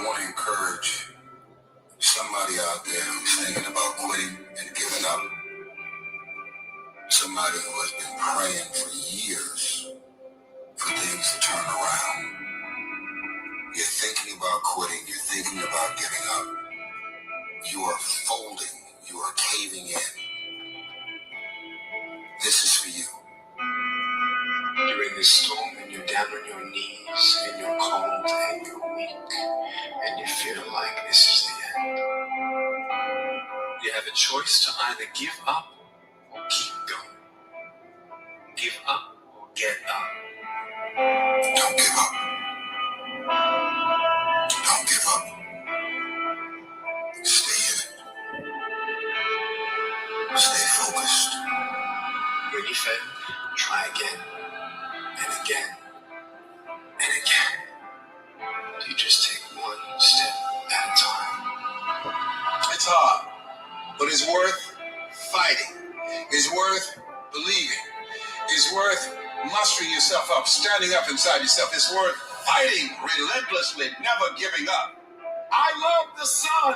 want to encourage somebody out there who's thinking about quitting and giving up. Somebody who has been praying for years for things to turn around. You're thinking about quitting. You're thinking about giving up. You are folding. You are caving in. This is for you. You're in this storm and you're down on your knees and you're cold and you're weak and you feel like this is the end. You have a choice to either give up or keep going. Give up or get up. Don't give up. Don't give up. Stay in it. Stay focused. When you fail, try again and again and again. You just take one step at a time. It's hard, but it's worth fighting. It's worth believing. It's worth mustering yourself up, standing up inside yourself. It's worth fighting relentlessly, never giving up. I love the sun,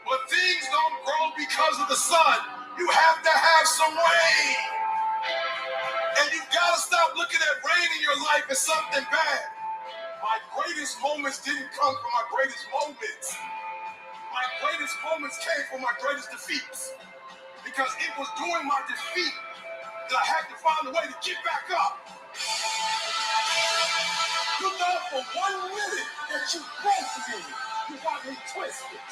but things don't grow because of the sun. You have to have some rain. And you've got to stop looking at rain in your life as something bad. My greatest moments didn't come from my greatest moments. My greatest moments came from my greatest defeats. Because it was during my defeat that I had to find a way to get back up. You know, for 1 minute that you broke me, you got me twisted.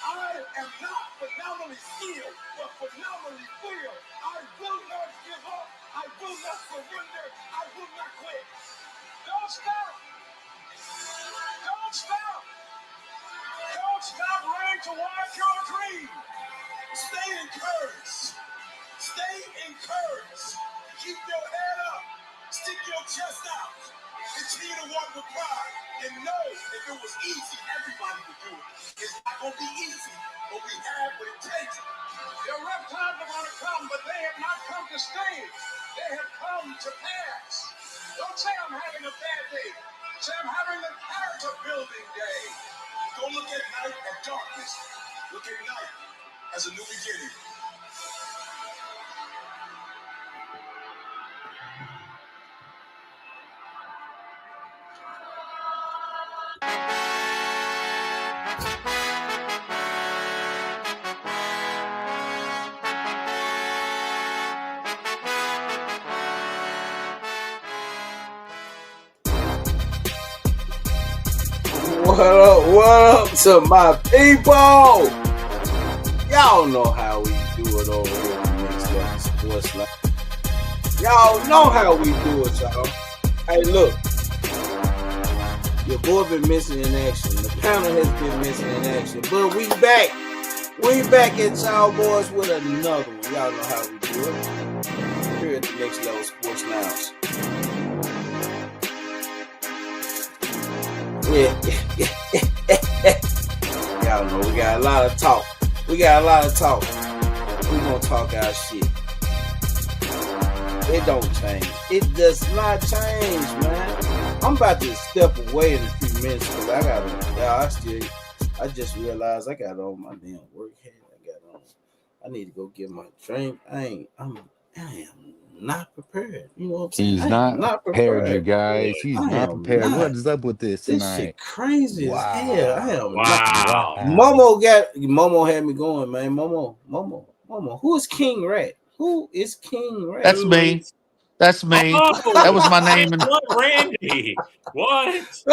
I am not phenomenally skilled, but phenomenally filled. I will not give up. I will not surrender. I will not quit. Don't stop. Don't stop. Don't stop running towards your dream. Stay encouraged. Stay encouraged. Keep your head up. Stick your chest out. Continue to walk with pride. And know if it was easy, everybody would do it. It's not going to be easy, but we have what it takes. Your rough times are going to come, but they have not come to stay. They have come to pass. Don't say I'm having a bad day. Say I'm having a character building day. Don't look at night as darkness. Look at night as a new beginning. What up to my people? Y'all know how we do it over here on Mixed Up Sports Line. Y'all know how we do it, y'all. Hey, look. Your boy been missing in action. The panel has been missing in action. But we back. We back at Cowboys with another one. Y'all know how we do it. Here at the Next Level Sports Lounge. Yeah. Y'all know we got a lot of talk. We gonna talk our shit. It don't change. It does not change, man. I'm about to step away in a few minutes because I just realized I got on my damn work hat. I need to go get my drink. I am not prepared. You know what I'm saying? He's not prepared, you guys. He's not prepared. What is up with this tonight? This shit crazy as hell. I am wow. Momo had me going, man. Momo. Who is King Rat? That's me. Oh, that was my name. What, Randy? What?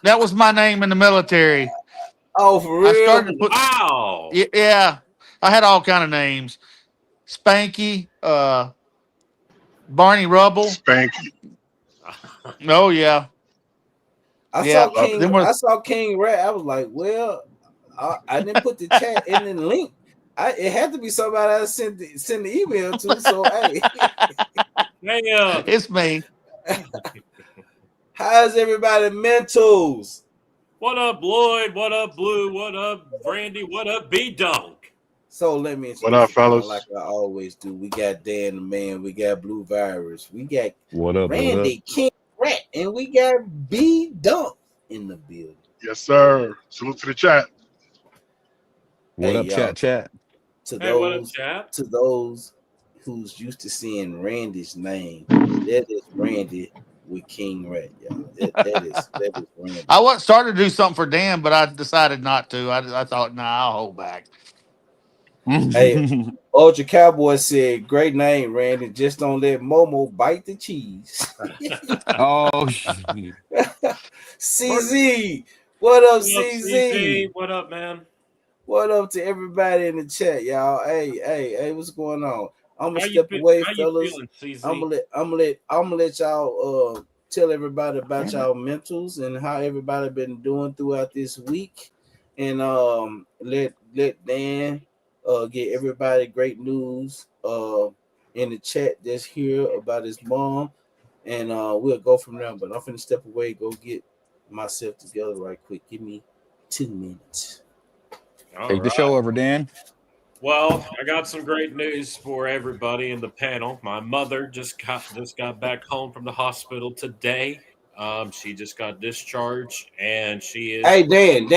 That was my name in the military. Oh, for real? I started to put, Wow. Yeah. I had all kind of names. Spanky, Barney Rubble. Spanky. Oh yeah. I saw King Rat. I was like, well, I didn't put the chat in the link. It had to be somebody I sent the email to. So hey, it's me. How's everybody mentals? What up, Lloyd? What up, Blue? What up, Randy? What up, B-Dunk? So let me introduce what up, fellas? Like I always do. We got Dan the Man. We got Blue Virus. We got what up, Randy King Rat, and we got B-Dunk in the building. Yes, sir. Salute to the chat. What Hey, up, y'all. chat? To Hey, what up, those chat? who's used to seeing Randy's name, that is Randy with King Rat, y'all. That is Randy. I was started to do something for Dan, but I decided not to. I thought, nah, I'll hold back. Hey, Ultra Cowboy said, "Great name, Randy. Just don't let Momo bite the cheese." Oh, CZ, what up, What up, CZ? CZ? What up, man? What up to everybody in the chat, y'all? Hey, what's going on? I'm gonna How you step away, How you fellas. feeling, I'm CZ? gonna let y'all tell everybody about y'all mentals and how everybody been doing throughout this week, and let Dan get everybody great news in the chat that's here about his mom, and we'll go from there. But I'm finna step away, go get myself together right quick. Give me 2 minutes. All take the right. show over, Dan. Well, I got some great news for everybody in the panel. My mother just got back home from the hospital today. She just got discharged, and she is. Hey, Dan,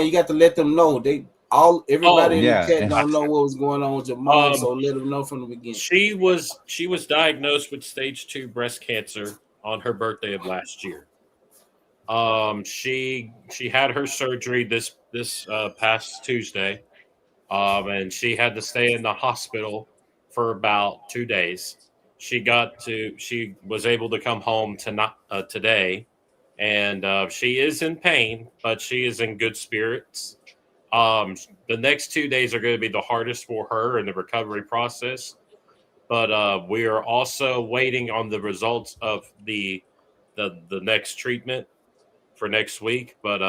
you got to let them know. Everybody Oh, in the Yeah, chat don't know what was going on with your mom, um, so let them know from the beginning. she was diagnosed with stage 2 breast cancer on her birthday of last year. She had her surgery this past Tuesday, and she had to stay in the hospital for about 2 days. She was able to come home today, and she is in pain, but she is in good spirits. The next 2 days are going to be the hardest for her in the recovery process, but we are also waiting on the results of the next treatment for next week. But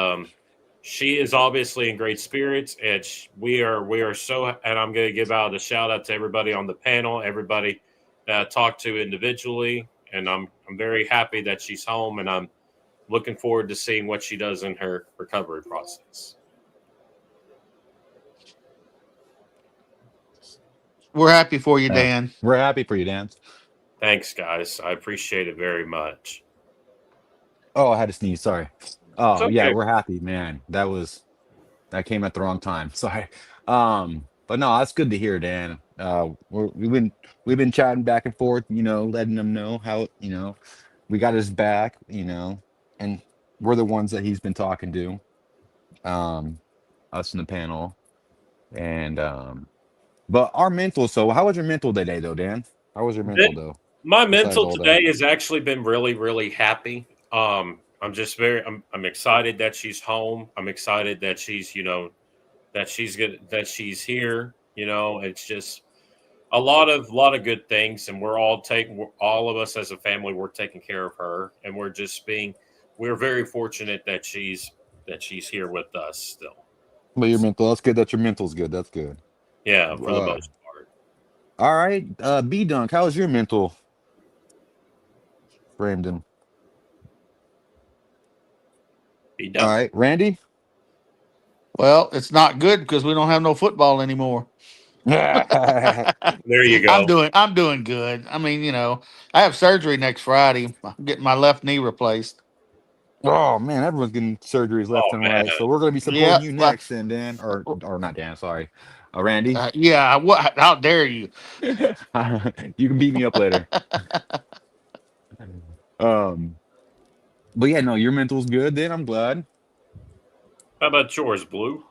she is obviously in great spirits, and we are so. And I'm going to give out a shout out to everybody on the panel, everybody that I talked to individually, and I'm very happy that she's home, and I'm looking forward to seeing what she does in her recovery process. We're happy for you, Dan. we're happy for you, Dan. Thanks, guys. I appreciate it very much. Oh, I had to sneeze. Sorry. It's Oh, yeah, okay. we're happy, man. That came at the wrong time. Sorry. But no, that's good to hear, Dan. We've been chatting back and forth, letting them know how, we got his back, and we're the ones that he's been talking to, um, us in the panel. And but our mental, so how was your mental today though, Dan? How was your mental Th- though? My Besides mental all today that. has actually been really, really happy. I'm excited that she's home. I'm excited that she's, that she's good, that she's here. It's just a lot of good things, and all of us as a family, we're taking care of her, and we're very fortunate that she's here with us still. But your So, mental, that's good that your mental's good. That's good. yeah, for the Uh most part. all right. B Dunk, how's your mental, Brandon? Be All done. right, Randy? Well, it's not good because we don't have no football anymore. There you I'm go. doing good. I mean, I have surgery next Friday. I'm getting my left knee replaced. Oh man, everyone's getting surgeries left Oh and man. right. So we're gonna be Yeah, supporting you well, next, then Dan, or not Dan, sorry, Randy. yeah. What? How dare you? You can beat me up later. Um, but yeah, no, your mental's good. Then I'm glad. How about yours, Blue?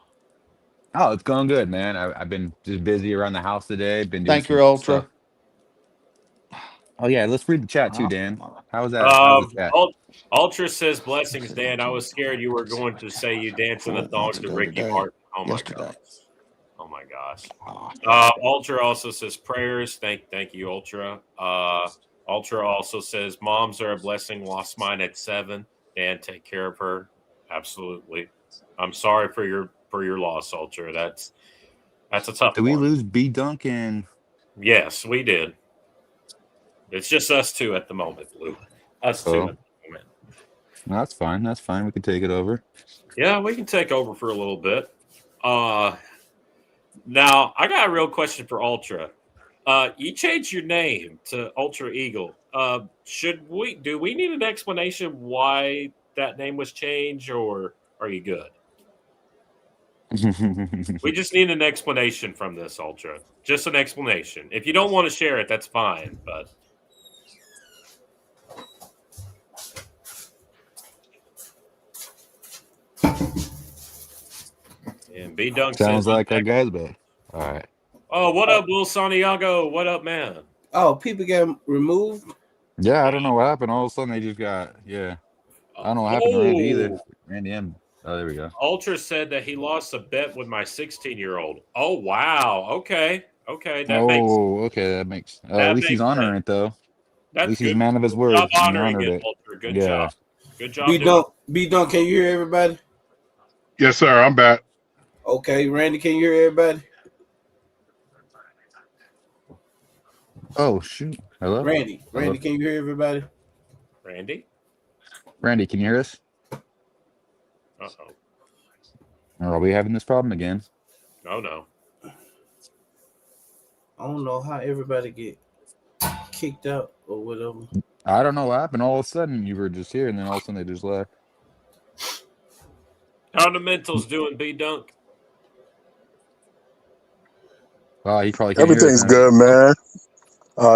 Oh, it's going good, man. I've been just busy around the house today. Been doing Thank you, some stuff. Ultra. Oh yeah, let's read the chat too, Uh, Dan. How's that? How's the Um, chat? Ul- Ultra says blessings, Dan. I was scared you were going to say you dance in the thong months to ago Ricky today, Martin. Oh my yesterday. gosh. Oh my gosh. Ah, Ultra also says prayers. Thank you, Ultra. Ultra also says moms are a blessing. Lost mine at 7. Dan, take care of her. Absolutely. I'm sorry for your loss, Ultra. That's a tough Did we one. lose B Dunk and Yes, we did. It's just us two at the moment, Blue. Us two oh? at the moment. No, that's fine. That's fine. We can take it over. Yeah, we can take over for a little bit. Uh Now I got a real question for Ultra. You changed your name to Ultra Eagle. Do we need an explanation why that name was changed, or are you good? We just need an explanation from this, Ultra. Just an explanation. If you don't want to share it, that's fine. But and B Dunk Sounds says, like our guy's back. All right. "Oh, what up, Will Santiago? What up, man?" Oh, people get removed. Yeah, I don't know what happened. All of a sudden, they just got I don't know what happened to Randy either. Randy M. Oh, there we go. Ultra said that he lost a bet with my 16-year-old. Oh wow. Okay. Okay, that makes. At That least he's makes honoring sense. it though. At That's least he's a good. man of his Good job word, and he honoring honored it, it. Ultra. Good Yeah. job. Good job B doing it. Dunk, can you hear everybody? Yes, sir. I'm back. Okay, Randy, can you hear everybody? Oh shoot! Hello, Randy, hello, can you hear everybody? Randy? Randy. Can you hear us? Uh-oh. Or are we having this problem again? Oh, no. I don't know how everybody get kicked out or whatever. I don't know what happened. All of a sudden, you were just here, and then all of a sudden, they just left. How the mentals doing, B Dunk? He probably can't hear us Everything's now. good, man.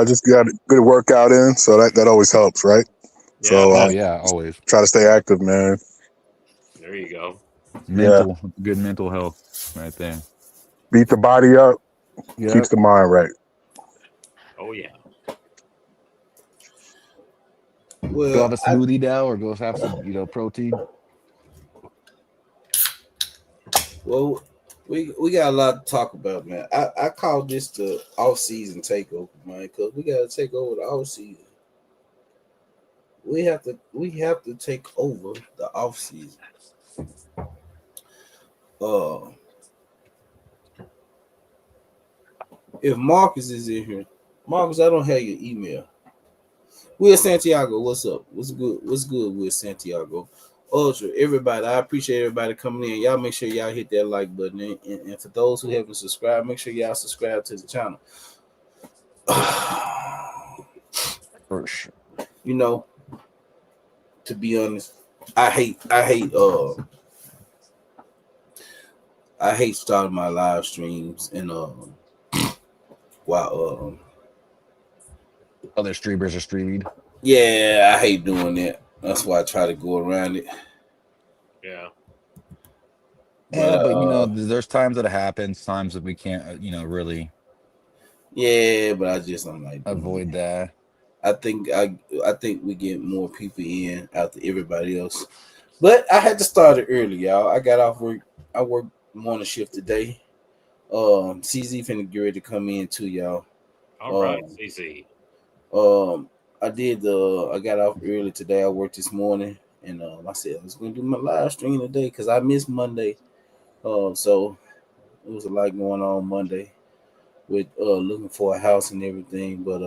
Just got a good workout in, so that always helps, right? Yeah. So Oh yeah, always try to stay active, man. There you go. good mental health, right there. Beat the body up, Yeah. keeps the mind right. Oh, yeah. Well, Go have a smoothie now, or go have some, protein. Well, we got a lot to talk about, man. I call this the off-season takeover, man, because we got to take over the off-season. We have to take over the off-season. If Marcus is in here, Marcus, I don't have your email. Will Santiago, what's up? What's good? What's good with Santiago? Ultra, everybody, I appreciate everybody coming in. Y'all make sure y'all hit that like button. And for those who haven't subscribed, make sure y'all subscribe to the channel. For sure. To be honest, I hate starting my live streams and while Other streamers are streaming. yeah, I hate doing that. That's why I try to go around it. Yeah. But there's times that it happens, times that we can't, really. Yeah, but I'm like avoid that. I think we get more people in after everybody else. But I had to start it early, y'all. I got off work. I worked morning shift today. CZ finna get ready to come in too, y'all. All right, CZ. I got off early today. I worked this morning, and I said I was gonna do my live stream today because I missed Monday. So it was a lot going on Monday with looking for a house and everything. But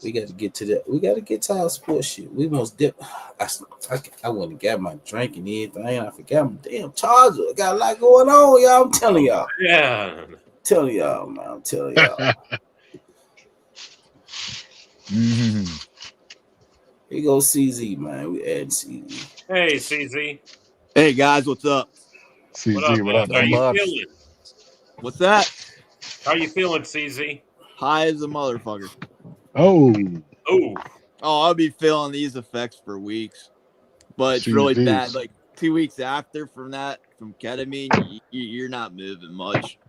we got to get to that. We got to get to our sports shit. We must dip. I went and got my drink and everything. I forgot my damn charger. I got a lot going on, y'all. I'm telling y'all. Yeah. Man. I'm telling y'all. Mm-hmm. Here goes CZ, man. We add CZ. Hey, CZ. Hey guys, what's up? CZ, what up, How you Bucks. feeling? What's that? How you feeling, CZ? High as a motherfucker. Oh, Oh, I'll be feeling these effects for weeks, but it's really Jesus. bad. Like 2 weeks after from ketamine, you're not moving much.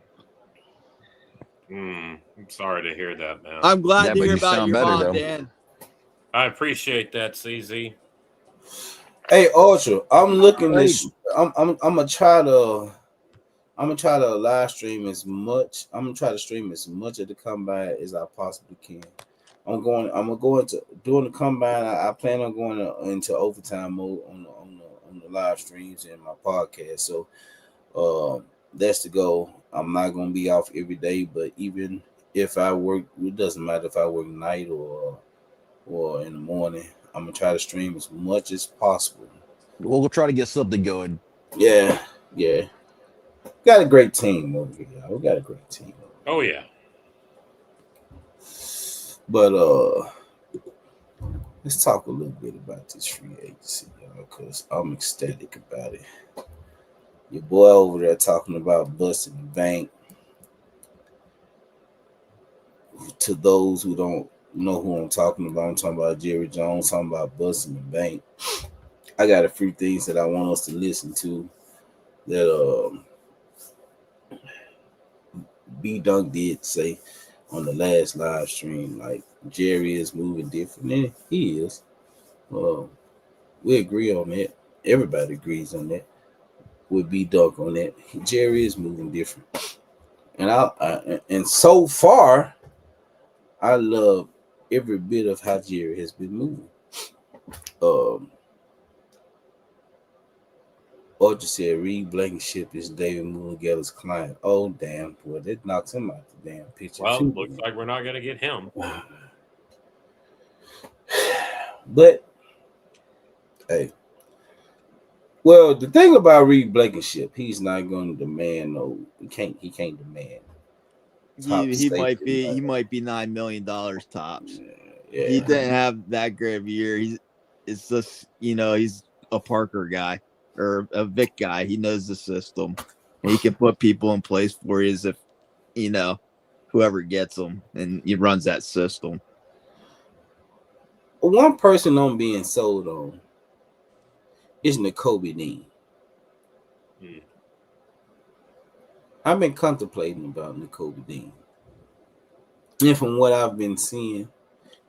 I'm sorry to hear that, man. I'm glad Yeah, to but hear you about sound your better, mom, though. Dan. I appreciate that, CZ. Hey, Ultra, I'm looking this. I'm gonna try to live stream as much. I'm gonna try to stream as much of the combine as I possibly can. I'm gonna go into during the combine. I plan on going into overtime mode on the live streams and my podcast. So, that's the goal. I'm not gonna be off every day, but even if I work, it doesn't matter if I work night or in the morning. I'm gonna try to stream as much as possible. We'll try to get something going. Yeah. Got a great team over here. We got a great team. Oh, yeah. But let's talk a little bit about this free agency, y'all. because I'm ecstatic about it. Your boy over there talking about busting the bank. To those who don't know who I'm talking about Jerry Jones, talking about busting the bank. I got a few things that I want us to listen to that B Dunk did say on the last live stream. Like Jerry is moving different, and he is. We agree on that. Everybody agrees on that. With B Dunk on that. Jerry is moving different, and so far, I love every bit of how Jerry has been moving. Archer said Reed Blankenship is David Mullengeller's client. Oh damn, boy, that knocks him out the damn picture Well, too. looks like we're not going to get him. But hey, well, the thing about Reed Blankenship, he's not going to demand no. He can't demand. He might be $9 million tops. Yeah. He didn't have that great of a year. It's just he's a Parker guy or a Vic guy. He knows the system, and he can put people in place for you as if whoever gets him, and he runs that system. One person I'm being sold on is Nakobe Dean. I've been contemplating about Nakobe Dean. And from what I've been seeing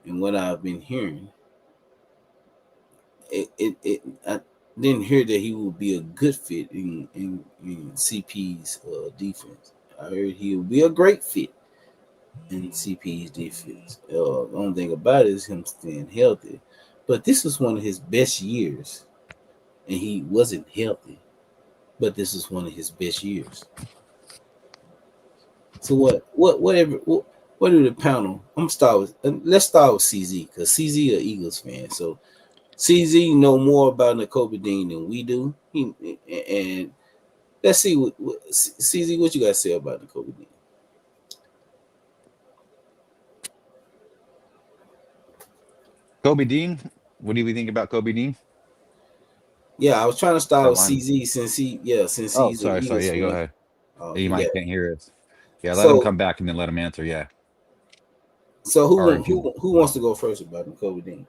and what I've been hearing, I didn't hear that he would be a good fit in CP's defense. I heard he would be a great fit in CP's defense. The only thing about it is him staying healthy. But this was one of his best years, and he wasn't healthy. But this is one of his best years. So what do the panel? Let's start with CZ because CZ an Eagles fan. So CZ know more about Nakobe Dean than we do. And let's see CZ, what you got to say about Nakobe Dean? Kobe Dean. What do we think about Kobe Dean? Yeah, I was trying to start with CZ since he's sorry. an Eagles Yeah, fan. go ahead. You might can't hear us. Yeah, let him come back and then let him answer. Yeah. So who wants to go first about Nakobe Dean?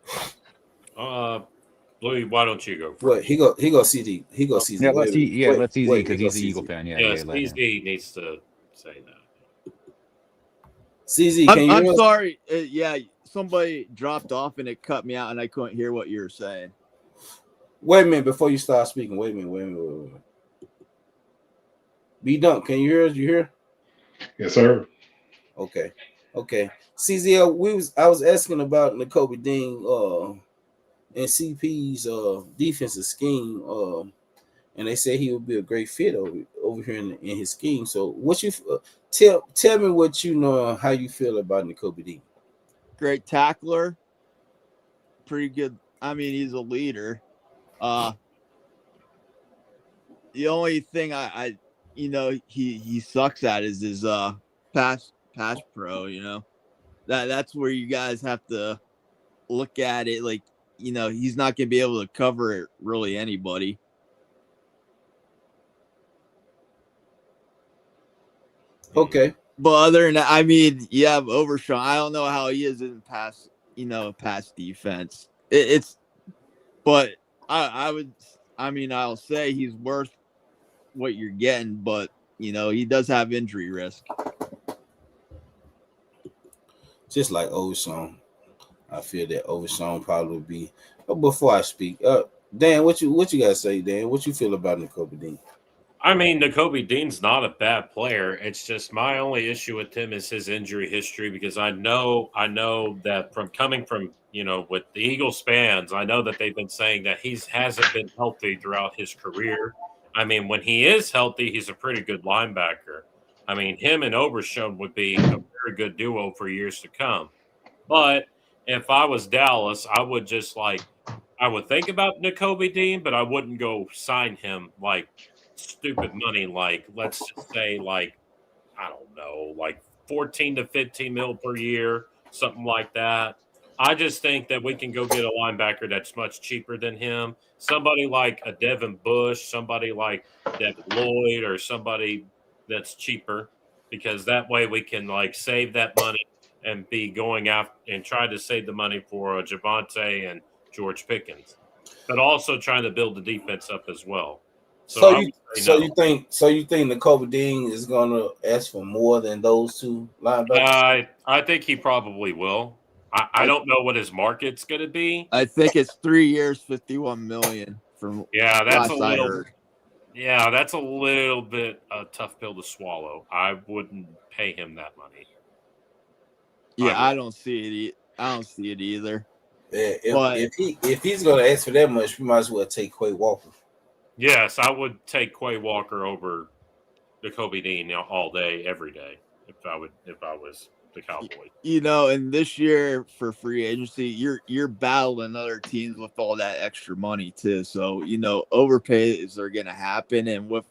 Louis, why don't you go first? What he go CZ. He go CZ. Yeah, let's CZ because he's an Eagle fan. Yeah, CZ needs to say that. CZ, I'm sorry. Yeah, somebody dropped off and it cut me out, and I couldn't hear what you were saying. Wait a minute before you start speaking. Wait a minute. B Dunk, can you hear us? You hear? Yes, sir. Okay. CZ, I was asking about Nakobe Dean and CP's defensive scheme, and they said he would be a great fit over here in his scheme. So, what you tell me what you know, how you feel about Nakobe Dean? Great tackler, pretty good. I mean, he's a leader. The only thing I he sucks at is his pass pro. That's where you guys have to look at it. Like, he's not gonna be able to cover really anybody. Okay. But other than that, I mean, you have Overshawn. I don't know how he is in pass defense. But I'll say he's worth what you're getting, but he does have injury risk. Just like Overshawn, I feel that Overshawn probably would be. But before I speak, Dan, what you gotta say, Dan? What you feel about Nakobe Dean? I mean, Nakobe Dean's not a bad player. It's just my only issue with him is his injury history because I know that from coming from with the Eagles fans, I know that they've been saying that he hasn't been healthy throughout his career. I mean, when he is healthy, he's a pretty good linebacker. I mean, him and Overshown would be a very good duo for years to come. But if I was Dallas, I would just I would think about Nakobe Dean, but I wouldn't go sign him like stupid money. Like, let's just say I don't know, like 14 to 15 mil per year, something like that. I just think that we can go get a linebacker that's much cheaper than him. Somebody like a Devin Bush, somebody like Devin Lloyd, or somebody that's cheaper, because that way we can like save that money and be going out and try to save the money for Javonte and George Pickens, but also trying to build the defense up as well. So I would say no. you think Nakobe Dean is gonna ask for more than those two linebackers? I think he probably will. I don't know what his market's going to be. I think it's 3 years, 51 million from Yeah, that's a last I little. heard. Yeah, that's a little bit a tough pill to swallow. I wouldn't pay him that money. Yeah, I don't see it. I don't see it either. Yeah, if he's gonna ask for that much, we might as well take Quay Walker. Yes, I would take Quay Walker over Nakobe Dean all day, every day. If I was the Cowboys. You know, and this year for free agency, you're battling other teams with all that extra money too. So, you know, overpays are gonna happen. And with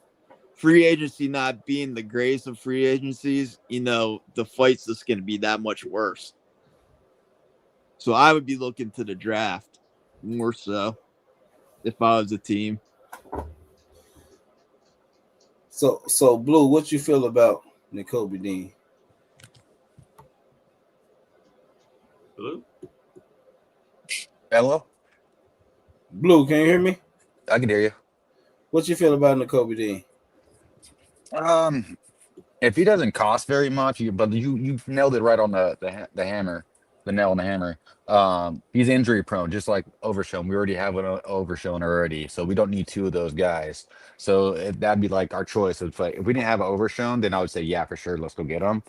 free agency not being the greatest of free agencies, you know, the fight's just gonna be that much worse. So I would be looking to the draft more so if I was a team. So Blue, what you feel about Nakobe Dean? Blue? Hello? Blue, can you hear me? I can hear you. What you feel about Nakobe Dean? If he doesn't cost very much, but you nailed it right on the hammer, the nail on the hammer. He's injury prone, just like Overshown. We already have an Overshown already, so we don't need two of those guys. So that'd be like our choice. If we didn't have an Overshown, then I would say yeah, for sure, let's go get him.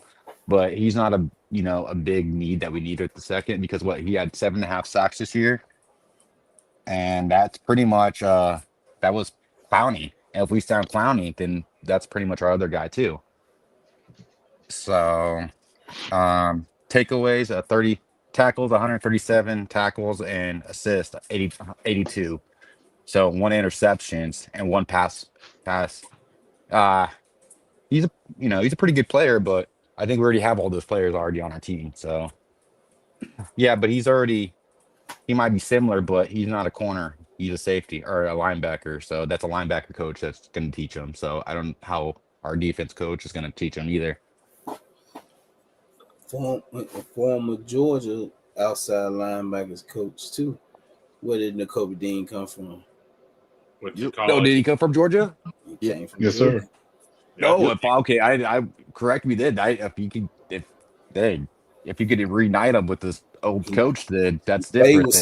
But he's not a big need that we need at the second, because he had 7.5 sacks this year, and that's pretty much that was Clowney. And if we sound Clowney, then that's pretty much our other guy too. So takeaways, 30 tackles, 137 tackles, and assists, 82. So 1 interceptions and 1 pass. He's a pretty good player, but I think we already have all those players already on our team. So yeah, but he might be similar, but he's not a corner. He's a safety or a linebacker. So that's a linebacker coach that's going to teach him. So I don't know how our defense coach is going to teach him either. Former Georgia outside linebackers coach too. Where did Nakobe Dean come from? Did he come from Georgia? He came from Yes, Georgia. sir. No, okay. I correct me then. If you could reunite him with this old coach, then that's different.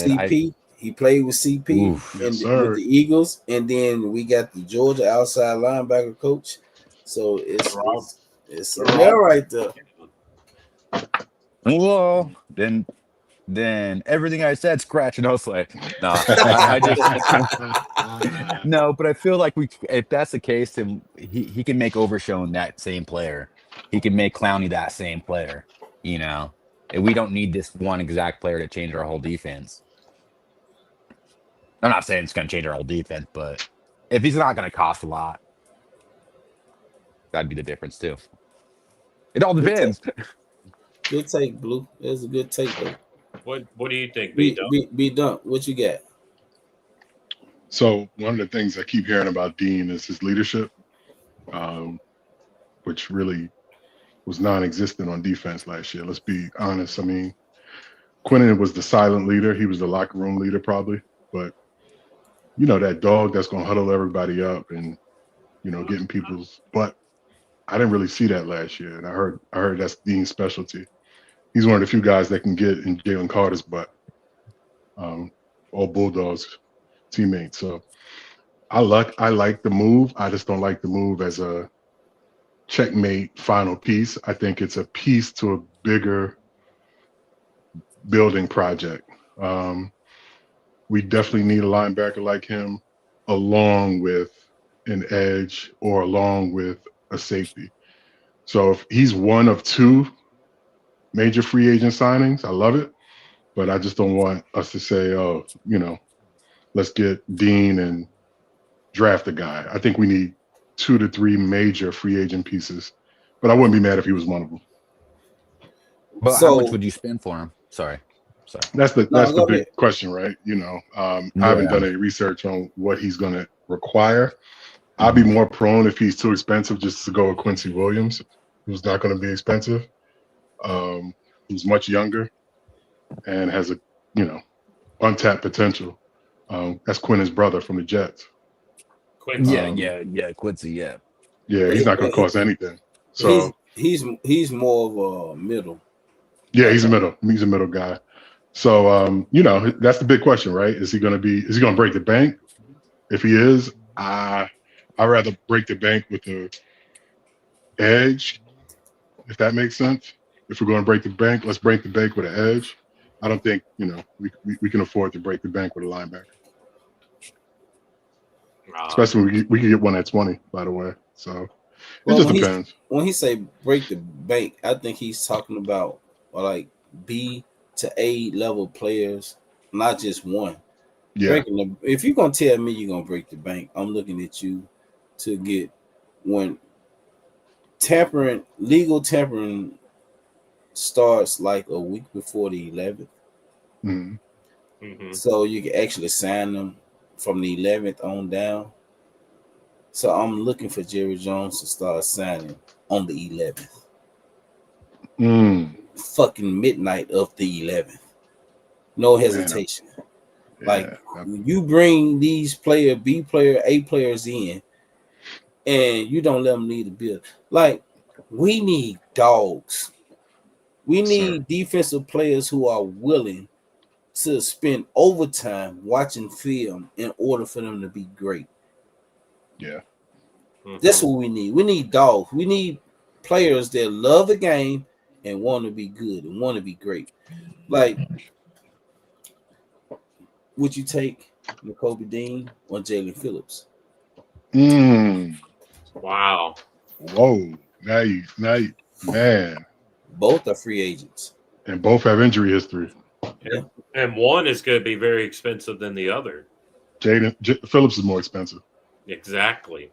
He played with CP Yes, with the Eagles, and then we got the Georgia outside linebacker coach. So it's right there. Well, then everything I said, scratch, and I was like, nah. I just no, but I feel like if that's the case, then he can make Overshown that same player. He can make Clowney that same player. You know, and we don't need this one exact player to change our whole defense. I'm not saying it's going to change our whole defense, but if he's not going to cost a lot, that'd be the difference too. It all depends. Good take, Blue. That's a good take, though. What do you think, B-Dunk? What you got? So one of the things I keep hearing about Dean is his leadership, which really was non-existent on defense last year. Let's be honest. I mean, Quinnen was the silent leader. He was the locker room leader probably, but you know, that dog that's going to huddle everybody up and, you know, getting people's butt. I didn't really see that last year. And I heard that's Dean's specialty. He's one of the few guys that can get in Jalen Carter's butt. All Bulldogs teammates. So I like the move. I just don't like the move as a checkmate final piece. I think it's a piece to a bigger building project. We definitely need a linebacker like him, along with an edge or along with a safety. So if he's one of 2 major free agent signings, I love it. But I just don't want us to say, oh, you know, let's get Dean and draft a guy. I think we need 2 to 3 major free agent pieces. But I wouldn't be mad if he was one of them. But how much would you spend for him? Sorry. So That's the go big ahead. question, right? I haven't done any research on what he's going to require. I'd be more prone if he's too expensive just to go with Quincy Williams, who's not going to be expensive, who's much younger and has a untapped potential. That's Quinn's brother from the Jets. Quincy. Quincy, Yeah, he's not going to cost anything. So he's more of a middle. yeah, he's a middle guy. So that's the big question, right? Is he going to break the bank? If he is, I'd rather break the bank with the edge, if that makes sense. If we're going to break the bank, let's break the bank with an edge. I don't think we can afford to break the bank with a linebacker, especially when we can get one at 20. By the way, so it just depends. When he say break the bank, I think he's talking about like B to A level players, not just one. Yeah. If you're gonna tell me you're gonna break the bank, I'm looking at you to get when legal tampering starts like a week before the 11th. Mm-hmm. So you can actually sign them from the 11th on down. So I'm looking for Jerry Jones to start signing on the 11th. Fucking midnight of the 11th. No hesitation. Like you bring these B player, A players in, and you don't let them lead the build. Like we need dogs. We need defensive players who are willing to spend overtime watching film in order for them to be great. Yeah. That's what we need. We need dogs. We need players that love the game and want to be good and want to be great. Like, would you take Nakobe Dean or Jalen Phillips? Wow. Whoa. Now you, man. Both are free agents. And both have injury history. Yeah. And one is going to be very expensive than the other. Phillips is more expensive. Exactly.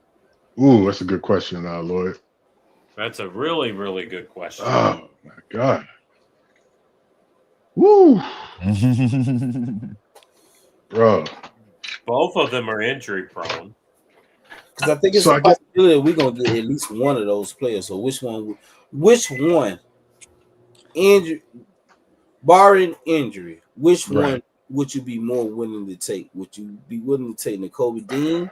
Ooh, that's a good question, Lloyd. That's a really, really good question. Oh, my God. Woo. Bro. Both of them are injury prone. Because I think it's a possibility we're going to get at least one of those players. So which one, barring injury, which one would you be more willing to take? Would you be willing to take Nakobe Dean,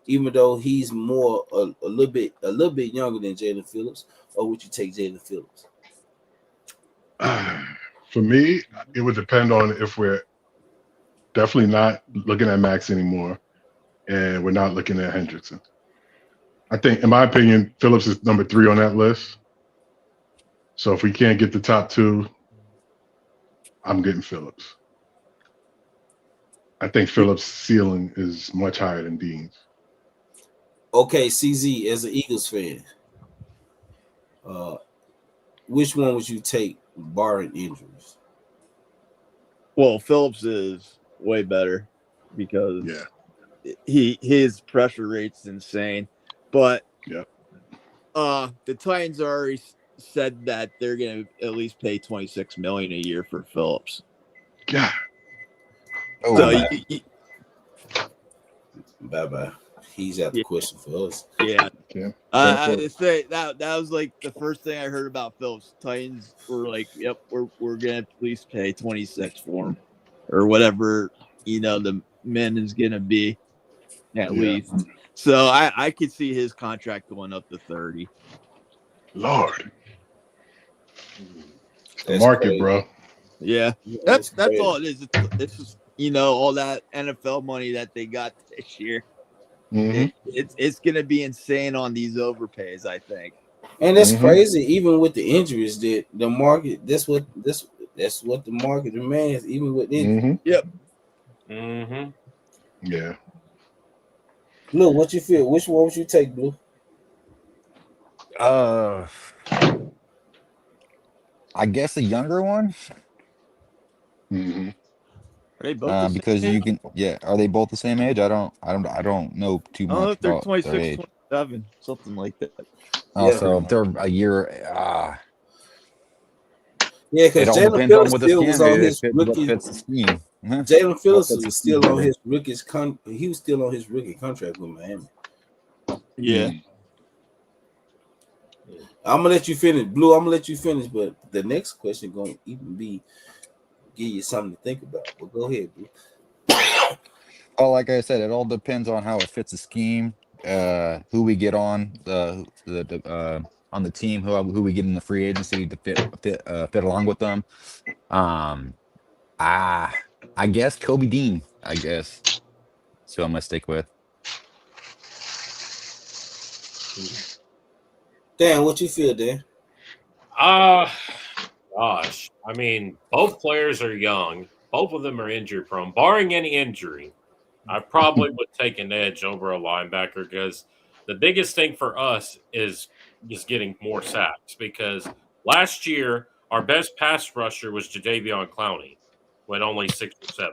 even though he's more a little bit younger than Jalen Phillips, or would you take Jalen Phillips? For me, it would depend on if we're definitely not looking at Max anymore, and we're not looking at Hendrickson. I think, in my opinion, Phillips is number 3 on that list. So if we can't get the top 2, I'm getting Phillips. I think Phillips' ceiling is much higher than Dean's. Okay, CZ, as an Eagles fan, which one would you take barring injuries? Well, Phillips is way better because his pressure rate's insane. But the Titans already said that they're going to at least pay $26 million a year for Phillips. God. Oh, so bye. He's out the question for us. Yeah. I say that was like the first thing I heard about Phillips. Titans were like, "Yep, we're gonna at least pay 26 for him, or whatever the min is gonna be, at least." So I could see his contract going up to 30. Lord, it's the market, crazy. Bro. Yeah, that's all it is. It's just all that NFL money that they got this year. Mm-hmm. It's gonna be insane on these overpays, I think. And it's crazy, even with the injuries, that the market that's what the market demands, even with injuries. Yep. Yeah. Blue, what you feel? Which one would you take, Blue? I guess a younger one. Are they both because you can are they both the same age? I don't know too much. I don't know if they're about 26, their age. 27, something like that. Also, if they're a year Yeah, It because all Jalen depends on Phillips what the still was scheme on is. his What rookie. fits the scheme. Jalen Phillips fits the was scheme still on better. his rookie he was still on his rookie contract with Miami. Yeah. I'm gonna let you finish, Blue. I'm gonna let you finish, but the next question gonna even be give you something to think about. But go ahead, Blue. Oh, like I said, it all depends on how it fits the scheme, who we get on on the team, who we get in the free agency to fit along with them. I I guess Kobe Dean. I guess so. I'm gonna stick with. Dan, what you feel, Dan? Gosh, I mean, both players are young. Both of them are injury prone. Barring any injury, I probably would take an edge over a linebacker because the biggest thing for us is just getting more sacks. Because last year our best pass rusher was Jadeveon Clowney, with only 6 or 7.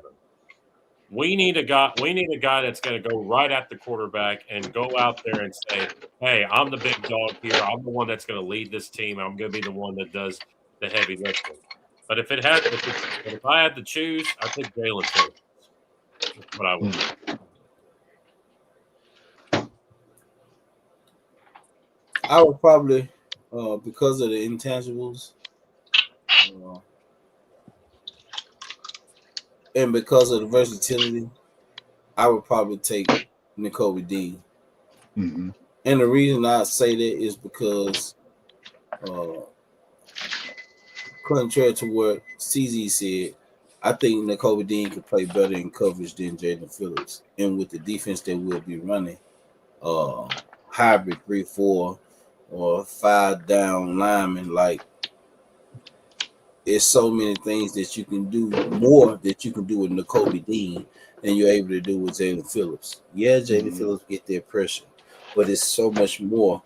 We need a guy. We need a guy that's going to go right at the quarterback and go out there and say, "Hey, I'm the big dog here. I'm the one that's going to lead this team. I'm going to be the one that does the heavy lifting." But if I had to choose, I pick Jalen Phillips. That's what I would do. I would probably, because of the intangibles, and because of the versatility, I would probably take N'Kobe Dean. Mm-hmm. And the reason I say that is because, contrary to what CZ said, I think N'Kobe Dean could play better in coverage than Jalen Phillips. And with the defense that we'll be running, hybrid 3-4 or 5 down lineman, like it's so many things that you can do more that you can do with N'Kobe Dean than you're able to do with Jalen Phillips. Yeah, Jalen Phillips get their pressure, but it's so much more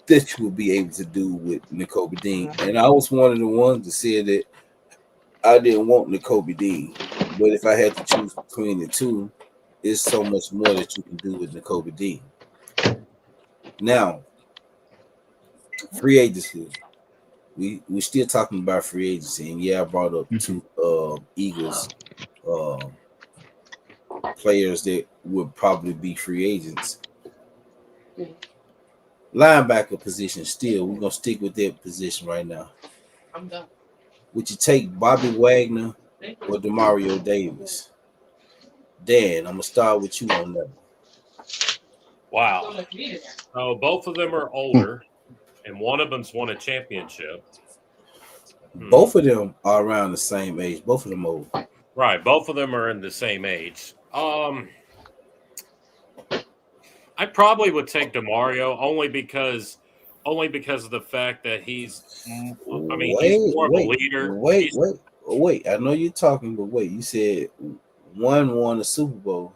that you will be able to do with N'Kobe Dean. And I was one of the ones that said that I didn't want N'Kobe Dean, but if I had to choose between the two, it's so much more that you can do with N'Kobe Dean. Now, free agency. We still talking about free agency, and yeah, I brought up two Eagles players that would probably be free agents. Linebacker position still, we're gonna stick with that position right now. I'm done. Would you take Bobby Wagner or Demario Davis? Dan, I'm gonna start with you on that. Wow. So both of them are older, and one of them's won a championship. Both of them are around the same age. Both of them old. Right. Both of them are in the same age. I probably would take Demario only because of the fact that he's more of a leader. Wait. I know you're talking, but wait. You said one won a Super Bowl.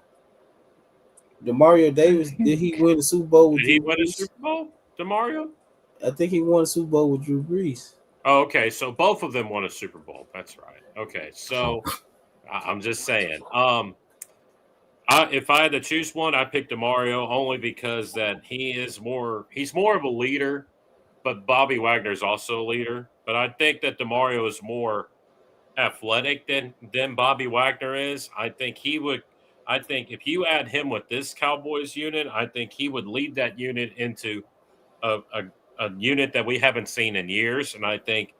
Demario Davis, did he win the Super Bowl with Did he Drew win a Brees? Super Bowl, Demario? I think he won a Super Bowl with Drew Brees. Oh, okay. So both of them won a Super Bowl. That's right. Okay. So I'm just saying. If I had to choose one, I picked Demario only because that he's more of a leader, but Bobby Wagner is also a leader. But I think that Demario is more athletic than Bobby Wagner is. I think if you add him with this Cowboys unit, I think he would lead that unit into a, a, a unit that we haven't seen in years. And I think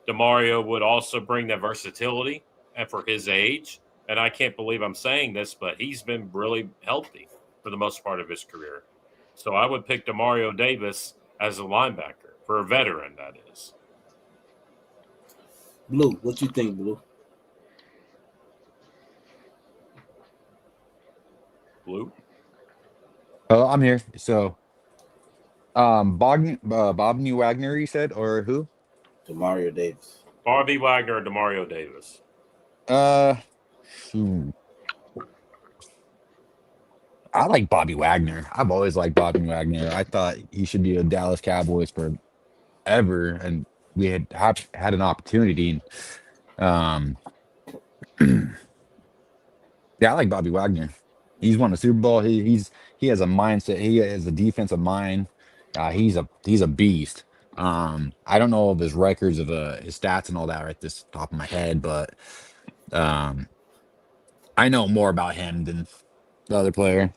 Demario would also bring that versatility and for his age. And I can't believe I'm saying this, but he's been really healthy for the most part of his career. So I would pick Demario Davis as a linebacker for a veteran, that is. Blue, what you think, Blue? Blue? Oh, I'm here. So, Bobby Wagner, you said, or who? Demario Davis. Bobby Wagner or Demario Davis? Hmm. I like Bobby Wagner. I've always liked Bobby Wagner. I thought he should be a Dallas Cowboys forever, and we had an opportunity. Um, yeah, I like Bobby Wagner. He's won a Super Bowl. He has a mindset. He has a defensive mind. He's a beast. I don't know of his records of his stats and all that right this top of my head, but um, I know more about him than the other player.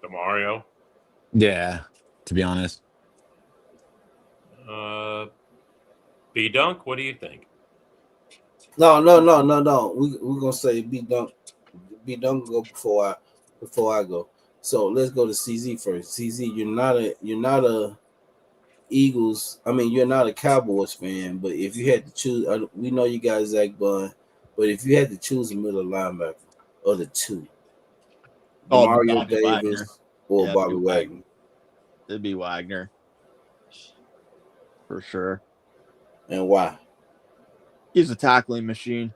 DeMario. Yeah, to be honest. B Dunk, what do you think? No. We're gonna say B Dunk. B Dunk go before I go. So let's go to CZ first. CZ, you're not a Eagles. I mean, you're not a Cowboys fan, but if you had to choose, we know you got Zach Bunn, but if you had to choose a middle linebacker of the two, Oh, it'd be Demario Bobby Wagner. Davis or Yeah, it'd Bobby be Wagner. Wagner, It'd be Wagner for sure. and why? He's a tackling machine.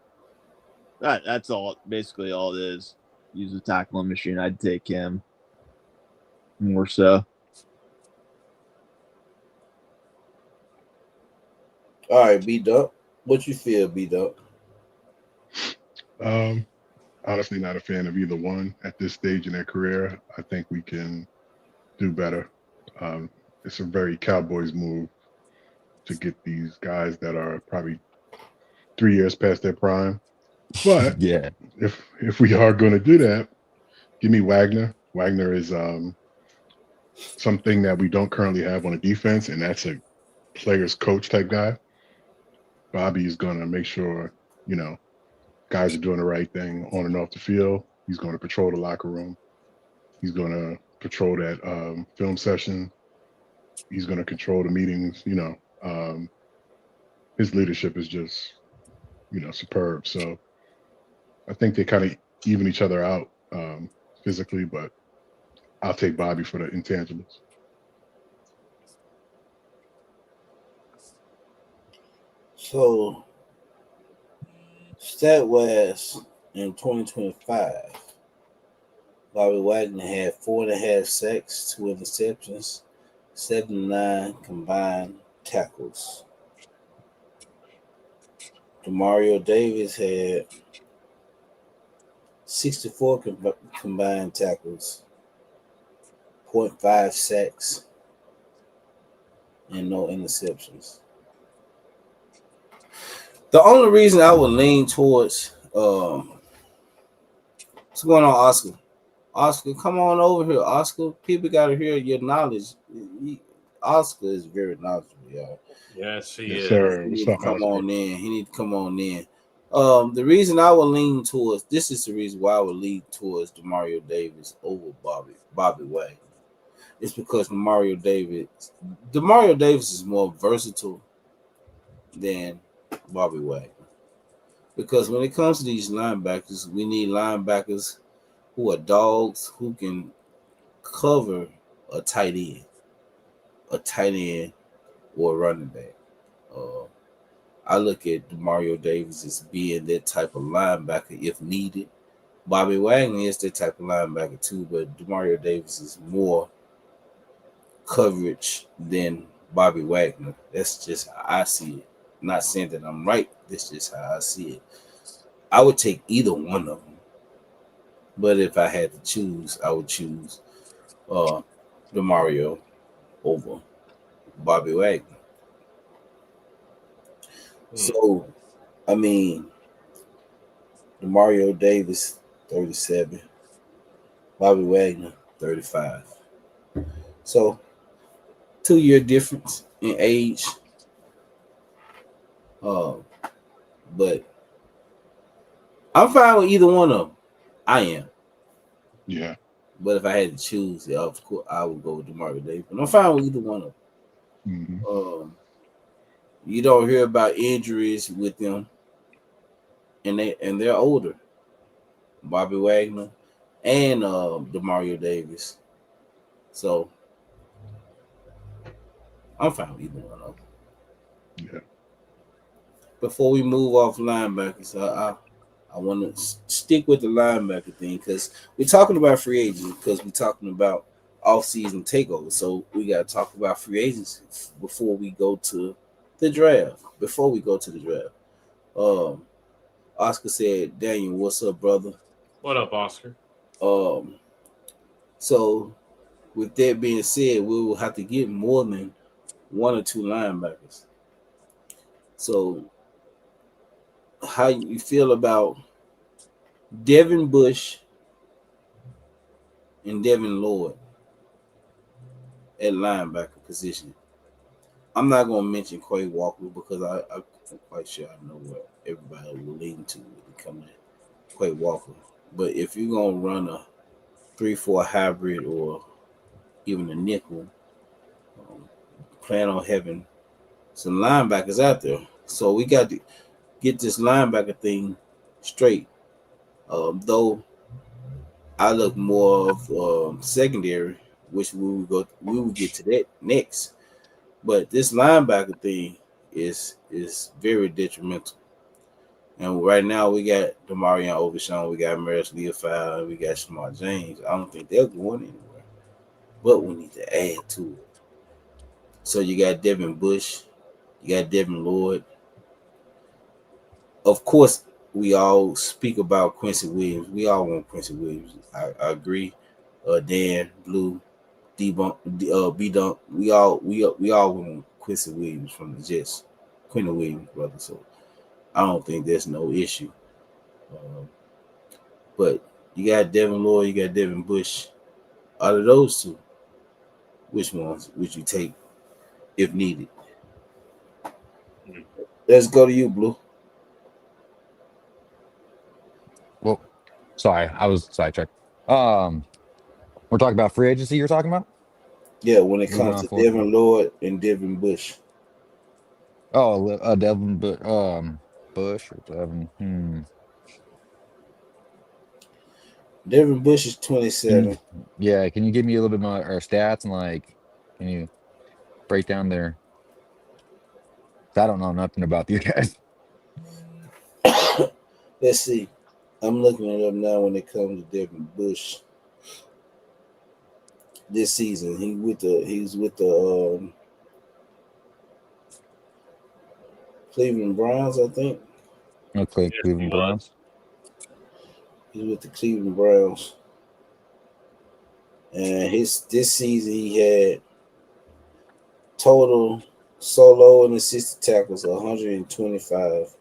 That's all. Basically, all it is. He's a tackling machine. I'd take him more so. All right, B Dunk. What you feel, B Dunk? Um, honestly, not a fan of either one at this stage in their career. I think we can do better. Um, it's a very Cowboys move to get these guys that are probably 3 years past their prime. But Yeah. if we are going to do that, give me Wagner. Wagner is something that we don't currently have on a defense, and that's a players coach type guy. Bobby is going to make sure guys are doing the right thing on and off the field. He's going to patrol the locker room. He's going to patrol that film session. He's going to control the meetings. His leadership is just superb. So I think they kind of even each other out physically, but I'll take Bobby for the intangibles. So, stat wise, in 2025, Bobby Wagner had 4.5 sacks, 2 interceptions, 79 combined tackles. Demario Davis had 64 combined tackles, .5 sacks, and no interceptions. The only reason I would lean towards what's going on, Oscar? Oscar, come on over here, Oscar. People gotta hear your knowledge. Oscar is very knowledgeable, y'all. Yes, he Yes, is. sir. He What's need to up, come Oscar? on in. He need to come on in. The reason I would lean towards this is the reason why I would lean towards Demario Davis over Bobby Wagner. It's because Demario Davis is more versatile than Bobby Wagner. Because when it comes to these linebackers, we need linebackers who are dogs who can cover a tight end, a tight end or a running back. Uh, I look at Demario Davis as being that type of linebacker if needed. Bobby Wagner is that type of linebacker too, but Demario Davis is more coverage than Bobby Wagner. That's just how I see it. Not saying that I'm right. That's just how I see it. I would take either one of them, but if I had to choose, I would choose uh Demario over Bobby Wagner. Hmm. So, I mean, Demario Davis, 37, Bobby Wagner, 35. So, 2 year difference in age. Uh, but I'm fine with either one of them. I am. Yeah. But if I had to choose, yeah, of course, I would go with Demario Davis. But I'm fine with either one of Hmm. them. You don't hear about injuries with them, and they're older. Bobby Wagner and Demario Davis. So I'm fine with either one of them. Yeah. Before we move off linebackers, I want to stick with the linebacker thing because we're talking about free agents because we're talking about off-season takeover. So we got to talk about free agency before we go to the draft. Before we go to the draft, um, Oscar said, "Daniel, what's up, brother?" What up, Oscar? Um, so with that being said, we will have to get more than one or two linebackers. So, how you feel about Devin Bush and Devin Lloyd at linebacker position? I'm not going to mention Quay Walker because I'm quite sure I know what everybody will lean to when it comes to Quay Walker. But if you're going to run a 3-4 hybrid or even a nickel, plan on having some linebackers out there. So we got to get this linebacker thing straight. Though I look more of secondary, which we will get to that next. But this linebacker thing is very detrimental. And right now we got Demarion Overshawn, we got Maris Leofile, we got Shamar James. I don't think they're going anywhere. But we need to add to it. So you got Devin Bush, you got Devin Lloyd. Of course, we all speak about Quincy Williams. We all want Quincy Williams. I agree. Dan, Blue, D-Bunk, B-Dunk. We all want Quincy Williams from the Jets. Quincy Williams, brother. So I don't think there's no issue. But you got Devin Lloyd, you got Devin Bush. Out of those two, which ones would you take if needed? Let's go to you, Blue. Well, sorry, I was sidetracked. We're talking about free agency. You're talking about? Yeah, when it Moving comes on to forward. Devin Lloyd and Devin Bush. Oh, Devin, Bush or Devin. Devin Bush is 27. Yeah, can you give me a little bit more stats and like, can you break down their? I don't know nothing about these guys. Let's see. I'm looking it up now when it comes to Devin Bush. This season, he's with the Cleveland Browns, I think. Okay, Yes, Cleveland he Browns. He's with the Cleveland Browns. And this season he had total solo and assisted tackles 125,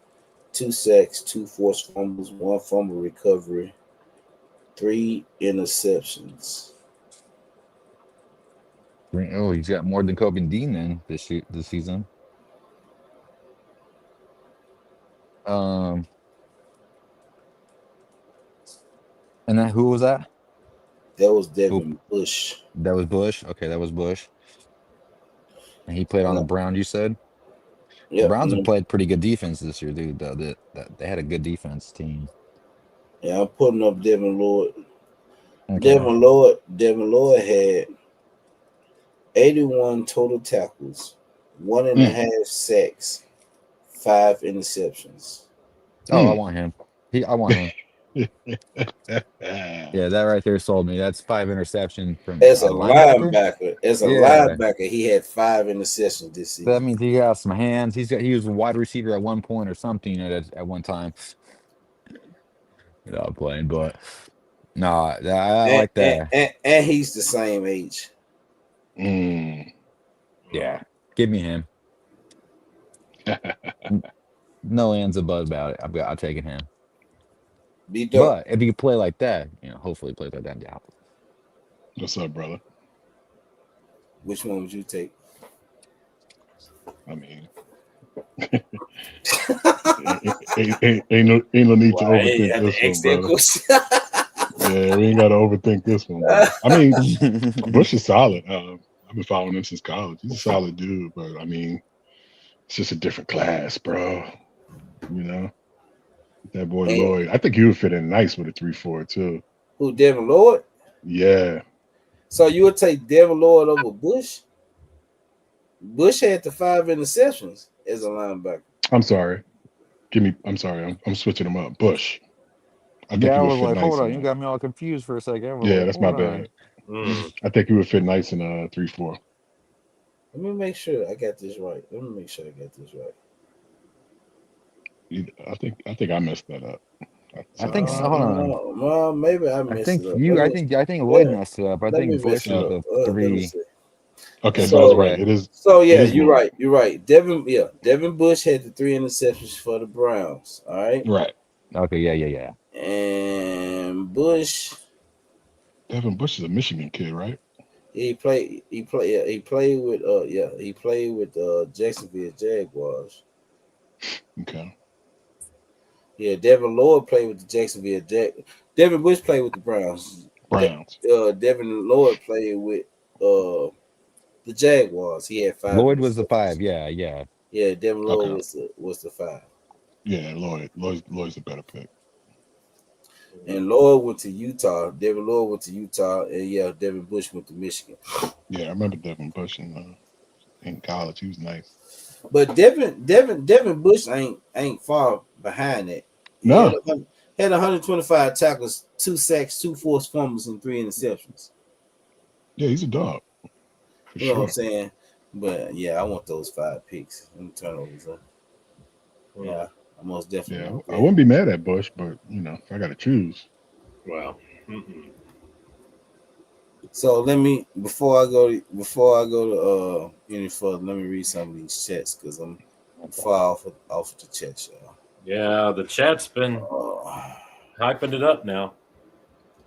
2 sacks, 2 forced fumbles, 1 fumble recovery, 3 interceptions. Oh, he's got more than Kobe Dean then this season. And then who was that? That was Devin Bush. That was Bush. Okay, that was Bush. And he played on the Browns. You said. Yep. The Browns have played pretty good defense this year, dude. They had a good defense team. Yeah, I'm putting up Devin Lloyd. Okay. Devin Lloyd had 81 total tackles, 1.5 sacks, 5 interceptions. Oh, I want him. I want him. Yeah, that right there sold me. That's 5 interceptions from As a linebacker. linebacker, he had 5 interceptions this season. That means he got some hands. He was a wide receiver at one point or something at one time. Without playing, but no, I like that. And he's the same age. Yeah, give me him. No ands about it. I'm taking him. But if he could play like that, hopefully play like that. Yeah. What's up, brother? Which one would you take? I mean, ain't no need to overthink this one, brother. Yeah, we ain't got to overthink this one. Bro. I mean, Bush is solid. I've been following him since college. He's a solid dude, but I mean, it's just a different class, bro. You know, that boy Lloyd. I think he would fit in nice with a 3-4 too. Who, Devin Lloyd? Yeah. So you would take Devin Lloyd over Bush? Bush had the 5 interceptions as a linebacker. I'm sorry. I'm sorry. I'm switching them up. Bush. I was like, hold on, you got me all confused for a second. Yeah, that's my bad. I think he would fit nice in a 3-4. Let me make sure I got this right. I think I messed that up. I think so. Hold on. Well, maybe I messed it up. I think Lloyd messed it up. I think Bush is the 3. Okay, so I was So, right. It is. so It yeah, is you're Lloyd. right. You're right. Devin Bush had the 3 interceptions for the Browns. All right, Right. Okay, yeah. and Bush Devin Bush is a Michigan kid, right? he played with Jacksonville Jaguars. Okay. Yeah, Devin Lloyd played with the Jacksonville Devin Bush played with the Browns. Browns. Devin Lloyd played with the Jaguars. He had 5 Lloyd was the interceptions. 5. Yeah. Yeah, Devin Lloyd Okay. was the 5. Yeah, Lloyd's a better pick. And Lloyd went to Utah. Devin Lloyd went to Utah, and yeah, Devin Bush went to Michigan. Yeah, I remember Devin Bush in college. He was nice. But Devin Bush ain't far behind that. He No. had 125 tackles, 2 sacks, 2 forced fumbles, and 3 interceptions. Yeah, he's a dog. For You know what I'm sure. saying? But yeah, I want those 5 picks and turnovers. Yeah, I most definitely Yeah, want I that. wouldn't be mad at Bush, but if I got to choose. Well, So let me before I go to any further, let me read some of these chats because I'm far off the chat, y'all. yeah, the chat's been hyping it up now.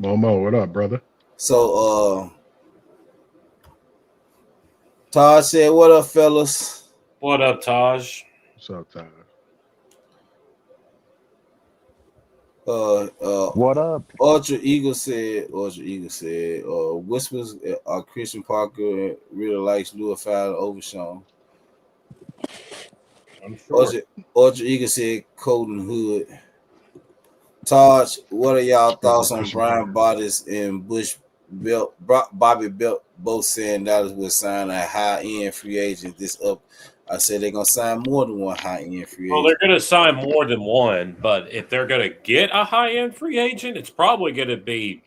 Momo, what up, brother? So Todd said, "What up, fellas?" What up, Taj? What's up, Tyler? What up? Ultra Eagle said, whispers Christian Parker really likes Louis Fowler over Sean. I'm sure. Ultra Eagle said Colton Hood. Taj, what are y'all Spoke thoughts with on Christian Brian Parker. Bottas and Bobby Belt both saying Dallas will sign a high-end free agent this up? I said they're gonna sign more than one high-end free Well, they're agent. going to sign more than one, but if they're going to get a high-end free agent, it's probably going to be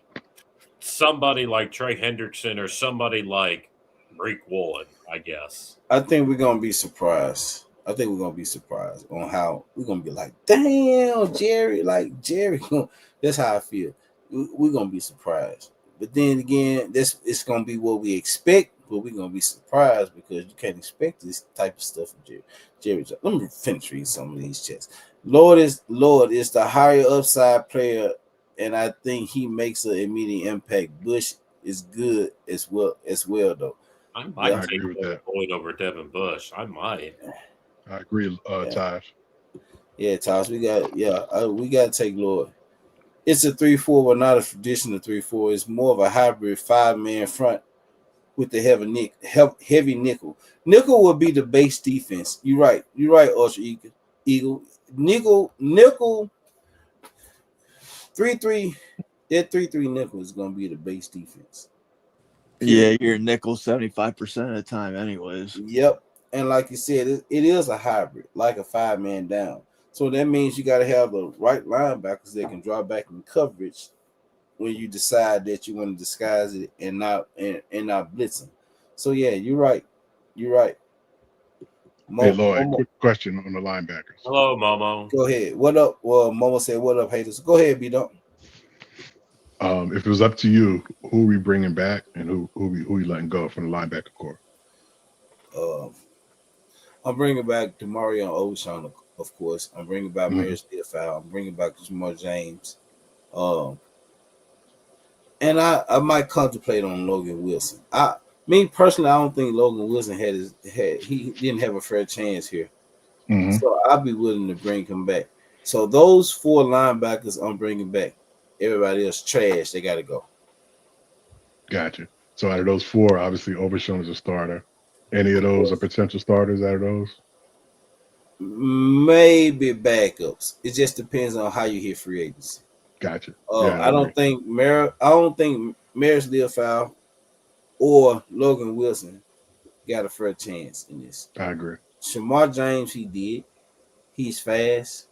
somebody like Trey Hendrickson or somebody like Reek Woolen, I guess. I think we're gonna be surprised. I think we're gonna be surprised on how we're gonna be like, damn, Jerry, like Jerry. That's how I feel. We're gonna be surprised. But then again, this it's gonna be what we expect, but we're gonna be surprised because you can't expect this type of stuff from Jerry. Let me finish reading some of these chats. Lord is the higher upside player, and I think he makes an immediate impact. Bush is good as well though. I Yeah. might I take agree with that. Lloyd over Devin Bush. I might. I agree, Yeah. Taj. Yeah, Tosh, we got to take Lloyd. It's a 3-4, but not a traditional 3-4. It's more of a hybrid 5-man front with the heavy nickel. Nickel would be the base defense. You're right, Ultra Eagle. Nickel 3-3. That 3-3 nickel is gonna be the base defense. Yeah, you're nickel 75% of the time, anyways. Yep. And like you said, it is a hybrid, like a 5-man down. So that means you got to have the right linebackers that can draw back in coverage when you decide that you want to disguise it and not blitz them. So yeah, you're right. Hey, Lloyd, quick question on the linebackers. Hello, Momo. Go ahead. What up? Well, Momo said, "What up, haters?" Go ahead, B-Dunk. If it was up to you, who are we bringing back and who we letting go from the linebacker core? I'm bringing back Demario Ocean, of course. I'm bringing back Maris Deafau. I'm bringing back Jamal James. And I might contemplate on Logan Wilson. Me personally, I don't think Logan Wilson he didn't have a fair chance here. So I'll be willing to bring him back. So those 4 linebackers I'm bringing back. Everybody else trash. They got to go. Gotcha. So out of those 4, obviously Overshown is a starter. Any of those are potential starters out of those? Maybe backups. It just depends on how you hit free agency. Gotcha. I don't think Maris Leofow or Logan Wilson got a fair chance in this. I agree. Shamar James, he did. He's fast.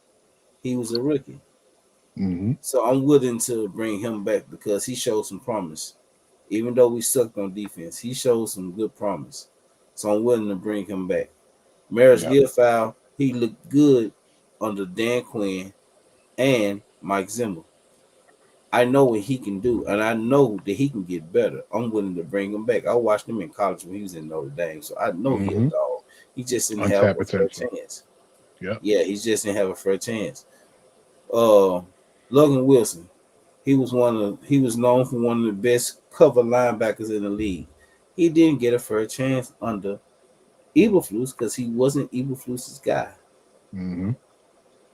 He was a rookie. So I'm willing to bring him back because he showed some promise. Even though we sucked on defense, he showed some good promise. So I'm willing to bring him back. Maris Leofow, he looked good under Dan Quinn and Mike Zimmer. I know what he can do, and I know that he can get better. I'm willing to bring him back. I watched him in college when he was in Notre Dame, so I know he's a dog. He just didn't have Untapped a fair potential. chance. Yep. Yeah, he just didn't have a fair chance. Logan Wilson, he was known for one of the best cover linebackers in the league. He didn't get a fair chance under Eberflus because he wasn't Eberflus's guy. Mm-hmm.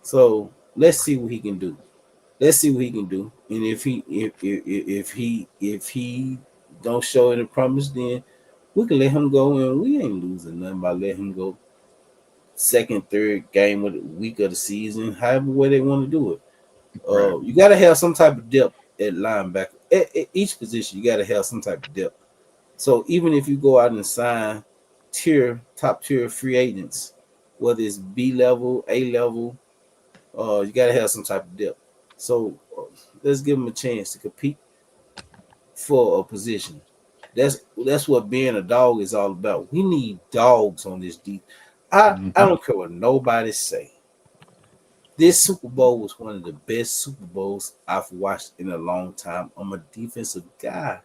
So let's see what he can do. Let's see what he can do. And if he don't show any promise, then we can let him go, and we ain't losing nothing by letting him go. Second, third game of the week of the season, however way they want to do it. Right. You got to have some type of depth at linebacker. At each position, you got to have some type of depth. So even if you go out and sign top tier free agents, whether it's B level, A level, you got to have some type of depth. So let's give them a chance to compete for a position. That's what being a dog is all about. We need dogs on this deep. I don't care what nobody say. This Super Bowl was one of the best Super Bowls I've watched in a long time. I'm a defensive guy.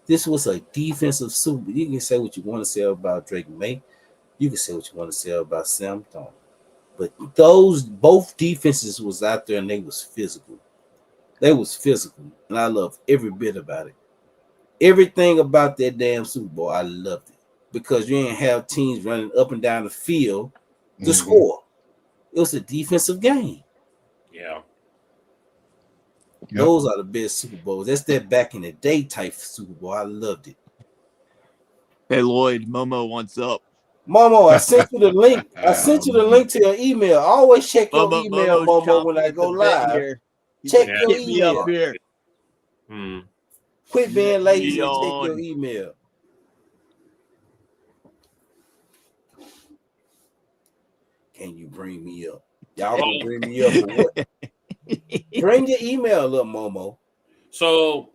This was a defensive Super Bowl. You can say what you want to say about Drake May. You can say what you want to say about Sam Darnold. But both defenses was out there and they was physical. They was physical. And I love every bit about it. Everything about that damn Super Bowl, I loved it. Because you didn't have teams running up and down the field to score. It was a defensive game. Yeah. Yep. Those are the best Super Bowls. That's that back in the day type Super Bowl. I loved it. Hey Lloyd, Momo wants up. Momo, I sent you the link. I sent you the link to your email. I always check your email, Momo's Momo, when chomping I at go the bit live. here. He's Check like, your get me up email. here. Quit being lazy Get and check your on. email. Can you bring me up? Y'all can bring me up for what? Bring your email up, Momo. So,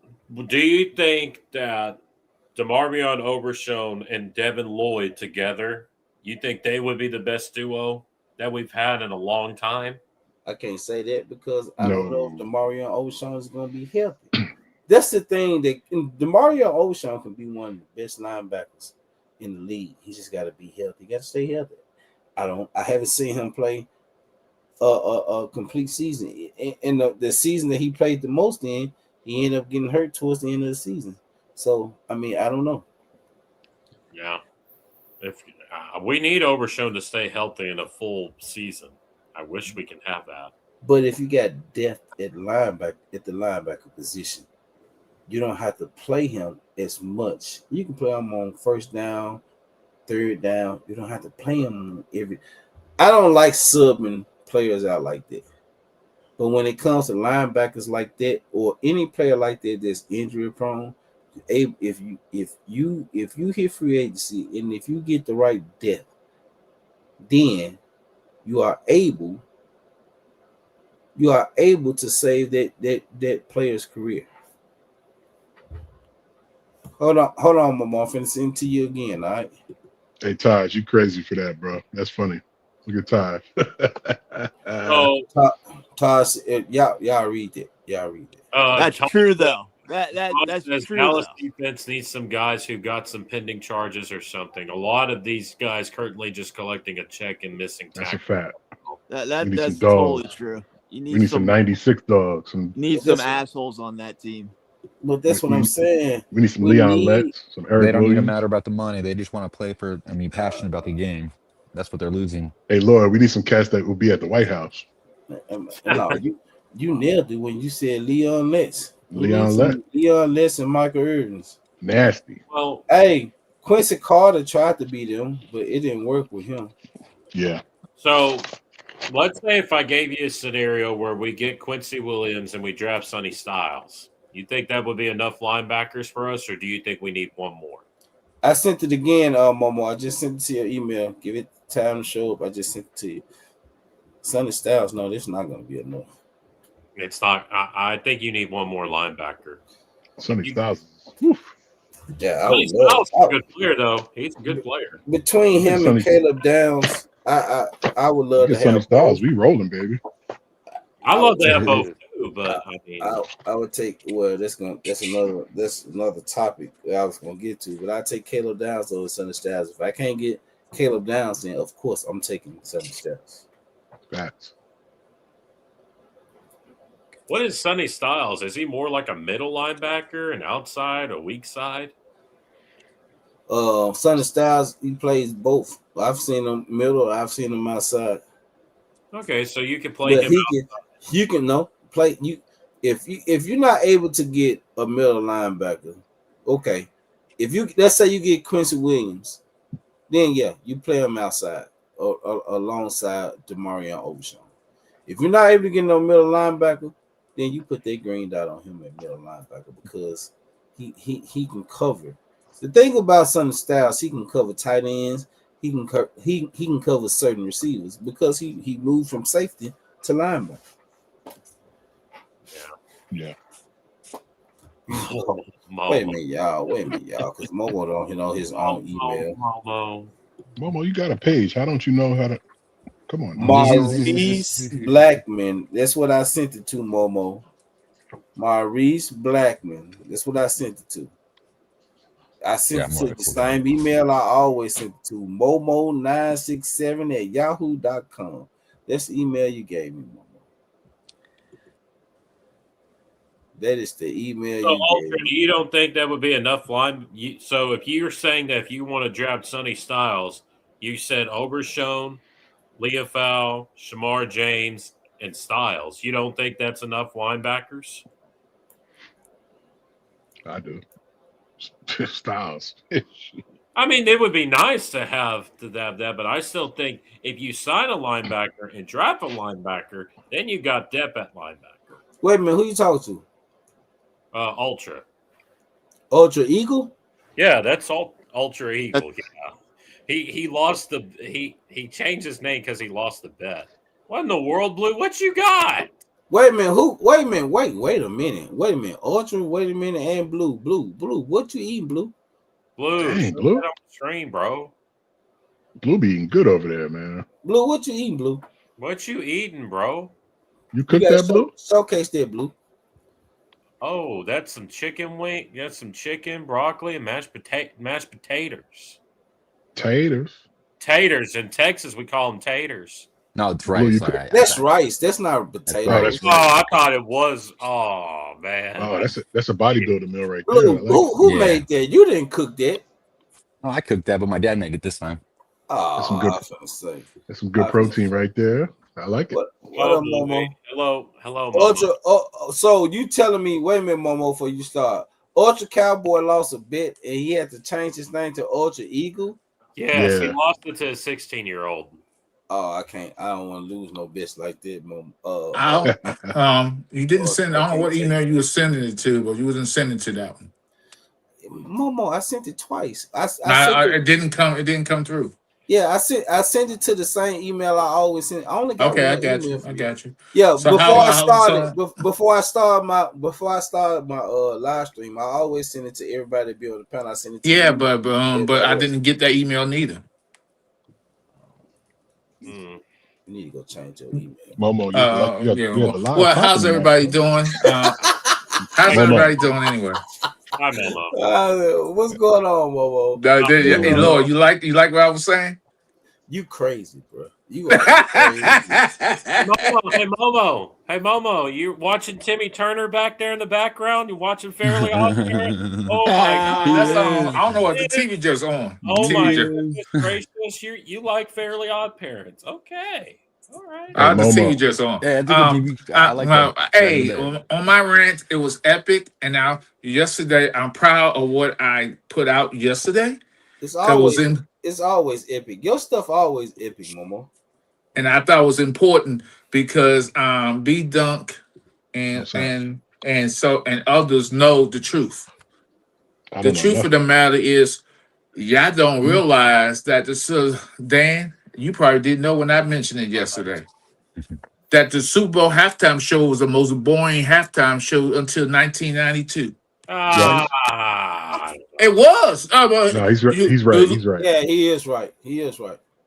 do you think that DeMarvion Overshown and Devin Lloyd together, you think they would be the best duo that we've had in a long time? I can't say that because I don't know if DeMarvion Overshown is going to be healthy. That's the thing that DeMarvion Overshown can be one of the best linebackers in the league. He just got to be healthy. He got to stay healthy. I haven't seen him play a complete season. In the season that he played the most in, he ended up getting hurt towards the end of the season. So, I mean, I don't know. Yeah. If we need Overshown to stay healthy in a full season. I wish we can have that. But if you got depth at the linebacker position, you don't have to play him as much. You can play him on first down, third down. You don't have to play him every. I don't like subbing players out like that. But when it comes to linebackers like that, or any player like that that's injury prone, if you hit free agency and if you get the right depth, then you are able to save that player's career. Hold on, Mama. I'm finna send to you again, all right? Hey, Taj, you crazy for that, bro. That's funny. Look at Taj. So, Taj, y'all read it. Y'all read it. That's true, though. That's true, Dallas though. defense needs some guys who got some pending charges or something. A lot of these guys currently just collecting a check and missing That's a tackles. fact. We need That's some totally dogs. true. You We need some 96 dogs. Need some assholes on that team. But that's what I'm saying. We need some Leon Letts, some Eric They don't Williams. even matter about the money. They just want to play passionate about the game. That's what they're losing. Hey, Lord, we need some cats that will be at the White House. No, you nailed it when you said Leon Letts. Leon Letts and Michael Irvins. Nasty. Well, hey, Quincy Carter tried to beat him, but it didn't work with him. Yeah. So let's say if I gave you a scenario where we get Quincy Williams and we draft Sonny Styles, you think that would be enough linebackers for us, or do you think we need one more? I sent it again, Momo. I just sent it to your email. Give it time to show up. I just sent it to you. Sonny Styles, no, this is not going to be enough. It's not. I think you need one more linebacker. Sonny Styles. Yeah, Sonny Styles is a good player, though. He's a good player. Between him and Caleb Downs, I would love to have Sonny Styles. We rolling, baby. I love to have both. too, but I mean, I would take that's another topic that I was gonna get to, but I take Caleb Downs over Sonny Styles. If I can't get Caleb Downs, then of course I'm taking Sonny Styles. Facts. what is Sonny Styles? Is he more like a middle linebacker, an outside, a weak side? Sonny Styles, he plays both. I've seen him middle, I've seen him outside. Okay, so you can play But him out. you can play you if you're not able to get a middle linebacker, okay. If you let's say you get Quincy Williams, then yeah, you play him outside or alongside Demarion Overshawn. If you're not able to get no middle linebacker, then you put that green dot on him at middle linebacker because he can cover. The thing about Sonny Styles, he can cover tight ends. He can cover certain receivers because he moved from safety to linebacker. Yeah. Wait a minute, y'all, because Momo don't know his own email. Momo, you got a page. How don't you know how to? Come on. Maurice Blackman. That's what I sent it to, Momo. Maurice Blackman. That's what I sent it to. I sent it to the same email I always sent it to, momo967@yahoo.com. That's the email you gave me, Momo. That is the email So, you gave me. you don't think that would be enough line? So, if you're saying that if you want to draft Sonny Styles, you said Obershone, Leofau, Shamar James, and Styles. You don't think that's enough linebackers? I do. Styles. I mean, it would be nice to have that, but I still think if you sign a linebacker and draft a linebacker, then you got depth at linebacker. Wait a minute, who you talking to? Ultra. Ultra Eagle? Yeah, that's Ultra Eagle. Yeah. He lost he changed his name because he lost the bet. What in the world, Blue? What you got? Wait a minute, who? Wait a minute, wait a minute. Ultra, wait a minute, and Blue. What you eating, Blue? Blue, Dang, Blue. On the stream, bro. Blue be eating good over there, man. Blue, what you eating, Blue? What you eating, bro? You cooked that, Blue? Showcase that, Blue. Oh, that's some chicken wing. That's some chicken, broccoli, and mashed potatoes. Taters. In Texas, we call them taters. No, it's rice. That's rice. That's not potato. I thought it was. Oh man. Oh, that's a bodybuilder meal right Blue, there. who made that? You didn't cook that. Oh, I cooked that, but my dad made it this time. Oh, that's some good protein right there. I like it. What up, Momo? Hello, Momo. Ultra. So you telling me? Wait a minute, Momo. Before you start, Ultra Cowboy lost a bet, and he had to change his name to Ultra Eagle. Yes, he lost it to a 16-year-old. Oh, I can't. I don't want to lose no bets like that, Mom. You didn't send. I don't know what email you were sending it to, but you wasn't sending to that one. Momo, I sent it twice. It didn't come. It didn't come through. Yeah, I sent it to the same email I always send. I only got okay. I got you. Yeah, so before I started my live stream, I always send it to everybody to be on the panel. I send it to you. But I didn't get that email neither. You need to go change your email. Momo, well, how's everybody doing? How's everybody doing anyway? Hi, Momo. What's going on, Momo? Hey, Lord, you like what I was saying? You crazy, bro. You are crazy. Hey, Momo, you watching Timmy Turner back there in the background? You watching Fairly Odd Parents? Oh my God! I don't know what the TV just on. Oh my goodness gracious! You like Fairly Odd Parents? Okay, all right. The TV just on. I like that. Hey, on my rant, it was epic, and now yesterday, I'm proud of what I put out yesterday. It's always epic. Your stuff always epic, Momo. And I thought it was important because B Dunk and others know the truth. The truth of the matter is, y'all don't realize that Dan, you probably didn't know when I mentioned it yesterday, that the Super Bowl halftime show was the most boring halftime show until 1992. It was. No, he's right. He's right. Yeah, he is right.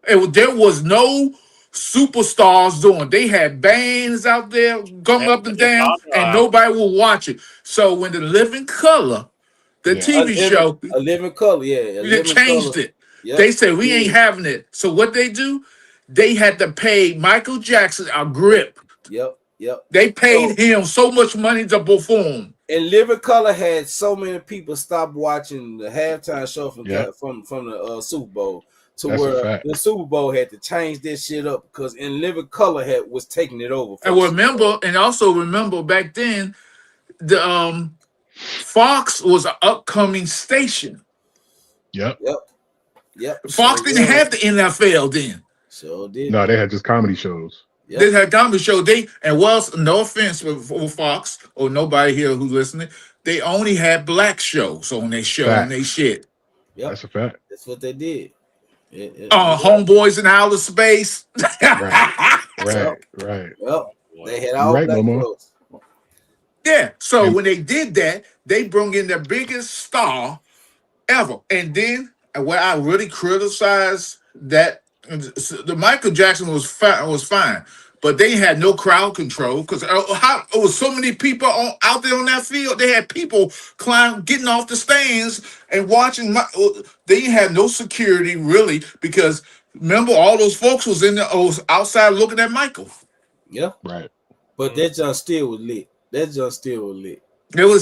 There was no superstars doing. They had bands out there going up and down, and nobody will watch it. So when the Living Color, the TV show, A Living Color, yeah, they changed it. Yep, they said we ain't having it. So what they do? They had to pay Michael Jackson a grip. Yep. They paid him so much money to perform. And Living Color had so many people stop watching the halftime show from the Super Bowl where the Super Bowl had to change this shit up because in Living Color was taking it over. And also remember back then, the Fox was an upcoming station. Yep. Fox didn't have the NFL then. So did. No, they had just comedy shows. Yep. They had comedy show. No offense for Fox or nobody here who's listening, they only had black shows on their show and they shit. Yep. That's a fact. That's what they did. Homeboys in Outer Space. Right. Well, they had all black shows. Yeah. So when they did that, they brought in the biggest star ever. And then what I really criticized that the Michael Jackson was fine, but they had no crowd control because it was so many people out there on that field. They had people getting off the stands and watching. They had no security really because remember all those folks was outside looking at Michael. Yeah, right. But that junk still was lit. It was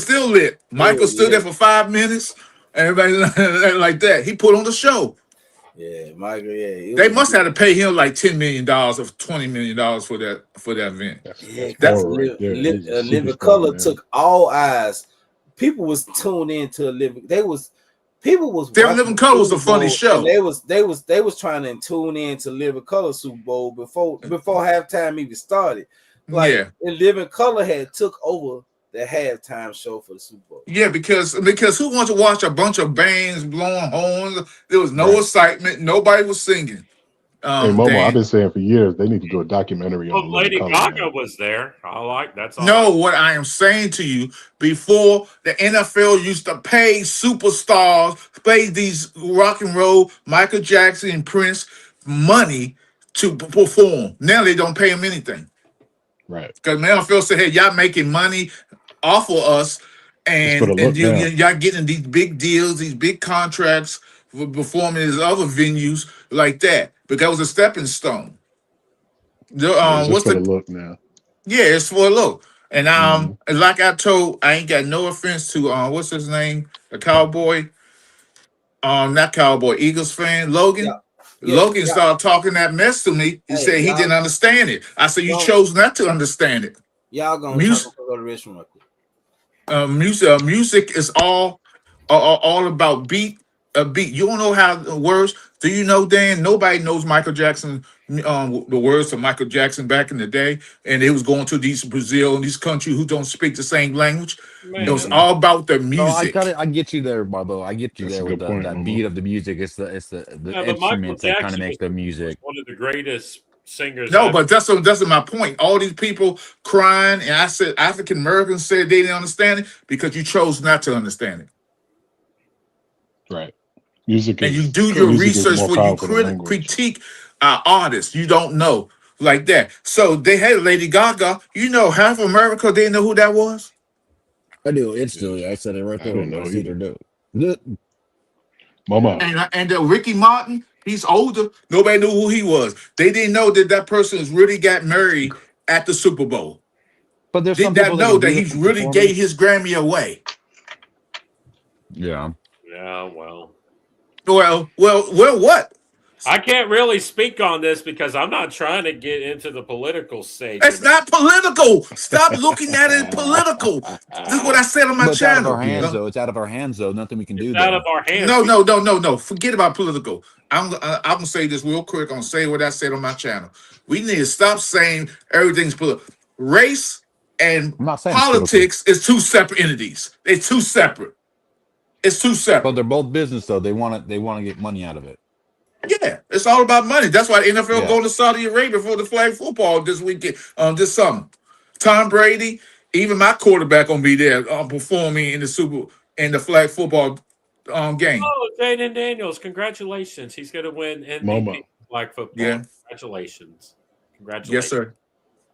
still lit. Michael stood there for 5 minutes. Everybody like that. He put on the show. Yeah, Michael. Yeah, they must have to pay him like $10 million or $20 million for that event. That's Living Color took all eyes. People was tuned into Living. Living Color was a funny show. They was trying to tune in to Living Color Super Bowl before halftime even started. And Living Color had took over the halftime show for the Super Bowl. Yeah, because who wants to watch a bunch of bands blowing horns? There was no excitement. Nobody was singing. Hey, Momo, I've been saying for years they need to do a documentary on Lady Gaga was there. That's all. No, what I am saying to you, before the NFL used to pay superstars, pay these rock and roll, Michael Jackson and Prince money to perform. Now they don't pay them anything. Right. Because the NFL said, hey, y'all making money off of us, and y'all getting these big deals, these big contracts for performing in other venues like that. But that was a stepping stone. What's the look now? Yeah, it's for a look. And like I told, I ain't got no offense to what's his name, the Cowboy, not Cowboy, Eagles fan, Logan. Yeah. Logan started talking that mess to me. He said he didn't understand it. I said you chose not to understand it. Y'all gonna go to the restroom real quick. Music is all about beat. You don't know how the words. Do you know, Dan? Nobody knows Michael Jackson. The words to Michael Jackson back in the day, and it was going to these Brazil and these countries who don't speak the same language. Man. It was all about the music. I get you there, Bobo. I get you there with that beat of the music. It's the instruments that kind of make the music. One of the greatest singers. No, but that's my point. All these people crying, and I said African Americans said they didn't understand it because you chose not to understand it. Right. Music and you do your research when you critique artists. You don't know like that. So they had Lady Gaga. You know, half America didn't know who that was. I do instantly. I said it right there. I don't know either. Mama. And Ricky Martin, he's older. Nobody knew who he was. They didn't know that person really got married at the Super Bowl. But there's did not know that he really gave his Grammy away. Yeah. Yeah. Well. Well, what? I can't really speak on this because I'm not trying to get into the political stage. It's not political. Stop looking at it political. This is what I said on my channel. It's out of our hands, though. Nothing we can do. Out of our hands. No. Forget about political. I'm gonna say this real quick. I'm gonna say what I said on my channel. We need to stop saying everything's political. Race and politics is two separate entities. They're two separate. It's two separate. But they're both business, though. They want to get money out of it. Yeah, it's all about money. That's why the NFL going to Saudi Arabia for the flag football this weekend, this summer. Tom Brady, even my quarterback gonna be there performing in the flag football game. Oh, Jaden Daniels, congratulations! He's gonna win MVP flag football. Yeah. Congratulations. Congratulations. Yes, sir.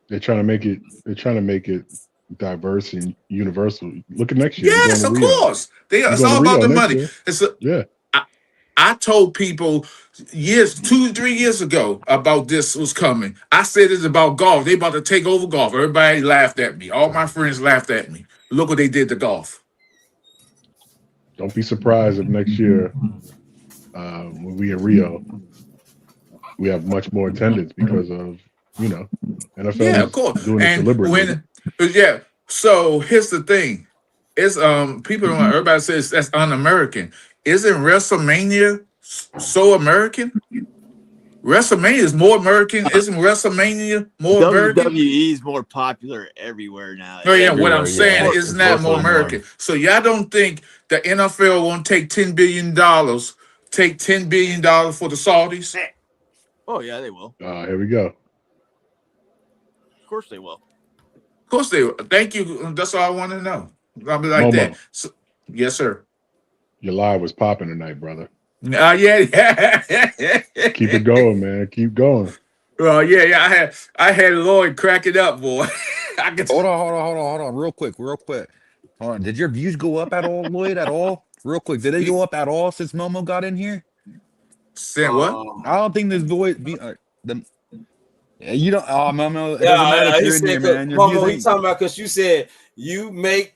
They're trying to make it. They're trying to make it diverse and universal. Look at next year. You're Yes, going of to Rio. course. You're It's going to all about Rio the next money. year. It's a, Yeah. I told people 2-3 years ago about this was coming. I said it's about golf. They about to take over golf. Everybody laughed at me. All my friends laughed at me. Look what they did to golf. Don't be surprised if next year, when we in Rio, we have much more attendance because of NFL Yeah, of is course. doing this And deliberately. so here's the thing. It's people don't everybody says that's un-American. Isn't WrestleMania so American? WrestleMania is more American. Isn't WrestleMania more American? WWE is more popular everywhere now. No, yeah, what I'm Everywhere, saying yeah. is It's not more definitely more. American. So y'all don't think the NFL won't take $10 billion, take $10 billion for the Saudis? Oh yeah, they will. Here we go. Of course they will. Of course they will. Thank you. That's all I want to know. I'll be like Momo, that. So, yes, sir. your live was popping tonight, brother. Yeah. Keep it going, man. Keep going. Well, yeah. I had Lloyd crack it up, boy. I could. Hold on, real quick. Hold on. Did your views go up at all, Lloyd? At all? Real quick, did they go up at all since Momo got in here? Say what? I don't think this voice. You don't. Oh, Momo, it doesn't matter if he you're in said, here, man. Your Momo, views he ain't. talking about because you said you make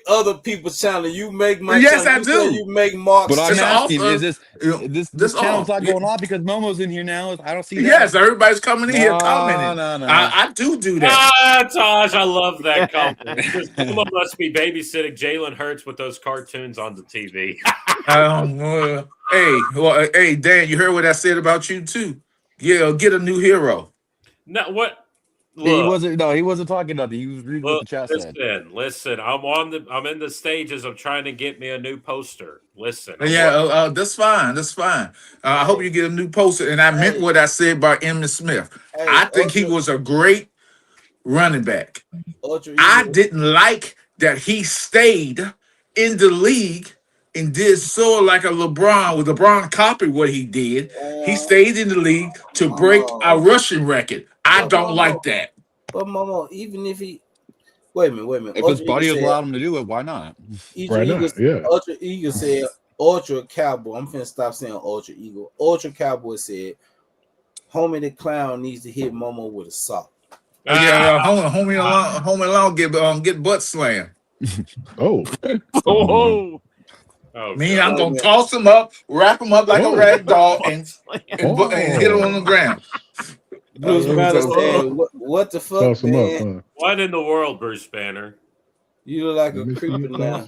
other people's channel. You make my Yes, channel. I You do. said you make Mark's But I'm It's channel. off. asking, is this This channel's off. not going off because Momo's in here now? I don't see that. Yes, everybody's coming in here commenting. No. I do that. Taj, I love that comment. Momo must be babysitting Jalen Hurts with those cartoons on the TV. Hey, Dan, you heard what I said about you too. Yeah, get a new hero. No, what? He Look, wasn't. No, he wasn't talking nothing. He was reading what the chat said. listen. I'm in the stages of trying to get me a new poster. Listen. That's fine. I hope you get a new poster. And I meant what I said about Emmitt Smith. I think he was a great running back. I didn't like that he stayed in the league and did so like a LeBron. With LeBron copied what he did. He stayed in the league to break a rushing record. I don't like that. But Momo, even if he wait a minute. If his body allowed him to do it, why not? Ultra Eagle said Ultra Cowboy. I'm finna stop saying Ultra Eagle. Ultra Cowboy said Homie the Clown needs to hit Momo with a sock. Homie alone get butt slammed. Oh. I'm gonna toss him up, wrap him up like a rag doll, and hit him on the ground. Bruce Banner said, "What the fuck, Toss him man? up, What in the world, Bruce Banner? You look like a creeper now."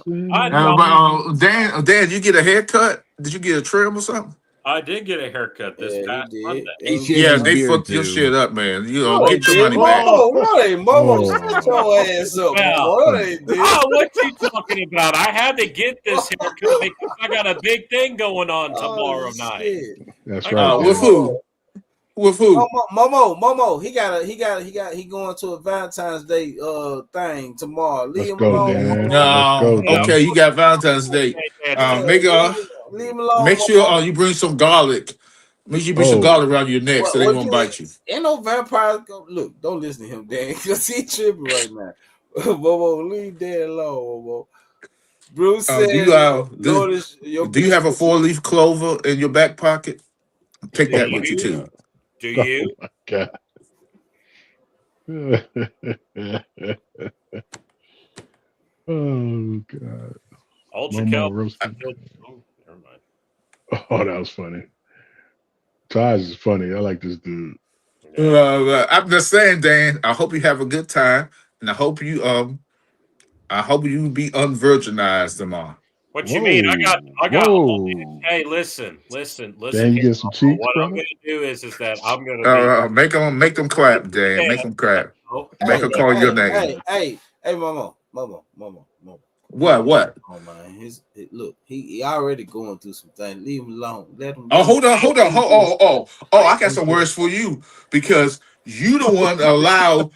Dan, you get a haircut? Did you get a trim or something? I did get a haircut this past Monday. They fucked your shit up, man. Get your money back. No, they Momo, shut your ass up. What you talking about? I had to get this haircut because I got a big thing going on tomorrow night. That's right. With who? With who? Momo. He going to a Valentine's Day thing tomorrow. Leave him alone. No, okay, you got Valentine's Day. Leave him alone. Make sure you bring some garlic. Make sure you bring some garlic around your neck so they won't bite you. Ain't no vampires. Look, don't listen to him, Dan, because he tripping right now. Momo, leave Dan alone, Momo. Bruce said, do you have a 4-leaf clover in your back pocket? Take that with you too. Do you? Oh my God. Oh God. Ultra Cal. Never mind. Oh, that was funny. Taj is funny. I like this dude. I'm just saying, Dan. I hope you have a good time, and I hope you be unvirginized tomorrow. What you mean? I got. Hey, listen. Dan, you get some cheeks, what brother? I'm going to do is that I'm going to make them clap, Dan. Make them clap. Make them call your name. Hey, Momo. What? Oh man, look, he already going through some things. Leave him alone. Let him. Hold on. I got some words for you because You the one allow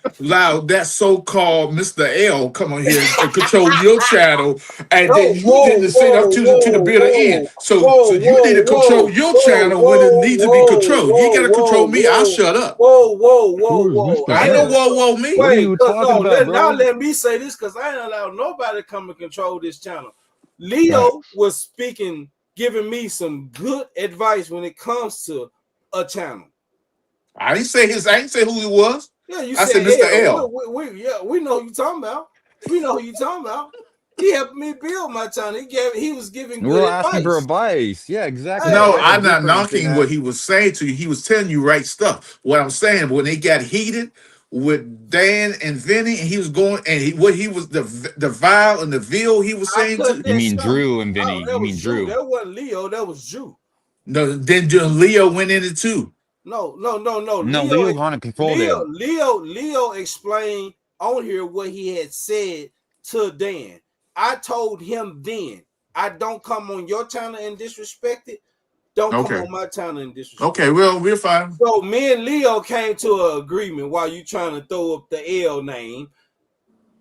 that so-called Mr. L come on here and control your channel, and then you didn't say up to the bitter end. So you need to control your channel when it needs to be controlled. You ain't gotta control me. I'll shut up. Who is Mr. I ain't no L? whoa me. What are you talking about, bro? Now let me say this because I ain't allowed nobody to come and control this channel. Leo was speaking, giving me some good advice when it comes to a channel. I didn't say who he was. Yeah, you I said Mr. L. We know who you talking about. We know who you talking about. He helped me build my channel. He was giving good We're advice. asking for advice. Yeah, exactly. No, There's a I'm not difference in knocking that. what he was saying to you. He was telling you right stuff. What I'm saying, when they got heated with Dan and Vinny, and he was going, and he was the vile and the veal he was saying to. You mean Drew and Vinny? That You was mean Drew? That wasn't Leo. That was Drew. No, then Leo went in it too. No. No, Leo kind of controlled it. Leo explained on here what he had said to Dan. I told him then, I don't come on your channel and disrespect it. Don't come on my channel and disrespect. Okay, well, we're fine. So me and Leo came to an agreement while you trying to throw up the L name.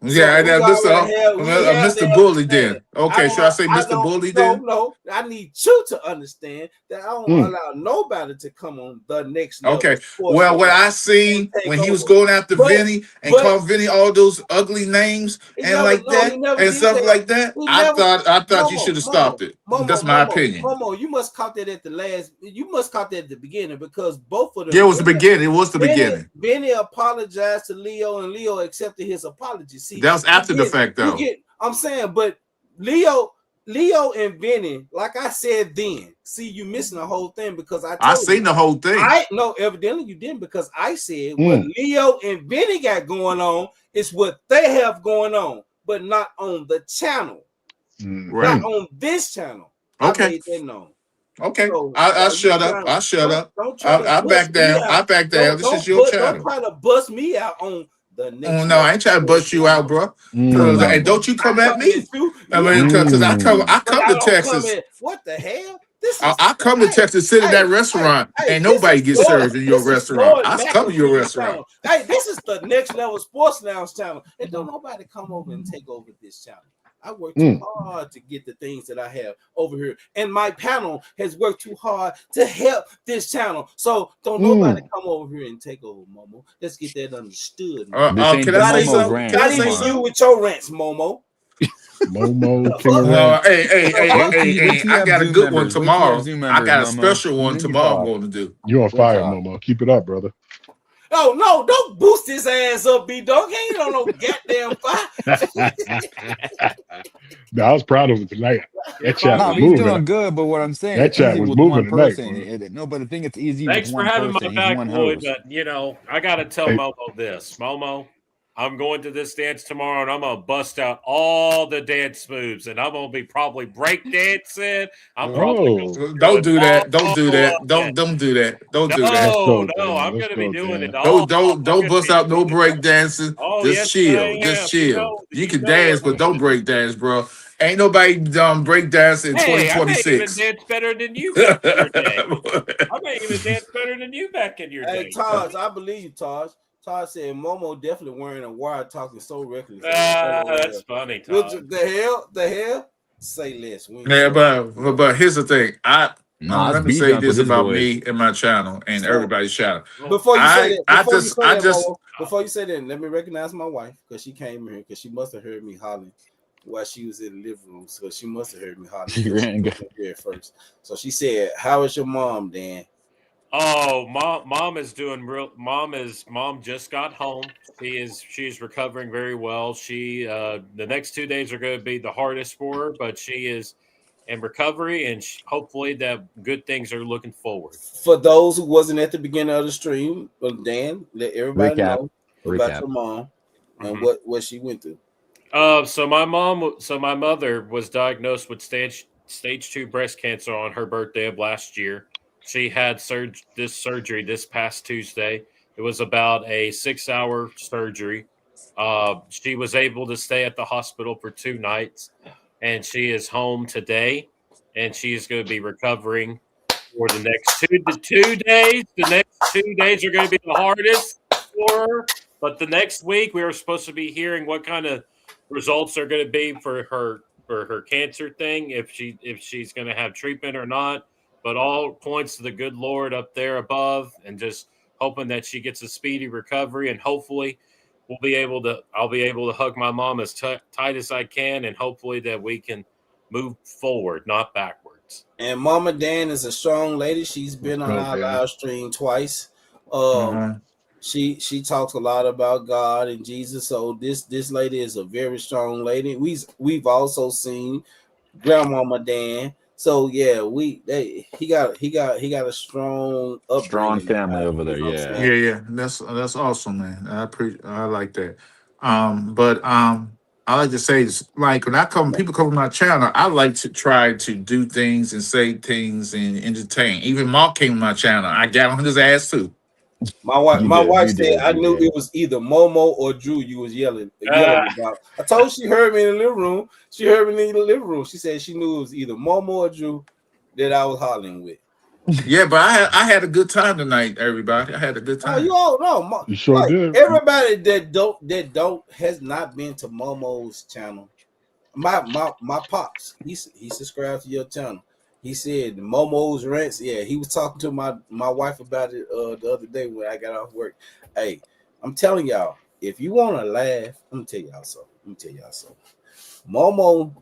Yeah, Mr. Bully then. Okay, should I say Mr. Bully then? No, I need you to understand that I don't allow nobody to come on the next level. Okay, well, what I seen when he was going after Vinny and called Vinny all those ugly names and like that and stuff like that, I thought you should have stopped it. That's my opinion. Momo, you must caught that at the beginning because both of them. Yeah, it was the beginning. It was the beginning. Vinny apologized to Leo and Leo accepted his apology. See, that was after the fact, though. I'm saying, but Leo and Vinny, like I said then, see, you missing the whole thing because I seen the whole thing. Evidently you didn't because I said what Leo and Vinny got going on is what they have going on, but not on the channel. Right. Not on this channel. Okay. I made that known. Okay. So, I shut up. I shut up. I back down. I back down. This is your channel. Don't try to bust me out on the next. No, I ain't trying to bust you out, bro. And don't you come at me. I mean, because I come to Texas. What the hell? I come to Texas, sit in that restaurant, and nobody gets served in your restaurant. I come to your restaurant. Hey, this is the Next Level Sports Lounge channel, and don't nobody come over and take over this channel. I worked too hard to get the things that I have over here, and my panel has worked too hard to help this channel. So don't nobody come over here and take over, Momo. Let's get that understood. Can I say something? Not even you with your rants, Momo. Hey, I got a good one tomorrow. I got a special one tomorrow I'm going to do. You're on fire, Momo. Keep it up, brother. Oh, no, don't boost his ass up, B-Dog. He ain't on no goddamn fire. No, I was proud of him tonight. That chat was he's moving. doing good, but what I'm saying, that chat was moving tonight. No, but I think it's easy. Thanks with for one having person. my back, one Lloyd. host. But I got to tell Momo this, Momo. I'm going to this dance tomorrow, and I'm going to bust out all the dance moves, and I'm going to be probably break dancing. I'm probably don't do that. Don't do that. Don't do that. Don't do that. No, I'm going to be doing it all. Don't bust out no break dancing. Just chill. Just chill. You can dance, but don't break dance, bro. Ain't nobody done break dance in 2026. I may even dance better than you back in your day. I may even dance better than you back in your day. Hey, Taj, I believe you, Taj. Todd said Momo definitely wearing a wire talking so reckless. That's funny, Todd. The hell? Say less. Yeah, but here's the thing. Let me say this about me and my channel and everybody's channel. Before you say that, let me recognize my wife because she came here because she must have heard me hollering while she was in the living room. So she must have heard me hollering. She ran here first. So she said, "How is your mom, Dan?" Oh, mom is doing real. Mom just got home. She's recovering very well. She the next 2 days are going to be the hardest for her, but she is in recovery, and hopefully that good things are looking forward. For those who wasn't at the beginning of the stream, Dan, let everybody know about your mom and what she went through. So my mother was diagnosed with stage 2 breast cancer on her birthday of last year. She had this surgery this past Tuesday. It was about a 6-hour surgery. She was able to stay at the hospital for 2 nights, and she is home today, and she is going to be recovering for the next 2 days. The next 2 days are going to be the hardest. for her. But the next week, we were supposed to be hearing what kind of results are going to be for her cancer thing, if she's going to have treatment or not. But all points to the good Lord up there above, and just hoping that she gets a speedy recovery, and hopefully I'll be able to hug my mom as tight as I can, and hopefully that we can move forward, not backwards. And Mama Dan is a strong lady. She's been on our live stream twice. She talks a lot about God and Jesus. So this lady is a very strong lady. We've also seen Grandmama Dan. So yeah, he got a strong upbringing. family over there. Yeah. Yeah. That's awesome, man. I like that. But I like to say is, like, when people come to my channel, I like to try to do things and say things and entertain. Even Mark came to my channel. I got on his ass too. My wife said I knew it was either Momo or Drew you was yelling about. I told her she heard me in the living room. She heard me in the living room. She said she knew it was either Momo or Drew that I was hollering with. Yeah, but I had a good time tonight, everybody. I had a good time. Oh, you all know. You sure did. Everybody that has not been to Momo's channel. My pops, he subscribed to your channel. He said Momo's rants. Yeah, he was talking to my wife about it the other day when I got off work. Hey, I'm telling y'all, if you want to laugh, I'm gonna tell y'all something. Momo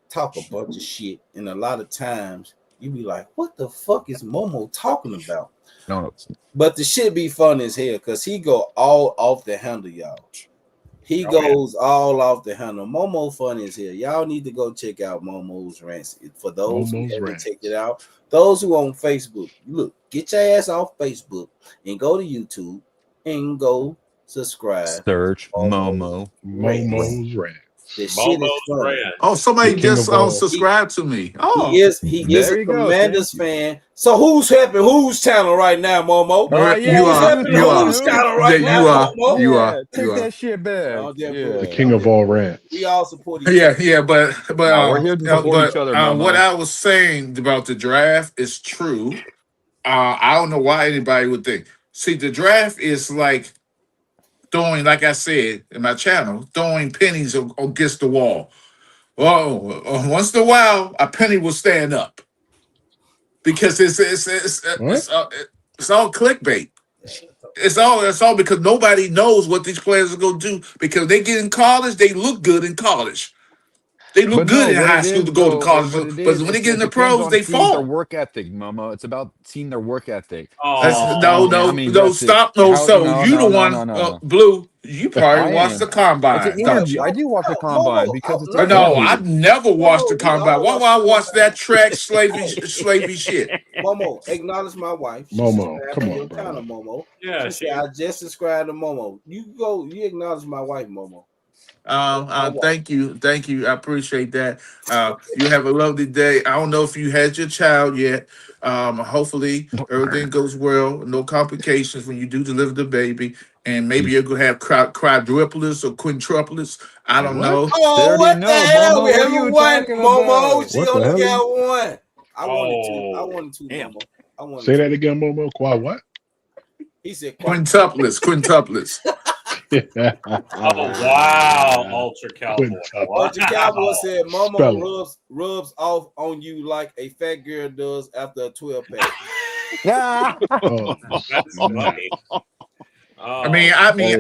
talk a bunch of shit, and a lot of times you be like, what the fuck is Momo talking about? No. But the shit be fun as hell because he go all off the handle, y'all. He goes all off the handle. Momo funny as hell. Y'all need to go check out Momo's rants. For those who haven't checked it out, those who on Facebook, look, get your ass off Facebook and go to YouTube and go subscribe. Search Momo's rants. This shit is fun. Oh, somebody just subscribed to me. Oh, he is a Commanders fan. So who's helping whose channel right now, Momo? You are. Take that shit back. The king of all rants. We all support each other. Yeah, but we're here to support each other. What I was saying about the draft is true. I don't know why anybody would think. See, the draft is like throwing, like I said in my channel, throwing pennies against the wall. Oh, once in a while, a penny will stand up because it's all clickbait. It's all because nobody knows what these players are going to do because they get in college, they look good in college. They look good in high school to go to college, but when they get in the pros, they fall. Their work ethic, Momo. It's about seeing their work ethic. No, stop. So you the one, Blue. You probably watched the combine. I do watch the combine because it's no. I've never watched the combine. Why would I watch that track slavey shit? Momo, acknowledge my wife. Momo, come on, bro. Momo. Yeah, she said, I just subscribed to Momo. You acknowledge my wife, Momo. Thank you. I appreciate that. You have a lovely day. I don't know if you had your child yet. Hopefully everything goes well. No complications when you do deliver the baby. And maybe you're gonna have quadruplets or quintuplets. I don't know. Oh, what the hell? We haven't won, Momo. She only got one. I wanted two, Momo. Say that again, Momo. Quad what? He said quintuplets. Oh wow, Ultra Cowboy. Ultra Cowboy said Momo rubs off on you like a fat girl does after a 12-pack. That's funny. I mean,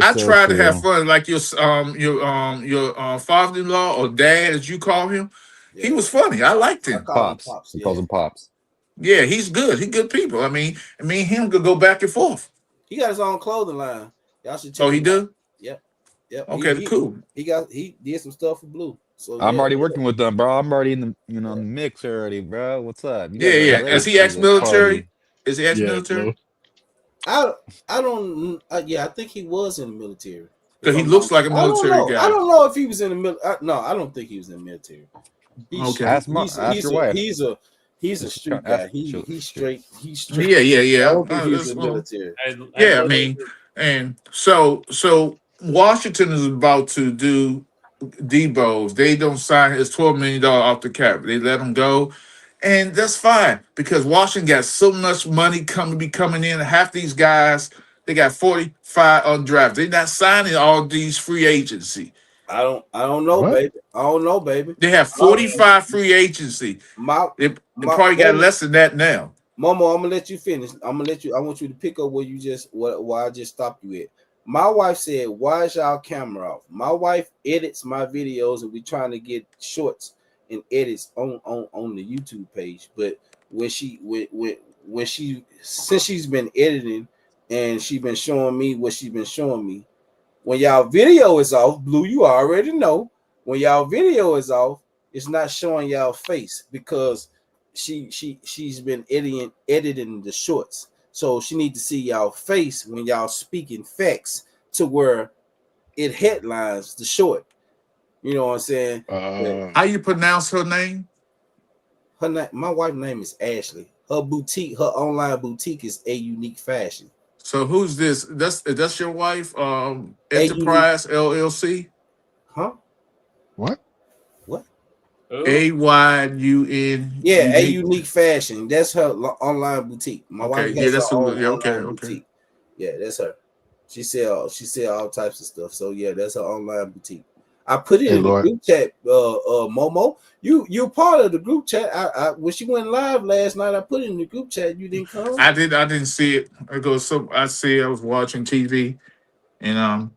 I try to have fun. Like your father-in-law or dad, as you call him, he was funny. I liked him. Pops. He calls him Pops. Yeah, he's good. He good people. I mean, him could go back and forth. He got his own clothing line. Y'all should check. Oh, he do? Yep. Okay, cool. He did some stuff for Blue. So I'm already working with them, bro. I'm already in the the mix already, bro. What's up? Yeah. Is he ex-military? Is he ex-military? I don't. I think he was in the military. Because he looks like a military guy. I don't know if he was in the military. No, I don't think he was in the military. Okay. Ask your wife. He's a street guy. He's straight. He's straight. Yeah. I don't think he was in the military. I mean, and so Washington is about to do Debo's. They don't sign his $12 million off the cap. They let him go. And that's fine because Washington got so much money coming in. Half these guys, They got 45 undrafted. They're not signing all these free agency. I don't know, What? baby. I don't know, baby. They have 45 free agency. My They my probably got Momo, less than that now. Momo, I'm gonna let you finish. I want you to pick up where you just where I just stopped you at. My wife said, "Why is y'all camera off?" My wife edits my videos, and we trying to get shorts and edits on the YouTube page. But when she since she's been editing and she's been showing me what she's been showing me, when y'all video is off, Blue, you already know. When y'all video is off, it's not showing y'all face because she's been editing the shorts. So she need to see y'all face when y'all speaking facts to where it headlines the short. You know what I'm saying? How you pronounce her name? Her name, my wife's name is Ashley. Her boutique, her online boutique is A Unique Fashion. So who's this? That's your wife? A Unique, Enterprise LLC? huh? What? What? Who? AYUN Yeah, A Unique. Unique Fashion. That's her online boutique. My Okay, wife yeah, has her that's own yeah, okay, online okay. boutique. Yeah, that's her. She sell all types of stuff. So yeah, that's her online boutique. I put it Hey, in the Lord. group chat. Momo, you part of the group chat. I when she went live last night, I put it in the group chat. You didn't come. I didn't see it. I was watching TV and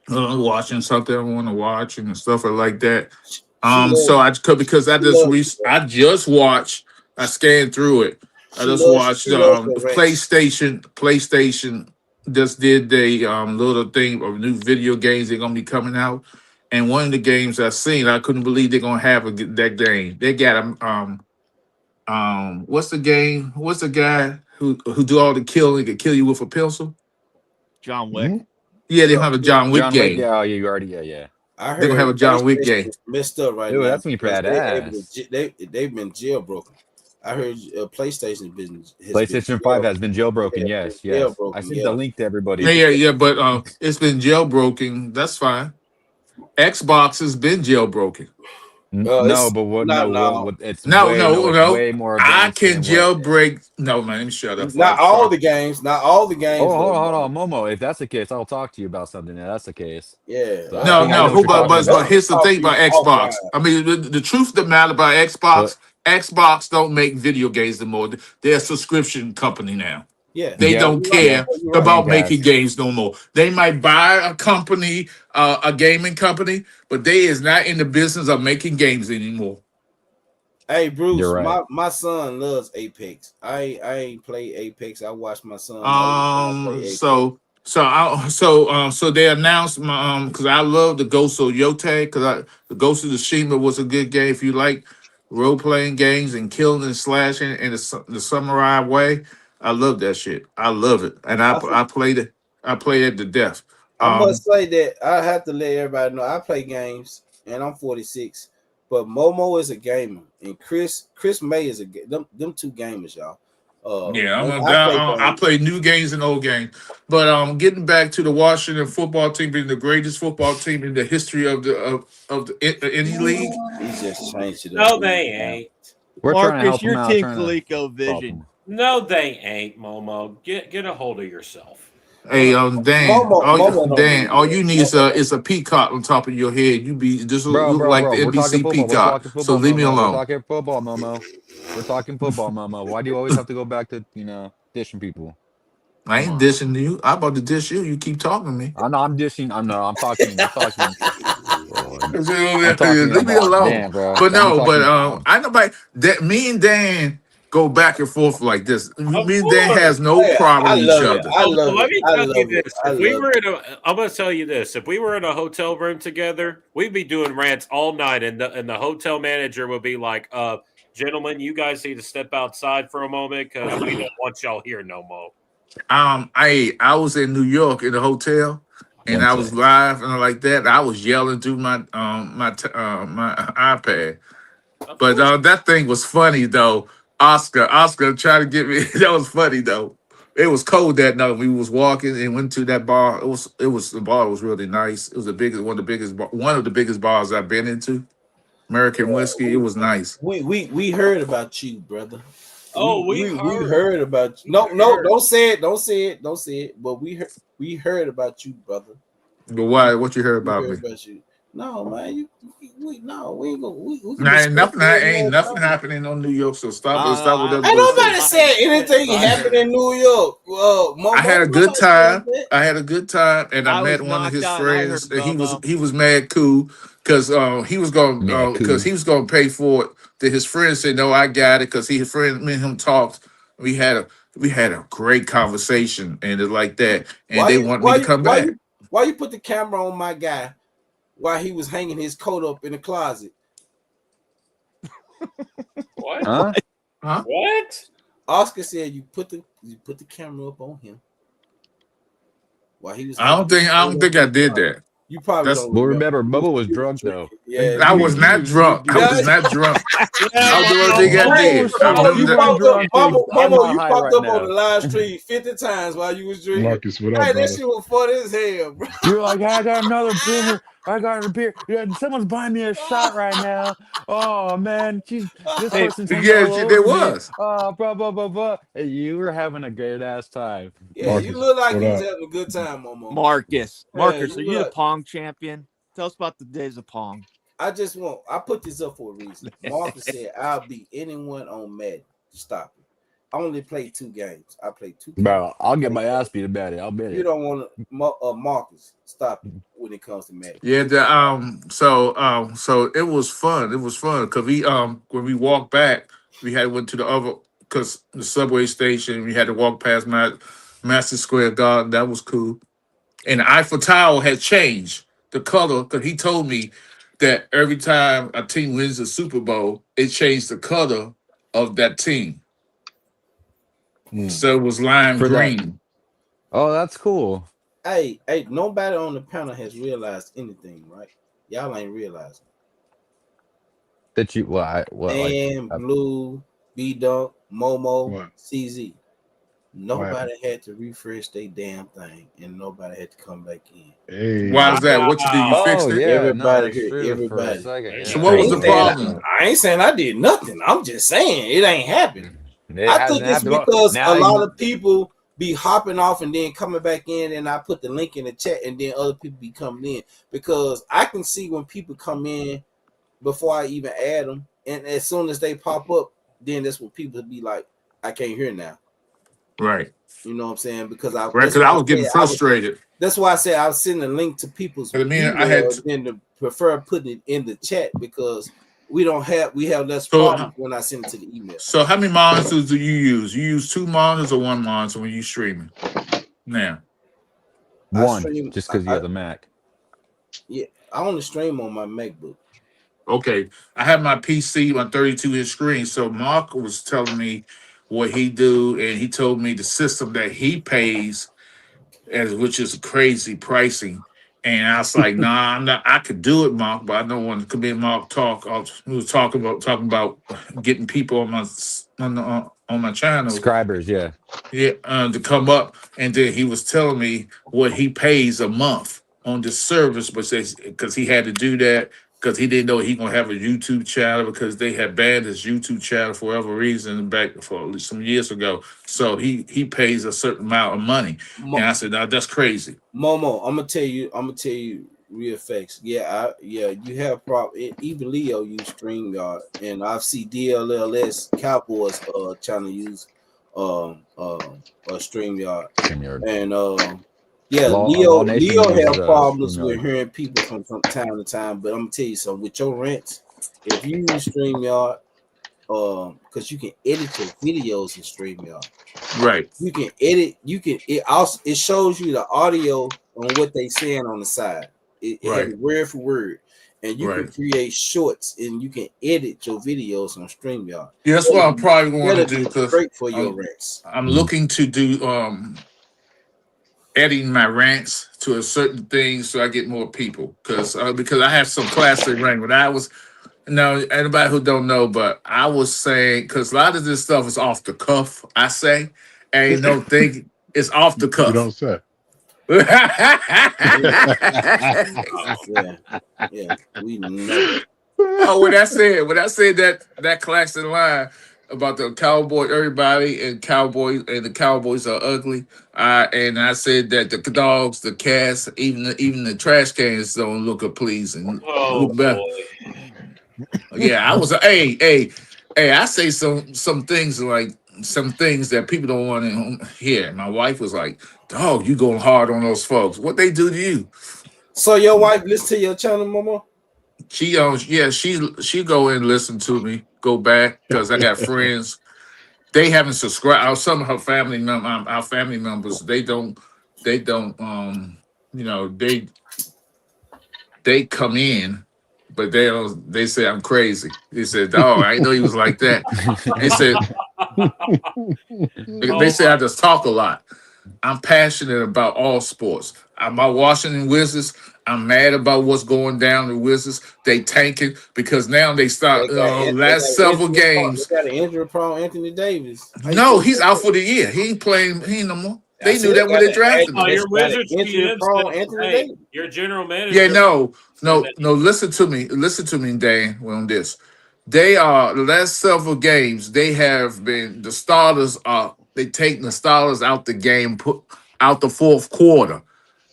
watching something I want to watch and stuff like that. She loves. So I could because She loves. I just watched. I scanned through it. I She just loves. watched She loves the the ranch. PlayStation just did the little thing of new video games they're gonna be coming out. And one of the games I seen, I couldn't believe they're gonna have that game. They got what's the game? What's the guy who do all the killing could kill you with a pencil? John Wick. Mhm. Yeah, they John have a Wick. John Wick John Wick. game. Yeah, you already. Yeah, yeah. I They're gonna have heard a John Wick PlayStation game. is messed up right Dude, now that's gonna be because they able badass. to they've been jailbroken. I heard PlayStation has been PlayStation 5 has been jailbroken. Yes, yes. I jailbroken. sent the Yeah, link to Yeah, everybody. yeah, yeah. But it's been jailbroken. That's fine. Xbox has been jailbroken. No, it's but what? not No, now. it's No, way no, it's no. way more I advanced can than what. jailbreak. No, man, let me shut up. Not all the games. Not all the games Oh, though. hold Momo. on, Momo. If that's the case, I'll talk to you about something. If that's the case. Yeah, So I No, think I no. know what Who? you're talking But about. let's here's the talk thing to you about Xbox. offline. I mean, the truth of the matter about But Xbox don't make video games anymore. They're a subscription company now. Yeah, They yeah, don't you're right. yeah. care You're right. about Game making Pass. games no more. They might buy a company, a gaming company, but they is not in the business of making games anymore. Hey You're Bruce, right. my son loves Apex. I ain't play Apex. I watch my son every time I play Apex. So they announced my because I love the Ghost of Yote because the Ghost of Tsushima was a good game if you like role playing games and killing and slashing in the samurai way. I love that shit. I love it, and I think I played it. I played it to death. I Um, must say that I have to let everybody know I play games and I'm 46, but Momo is a gamer and Chris May is them two gamers, y'all. yeah, When I play I games, play new games and old games, but getting back to the Washington football team being the greatest football team in the history any league. he just changed it up. No, they ain't. We're trying to Marcus, help him you're out. Team Trying to help ColecoVision. him. No, they ain't, Momo. Get a hold of yourself. Hey, Dan, Momo all you need don't is a peacock on top of your head. You be just Bro, look bro, like bro. the We're talking NBC football. We're peacock. talking So football, leave me Momo. We're alone. talking football, Momo. We're talking football, Momo. Why do you always have to go back to dishing people? I Come ain't on. dishing you. I'm about to dish you. You keep talking to me. I know I'm dishing. I'm no. I'm talking. I'm talking. I'm talking Leave me about alone. Dan, bro. But I'm no, but talking. I nobody that me and Dan go back and forth like this. Of Me and Dan has course. no Hey, problem I with each love it. other. I Well, love let it. me I tell you love it. this. I If we love were it. I'm gonna tell you this. If we were in a hotel room together, we'd be doing rants all night, and the hotel manager would be like, gentlemen, you guys need to step outside for a moment because we don't want y'all here no more." I was in New York in the hotel, and I was Insane. live and like that. I was yelling through my iPad, Of but course. that thing was funny though. Oscar tried to get me. That was funny though. It was cold that night. We was walking and went to that bar. It was the bar was really nice. It was the biggest one of the biggest bars I've been into. American whiskey. It was nice. We heard about you, brother. Oh, we heard about you. No, don't say it. Don't say it. But we heard about you, brother. But why? What you heard We about me? heard about you. No, man. We ain't gonna. We can Ain't discuss nothing. it Ain't another nothing time. happening on New York. So stop I it. don't Stop with know. that Ain't nobody bullshit. said anything happened in New York. Momo, I had a good nobody said time. that. I had a good time, and I I was met one of knocked his out and I heard friends. And Momo. he was mad cool because he was going Mad because cool. he was going to pay for it. Then his friend said, "No, I got it," because his friend, me and him talked. We had a great conversation, and it's like that. And they want me to come back. Why you put the camera on my guy while he was hanging his coat up in the closet? What? Huh? Huh? What? Oscar said you put the camera up on him while he was. I don't think I did that. You probably That's. don't Well, remember. remember, Bubba was You drunk drinking. though. Yeah, I you was not drunk. I Yeah. was not drunk. Yeah, I don't think I did. I Momo, remember you that. popped up. I'm Momo, not you high popped right up now. on the live stream 50 times while you was drinking. Marcus, what up, Hey, that brother? shit was funny as hell, bro. You're like, I got another beer. I got a beer. Yeah, someone's buying me a shot right now. Oh man, this Hey, person's hanging Yeah, all there over me. was. Blah blah blah blah. Hey, you were having a great ass time. Yeah, you Marcus, look like what you was up? having a good time, Momo. Marcus, Yeah, are you the look. Pong champion? Tell us about the days of Pong. I put this up for a reason. Marcus said I'll beat anyone on Madden. Stop it. I only played 2 games. I played 2 games. Bro, I'll get my ass beat about it. I'll bet You it. don't want to, Marcus. Stop it when it comes to Madden. Yeah, so it was fun. It was fun because when we walked back, we had went to the other because the subway station. We had to walk past Master Square Garden. That was cool. And the Eiffel Tower had changed the color because he told me that every time a team wins the Super Bowl, it changed the color of that team. So it was lime For that. green. Oh, that's cool. Hey, nobody on the panel has realized anything, right? Y'all ain't realizing. That you And Blue, B Dunk, Momo, What? CZ. Nobody had to refresh their damn thing, and nobody had to come back in. Hey, Why is that? What you do? You Oh fixed it? yeah, Everybody that's here, true. For a everybody. second, So yeah. what was the I ain't saying problem? I ain't saying I did nothing. I'm just saying it ain't happened. It I hasn't think it's happened. because Now a lot you- of people be hopping off and then coming back in, and I put the link in the chat, and then other people be coming in because I can see when people come in before I even add them, and as soon as they pop up, then that's when people be like, "I can't hear now." Right. You know what I'm saying? Because Right. Because I was getting frustrated. that's why I said I was sending a link to people's I mean, email I had and to prefer putting it in the chat because we have less So- problems when I send it to the email. So how many monitors do you use? You use 2 monitors or 1 monitor when you streaming? Now. one stream- just because you have the Mac. Yeah, I only stream on my MacBook. Okay. I have my PC, my 32-inch screen. So Mark was telling me what he do, and he told me the system that he pays, which is crazy pricing. And I was like, nah, I'm not. I could do it, Mark, but I don't want to come in. Mark talk. We was talking about getting people on my channel. Subscribers, yeah. Yeah, to come up, and then he was telling me what he pays a month on this service, but says because he had to do that because he didn't know he gonna have a YouTube channel because they had banned his YouTube channel for whatever reason back for some years ago. So he pays a certain amount of money, and I said, "No, that's crazy." Momo, I'm gonna tell you real facts. Yeah, you have problem. Even Leo use StreamYard, and I've seen DLLS Cowboys channel use StreamYard. And Leo have problems with hearing people from time to time. But I'm gonna tell you something. With your rents, if you use StreamYard, because you can edit your videos in StreamYard. Right. You can edit. It shows you the audio on what they saying on the side. It has word for word, and you can create shorts and you can edit your videos on StreamYard. Yeah, that's what I'm probably going to do because great for your rants. I'm looking to do editing my rants to a certain thing so I get more people because I have some classic rant when I was. No, anybody who don't know, but I was saying because a lot of this stuff is off the cuff. I say, ain't no thing. It's off the cuff. You don't say. Yeah, we know. Oh, when I said that classic line, about the Cowboy, everybody and the Cowboys are ugly. And I said that the dogs, the cats, even the trash cans don't look pleasing. Oh Look better. boy. Yeah, I was hey. I say some things like some things that people don't want to hear. My wife was like, "Dog, you going hard on those folks? What they do to you?" So your wife listen to your channel, Mama? She yeah, she go and listen to me. Go back because I got friends. They haven't subscribed. Some of her our family members, they don't you know they come in, but they don't. They say I'm crazy. They said, "Oh, I didn't know he was like that." They said they Oh say I just talk a lot. I'm passionate about all sports. I'm my Washington Wizards. I'm mad about what's going down the Wizards. They tanking because now they start last several games. They got an injury prone Anthony Davis. No, he's out for the year. He ain't playing. He ain't no more. I They knew said that when they drafted Oh, him. your got an Wizards injury GM prone said, Anthony hey, Davis. your general Yeah, manager. no. Listen to me, Dan. On this, they are the last several games. They have been the starters are they taking the starters out the game, put out the fourth quarter,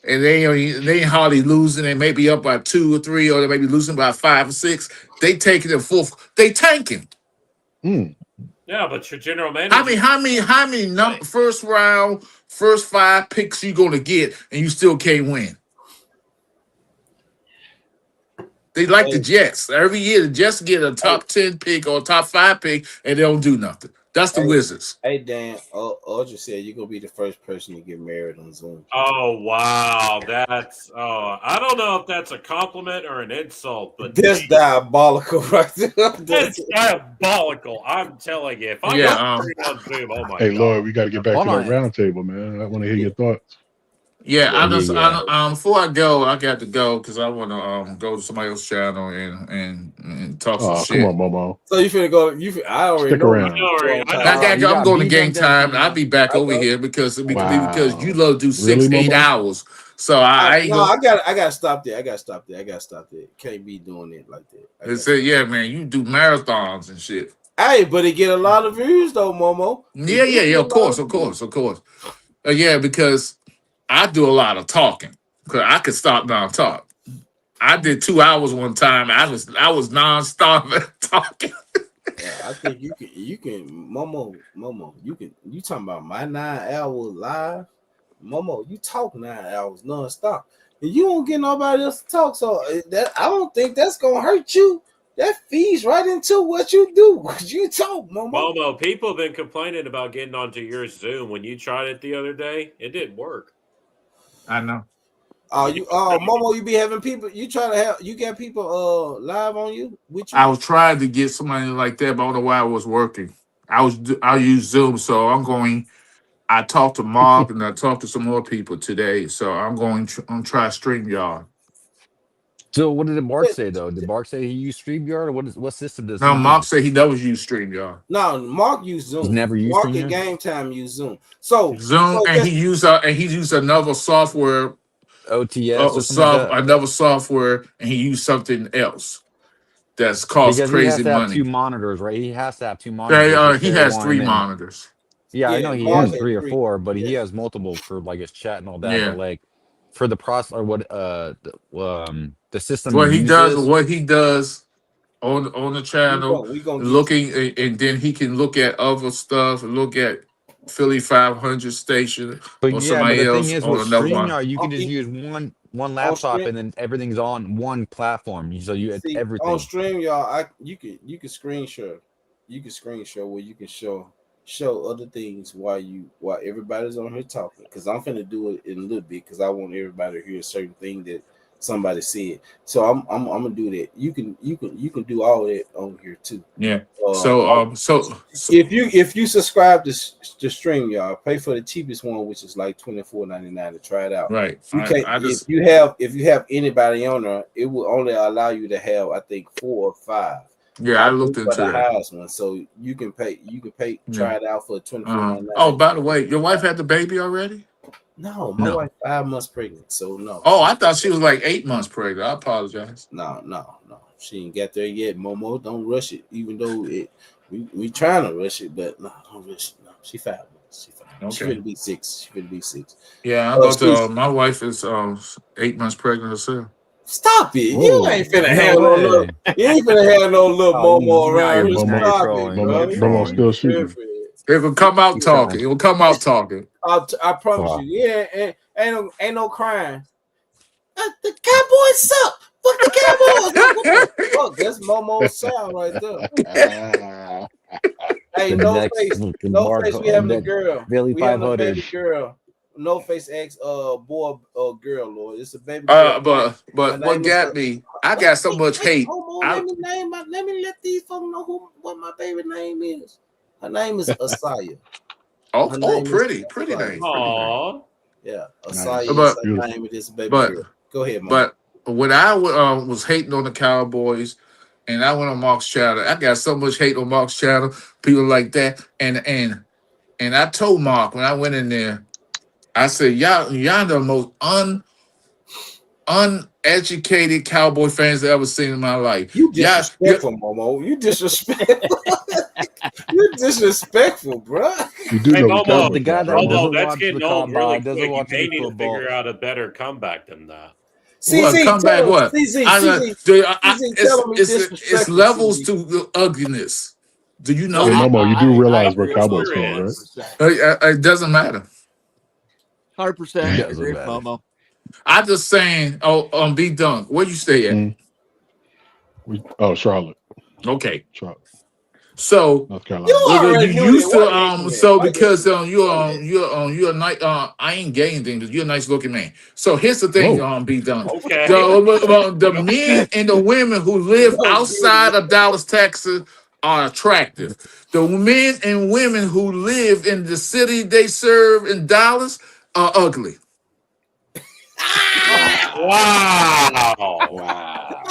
and they ain't hardly losing. They may be up by 2 or 3, or they may be losing by 5 or 6. They taking the fourth. They tanking. Yeah, but your general How manager. many first round, first 5 picks you gonna get, and you still can't win? They like the Hey, Jets. Every year, the Jets get a hey, top 10 pick or top 5 pick, and they don't do nothing. That's the hey, Wizards. hey, Dan. Audrey said you're gonna be the first person to get married on Zoom. Oh wow, that's I don't know if that's a compliment or an insult, but That's diabolical, right there. that's diabolical. I'm telling you, if I Yeah. got married on Zoom, oh my Hey, god. Lloyd, we got to get back Hold to that on. round table, man. I want to hear your thoughts. Yeah, Yeah, Yeah. before I go, I got to go because I want to go to somebody else's channel and talk some Oh, come shit. on, Momo. So you finna go? I already Stick know you around. on I I know. time. got You I'm got going to BJ game then time. coming I'll up. be back I over know. here because you Wow. love do Really, 6-8 Momo? hours. So I ain't No, gonna. I gotta stop there. I gotta stop there. Can't be doing it like that. I They got say, yeah, man, you do marathons and shit. Hey, but it get a lot of views though, Momo. It do Yeah. get a Of lot course, of views. of course. Yeah, because I do a lot of talking. Cause I could stop now and talk. I did 2 hours one time. I was nonstop talking. I think you can Momo, you talking about my 9 hour live, Momo, you talk 9 hours nonstop. And you don't get nobody else to talk. So that I don't think that's gonna hurt you. That feeds right into what you do. You talk, Momo. Momo, people have been complaining about getting onto your Zoom. When you tried it the other day, it didn't work. I know. When you You were trying Momo, you be having people, you try to have, you got people live on you with you. I was trying to get somebody like that, but I don't know why I was working. I use Zoom, so I'm going. I talked to Mark and I talked to some more people today, so I'm try StreamYard. So what did Mark say though? Did Mark say he used StreamYard, or what system does he Now Mark use? said he never used StreamYard. No, Mark use He's Zoom. never used Mark at StreamYard? game time use Zoom. So Zoom, and just he used another software, OTS or something like that? another software, and he used something else that's cost Because he has crazy to have two money. monitors, right? He has to have two monitors to He share has one, 3 and then monitors. yeah, I yeah, know he Mark has Mm. had 3 or three. 4, but Yeah. he has multiple for like his chat and all that. Yeah. But like for the process or the system he uses, What he does on the channel, We gonna get you. looking, and then he can look at other stuff, look at Philly 500 station but or yeah, but somebody the thing else is on with another one. StreamYard, you can just He, use one on laptop stream. and then everything's on one platform. So you had See on everything. stream, y'all. You can screen share. You can screen share where you can show other things while everybody's on here talking. Because I'm finna do it in a little bit because I want everybody to hear a certain thing that somebody said. So I'm gonna do that. You can do all that on here too. Yeah. Uh, So if you subscribe to stream, y'all pay for the cheapest one, which is like $24.99 to try it out. right. You can't I just if you have anybody on there, it will only allow you to have I think 4 or 5. I I looked paid for into the that. highest one, so you can pay Yeah. try it out for Uh-huh. $24.99. Oh, by the way, your wife had the baby already? No, my No. wife 5 months pregnant, so no. Oh, I thought she was like 8 months pregnant. I apologize. No. She ain't got there yet. Momo, don't rush it. Even though we trying to rush it, but no, don't rush it. No, she 5 months. She 5 months. She Okay. finna be 6. She finna be 6. Yeah, I'm about to. She's- My wife is 8 months pregnant herself. Stop it! You Whoa, ain't finna no have no little. way. You ain't finna have no little Oh, Momo now around here. you're Momo- Stop trolling. it, bro. You're Momo trolling. still shooting. It will come out Keep talking. going. It will come out talking. I promise Wow. you. Yeah, ain't no crying. The Cowboys suck. Fuck the Cowboys. Like, what the fuck? That's Momo's sound right there. Hey, The no next face, fucking no Mark, face. We having a that girl. Billy We having a 500. baby girl. No face ex boy or girl, Lord. It's a baby girl. But Her what name is got me? I got so much hate. Let me let these folks know what my baby name is. Her name is Asaya. Her name is Pretty Asaya. name. Pretty name. Aw. Yeah, Nice. Asaya is But her Beautiful. name of this baby but girl. Go ahead, Mom. but when I was hating on the Cowboys, and I went on Mark's channel, I got so much hate on Mark's channel. People like that, and I told Mark when I went in there, I said, y'all the most uneducated Cowboy fans I've ever seen in my life. You Yeah, disrespectful, Momo. You disrespectful. You disrespectful, bro. You do Hey, know the As Momo. the Cowboys guy lost, right, that Momo? Momo, doesn't that's watch the getting old really combine, doesn't quick. You watch may any need to football. figure out a better comeback than that. what CZ, comeback? tell him. What? CZ, tell him he It's disrespectful. levels CZ. to the ugliness. Do you know Hey, that? Momo, you do realize we're agree with Cowboys Momo fans, right? 100%. It doesn't matter. 100% Doesn't agree with matter. Momo. I just saying. Oh, be done. Where you stay at? Charlotte, Okay. Charlotte, So North You Carolina. already you knew that. used Why to you hating that? so Why you because hating that? Why you hating you're a nice I ain't gay anything, but you're a nice looking man. So here's the thing, Whoa. be done. Okay. The men and the women who live that? No, outside dude. of Dallas, Texas are attractive. The men and women who live in the city they serve in Dallas are ugly. Wow. Wow.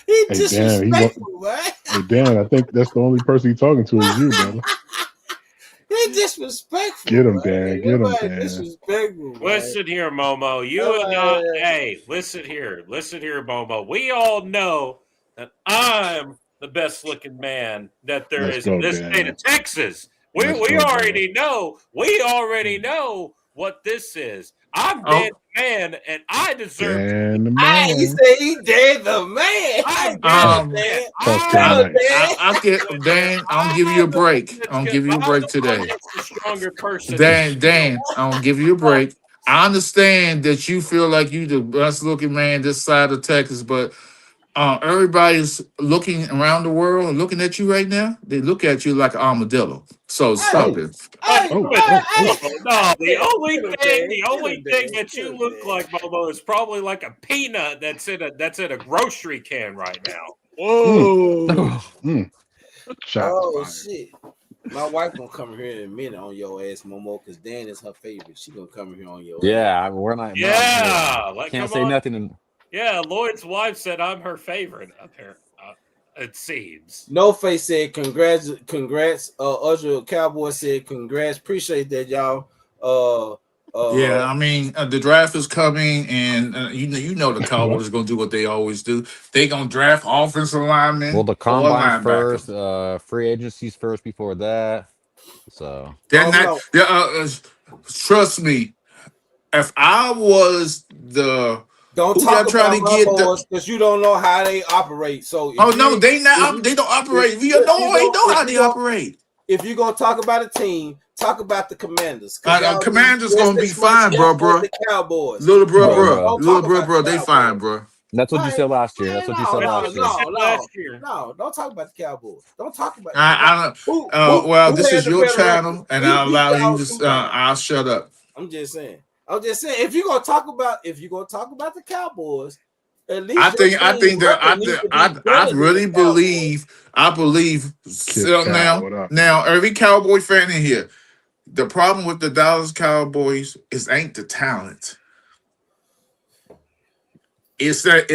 He Hey, Dan, disrespectful, man. hey, Dan, I think that's the only person he's talking to is you, brother. He disrespectful, Get him, man. Dan. Get him, Everybody Dan. disrespectful, man. Listen here, Momo. You and I, hey, listen here. Listen here, Momo. We all know that I'm the best looking man that there Let's is in go, this state Dan. of Texas. We Let's go, brother. we already know what this is. I'm Dan Oh, the man, and I deserve to be. Dan the He man. said he dead the man. I'm Tell Dan him, the um, man. Dan. Talk to Tell him I'm him, nice. Dan. I'll get Dan. I'm gonna give you a I'm the one break. that's I'll good. give you a I'm break the one today. that's the stronger person. Dan, I'll give you a break. I understand that you feel like you the best looking man this side of Texas, but everybody's looking around the world and looking at you right now. They look at you like an armadillo. So Hey, stop Oh, it. hey, oh, Quit it, oh, oh. hey. No, the only Get him, thing, Dan. the Get only him, thing Dan. that Get you him, look Dan. like, Momo, is probably like a peanut that's in a grocery can right now. Mm, Whoa. mm. Shots Oh fired. shit. My wife gonna come here in a minute on your ass, Momo, because Dan is her favorite. She gonna come here on your ass. Yeah, we're not. Yeah, Can't come say on. nothing. Yeah, Lloyd's wife said I'm her favorite. Apparently, it seems. No Face said congrats. Usher Cowboy said congrats. Appreciate that, y'all. Yeah, I mean the draft is coming, and you know the What? Cowboys going to do what they always do. They going to draft offensive Well, linemen the or combine's linebacker. first, free agency's first before that. So They're not. No. Trust me. If I was the Don't who y'all talk trying about to my get the. boys because you don't know how they operate. So Oh if no, you they if not. you They don't if, operate. We if don't. you They don't know if how you they don't operate. if you're gonna talk about a team, talk about the Commanders because y'all need Commanders just gonna be as much fine, help as bro. the Cowboys. bro, bro. Don't talk about the They fine, Cowboys. bro. That's what you Man, said last year. man, That's what you no, said That's no, what last you year. said no, last no, year. no. Don't talk about the Cowboys. Don't talk about I well, who this had is the your better record. channel, and We I beat allow you y'all to. 2 times. I'll shut up. I'm just saying. If you're gonna talk about the Cowboys, at I least your think I team think that record needs to be I better than the really Cowboys. believe I believe Kit so Kat, what up? now every Cowboy fan in here. The problem with the Dallas Cowboys is ain't the talent. It's that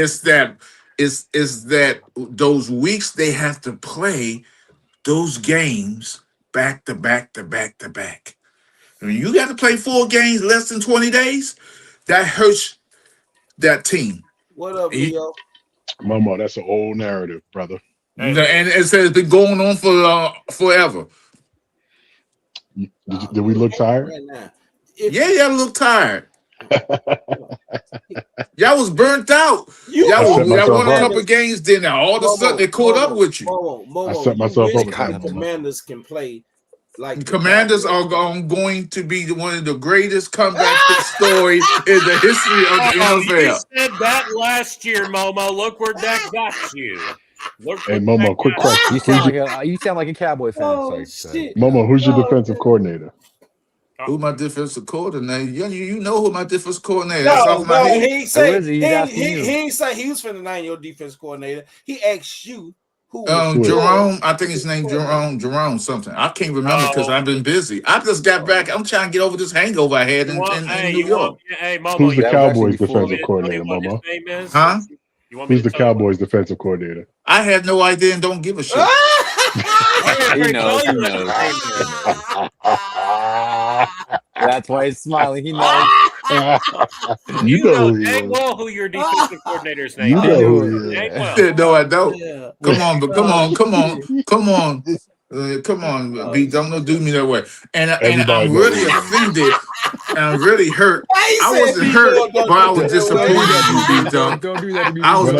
those weeks they have to play those games back to back to back to back. When you got to play 4 games less than 20 days, that hurts that team. What up, And you, Leo? Momo, that's an old narrative, brother. And it says it's been going on for forever. Did we look tired? Yeah, y'all look tired. Y'all was burnt out. Y'all won a couple games, then all of a sudden they caught up with you. I set myself up. The Commanders can play like Commanders are going to be one of the greatest comeback stories in the history of the NFL. You said that last year, Momo. Look where Dak got you. Hey, Momo, quick question. You sound like a Cowboy fan. Shit. Momo, who's your defensive coordinator? Who my defensive coordinator? You know who my defensive coordinator is. No, head. he ain't say he he ain't say he was finna name your defense coordinator. He asked you who Jerome. I think his name Jerome something. I can't remember because I've been busy. I just got back. I'm trying to get over this hangover I had in New York. Momo, who's the Cowboys defensive coordinator, Momo? Huh? Who's the Cowboys defensive coordinator? I had no idea and don't give a shit. He knows. That's why he's smiling. He knows. You know dang well who your defensive coordinator's name is. No, I don't. Yeah. Come on, B. Don't do me that way. And I'm really offended. I'm really hurt. I wasn't hurt, but I was disappointed in B. Dunk. I was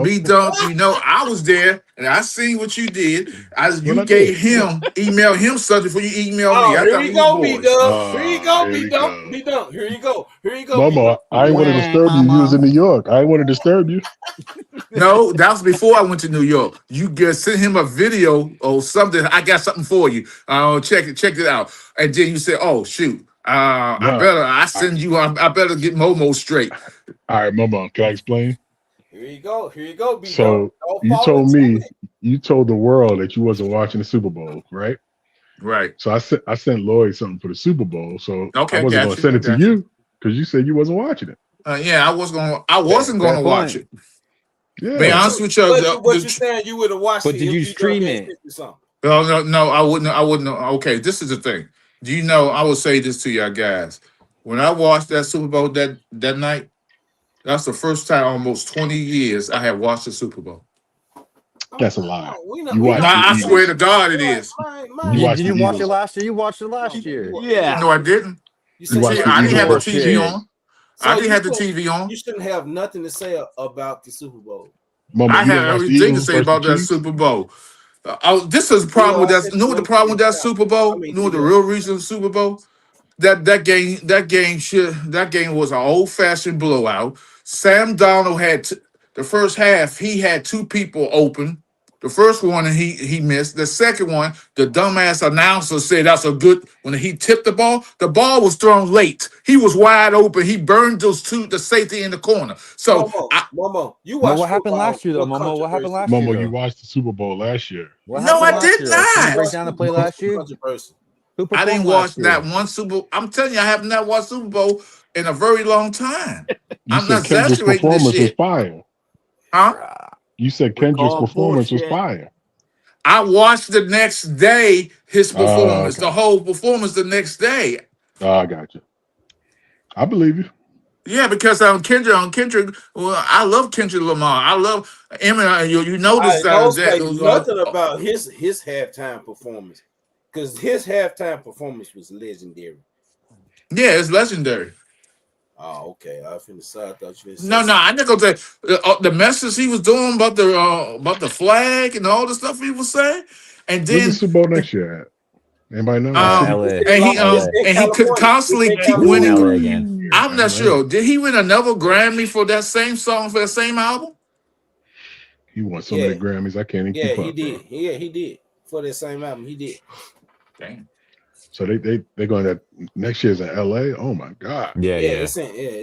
B. Dunk. I was there, and I seen what you did. You gave him, email him something before you emailed me. Here you go, B. Dunk. Here you go, B. Dunk. B. Dunk. Here you go. Momo, I ain't want to disturb you. You was in New York. I ain't want to disturb you. No, that was before I went to New York. You just sent him a video or something. I got something for you. Check it out. And then you said, "Oh shoot, I better get Momo straight." All right, Momo, can I explain? Here you go. B. So you told the world that you wasn't watching the Super Bowl, right? Right. So I sent Lloyd something for the Super Bowl. So okay, I wasn't going to send it to you because you said you wasn't watching it. I wasn't going to watch it. Yeah. Be honest with you. What you saying? You would have watched it. But did you stream it? No, I wouldn't. Okay, this is the thing. Do you know? I will say this to y'all guys. When I watched that Super Bowl that night, that's the first time in almost 20 years I have watched the Super Bowl. That's a lie. I swear to God, it is. Did you watch it last year? You watched it last year. Yeah. No, I didn't. I didn't have the TV on. I didn't have the TV on. You shouldn't have nothing to say about the Super Bowl. I have everything to say about that Super Bowl. This is the problem with that. You know what the problem with that Super Bowl? You know what the real reason of the Super Bowl? That game was an old-fashioned blowout. Sam Darnold had the first half. He had two people open. The first one and he missed. The second one, the dumbass announcer said that's a good. When he tipped the ball was thrown late. He was wide open. He burned the safety in the corner. So Momo, you watched. What happened last year though, Momo? What happened last year? Momo, you watched the Super Bowl last year. No, I did not. Did you break down the play last year? I didn't watch that one Super Bowl. I'm telling you, I have not watched Super Bowl in a very long time. I'm not exaggerating this shit. Was fire. Huh? You said Kendrick's performance was fire. I watched the next day his performance, the whole performance the next day. I got you. I believe you. Yeah, because Kendrick, well, I love Kendrick Lamar. I love Eminem. You notice nothing about his halftime performance, because his halftime performance was legendary. Yeah, it's legendary. Oh, okay. I thought you No, I didn't go to the message he was doing about the flag and all the stuff he was saying, and then where's the Super Bowl next year at? Anybody know? And he could constantly keep winning. I'm not sure. Did he win another Grammy for that same song for that same album? He won so many Grammys, I can't even keep up. He did. Yeah, he did for that same album. He did. Damn. So they're going that next year's in LA. Oh my God. Yeah.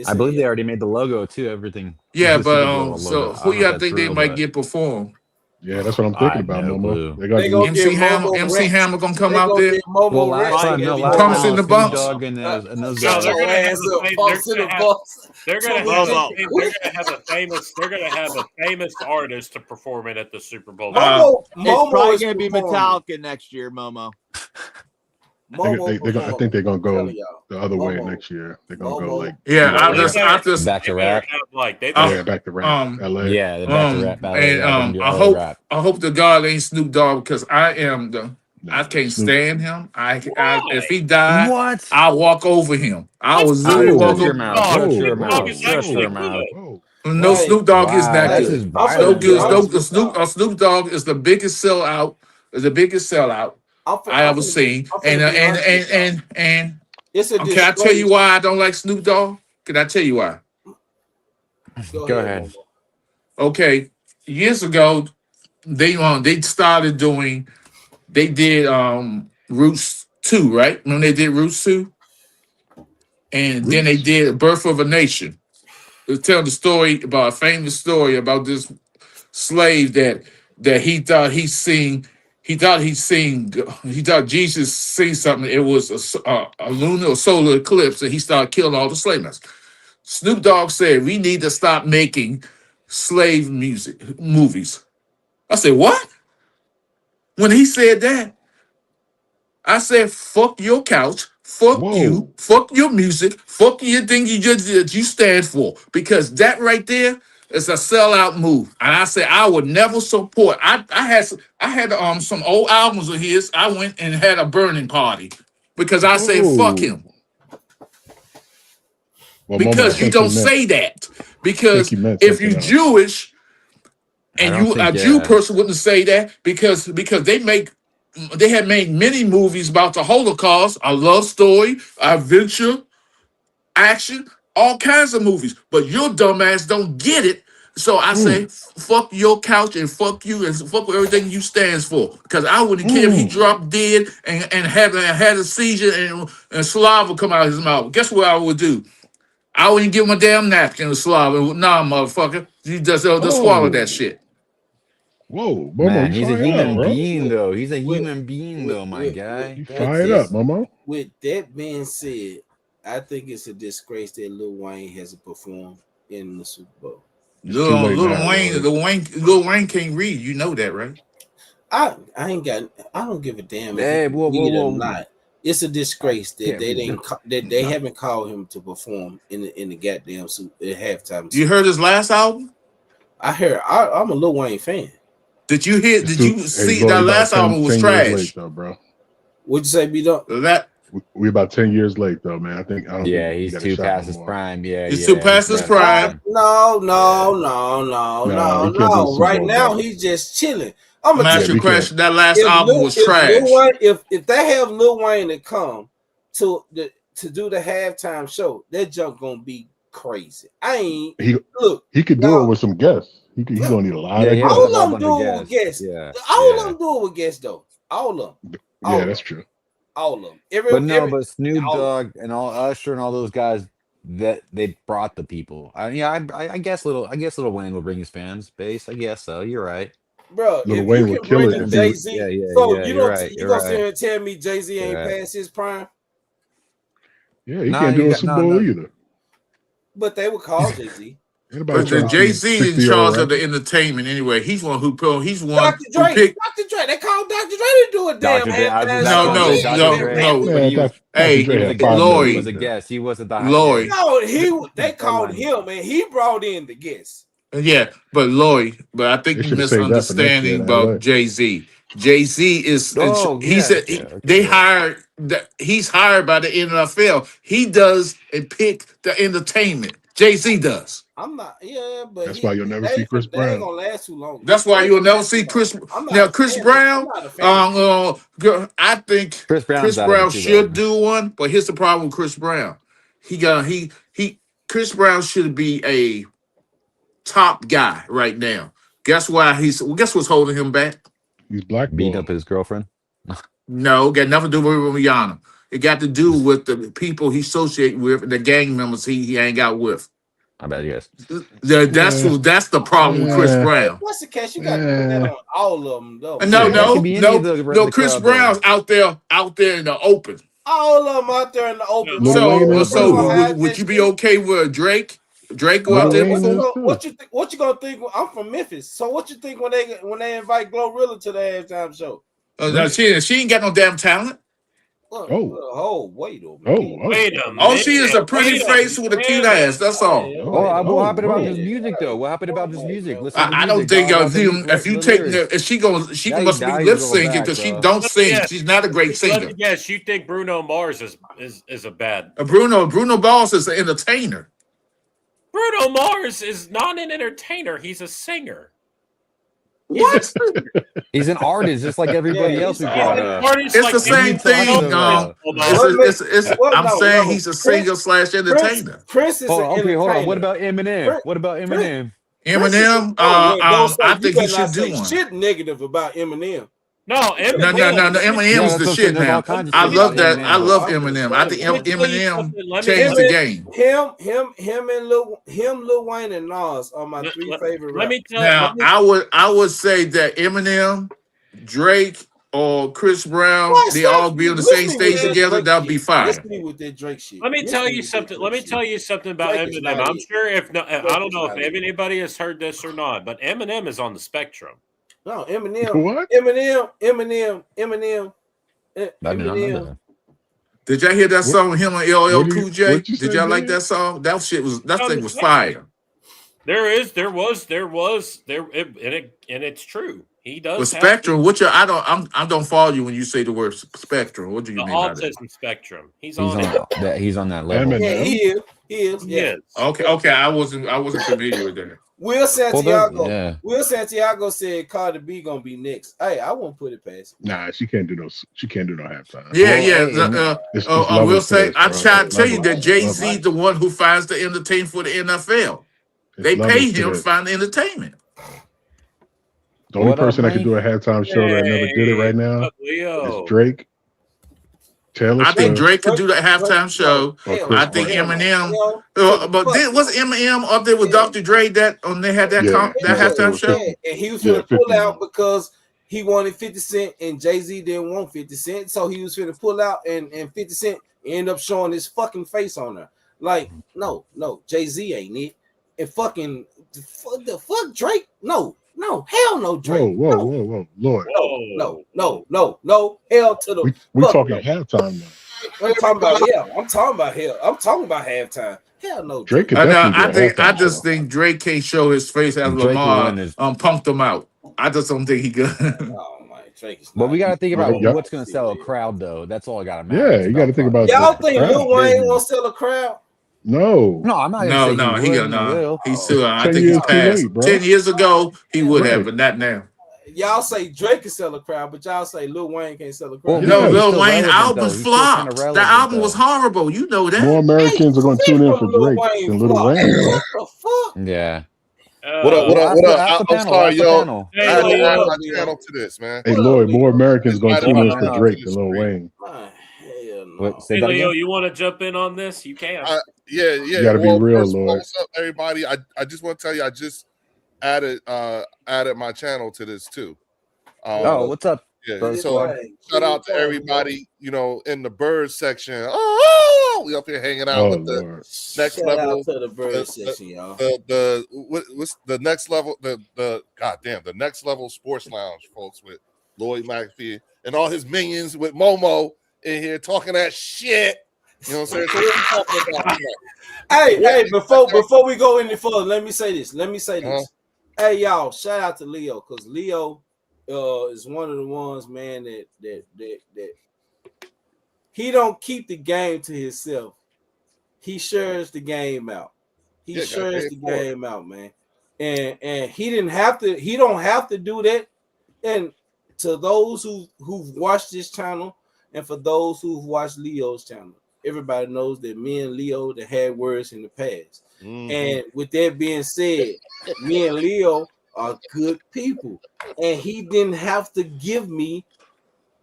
I believe they already made the logo too. Everything. Yeah, but so who y'all think they might get performed? Yeah, that's what I'm thinking about, Momo. They're gonna MC Hammer gonna come out there. Well, last time, pumps in the bumps. They're gonna have a famous artist to perform it at the Super Bowl. It's probably gonna be Metallica next year, Momo. I think they're gonna go telling y'all. the other way Momo. next year. They're gonna go Momo. like Yeah, Well, I just back to they better rap. have like they Uh, better. yeah, back to rap. LA. Yeah, the back to rap ballet. and Yeah, they're gonna do I LA rap. hope the God ain't Snoop Dogg because I Nah, can't Snoop. stand him. Why? If he died, What? I'll walk over him. I What's was wrong literally with walk Shut your over. Snoop mouth. Dogg? Shut your Snoop Dogg mouth. is Shut your actually mouth. good. Whoa. No, Right. Snoop Dogg is Wow, not that's good. just I'm violent, finna be bro. honest with y'all. Snoop Dogg is the biggest sellout. Is the biggest sellout I ever seen. I'm finna be honest with y'all. And It's a can I tell you disgrace. why I don't like Snoop Dogg? Can I tell you why? Go Go ahead, ahead. Momo. Okay, years ago they started doing. They did Roots 2, right? When they did Roots 2, and then they Roots. did Birth of a Nation. They tell the story about a famous story about this slave that he thought Jesus seen something. It was a lunar or solar eclipse, and he started killing all the slave masters. Snoop Dogg said we need to stop making slave music movies. I said what? When he said that, I said fuck your couch, fuck you, Whoa. fuck your music, fuck your thing you just did you stand for, because that right there is a sellout move. And I said I would never support. I had some old albums of his. I went and had a burning party because I said fuck Whoa. him. Well, Momo, Because you don't say that. I think Because he meant if something you else. Jewish I and don't you a think. Jew person wouldn't say that because they had made many movies about the Holocaust, a love story, adventure, action, all kinds of movies. But your dumbass don't get it. So I say, Mm, fuck your couch and fuck you and fuck everything you stands for. Because I wouldn't care if he mm. dropped dead and had a seizure and saliva come out of his mouth. Guess what I would do? I wouldn't give him a damn napkin of saliva. Nah, motherfucker. You just swallow that Oh, shit. whoa, Momo, Man, you he's a fired up, human bro. being, though. He's a With human being, though, my guy. You that fired up, just Momo. with that being said, I think it's a disgrace that Lil Wayne hasn't performed in the Super Bowl. It's too late now, Lil Wayne can't read. You know that, right? I don't give a damn if he Hey, can whoa, whoa, read or whoa. not. It's a disgrace that Can't they read. didn't that they No. haven't called him to perform in the goddamn halftime. You heard his last album? I'm a Lil Wayne fan. Did you hear? It's Did too. you Hey, see bro, that you about last 10, album was 10 years late, trash? though, bro. What'd you say, B Dog? That We about 10 years late, though, man. I don't Yeah, think you he's got a too shot past no his more. prime. Yeah, He's too yeah. past his prime. No, Nah, he can't do a Super Right Bowl, now bro. he's just chilling. I'm I'm gonna gonna tell ask Yeah, you a you, we can't. question. That last album was if Lil trash. Wayne, if they have Lil Wayne to come to do the halftime show, that junk gonna be crazy. I ain't look. He could do it Y'all, with some guests. He gonna need a lot Yeah, of he has to have guests. a all whole of them bunch of do it with guests. guests. Yeah, All of yeah. them do it with guests though. All of them. All Yeah, of that's them. true. All of them. But no, but Snoop All of them. Dogg and all Usher and all those guys that they brought the people. I guess Little Wayne will bring his fans base. I guess so. You're right. Bro, Lil if you Wayne would can kill bring it the if he Jay would. Z, Yeah, yeah, so yeah. you You're don't right. you You're gonna sit right. here and tell me Jay Z You're ain't right. past his prime? Yeah, he No, can't you do a got Super Bowl no. either. But they would call Jay Z. Anybody But the trying to Jay see Z in 60-year-old charge of the rappers? entertainment anyway. He's one who Dr. Dre. picked. Dr. Dre. They called Dr. Dre to do a damn Dr. Dre. I was just halftime about No, to show. say no, He ain't Dr. no, been Dre, no. rapping. but Man, he was. Dr. Hey, Dre He was a had guest 5 though. minutes He Lloyd, was right a there. guest. He wasn't the Lloyd. No, they Never called mind. him and he brought in the guests. Yeah, but Lloyd, but I think They you should have saved that for next year misunderstanding in about LA. Jay Z. Jay Z is Oh he yeah. said Okay. Okay. they Yeah. hired he's hired by the NFL. He does and pick the entertainment. Jay Z does. I'm not, yeah, but That's why you'll never see Chris they ain't Brown. gonna last too long. That's why They ain't you'll gonna never last too see long. Chris. I'm not Now a Chris fan. I'm Brown. not a fan. I think Chris Brown's Chris out of it Brown too, though. should do one, but here's the problem with Chris Brown. He Chris Brown should be a top guy right now. Guess what's holding him back? He's Beating blackballed. up his girlfriend. No, got nothing to do with Rihanna. It got to do with the people he associate with and the gang members he hang out with. I bet yes. Yeah, That's the problem with Chris yeah, If Brown. that's the case, you got to put that yeah, on all of them, though. No, Yeah, it yeah. could no, be any of no, the no. Chris crowd though. Brown's out there in the open. All of them out there in the open. Lil Wayne So, is Motherfuckers too. gonna hide would that you be shit. okay with Drake? Drake go out Lil there Wayne before? is too. What you gonna think? I'm from Memphis, so what you think when they invite Glorilla to the halftime show? No, she ain't got no damn talent. Wait a minute. Wait a minute. All she is a pretty face with a cute ass. That's all. What happened about this music though? What happened about this music? Listen to the I don't music. think Talk about if you the take lyrics. if she must be now lip he's going syncing back, because she bro. don't sing. Yeah. She's not a great Let singer. me guess. You think Bruno Mars is a bad? Bruno Mars is an entertainer. Bruno Mars is not an entertainer. He's a singer. What? He's an artist, just like everybody else we brought up. It's the same thing. I'm saying he's a singer / entertainer. Prince is an entertainer. Hold on. What about Eminem? Eminem, I think he should do one. Shit negative about Eminem. No, Eminem. No. Eminem's the shit now. I love that. I love Eminem. I think Eminem changed the game. Him, Lil Wayne, and Nas are my three favorite rappers. I would say that Eminem, Drake, or Chris Brown, they all be on the same stage together. That'd be fire. With that Drake shit. Let me tell you something about Eminem. I'm sure I don't know if anybody has heard this or not, but Eminem is on the spectrum. No, Eminem. What? Eminem. Did y'all hear that song with him and LL Cool J? Did y'all like that song? That thing was fire. And it's true. He does. The spectrum. I don't follow you when you say the word spectrum. What do you mean by that? Autism spectrum. He's on that level. Yeah, he is. Yeah. Okay. I wasn't familiar with that. Will Santiago said Cardi B gonna be next. Hey, I won't put it past him. Nah, she can't do no halftime. I will say I try to tell you that Jay-Z the one who finds the entertainment for the NFL. They pay him to find the entertainment. The only person that can do a halftime show that never did it right now is Drake. I think Drake could do the halftime show. I think Eminem. But was Eminem up there with Dr. Dre they had that halftime show? Yeah, and he was going to pull out because he wanted 50 Cent and Jay-Z didn't want 50 Cent. So he was going to pull out and 50 Cent end up showing his fucking face on her. Like, no, Jay-Z ain't it. And fucking the fuck Drake? No, hell no, Drake. Whoa, Lord. No, hell to the. We talking halftime now. I'm talking about halftime. Hell no, Drake. I just think Drake can't show his face as Lamar punked him out. I just don't think he could. Oh my, Drake is. But we got to think about what's going to sell a crowd, though. That's all I got to matter. Yeah, you got to think about. Y'all think Lil Wayne won't sell a crowd? No, I'm not. He's still. I think he's past. 10 years ago, he would have, but not now. Y'all say Drake can sell a crowd, but y'all say Lil Wayne can't sell a crowd. Lil Wayne album flopped. The album was horrible. You know that. More Americans are going to tune in for Drake than Lil Wayne. What the fuck? Yeah. What up? I'm sorry, y'all. I had to add my channel to this, man. Hey, Lloyd, more Americans going to tune in for Drake than Lil Wayne. Hey, Leo, you want to jump in on this? You can. Yeah. You got to be real, Lloyd. What's up, everybody? I just want to tell you, I just added my channel to this too. What's up? Yeah. So shout out to everybody, in the bird section. Oh, we up here hanging out with the next level. To the bird section, y'all. What's the next level? The next level sports lounge, folks, with Lloyd McAfee and all his minions with Momo in here talking that shit. You know what I'm saying? So what are we talking about? Hey, before we go any further, let me say this. Hey, y'all, shout out to Leo, because Leo is one of the ones, man, that he don't keep the game to himself. He shares the game out. He shares the game out, man. And he don't have to do that. And to those who've watched this channel, and for those who've watched Leo's channel, everybody knows that me and Leo that had words in the past. Mm-hmm. And with that being said, me and Leo are good people. And he didn't have to give me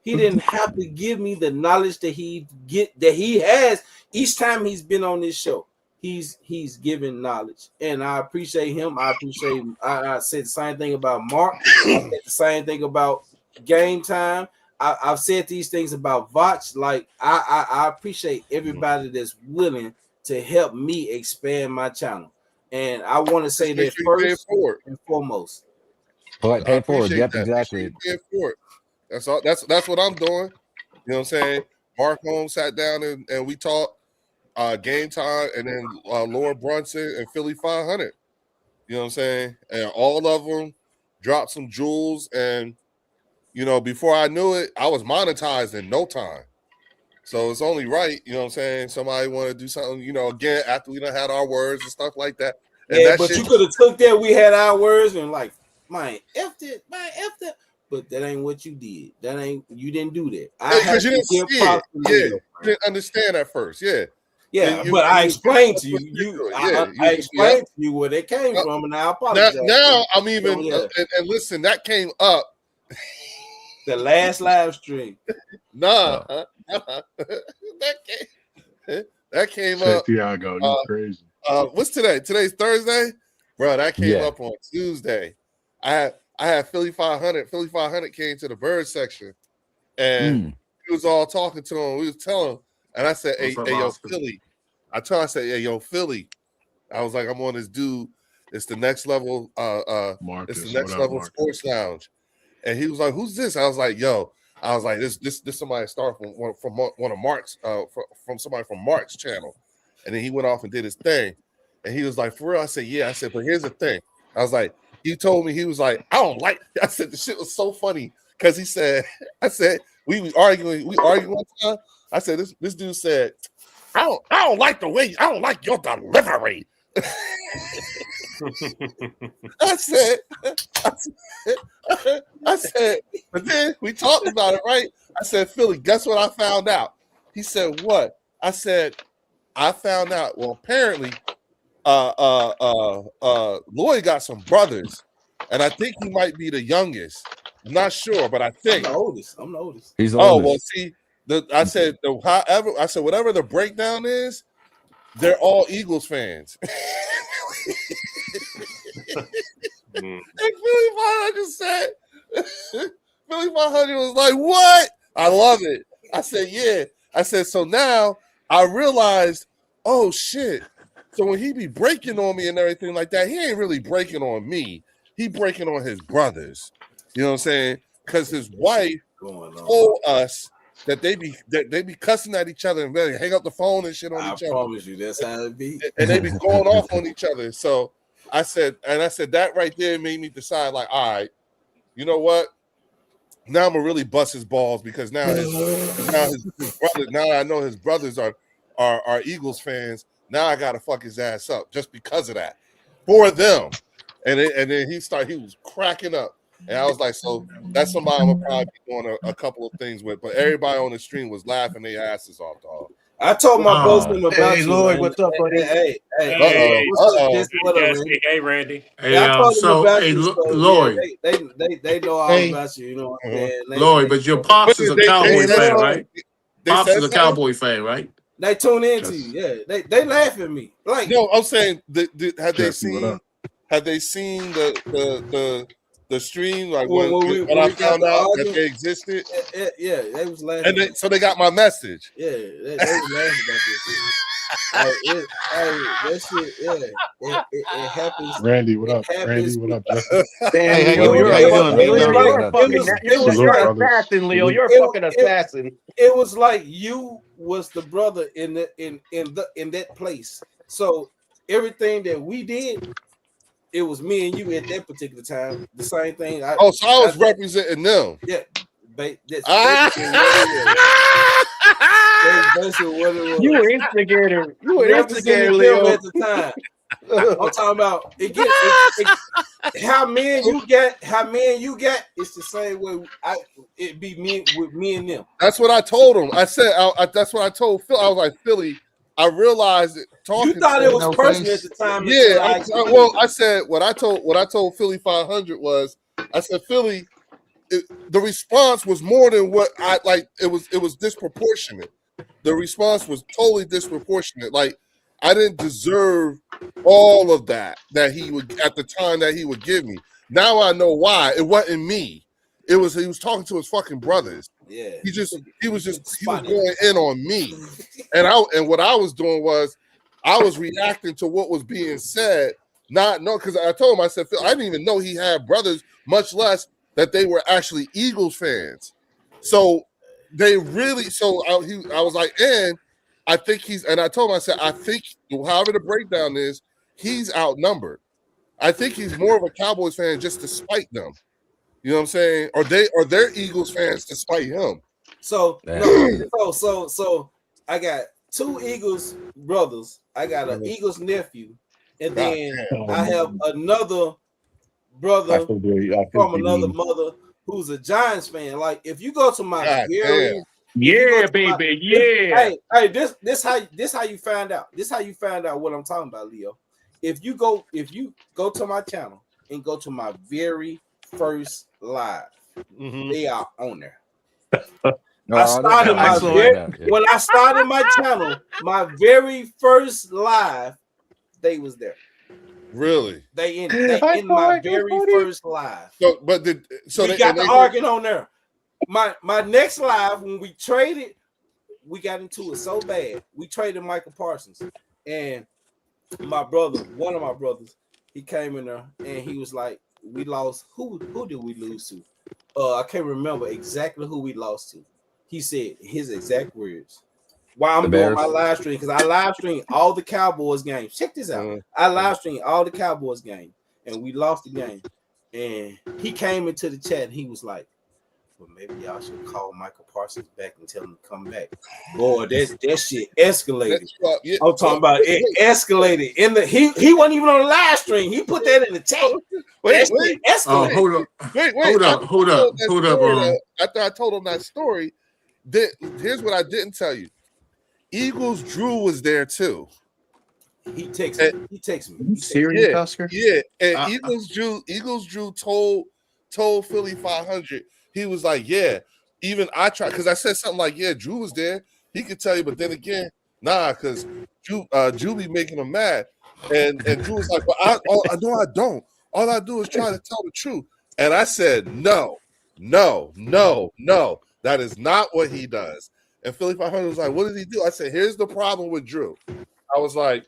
the knowledge that he has each time he's been on this show. He's given knowledge, and I appreciate him. I said the same thing about Mark. I said the same thing about Game Time. I've said these things about Vach. Like I appreciate everybody that's willing to help me expand my channel, and I want to say that first and foremost. But pay forward, yep, exactly. Pay forward. That's all. That's what I'm doing. You know what I'm saying? Mark Holmes sat down and we talked game time, and then Laura Brunson and Philly 500. You know what I'm saying? And all of them dropped some jewels, and before I knew it, I was monetized in no time. So it's only right, you know what I'm saying? Somebody want to do something, again, after we done had our words and stuff like that. And Yeah, that but shit, you could have took that. We had our words and like, man, F it. But that ain't what you did. You didn't do that. because you didn't see it. Yeah, you didn't understand at first. Yeah. Yeah, but I explained to you. I explained to you where they came from, and I apologize. Now I'm even and listen, that came up the last live stream. Nah, that came up. Santiago, you crazy. What's today? Today's Thursday, bro. That came up on Tuesday. I had Philly 500. Philly 500 came to the bird section, and he was all talking to him. We was telling him, and I said, "Hey, yo, Philly." I said, "Hey, yo, Philly." I was like, "I'm on this dude. It's the next level. Marcus, it's the next level sports lounge." And he was like, "Who's this?" I was like, "Yo." I was like, "This somebody started from one of Mark's from somebody from Mark's channel," and then he went off and did his thing, and he was like, "For real?" I said, "Yeah." I said, "But here's the thing." I was like, "He told me," he was like, "I don't like." I said, "The shit was so funny because he said," I said, "We arguing one time." I said, "This dude said, I don't like the way I don't like your delivery." I said, but then we talked about it, right? I said, "Philly, guess what I found out?" He said, "What?" I said, "I found out. Well, apparently, Lloyd got some brothers, and I think he might be the youngest. I'm not sure, but I think I'm the oldest. He's the oldest. Well, see, I said, whatever the breakdown is, they're all Eagles fans." And Philly 500 said, Philly 500 was like, "What? I love it." I said, "Yeah." I said, "So now I realized, oh shit. So when he be breaking on me and everything like that, he ain't really breaking on me. He breaking on his brothers. You know what I'm saying? Because his wife told us that they be cussing at each other and really hang up the phone and shit on each other. I promise you, that's how it be. And they be going off on each other. So I said that right there made me decide, like, all right, you know what? Now I'm gonna really bust his balls because now his brothers. Now I know his brothers are Eagles fans. Now I gotta fuck his ass up just because of that for them. And then he was cracking up, and I was like, so that's somebody I'm gonna probably be doing a couple of things with. But everybody on the stream was laughing their asses off, dog. I told my boss about you. Lloyd, what's up, buddy? Hey, Hey, Randy. Hey, I told them about you, so Lloyd, they know all about you. You know, Lloyd, but your pops is a Cowboy fan, right? Pops is a Cowboy fan, right? They tune into you. Yeah, they laugh at me. Like, no, I'm saying, had they seen the stream, like when I found out that they existed? Yeah, they was laughing. And so they got my message. Yeah, they was laughing about this. That shit, yeah, it happens. Randy, what up? Randy, what up? Hey, Leo, you're an assassin, Leo. You're a fucking assassin. It was like you was the brother in that place. So everything that we did, it was me and you at that particular time. The same thing. So I was representing them. Yeah. That's basically what it was. You were instigator. You were instigator, Leo. At the time. I'm talking about how men you get. It's the same way. It be me with me and them. That's what I told him. I said that's what I told Phil. I was like, Philly. I realized it. You thought it was personal at the time. Yeah. I said what I told Philly 500 was, I said, Philly. The response was more than what I like. It was disproportionate. The response was totally disproportionate. Like, I didn't deserve all of that he would at the time that he would give me. Now I know why. It wasn't me. He was talking to his fucking brothers. Yeah. He was going in on me. And what I was doing was I was reacting to what was being said. Because I told him, I said, Phil, I didn't even know he had brothers, much less that they were actually Eagles fans. So they really. So I was like, and I think and I told him, I said, I think however the breakdown is, he's outnumbered. I think he's more of a Cowboys fan just to spite them. You know what I'm saying? Or they're Eagles fans to spite him. So so I got 2 Eagles brothers. I got an Eagles nephew, and then I have another brother from another mother who's a Giants fan. Like if you go to my baby, hey, this how you find out. This how you find out what I'm talking about, Leo. If you go to my channel and go to my very first live, they are on there. When I started my channel, my very first live, they was there. Really? They in my very first live. So, we got the arguing on there. My next live when we traded, we got into it so bad. We traded Michael Parsons, and my brother, one of my brothers, he came in there and he was like, "We lost. Who did we lose to? I can't remember exactly who we lost to." He said his exact words. While I'm doing my live stream, because I live stream all the Cowboys games. Check this out. I live stream all the Cowboys games, and we lost the game. And he came into the chat and he was like, "Well, maybe y'all should call Michael Parsons back and tell him to come back." Boy, that shit escalated. I'm talking about it escalated. He wasn't even on the live stream. He put that in the chat. Wait. Escalated. Hold up. After I told him that story, here's what I didn't tell you. Eagles Drew was there too. He texted me. You serious, Oscar? Yeah. And Eagles Drew told Philly 500. He was like, yeah, even I tried, because I said something like, yeah, Drew was there. He could tell you, but then again, nah, because Drew be making him mad. And Drew was like, well, I don't. All I do is try to tell the truth. And I said, no. That is not what he does. And Philly 500 was like, what did he do? I said, here's the problem with Drew. I was like,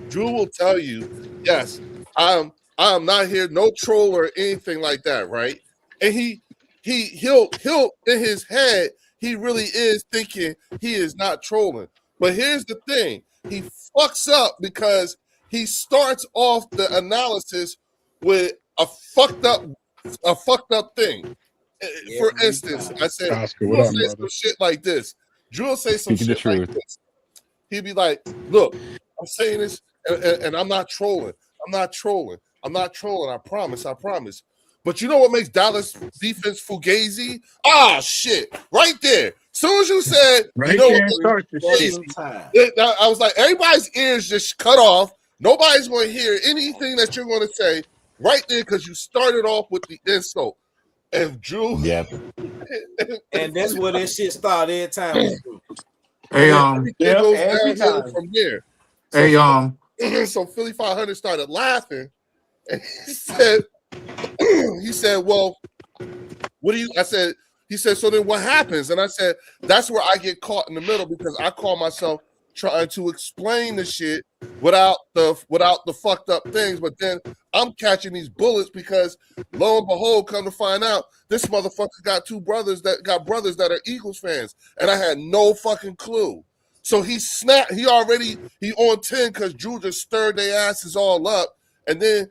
Drew will tell you, yes, I'm not here, no troll or anything like that, right? And he'll in his head, he really is thinking he is not trolling. But here's the thing, he fucks up because he starts off the analysis with a fucked up thing. Yeah, for instance, I said, Oscar, what up, say some shit like this. Drew will say some shit like this. He'd be like, look, I'm saying this and I'm not trolling. I promise. But you know what makes Dallas defense fugazi? Ah, shit. Right there. As soon as you said, right, you know what fugazi, I was like, everybody's ears just cut off. Nobody's going to hear anything that you're going to say right there because you started off with the insult. And Drew, and that's where this shit started every time. It goes downhill from there. So Philly 500 started laughing, and he said, "Well, what do you?" I said, "He said, so then what happens?" And I said, "That's where I get caught in the middle because I call myself trying to explain the shit without the fucked up things, but then I'm catching these bullets because lo and behold, come to find out, this motherfucker got brothers that are Eagles fans, and I had no fucking clue. So he snapped. He on 10 because Drew just stirred their asses all up, and then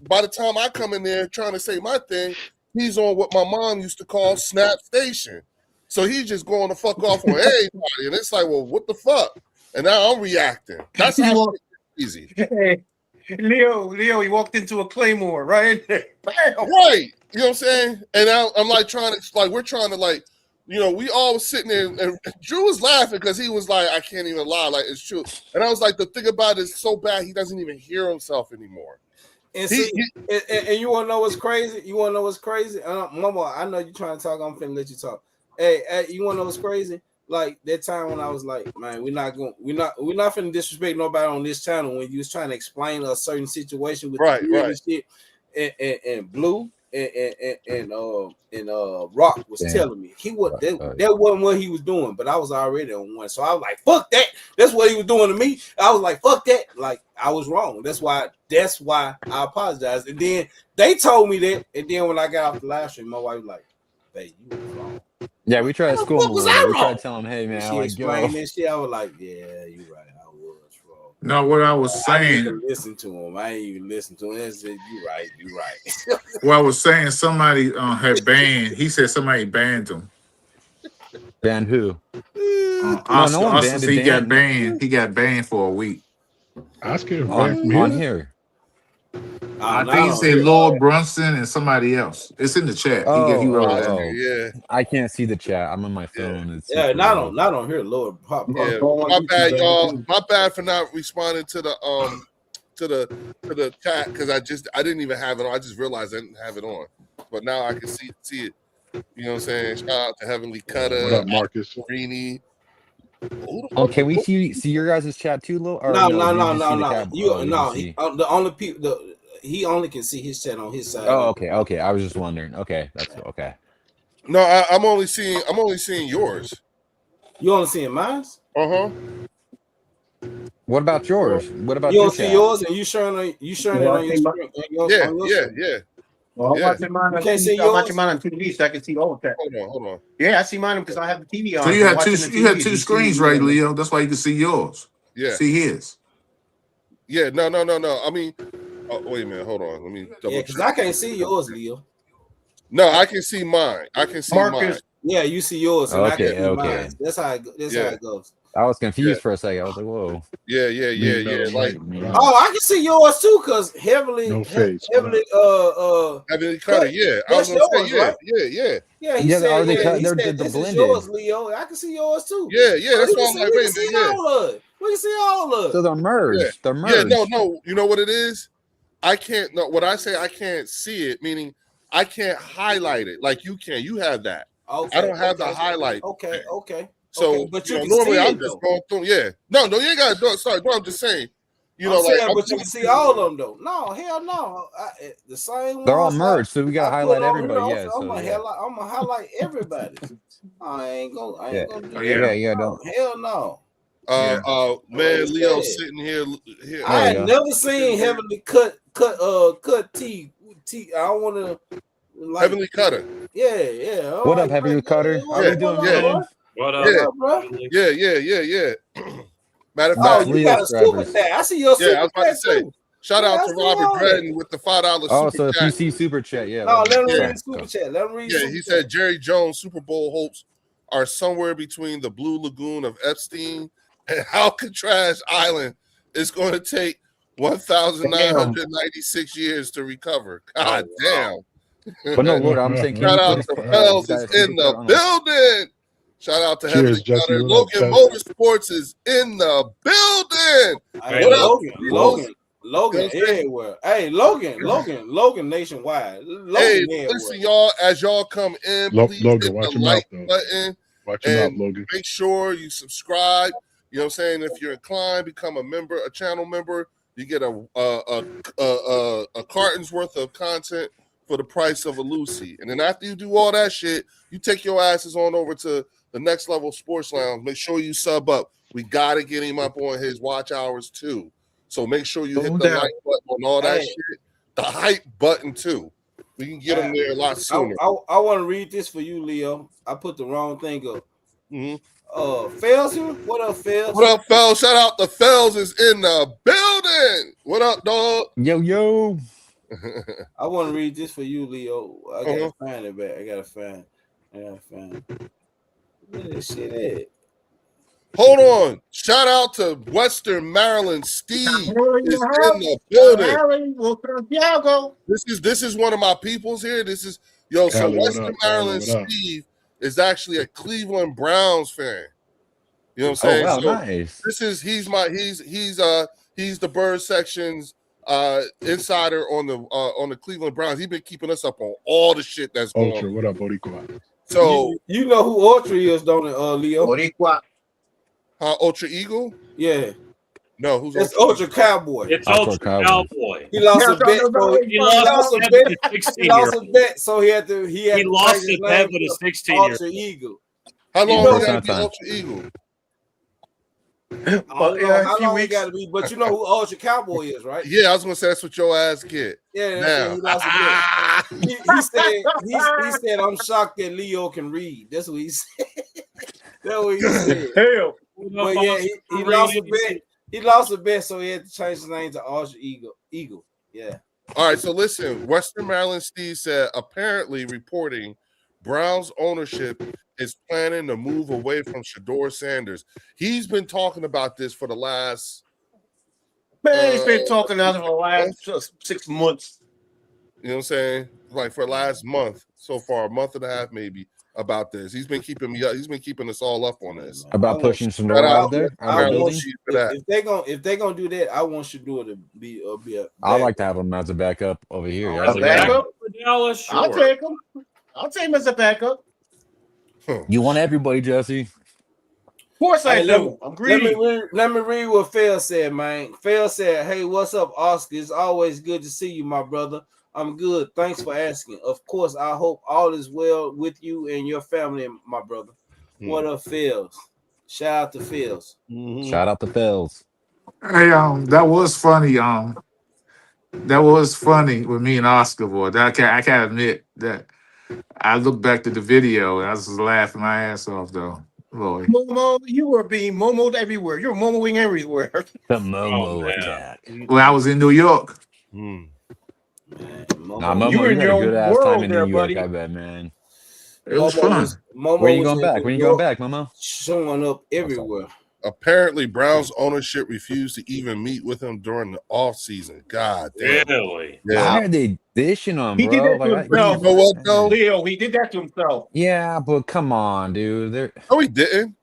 by the time I come in there trying to say my thing, he's on what my mom used to call Snap Station. So he's just going to fuck off on everybody, and it's like, well, what the fuck? And now I'm reacting. That's how easy. Hey, Leo, he walked into a Claymore, right? Right. You know what I'm saying? And I'm like we're trying to we all was sitting there, and Drew was laughing because he was like, I can't even lie, like it's true. And I was like, the thing about it is so bad he doesn't even hear himself anymore. And and you want to know what's crazy? Mama, I know you're trying to talk. I'm finna let you talk. Hey, you want to know what's crazy? Like that time when I was like, man, we're not finna disrespect nobody on this channel when you was trying to explain a certain situation with the shit, and Blue and Rock was telling me that wasn't what he was doing, but I was already on one, so I was like, fuck that. That's what he was doing to me. I was like, fuck that. Like I was wrong. That's why I apologized. And then they told me that, and then when I got off the live stream, my wife was like, babe, you was wrong. Yeah, we tried to school him What a was little I bit. We tried wrong? to tell him, hey man, She like yo. explained that shit. I was like, yeah, you're right. I was wrong. No, what I was I didn't saying. even listen to him. I ain't even listen to him. I said, you're right. You're right. Well, I was saying somebody had banned. He said somebody banned him. Ban who? No Oscar. one Oscar banned said he got Dan. banned. He got banned for a week. Oscar on back from on here. here. I Not think he on said here. Lord Brunson and somebody else. It's in the chat. He wrote that. Oh. Yeah. I can't see the chat. I'm on my phone. It's Yeah, super not low. on here. Lord, pop. Yeah. Go on My YouTube, bad, baby. y'all. My bad for not responding to the chat because I didn't even have it on. I just realized I didn't have it on. But now I can see it. You know what I'm saying? Shout out to Heavenly Cutter, What up, Marcus? Marini. Can we see your guys' chat too, Lil? Or No. did you just see the cab? You you no. just He, see. the only people. He only can see his chat on his side. Oh, okay. I was just wondering. Okay, that's okay. No, I'm only seeing yours. You only seeing mine? Uh-huh. What about yours? What about You your don't see chat? yours, and you sharing it Well, on your screen. Yeah, on your yeah, screen. yeah. Well, I'm Yeah. watching mine You on can't see TV. I'm yours? watching mine on TV so I can see all of that. Hold on. Yeah, I see mine because I have the TV on. So you I'm had watching two. the You had TV. two You screens, see, right, Leo? That's why you can see yours. Yeah. See his. Yeah, no. I mean, wait a minute. Hold on. Let me double Yeah, because check. I can't see yours, Leo. No, I can see mine. Marcus. Yeah, you see yours, and I can see Okay. mine. That's how it goes. I was confused for a second. I was like, whoa. Yeah. Like, Oh, I can see yours too, because heavily, No face. heavily, Heavenly Cutter. Yeah, I was that's gonna say yours, right? Yeah. Yeah, he Yeah, said. are they cut? He They're said the this is blended. yours, Leo. I can see yours too. Yeah. That's we why can I'm like, we wait can a see minute. Yeah. all of it. We can see all of it. So they're merged. Yeah. They're merged. Yeah, no. You know what it is? I can't. No, what I say, I can't see it. Meaning, I can't highlight it like you can. You have that. Okay, I don't have the highlight. Okay. So, but you you know, can normally see I'm it, just though. going through. Yeah. No, you ain't got to do it. Sorry, no, I'm just saying. You know, I'm saying, like, but you can see all of them though. No, hell no. The same. They're all ones merged, so we gotta I highlight put on everybody. here, Yeah, I'm gonna highlight everybody. I ain't gonna do that. Yeah. No, hell no. Man, Leo sitting here. I had never seen Heavenly cut T. I don't want to Heavenly Cutter. Yeah. What up, Heavenly Cutter? How we doing, man? What up, bro? Yeah. Matter of Oh, fact, you got a super chat. I see your super I was about to say. too. Shout out to Robert Bratton with the $5 Oh, super so chat. if you see super chat, yeah. No, let him Yeah. read super chat. Let him read. Yeah, he said Jerry Jones' Super Bowl hopes are somewhere between the Blue Lagoon of Epstein and Alcatraz Island. It's going to take 1,996 years to recover. God damn. But no, Lord, I'm saying, Shout out to Fells is in the building. Shout out to Heavenly Cutter. Logan Motorsports is in the building. Hey, Logan everywhere. Hey, Logan nationwide. Logan everywhere. Listen, y'all, as y'all come in, please hit the like button. Watch your mouth, Logan. Make sure you subscribe. You know what I'm saying? If you're inclined, become a channel member. You get a carton's worth of content for the price of a Lucy. And then after you do all that shit, you take your asses on over to the Next Level Sports Lounge. Make sure you sub up. We got to get him up on his watch hours too. So make sure you hit the like button on all that shit. The hype button too. We can get him there a lot sooner. I want to read this for you, Leo. I put the wrong thing up. Fells here? What up, Fells? What up, Fells? Shout out to Fells is in the building. What up, dog? Yo. I want to read this for you, Leo. I gotta find it back. I gotta find it. Where this shit at? Hold on. Shout out to Western Maryland. Steve is in the building. This is one of my peoples here. This is so Western Maryland Steve is actually a Cleveland Browns fan. You know what I'm saying? Oh, wow, so nice. He's the Bird Section's insider on the Cleveland Browns. He's been keeping us up on all the shit that's going on. What up, Boricua? So you know who Ultra is, don't it, Leo? Boricua. Ultra Eagle? Yeah. No, who's it's Ultra Cowboy? It's Ultra Cowboy. He lost a bet. He lost a bet, so he had to. He lost a bet with a 16-year-old. Ultra Eagle. How long did that be Ultra Eagle? I don't know a how few long it weeks. got to be, but you know who Ultra Cowboy is, right? Yeah, I was gonna say that's what your ass get. Yeah, Now, he lost a bet. He said I'm shocked that Leo can read. That's what he said. That's what he said. Hell, But yeah, he lost a bet. He lost a bet, so he had to change his name to Ultra Eagle. Yeah. all right. So listen, Western Maryland Steve said apparently reporting Browns ownership is planning to move away from Shador Sanders. He's been talking about this for the last. man, he's been talking out of the last 6 months. You know what I'm saying? Like for the last month so far, a month and a half maybe about this. He's been keeping me up. He's been keeping us all up on this. About pushing Shador out of there, out of the building. If they're gonna do that, I want Shador to be a. I like to have him as a backup over here. Yeah. As a backup? Dallas, sure. I'll take him. I'll take him as a backup. You want everybody, Jesse? Of course I Hey, do. I'm greedy. Let me read what Phil said, man. Phil said, "Hey, what's up, Oscar? It's always good to see you, my brother. I'm good. Thanks for asking. Of course, I hope all is well with you and your family, my brother. What up, Phils? Shout out to Phils. Shout out to Phils. Hey, that was funny. That was funny with me and Oscar, boy. I can't admit that. I looked back to the video and I was just laughing my ass off, though. Boy. Momo, you were being momoed everywhere. You're momoing everywhere. The Momo attack. Well, I was in New York. Nah, Momo, You were in had your a good ass world time in there, New York, buddy. I bet, man. It was fun. Where you going back? When you going back, Momo? Showing up everywhere. Apparently, Browns ownership refused to even meet with him during the offseason. God damn. Really? Why are they dishing on, He did bro? that to Like, himself. You know what, though? Leo, he did that to himself. yeah, but come on, dude. No, he didn't.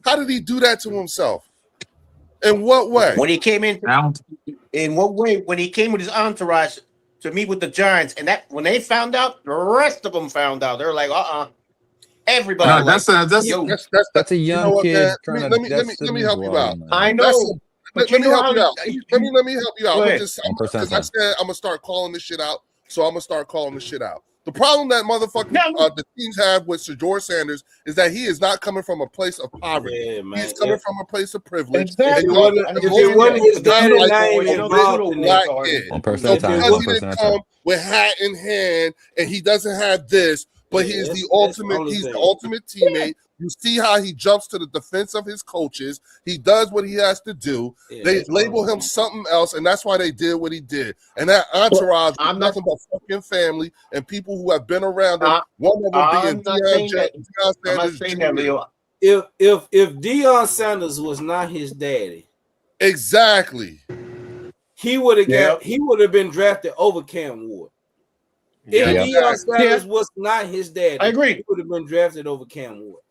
How did he do that to himself? In what way? When he came in what way? When he came with his entourage to meet with the Giants, and that when they found out, the rest of them found out. They're like, everybody. No, that's a young kid. Let me help you out. I know. Let me help you out. Let me help you out. Because I said I'm gonna start calling this shit out. So I'm gonna start calling this shit out. The problem that the teams have with Shador Sanders is that he is not coming from a place of poverty. He's coming from a place of privilege. Exactly. If it wasn't his daddy's name involved in black that, kid. One person So at a time. because One he person didn't at a time. come with hat in hand and he doesn't have this, but he is the ultimate. He's the ultimate teammate. You see how he jumps to the defense of his coaches. He does what he has to do. They label him something else, and that's why they did what he did. And that entourage is nothing but fucking family and people who have been around him. One of them being Deion Sanders. I'm not saying that, Leo. If Deion Sanders was not his daddy, exactly, he would have been drafted over Cam Ward. If Deion Sanders was not his daddy, I agree. He would have been drafted over Cam Ward.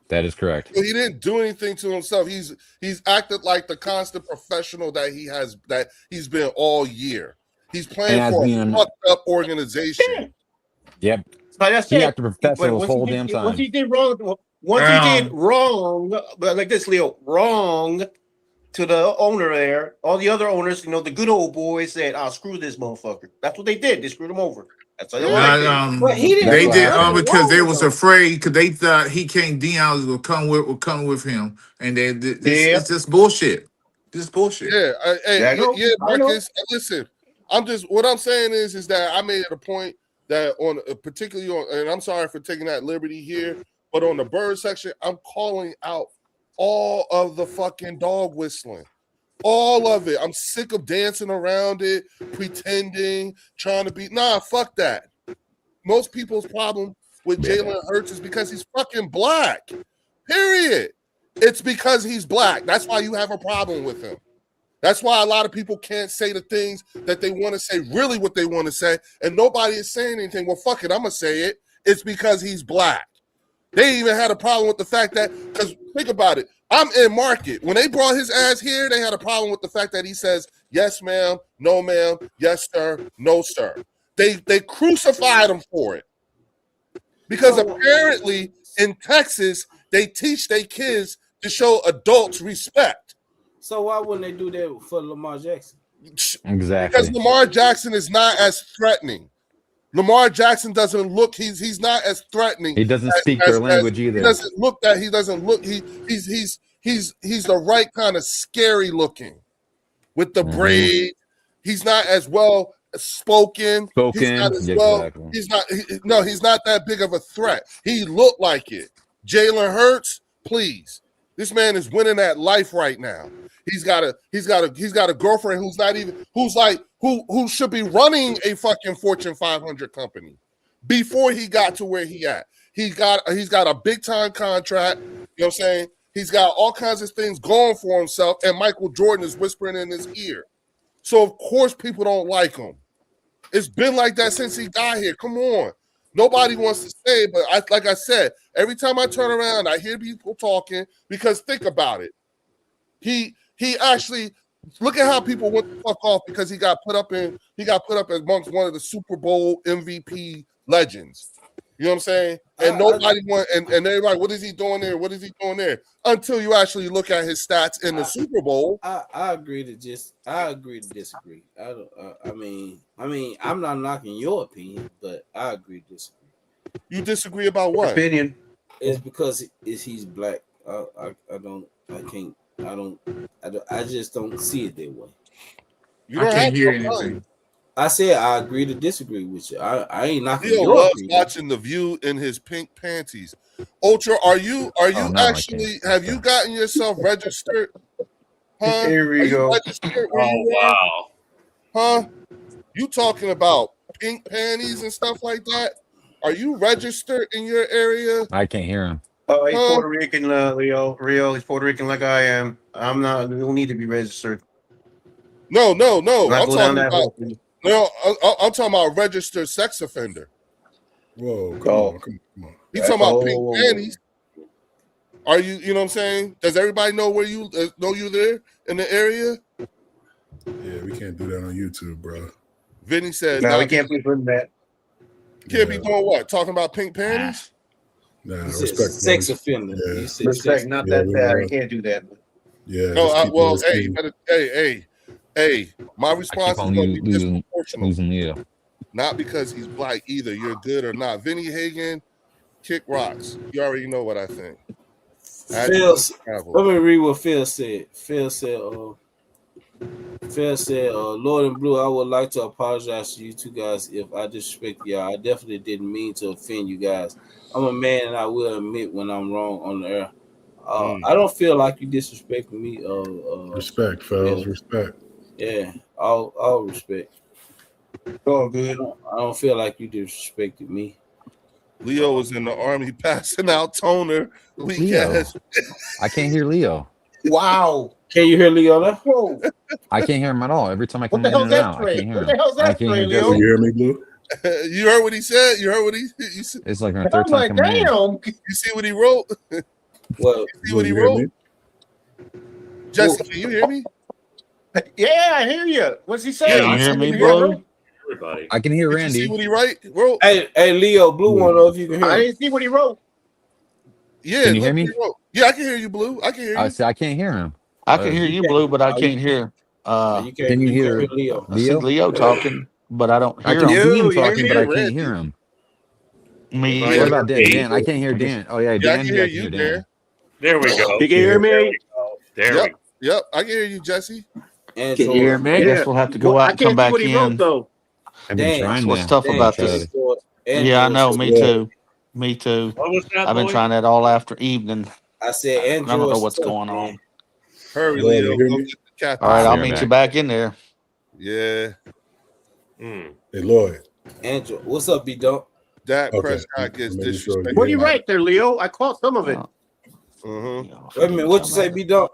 That is correct. He didn't do anything to himself. He's acted like the constant professional that he's been all year. He's playing for a fucked up organization. Yep. He acted professional the whole damn time. Once he did wrong, like this, Leo, wrong to the owner there, all the other owners, the good old boys said, screw this motherfucker. That's what they did. They screwed him over. That's what they did because they was afraid because they thought Deion would come with him, and it's just bullshit. Just bullshit. Yeah, Marcus. Listen, what I'm saying is that I made it a point that particularly on, and I'm sorry for taking that liberty here, but on the bird section, I'm calling out all of the fucking dog whistling. All of it. I'm sick of dancing around it, pretending, trying to be. Nah, fuck that. Most people's problem with Jalen Hurts is because he's fucking black. Period. It's because he's black. That's why you have a problem with him. That's why a lot of people can't say the things that they want to say, really what they want to say, and nobody is saying anything. Well, fuck it, I'm going to say it. It's because he's black. They even had a problem with the fact that, because think about it, I'm in market. When they brought his ass here, they had a problem with the fact that he says, yes, ma'am, no, ma'am, yes, sir, no, sir. They crucified him for it. Because apparently in Texas, they teach their kids to show adults respect. So why wouldn't they do that for Lamar Jackson? Exactly. Because Lamar Jackson is not as threatening. Lamar Jackson doesn't look. He's not as threatening. He doesn't speak their language either. He doesn't look. He's he's the right kind of scary looking with the braid. He's not as well spoken. He's not as well. Exactly. He's not that big of a threat. He looked like it. Jalen Hurts, please. This man is winning at life right now. He's got a girlfriend who should be running a fucking Fortune 500 company before he got to where he at. He's got a big time contract. You know what I'm saying? He's got all kinds of things going for himself, and Michael Jordan is whispering in his ear. So of course people don't like him. It's been like that since he got here. Come on. Nobody wants to say, but like I said, every time I turn around, I hear people talking because think about it. He actually look at how people went the fuck off because he got put up amongst one of the Super Bowl MVP legends. You know what I'm saying? And and everybody, what is he doing there? What is he doing there? Until you actually look at his stats in the Super Bowl. I agree to disagree. I mean, I'm not knocking your opinion, but I agree to disagree. You disagree about what? Opinion. It's because he's black. I just don't see it that way. You don't I can't have hear to anything. I said I agree to disagree with you. I ain't knocking Leo your loves opinion. watching The View in his pink panties. Ultra, are you actually have you gotten yourself registered? Huh? Here we go. Wow. Huh? You talking about pink panties and stuff like that? Are you registered in your area? I can't hear him. Oh, he's Puerto Rican, Leo. Rio, he's Puerto Rican like I am. I'm not. We don't need to be registered. No. I'm Go down talking that about. hole. No, I'm talking about registered sex offender. Whoa, come on. He's talking about pink panties. Are you? You know what I'm saying? Does everybody know where you know you there in the area? Yeah, we can't do that on YouTube, bro. Vinny said, No, we can't be doing that. Can't be doing what? Talking about pink panties? Nah, You said respect. sex bro. offender. Yeah. You said Respect, sex. not Yeah, that bad. we You can't do that. Yeah. No, just keep well, it hey, you clean. better, hey. My I response keep is on going to be losing disproportional. Leo. Not because he's black either. You're good or not. Vinny Hagen, kick rocks. You already know what I think. Let me read what Phil said. Phil said, Lord and Blue, I would like to apologize to you two guys if I disrespect y'all. I definitely didn't mean to offend you guys. I'm a man and I will admit when I'm wrong on the air. I don't feel like you disrespecting me. Respect, fellas. Respect. Yeah, all respect. All good. I don't feel like you disrespected me. Leo was in the army passing out toner. Leo. I can't hear Leo. Wow. Can you hear Leo now? Whoa. I can't hear him at all. Every time I What come the in hell's and that out, I Trey? can't hear What him. the hell's I that can't Trey, hear Leo? You Jesse. hear me, Blue? You heard what he said? You heard what he said? It's like my I'm third time like, coming in. damn. You see what he wrote? Well, You see what he You hear wrote? me? Jesse, can you hear me? Yeah, I hear you. What's he saying? Yeah, You hear me, Blue? Blue? Everybody. I can hear Did you see Randy. what he wrote? hey, Leo, Blue want to know if you can hear I me. didn't see what he wrote. Yeah, Can you look hear me? what he wrote. Yeah, I can hear you, Blue. I can hear I you. say I can't hear him. I can hear you, Blue, but I can't hear. You Can you hear Leo. I see Leo? Leo talking, but I don't I hear can him. see him You hear talking, me? but I Randy. can't hear him. Me Yeah. What about Dan? Me. Dan, I can't hear Dan. Oh yeah, Yeah, I Dan. can Yeah, hear I can you, hear Dan. Dan. There we go. You can hear me? There Yep. we go. Yep, I can hear you, Jesse. And Can you hear me? I Yeah. guess we'll have to go out I and come can't see back what he wrote, in. though. I've been Dan, trying That's to. what's tough about try this. to- Yeah, I know. Me Yeah. too. Me too. What was that, I've been Lloyd? trying that all after evening. I said I don't know Android what's stuff, going man. on. Hurry, Lloyd, Leo. you hear Go me? get the cat. All right, I'll Fair meet back. you back in there. Yeah. Mm. Hey, Lloyd. Android, what's up, B Dunk? Dak Okay. Prescott gets Let me show you. disrespected. What do you write there, Leo? I caught some of it. Mm-hmm. Wait a minute, what you say, B Dunk?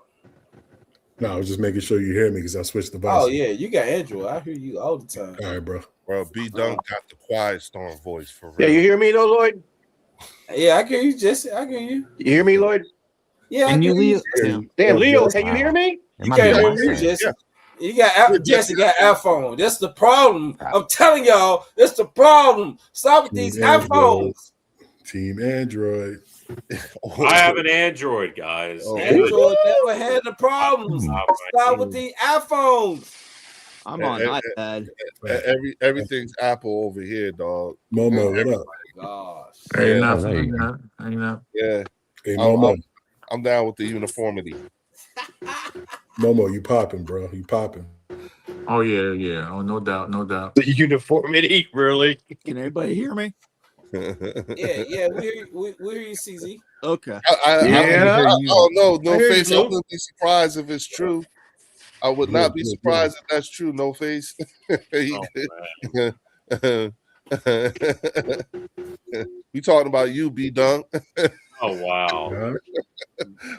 No, I was just making sure you hear me because I switched Oh devices. yeah, you got Android. I hear you all the time. All right, bro. Bro, B Dunk got the quiet storm voice for real. Yeah, you hear me, though, Lloyd? Yeah, I can hear you, Jesse. I can hear you. You hear me, Lloyd? Yeah, I Can can you hear you. Leo? Jesse. Damn, Oh, Leo, Jesse. can you hear me? It You might can't be hear my me, side. Jesse. Yeah. You got Jesse got iPhone. That's the problem. I'm telling y'all, that's the problem. Stop with these Team Android. iPhones. Team Android. I have an Android, guys. Oh, Android never had the problems. Hmm. Stop with the iPhones. I'm on Eh, iPad. Everything's Apple over here, dog. Momo, what up? Gosh. Hey, Yeah. nothing. There you go. Hang up. Yeah. Hey, I'm- Momo. I'm down with the uniformity. Momo, you popping, bro? You popping? Oh yeah. Oh, no doubt, no doubt. The uniformity, really? Can everybody hear me? Yeah, we hear you, CZ. Okay. Yeah. Oh no, I hear you, face. I Blue. wouldn't be surprised if it's true. I would not be surprised if that's true. No face. We talking about you, B Dunk. Oh wow.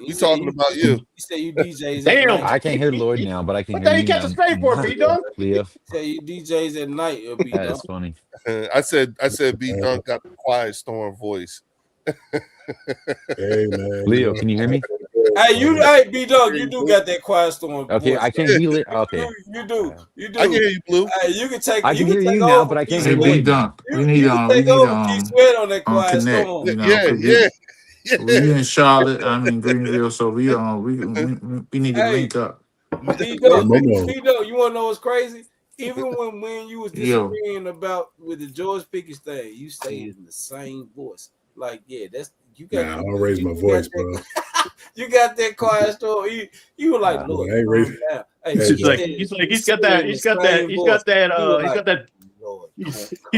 We talking about you. You say you DJs at Damn. night. I can't hear Lloyd now, but I can What hear the hell you you catch now. a straight for, B Dunk? Leo, You say you DJs at night, B that is Dunk. funny. I said B Dunk got the quiet storm voice. Hey man, Leo, can you hear me? Hey, B Dunk, you do got that quiet storm. Okay, voice, I can't hear it. Okay, You do. I can hear you, Blue. Hey, you can take. I can hear take you now, over but I Keith can't Hey, hear Sweat. B Lloyd. Dunk. now. We need Take over Keith Sweat on that quiet connect. storm. You know, Yeah. we in Charlotte. I mean Greenville, so we need to link up. B Dunk, Momo. B Dunk, you want to know what's crazy? Even when you was Yo. disagreeing about with the George Pickens thing, you say it in the same voice. Like, yeah, that's you got. Nah, I don't raise my voice, bro. You got that quiet storm. You were like, Lord, I ain't raising. hey, He's he like- said- he's got that Lord, he's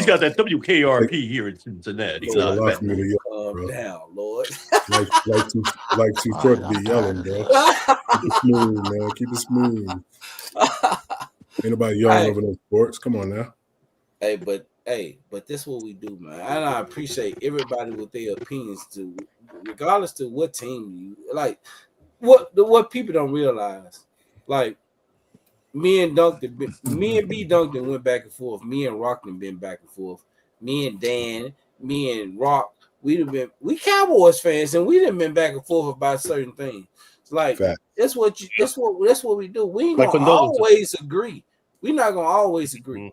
got that WKRP here in Cincinnati. It's a lot for me to yell, calm bro. down, Lord. like too short to be yelling, bro. Keep it smooth, man. Keep it smooth. Ain't nobody yelling over no sports. Come on now. But this what we do, man. And I appreciate everybody with their opinions too, regardless to what team you like. What people don't realize, like me and B Duncan went back and forth. Me and Rockman been back and forth. Me and Dan, me and Rock, we Cowboys fans, and we done been back and forth about certain things. It's like that's what we do. We ain't Like gonna always agree. We're not gonna always agree.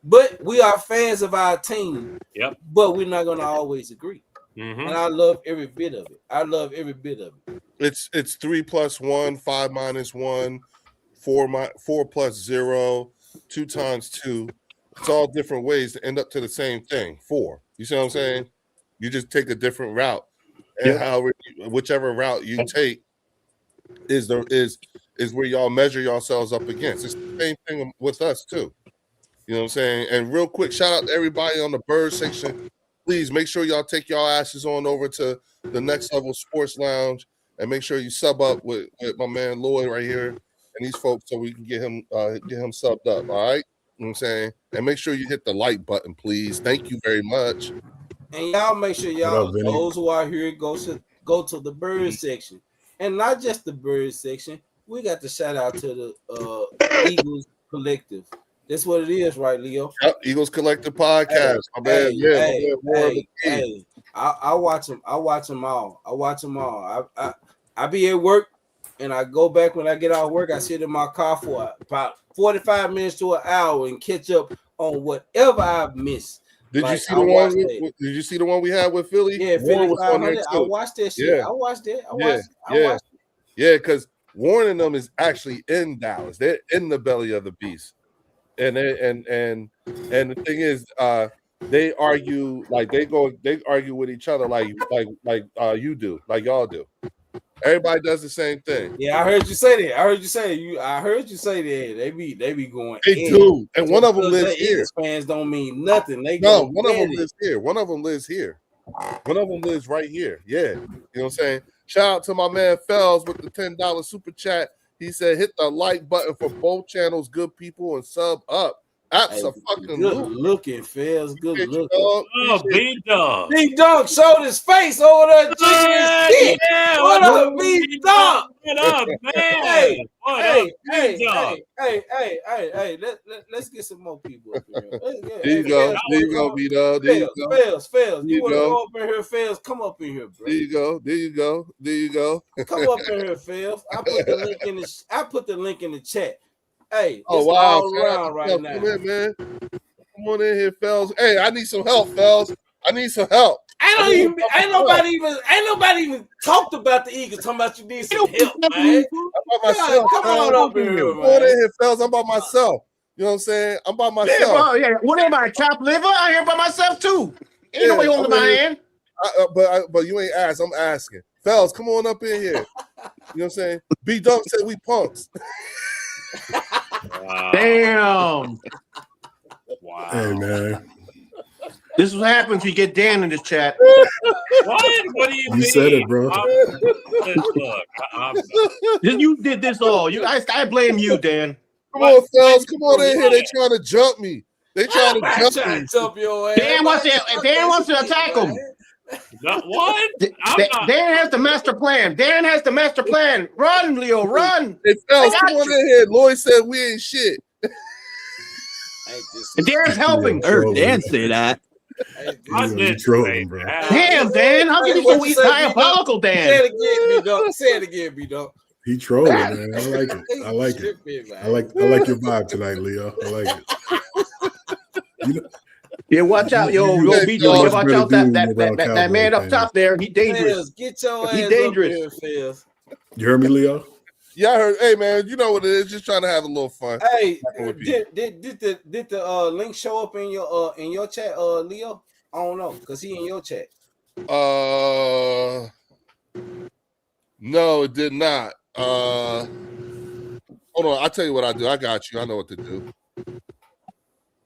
But we are fans of our team. Yep. But we're not gonna always agree. Mm-hmm. And I love every bit of it. It's 3 + 1, 5 - 1, 4 + 0, 2 × 2. It's all different ways to end up to the same thing. 4. You see what I'm saying? You just take a different route, and whichever route you take is where y'all measure yourselves up against. It's the same thing with us too. You know what I'm saying? And real quick, shout out to everybody on the Bird section. Please make sure y'all take y'all asses on over to the Next Level Sports Lounge and make sure you sub up with my man Lloyd right here and these folks so we can get him subbed up. All right. You know what I'm saying? And make sure you hit the like button, please. Thank you very much. And y'all make sure those who are here go to the Bird section. And not just the Bird section. We got to shout out to the Eagles Collective. That's what it is, right, Leo? Yep, Eagles Collective Podcast. I watch them. I watch them all. I be at work, and I go back when I get out of work. I sit in my car for about 45 minutes to an hour and catch up on whatever I've missed. Did you see the one we had with Philly? Yeah, Philly 500. I watched that shit. Yeah. I watched it. Yeah, because Warren and them is actually in Dallas. They're in the belly of the beast. And the thing is, they argue with each other like you do, like y'all do. Everybody does the same thing. Yeah, I heard you say that. I heard you say that. They be going. They do, and one of them lives here. Eagles fans don't mean nothing. One of them lives here. One of them lives here. One of them lives right here. Yeah, you know what I'm saying. Shout out to my man Fells with the $10 super chat. He said, "Hit the like button for both channels, good people, and sub up." Absolutely. Good looking, Fells. Good looking. Oh, B-Dunk. B-Dunk showed his face over there. What up, B-Dunk? What up, man? Hey, let's get some more people up here. There you go, B-Dunk. There you go. Fails. You want to go up in here, Fails? Come up in here, bro. There you go. Come up in here, Fails. I put the link in the chat. Hey, oh it's wow, all around right now. Come in, man. Come on in here, Fells. Hey, I need some help, Fells. I need some help. Ain't nobody even talked about the Eagles. Talking about you need some help, man. I'm by myself. Come on up in here, man. Come on in here, Fells. I'm by myself. You know what I'm saying? I'm by myself. Yeah. What am I, chopped liver? I'm here by myself too. Ain't nobody holding my hand. But you ain't asked. I'm asking. Fellas, come on up in here. You know what I'm saying? B Dunk said we punks. Wow. Damn. Wow. Hey man, This is what happens when you get Dan in this chat. What? What do you mean? you said it, bro. You did this all. I blame you, Dan. Come on, fellas. Come on in here. They trying to jump me. They trying to jump me. your ass. Dan wants to attack him. What? Dan has the master plan. Dan has the master plan. Run, Leo, run. Hey, fellas, come on in here. Lloyd said we ain't shit. And Dan's helping. I heard Dan say that. You trolling, bro. Damn, Dan. How can you so diabolical, Dan? Say it again, B-Dog. Say it again, B-Dog. He trolling, man. I like it. I like it. I like your vibe tonight, Leo. I like it. You know, yeah, watch out, yo, B-Dog. Watch out that man up top there. He dangerous. Fizz, get your ass He dangerous. up here, Fizz. you heard me, Leo? Yeah, I heard. Hey, man, you know what it is. Just trying to have a little fun. Hey, did the link show up in your chat, Leo? I don't know, cause he in your chat. No, it did not. Hold on, I'll tell you what I do. I got you. I know what to do.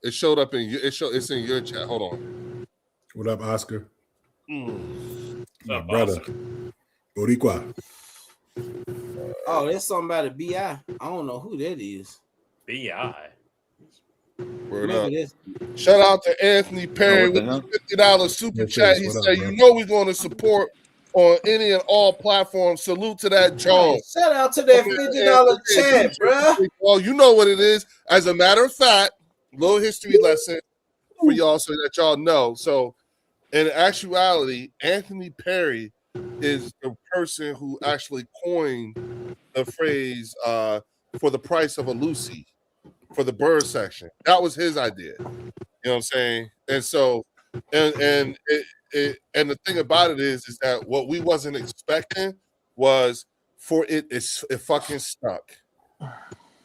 It showed up in it's in your chat. Hold on. What up, Oscar? My up, brother. Oscar? Boricua. Oh, there's something about a BI. I don't know who that is. BI. Word Maybe up. this- Shout out to Anthony Perry what with the the $50 super Yes, chat. yes, He what up, said, bro? "You know we're going to support on any and all platforms. Salute to that John." Shout out to that $50 chat, bruh. Well, you know what it is. As a matter of fact, little history lesson for y'all so that y'all know. So, in actuality, Anthony Perry is the person who actually coined the phrase "for the price of a Lucy" for the bird section. That was his idea. You know what I'm saying? And so, and the thing about it is that what we wasn't expecting was for it fucking stuck.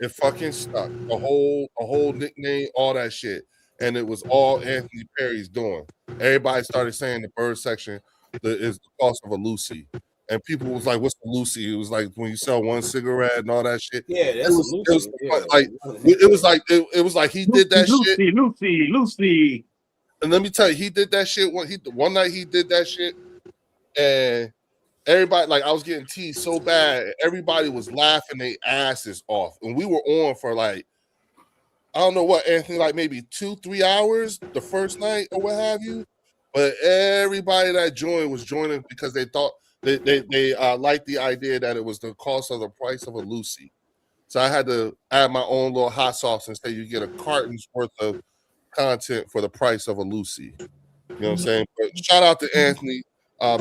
It fucking stuck. A whole nickname, all that shit. And it was all Anthony Perry's doing. Everybody started saying the bird section is the cost of a Lucy. And people was like, "What's the Lucy?" It was like when you sell one cigarette and all that shit. Yeah, that's It was like he did that shit. Lucy. And let me tell you, he did that shit one night. He did that shit, and everybody, like, I was getting teased so bad. Everybody was laughing their asses off, and we were on for like, I don't know what, Anthony, like maybe 2-3 hours the first night or what have you. But everybody that joined was joining because they thought they liked the idea that it was the cost of the price of a Lucy. So I had to add my own little hot sauce and say you get a carton's worth of content for the price of a Lucy. You know what I'm saying? But shout out to Anthony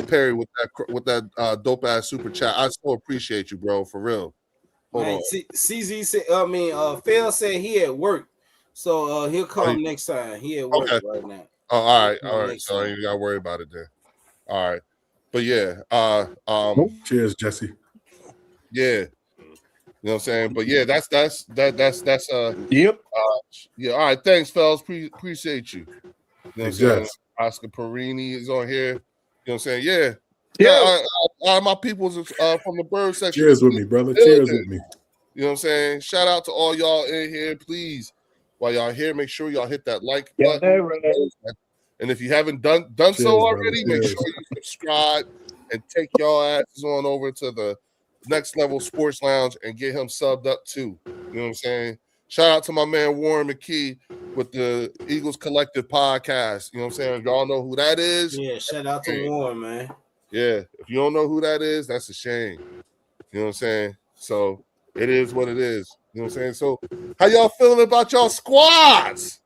Perry with that dope ass super chat. I so appreciate you, bro, for real. Hold on. CZ said, Phil said he at work, so he'll come next time. He at work right now. Oh, all right. So you gotta worry about it then. All right, but yeah. Cheers, Jesse. Yeah. You know what I'm saying? But yeah, that's Yep. Yeah, all right. Thanks, fellas. Appreciate you. You know what I'm saying? Yes. Oscar Perini is on here. You know what I'm saying? Yeah. Yeah. My people's from the bird section. Cheers with me, brother. Cheers with me. You know what I'm saying? Shout out to all y'all in here. Please, while y'all here, make sure y'all hit that like button. And if you haven't done so already, make sure you subscribe and take y'all asses on over to the Next Level Sports Lounge and get him subbed up too. You know what I'm saying? Shout out to my man Warren McKee with the Eagles Collective podcast. You know what I'm saying? Y'all know who that is? Yeah, shout out to Warren, man. Yeah. If you don't know who that is, that's a shame. You know what I'm saying? So it is what it is. You know what I'm saying? So how y'all feeling about y'all squads?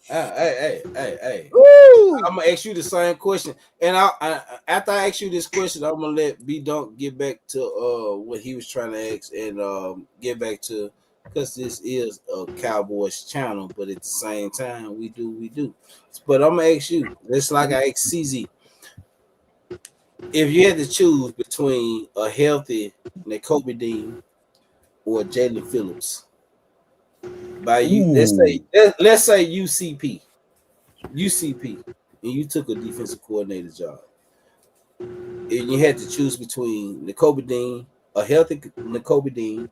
Hey. Woo! I'm gonna ask you the same question, and after I ask you this question, I'm gonna let B Dunk get back to what he was trying to ask and get back to, because this is a Cowboys channel, but at the same time we do. But I'm gonna ask you, just like I asked CZ, if you had to choose between a healthy Nakobe Dean or Jalen Phillips, by you, let's say UCP, and you took a defensive coordinator job, and you had to choose between N'Kobe Dean, a healthy N'Kobe Dean,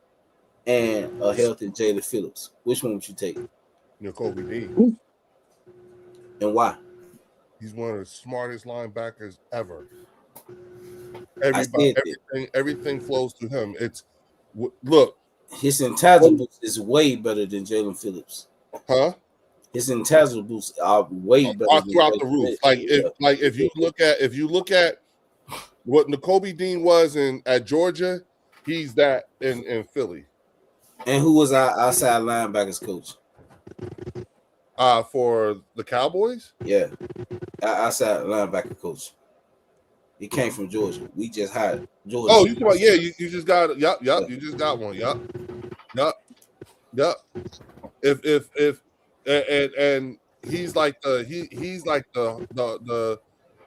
and a healthy Jalen Phillips, which one would you take? N'Kobe Dean. And why? He's one of the smartest linebackers ever. I said that. Everything flows through him. Look, his intangibles is way better than Jalen Phillips. Huh? His intangibles are way better all than throughout Jalen the roof. Phillips. If you look at what N'Kobe Dean was at Georgia, he's that in Philly. And who was our outside linebackers coach? For the Cowboys? Yeah. Our outside linebacker coach. He came from Georgia. We just hired Georgia. Oh, you talking about, you just got you just got one. If and he's like the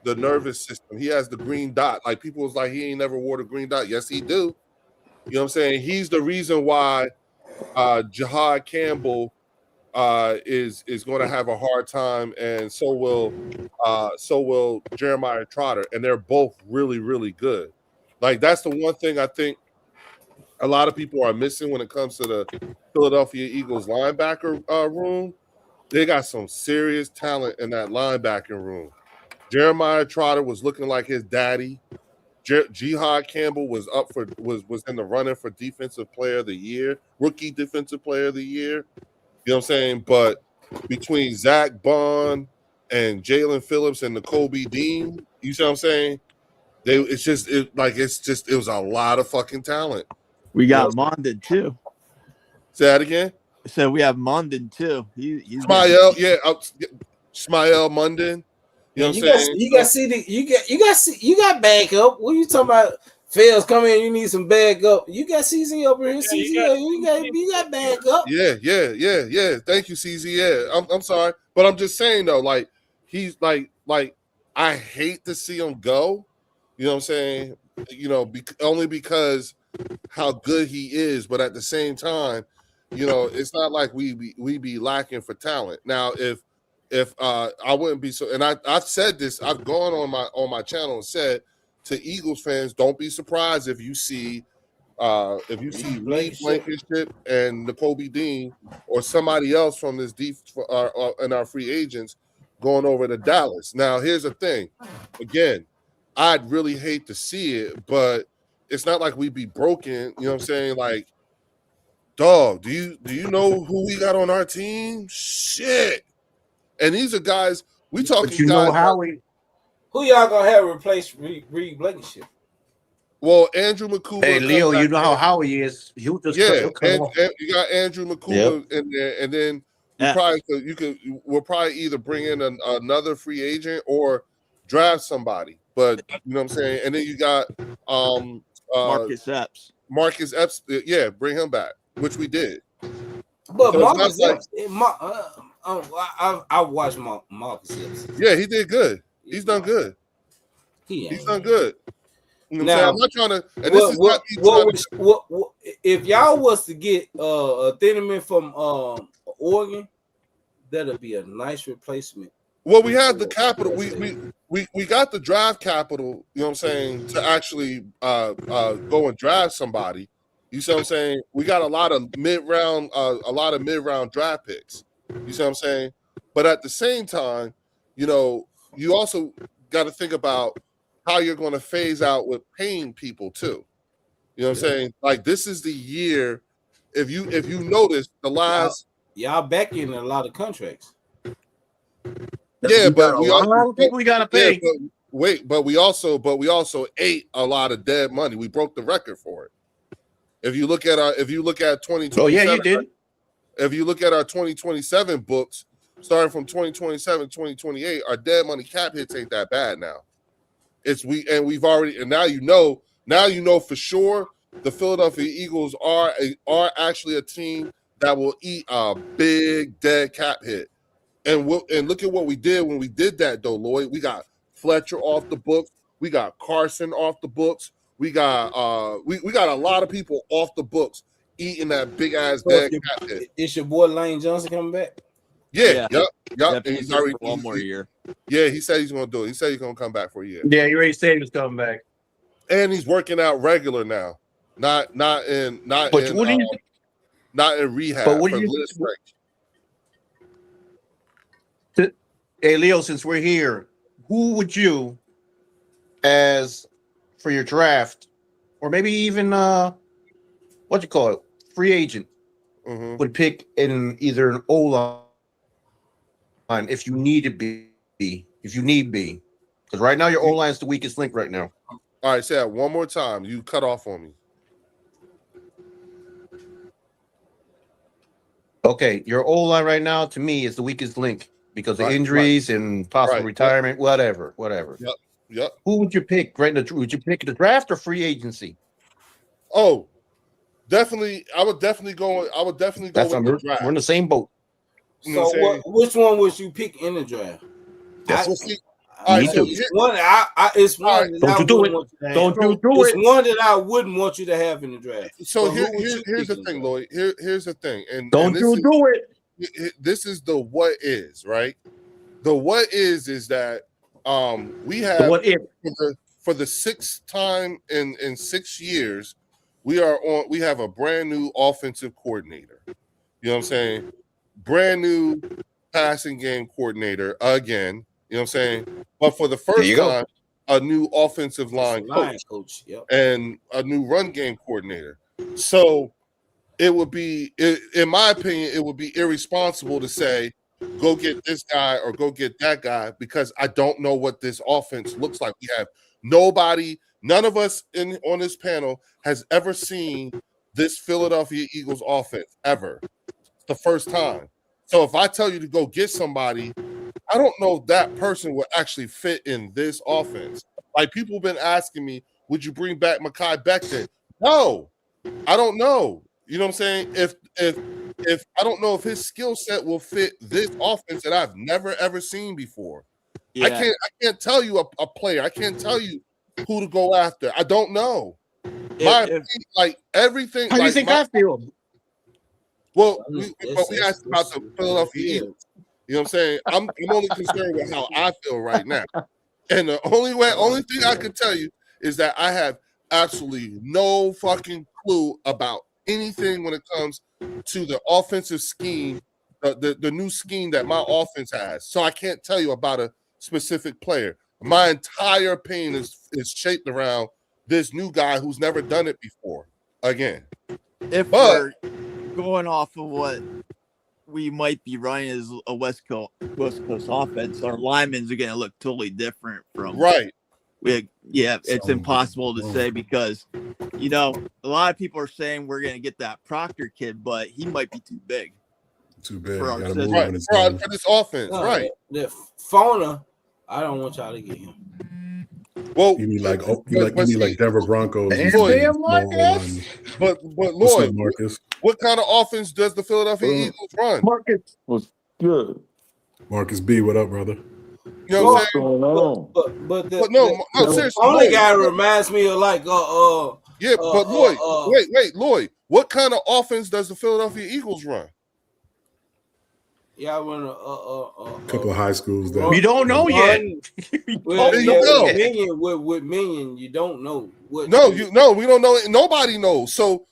nervous system. He has the green dot. Like people was like he ain't never wore the green dot. Yes, he do. You know what I'm saying? He's the reason why Jihad Campbell is going to have a hard time, and so will Jeremiah Trotter, and they're both really, really good. Like that's the one thing I think a lot of people are missing when it comes to the Philadelphia Eagles linebacker room. They got some serious talent in that linebacking room. Jeremiah Trotter was looking like his daddy. Jihad Campbell was in the running for Defensive Player of the Year, Rookie Defensive Player of the Year. You know what I'm saying? But between Zach Bond and Jalen Phillips and N'Kobe Dean, you see what I'm saying? It was a lot of fucking talent. We got Mondon too. Say that again. So we have Mondon too. He's Smael, Smael Mondon. You know what I'm saying? You got backup. What are you talking about? Fails come in, you need some backup. You got CZ over here. You got backup. Yeah. Thank you, CZ. Yeah, I'm sorry, but I'm just saying though, like he's like I hate to see him go. You know what I'm saying? You know, only because how good he is, but at the same time, you know, it's not like we be lacking for talent. Now, if I wouldn't be so, and I've said this, I've gone on my channel and said to Eagles fans, don't be surprised if you see Reed Blankenship and N'Kobe Dean or somebody else from this and our free agents going over to Dallas. Now, here's the thing. Again, I'd really hate to see it, but it's not like we be broken. You know what I'm saying? Like, dog, do you know who we got on our team? Shit. And these are guys we talking. But you know Howie. Who y'all gonna have replace Reed Blankenship? Well, Andrew McCool. Hey Leo, you know how Howie is. He'll just and you got Andrew McCool in there, and then we'll probably either bring in another free agent or draft somebody. But you know what I'm saying. And then you got Marcus Epps. Marcus Epps, bring him back, which we did. But so Marcus Epps, I watched Marcus Epps. Yeah, he did good. He's done good. He's done good. You know what I'm saying? I'm not trying to. If y'all was to get a Thinnerman from Oregon, that'll be a nice replacement. Well, we have the capital. We got the draft capital. You know what I'm saying, to actually go and draft somebody. You see what I'm saying? We got a lot of mid-round draft picks. You see what I'm saying? But at the same time, you know, you also got to think about how you're going to phase out with paying people too. You know what I'm saying? Like this is the year. If you notice the last y'all back in a lot of contracts. Yeah, but we gotta pay. Yeah, but we also ate a lot of dead money. We broke the record for it. If you look at 2027, oh yeah, you did. If you look at our 2027 books, starting from 2027, 2028, our dead money cap hits ain't that bad now. Now you know for sure the Philadelphia Eagles are actually a team that will eat a big dead cap hit. And look at what we did when we did that though, Lloyd. We got Fletcher off the books. We got Carson off the books. We got we got a lot of people off the books eating that big ass dead cap hit. Is your boy Lane Johnson coming back? Yeah. Yep. And he's already for one more year. Yeah, he said he's going to do it. He said he's going to come back for a year. Yeah, he already said he was coming back. And he's working out regular now, not in But what do you? not in rehab. But what do for you? Liz Frank. Hey, Leo, since we're here, who would you, as for your draft, or maybe even what you call it, free agent, would pick in either an O line if you need to be, if you need be, because right now your O line is the weakest link right now. All right, say that one more time. You cut off on me. Okay, your O line right now to me is the weakest link because of injuries and possible retirement, whatever. Yep. Who would you pick right now? Would you pick the draft or free agency? Oh, definitely. I would definitely go with the draft. We're in the same boat. You know So which one would you pick in the draft? It's one that I wouldn't want you to have in the draft. So here's the thing, Lloyd. Here's the thing, and do it. This is the what is, right? The what is that we have for the sixth time in 6 years, we have a brand new offensive coordinator. You know what I'm saying? Brand new passing game coordinator again. You know what I'm saying? But for the first time, a new offensive line coach. Yep. And a new run game coordinator. So it would be, in my opinion, it would be irresponsible to say, go get this guy or go get that guy, because I don't know what this offense looks like. We have none of us on this panel has ever seen this Philadelphia Eagles offense ever. It's the first time. So if I tell you to go get somebody, I don't know if that person will actually fit in this offense. Like, people have been asking me, would you bring back Mekhi Becton? No, I don't know. You know what I'm saying? If I don't know if his skill set will fit this offense that I've never ever seen before. Yeah. I can't tell you a player. I can't tell you who to go after. I don't know. Like everything. How do you think I feel? Well, we asked about the Philadelphia Eagles. You know what I'm saying? I'm only concerned with how I feel right now. And the only thing I can tell you is that I have absolutely no fucking clue about anything when it comes to the offensive scheme, the new scheme that my offense has. So I can't tell you about a specific player. My entire opinion is shaped around this new guy who's never done it before. Again, if we're going off of what we might be running as a West Coast offense, our linemen are going to look totally different from it's impossible to say because, you know, a lot of people are saying we're going to get that Proctor kid, but he might be too big. For our system. For this offense, right? The Fauna, I don't want y'all to get him. Well, you mean like Denver Broncos? But Lloyd, Marcus, what kind of offense does the Philadelphia Eagles run? Marcus was good. Marcus B, what up, brother? You know what I'm saying? But seriously, only guy reminds me of like but Lloyd, wait, Lloyd, what kind of offense does the Philadelphia Eagles run? Yeah, I run a couple of high schools. That we don't know yet. With Minion, you don't know. We don't know. Nobody knows. So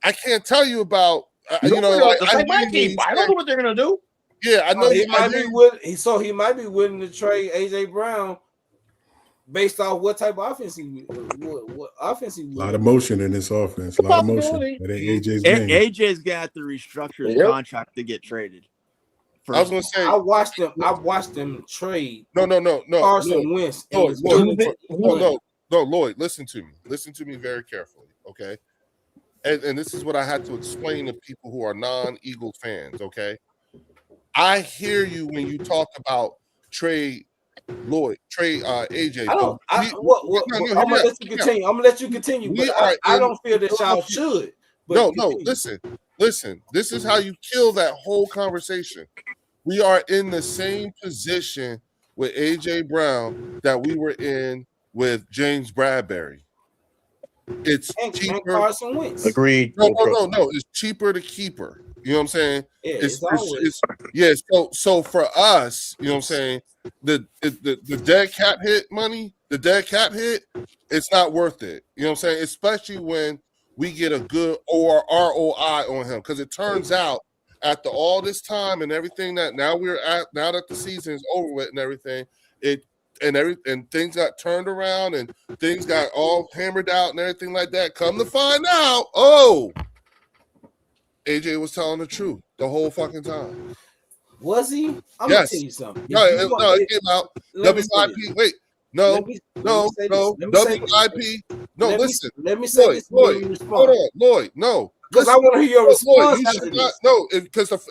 I can't tell you about. I don't know what they're gonna do. Yeah, I know he might be willing to trade AJ Brown based off what type of offense what offense he. A lot of motion in this offense. A lot of motion. That ain't AJ's game. AJ's got to restructure his contract to get traded. I was gonna say I watched them trade. No. Carson Wentz. No, Lloyd, listen to me. Listen to me very carefully, okay? And this is what I had to explain to people who are non-Eagles fans, okay? I hear you when you talk about trade AJ. I'm gonna let you continue. I'm gonna let you continue. But I don't feel that y'all should. No, listen. This is how you kill that whole conversation. We are in the same position with AJ Brown that we were in with James Bradbury. It's cheaper. Carson Wentz. Agreed. No. It's cheaper to keep her. You know what I'm saying? Yeah, it's always. So for us, you know what I'm saying, the dead cap hit money, the dead cap hit, it's not worth it. You know what I'm saying? Especially when we get a good or ROI on him, because it turns out after all this time and everything that now that the season is over with and everything, and things got turned around and things got all hammered out and everything like that. Come to find out, AJ was telling the truth the whole fucking time. Was he? I'm gonna tell Yes. you something. No, it came out. Let me say WIP. this. Wait, Let me say this. Let me say this. WIP. No, listen. Let me say this. Lloyd, hold on, Lloyd. No, because I listen. want to hear your Lloyd, response you after should not. this. No,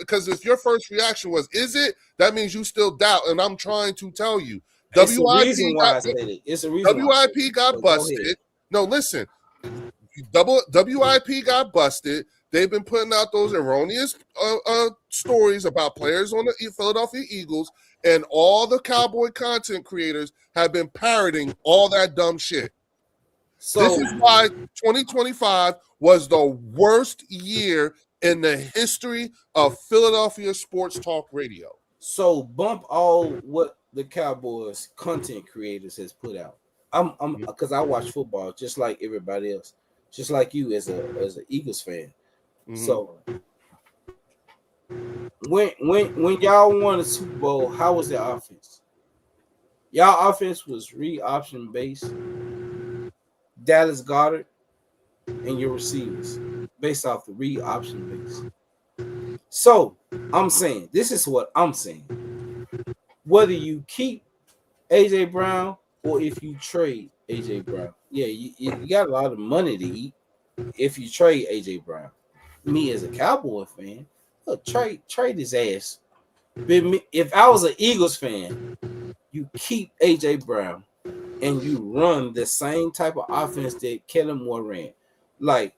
because if your first reaction was, "Is it?" That means you still doubt, and I'm trying to tell you. It's a reason why I said it. It's a reason. WIP got busted. No, listen. WIP got busted. They've been putting out those erroneous stories about players on the Philadelphia Eagles, and all the Cowboy content creators have been parroting all that dumb shit. So this is why 2025 was the worst year in the history of Philadelphia sports talk radio. So bump all what the Cowboys content creators has put out. I'm because I watch football just like everybody else, just like you as an Eagles fan. Mm-hmm. So when y'all won the Super Bowl, how was the offense? Y'all offense was read option based, Dallas Goedert, and your receivers based off the read option base. So I'm saying, this is what I'm saying. Whether you keep AJ Brown or if you trade AJ Brown, yeah, you got a lot of money to eat if you trade AJ Brown. Me as a Cowboy fan, look, trade his ass. If I was an Eagles fan, you keep AJ Brown and you run the same type of offense that Kellen Moore ran. Like,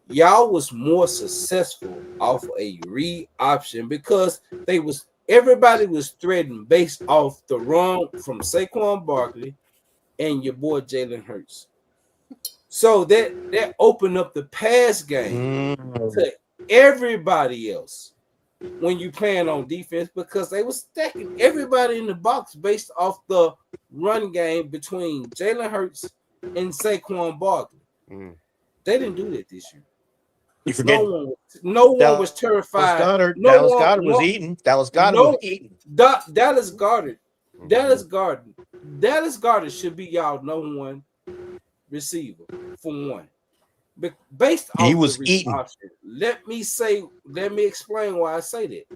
y'all was more successful off a read option because everybody was threatened based off the run from Saquon Barkley and your boy Jalen Hurts. So that opened up the pass game to everybody else when you playing on defense, because they were stacking everybody in the box based off the run game between Jalen Hurts and Saquon Barkley. They didn't do that this year. You forget no one was terrified. Dallas Goedert was eating. Dallas Goedert was eating. Dallas Goedert should be y'all number one receiver for one. But based off he was eating. Option, let me explain why I say that.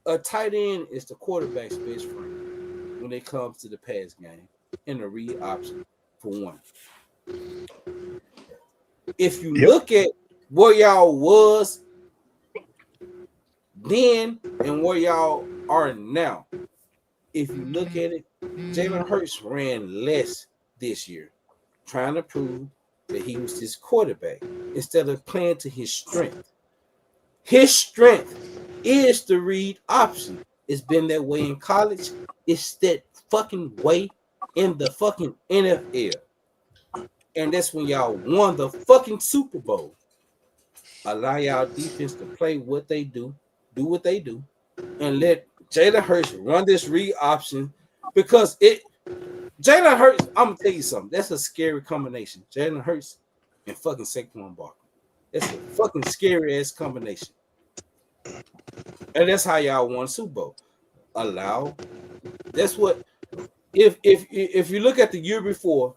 A tight end is the quarterback's best friend when it comes to the pass game and the read option for one. If you look at where y'all was then and where y'all are now, if you look at it, Jalen Hurts ran less this year, trying to prove that he was this quarterback instead of playing to his strength. His strength is the read option. It's been that way in college. It's that fucking way in the fucking NFL. And that's when y'all won the fucking Super Bowl. Allow y'all defense to play what they do what they do, and let Jalen Hurts run this read option, because Jalen Hurts, I'm gonna tell you something. That's a scary combination. Jalen Hurts and fucking Saquon Barkley. That's a fucking scary ass combination. And that's how y'all won Super Bowl. That's what if you look at the year before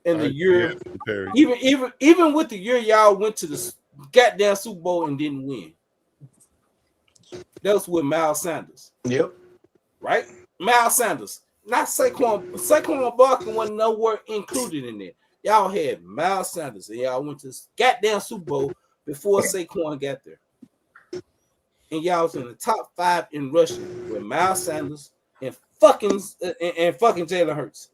and the year, even with the year y'all went to the goddamn Super Bowl and didn't win. That was with Miles Sanders. Yep. Right? Miles Sanders. Not Saquon. Saquon Barkley wasn't nowhere included in there. Y'all had Miles Sanders and y'all went to the goddamn Super Bowl before Saquon got there. And y'all was in the top 5 in rushing with Miles Sanders and fucking Jalen Hurts.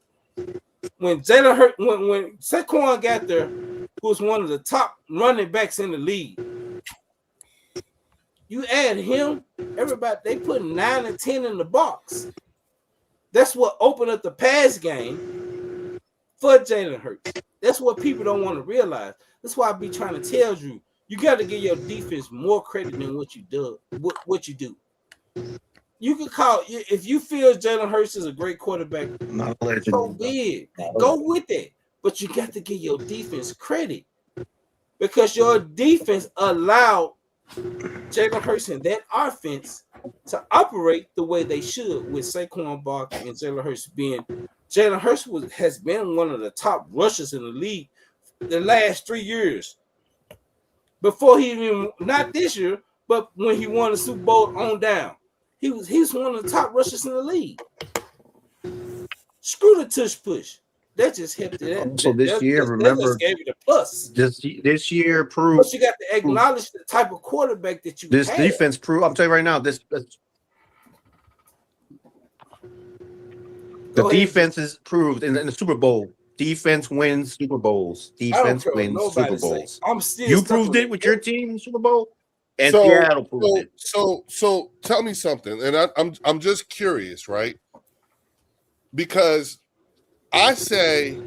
When Saquon got there, who was one of the top running backs in the league, you add him, everybody, they put 9 and 10 in the box. That's what opened up the pass game for Jalen Hurts. That's what people don't want to realize. That's why I be trying to tell you, you got to give your defense more credit than what you do. What you do. You can call if you feel Jalen Hurts is a great quarterback. Not a legend. So be it. Go with it. But you got to give your defense credit because your defense allowed Jalen Hurts and that offense to operate the way they should with Saquon Barkley and Jalen Hurts being. Jalen Hurts has been one of the top rushers in the league the last 3 years. Before he even, not this year, but when he won the Super Bowl on down. He's one of the top rushers in the league. Screw the tush push. That just helped it. So this year, remember, that just gave it a plus. This year proved. But you got to acknowledge the type of quarterback that you. This have. defense proved. I'm telling you right now, the defense is proved in the Super Bowl. Defense wins Super Bowls. Defense wins Super Bowls. I'm still. You proved it with your team in the Super Bowl. And Seattle proved it. So tell me something, and I'm just curious, right? Because I say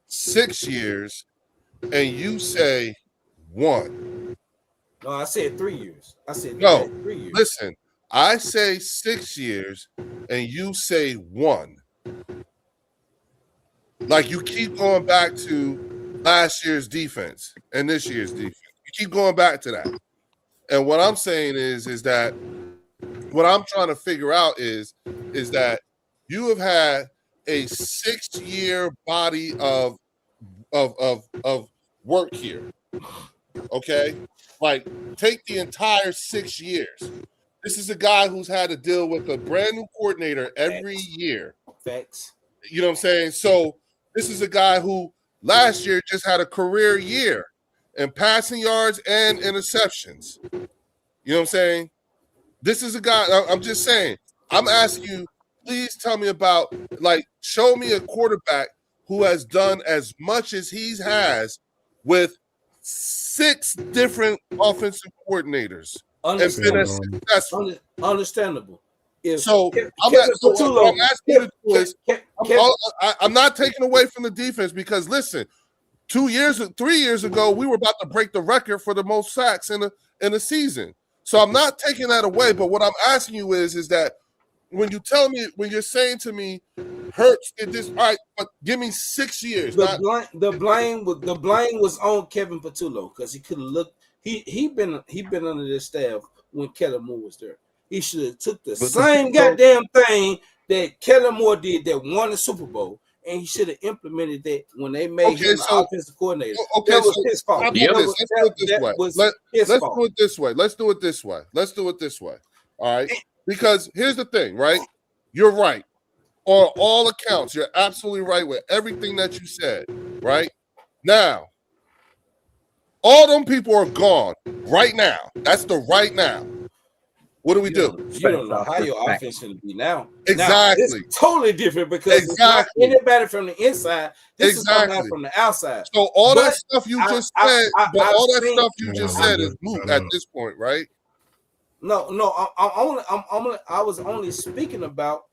6 years, and you say 1. No, I said 3 years. I said no. 3 years. Listen, I say 6 years, and you say 1. Like you keep going back to last year's defense and this year's defense. You keep going back to that. And what I'm saying is that what I'm trying to figure out is that you have had a 6-year body of work here. Okay? Like take the entire 6 years. This is a guy who's had to deal with a brand new coordinator every year. Facts. You know what I'm saying? So this is a guy who last year just had a career year in passing yards and interceptions. You know what I'm saying? This is a guy, I'm just saying, I'm asking you, please tell me about, like, show me a quarterback who has done as much as he has with 6 different offensive coordinators. Understandable. What I'm asking you to do is, I'm not taking away from the defense because, listen, 3 years ago, we were about to break the record for the most sacks in a season. So I'm not taking that away. But what I'm asking you is that when you're saying to me, Hurts did this, all right, but give me 6 years. The blame was on Kevin Patullo because he could have looked. He been under this staff when Kellen Moore was there. He should have took the same goddamn thing that Kellen Moore did that won the Super Bowl, and he should have implemented that when they made him the offensive coordinator. That was his fault. Let's do it this way. All right, because here's the thing, right? You're right. On all accounts, you're absolutely right with everything that you said, right? Now, all them people are gone right now. That's the right now. What do we do? You don't know how your offense should be now. Exactly. Now, it's totally different because it's not anybody from the inside. This is somebody from the outside. So all that stuff you just said, is moot at this point, right? No. I was only speaking about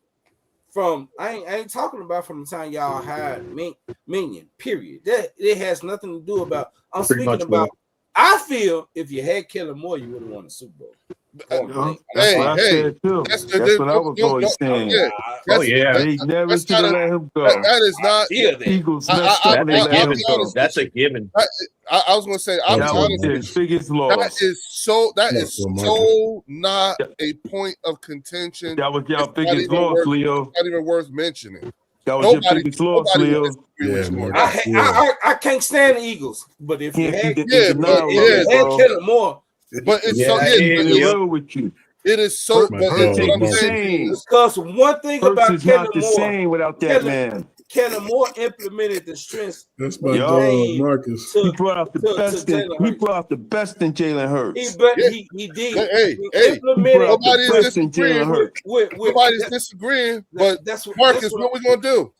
from. I ain't talking about from the time y'all hired Minion. Period. That it has nothing to do about. I'm speaking about. I feel if you had Kellen Moore, you would have won the Super Bowl. That's what I said too. That's what I was always saying. They never should have let him go. That is not. Eagles messed up when they let him go. That's a given. I was going to say, I'm honest. His biggest loss. That is so not a point of contention. That was your biggest loss, Leo. Not even worth mentioning. That was your biggest loss, Leo. I can't stand the Eagles, but if you had Kellen Moore. But it's with you. It is so. But what I'm saying is, because one thing about Kellen Moore, same without that man. Kellen Moore implemented the strengths. That's my dog, Marcus. He brought out the best. He brought out the best in Jalen Hurts. He did. Hey, nobody's disagreeing. Nobody's disagreeing. But Marcus, what we gonna do?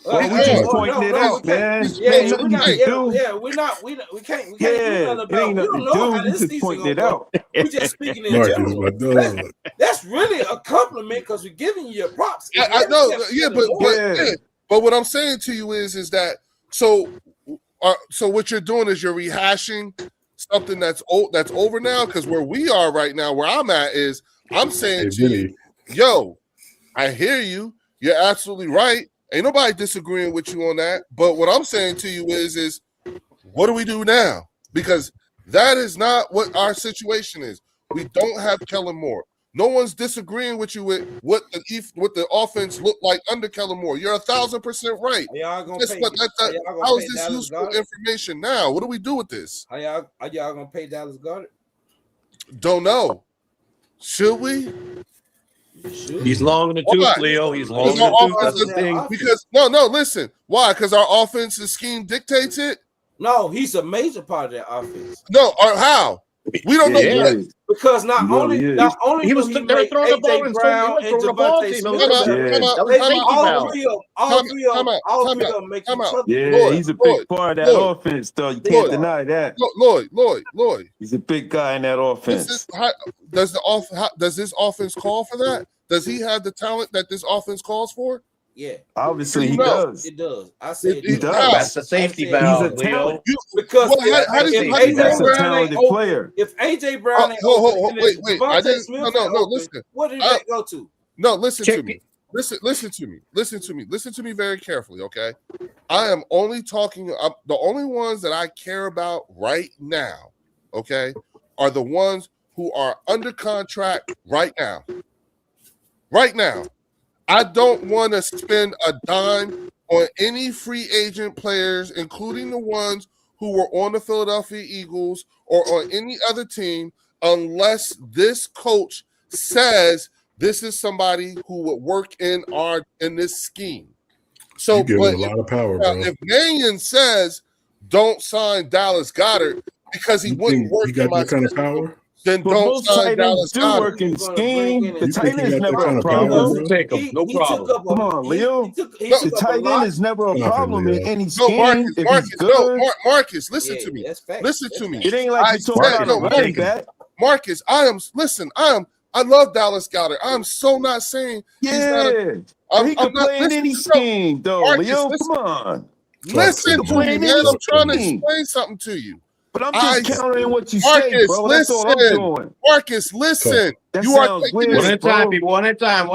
We just pointing it out, man. We can't do nothing about it. We don't know how this season going to go. We're just speaking in general. That's really a compliment because we're giving you your props. I know, but what I'm saying to you is that so what you're doing is you're rehashing something that's over now? Because where we are right now, where I'm at is I'm saying to you, yo, I hear you. You're absolutely right. Ain't nobody disagreeing with you on that. But what I'm saying to you is what do we do now? Because that is not what our situation is. We don't have Kellen Moore. No one's disagreeing with you with what the offense looked like under Kellen Moore. You're 1,000% right. How is this useful information now? What do we do with this? Are y'all gonna pay Dallas Goedert? Don't know. Should we? He's long in the tooth, Leo. He's long in the tooth. That's the thing. Because no, listen. Why? Because our offensive scheme dictates it. No, he's a major part of that offense. No, or how? We don't know what. Because not only he was throwing the ball in Brown and Javonte all three of them make trouble. Yeah, he's a big part of that offense, though. You can't deny that. Lloyd. He's a big guy in that offense. Does this offense call for that? Does he have the talent that this offense calls for? Yeah, obviously he does. It does. I say he does. That's the safety valve, Leo. Because that's a talented player. If AJ Brown wait. Listen. What did that go to? No, listen to me. Listen to me very carefully, okay? I am only talking. The only ones that I care about right now, okay, are the ones who are under contract right now. Right now. I don't want to spend a dime on any free agent players, including the ones who were on the Philadelphia Eagles or on any other team, unless this coach says this is somebody who would work in this scheme. So, you give him a lot of power, bro. If Mannion says don't sign Dallas Goedert because he wouldn't work in my kind of power. Then don't sign Dallas Goedert. Work in scheme. The tight end is never a problem. No problem. Come on, Leo. The tight end is never a problem in any scheme. Marcus, listen to me. Listen to me. It ain't like you're talking about a running back. Marcus, I love Dallas Goedert. I'm so not saying he's not he can play in any scheme, though. Marcus, Leo, come on. Listen to me, man. I'm trying to explain something to you. But I'm just countering what you say, bro. That's all I'm doing. Marcus, listen. That you are sounds weird, one at a time, people. One at a time.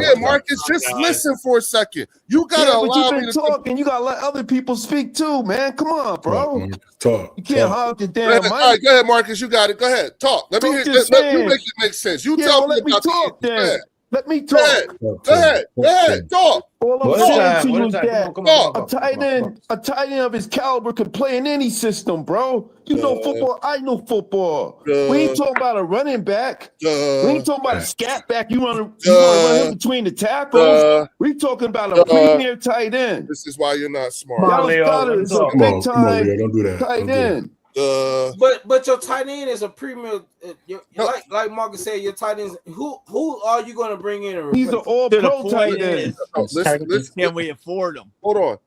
Yeah, Marcus, just listen for a second. You gotta allow me to talk, and you gotta let other people speak too, man. Come on, bro. Talk. You can't hog the damn mic. All right, go ahead, Marcus. You got it. Go ahead. Talk. Let me hear. Let you make it make sense. You tell me about talk, then. Let me talk. Go ahead. Talk. All I'm saying to you is that a tight end of his caliber could play in any system, bro. You know football. I know football. We ain't talking about a running back. We ain't talking about a scat back. You want to run him between the tackles. We talking about a premier tight end. This is why you're not smart. Dallas Goedert is a big time don't do that. tight end. But your tight end is a premier. Like Marcus said, your tight ends. Who are you going to bring in? He's an all-pro tight end. Can we afford him? Hold on.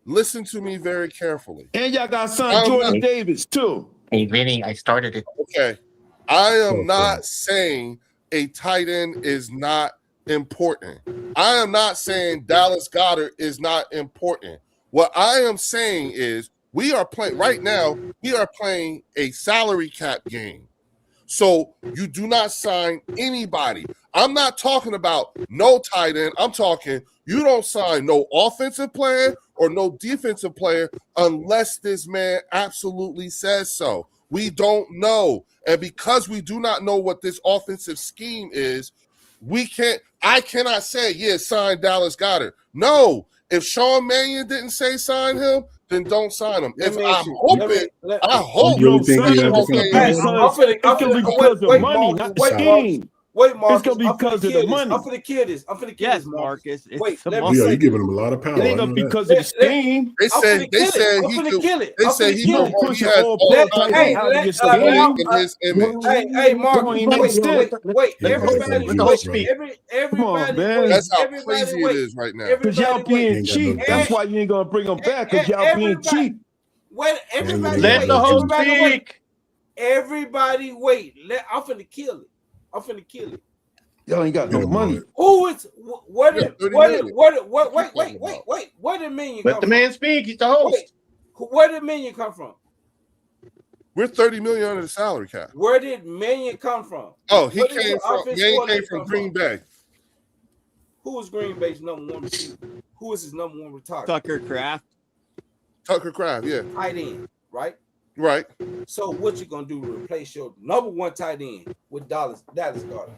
Listen to me very carefully. And y'all got son Jordan Davis too. Hey, Vinny, I started it. Okay. I am not saying a tight end is not important. I am not saying Dallas Goedert is not important. What I am saying is we are playing a salary cap game. So you do not sign anybody. I'm not talking about no tight end. I'm talking you don't sign no offensive player or no defensive player unless this man absolutely says so. We don't know. And because we do not know what this offensive scheme is, I cannot say, sign Dallas Goedert. No. If Sean Mannion didn't say sign him, then don't sign him. I hope you don't think he has the kind of because of money, not the scheme. Wait, Marcus. It's gonna be because of the money. I'm for the kids. Yes, Marcus. You're giving him a lot of power. It ain't gonna be because of the scheme. They said he has all in his image. Hey, Marcus. Wait. Everybody. That's how crazy it is right now. Because y'all being cheap. That's why you ain't gonna bring them back. Because y'all being cheap. Let the host speak. Everybody wait. I'm finna kill it. Y'all ain't got no money. Who is what did Minion Let the man speak. He's the host. Where did Minion come from? We're $30 million under the salary cap. Where did Mannion come from? Oh, he Where did came your from. offensive Mannion came coordinator from come Green Bay. Who was Green Bay's number 1 receiver? Who was his number 1 target? Tucker Kraft. Tucker Kraft, yeah. Tight end, right? Right. So what you gonna do to replace your number 1 tight end with Dallas Goedert?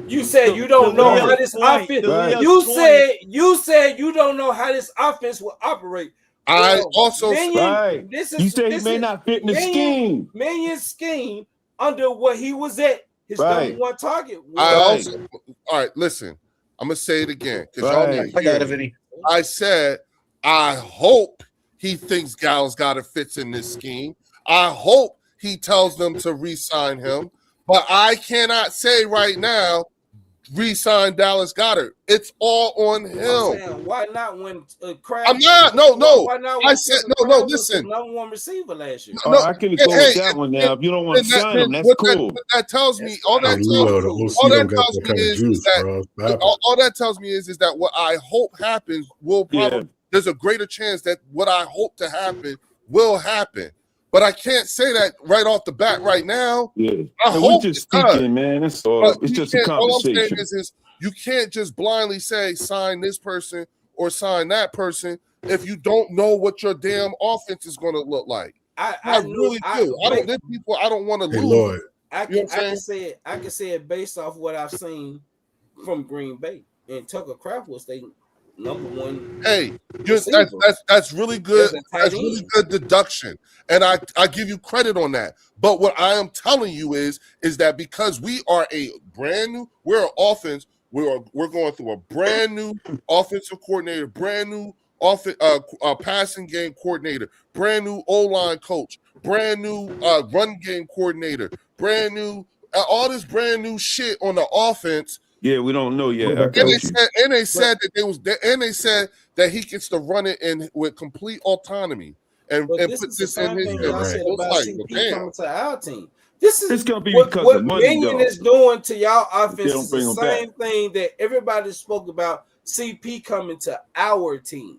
You said you don't know how this offense. Right. You said you don't know how this offense will operate. I also right. You say he may not fit in the scheme. Mannion's scheme under what he was at. His number 1 target. All right, listen. I'm gonna say it again because y'all not I got it, Vinny. I said I hope he thinks Dallas Goedert fits in this scheme. I hope he tells them to re-sign him, but I cannot say right now re-sign Dallas Goedert. It's all on him. Why not when Kraft? I'm not. No. Why not I said no. Listen, number 1 receiver last year. No, I can go with that one now. If you don't want to sign him, that's cool. What that tells me, all that tells me is that what I hope happens will probably. There's a greater chance that what I hope to happen will happen. But I can't say that right off the bat right now. Yeah. I hope we're just speaking, man. That's all. It's just a conversation. All I'm saying is you can't just blindly say sign this person or sign that person if you don't know what your damn offense is going to look like. I really do. I don't want to lose. Lloyd. I can say it based off what I've seen from Green Bay. And Tucker Kraft was their number 1. Hey, that's really good. That's really good deduction, and I give you credit on that. But what I am telling you is that because we are we're an offense. We're going through a brand new offensive coordinator, brand new passing game coordinator, brand new O-line coach, brand new run game coordinator, brand new all this brand new shit on the offense. Yeah, we don't know yet. And they said that he gets to run it in with complete autonomy and put this in his coming to our team. This is going to be because what of money, Mannion is doing to y'all offense. Is the same thing that everybody spoke about. CP coming to our team.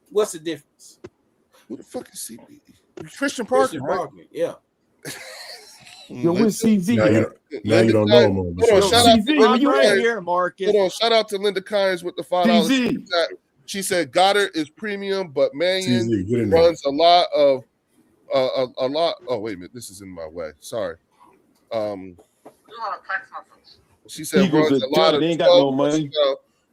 What's the difference? Who the fuck is CP? Christian Parker, right? Yeah. Yo, where's CZ? Now you don't know him. Hold on, shout out to right here, Marcus. Hold on, shout out to Linda Kynes with the $5. She said Goddard is premium, but Mannion runs a lot of Oh, wait a minute, this is in my way. Sorry. She said runs a lot of ain't got no money.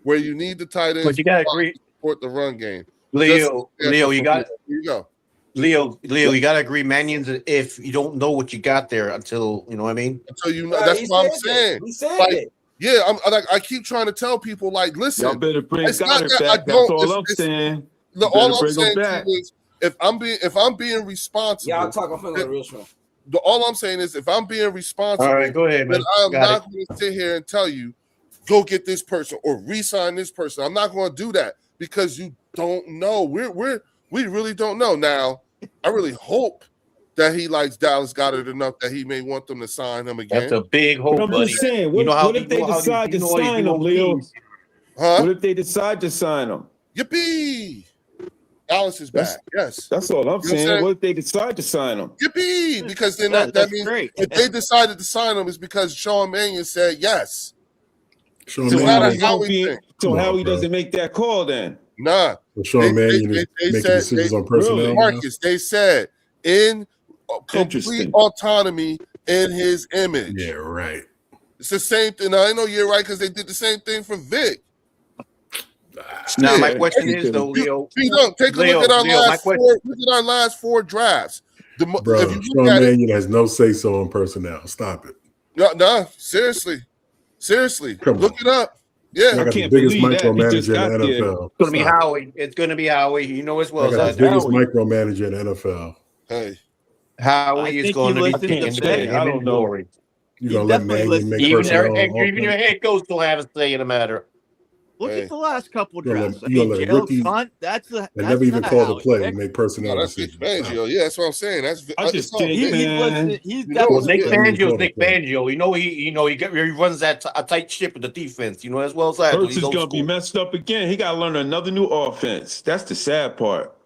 Where you need the tight end, but you gotta agree support the run game. Leo, you got. Here you go. Leo, you gotta agree, Mannion's if you don't know what you got there until you know what I mean. Until you know, that's what I'm saying. He said it. Yeah, I keep trying to tell people, like, listen, y'all better bring Goddard back. That's all I'm saying. All I'm saying is, if I'm being responsible, y'all talking from the real show. All I'm saying is, if I'm being responsible, all right, go ahead, man. Then I'm not going to sit here and tell you, go get this person or re-sign this person. I'm not going to do that because you don't know. We really don't know. Now, I really hope that he likes Dallas Goedert enough that he may want them to sign him again. That's a big hope, I'm buddy. just saying, what if they decide to sign him, Leo? Huh? What if they decide to sign him? Yippee! Dallas is back. Yes. That's all I'm saying. What if they decide to sign him? Yippee! Because then that means if they decided to sign him, it's because Sean Mannion said yes. So Howie doesn't make that call then? Nah. Sean Mannion is making decisions on personnel. Marcus, they said in complete autonomy in his image. Yeah, right. It's the same thing. Now, I know you're right because they did the same thing for Vic. Now, my question is though, Leo. Take a look at our last four drafts. Bro, Sean Mannion has no say-so on personnel. Stop it. No, seriously. Look it up. Yeah, I got the biggest micromanager in the NFL. It's going to be Howie. It's going to be Howie. You know as well as the biggest micromanager in the NFL. Hey, Howie is going to be independent. I don't know. You're going to let Mannion make personnel. Even your head coach will have a say in the matter. Look at the last couple drafts. Rookies Hunt, that's never even called a play and make personnel decisions. Fangio. Yeah, that's what I'm saying. I just think, man. Nick Fangio's Nick Fangio. He runs a tight ship with the defense. As well as that. Hurts is gonna be messed up again. He got to learn another new offense. That's the sad part.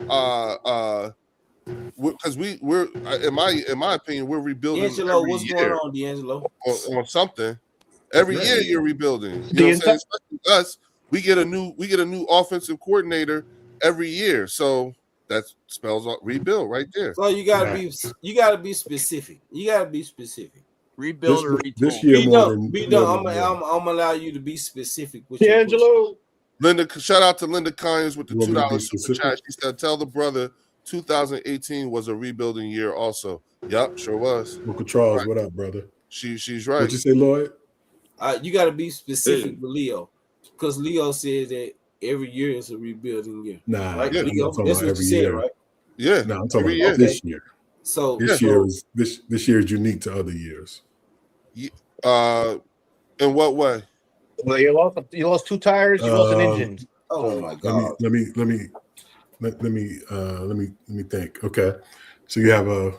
to because we're in my opinion, we're rebuilding D'Angelo, every what's year going on, D'Angelo? on something. Every year you're rebuilding. You know what I'm saying? Especially us, we get a new offensive coordinator every year. So that spells out rebuild right there. So you gotta be specific. You gotta be specific. Rebuild or this retool. year more than I'm gonna allow you to be specific with D'Angelo. Linda, shout out to Linda Kynes with the You want me to be $2 super specific? chat. She said, "Tell the brother, 2018 was a rebuilding year. Also, yep, sure was." Uncle Charles, what up, brother? She's right. What'd you say, Lloyd? You got to be specific with Leo, because Leo said that every year is a rebuilding year. Nah, right, yeah, Leo? I'm That's talking what about you said, every year. right? Yeah, no, I'm talking every about year. this year. So this year is unique to other years. In what way? Well, you lost 2 tires. You lost an engine. Oh my God! Let me think. Okay, so you have a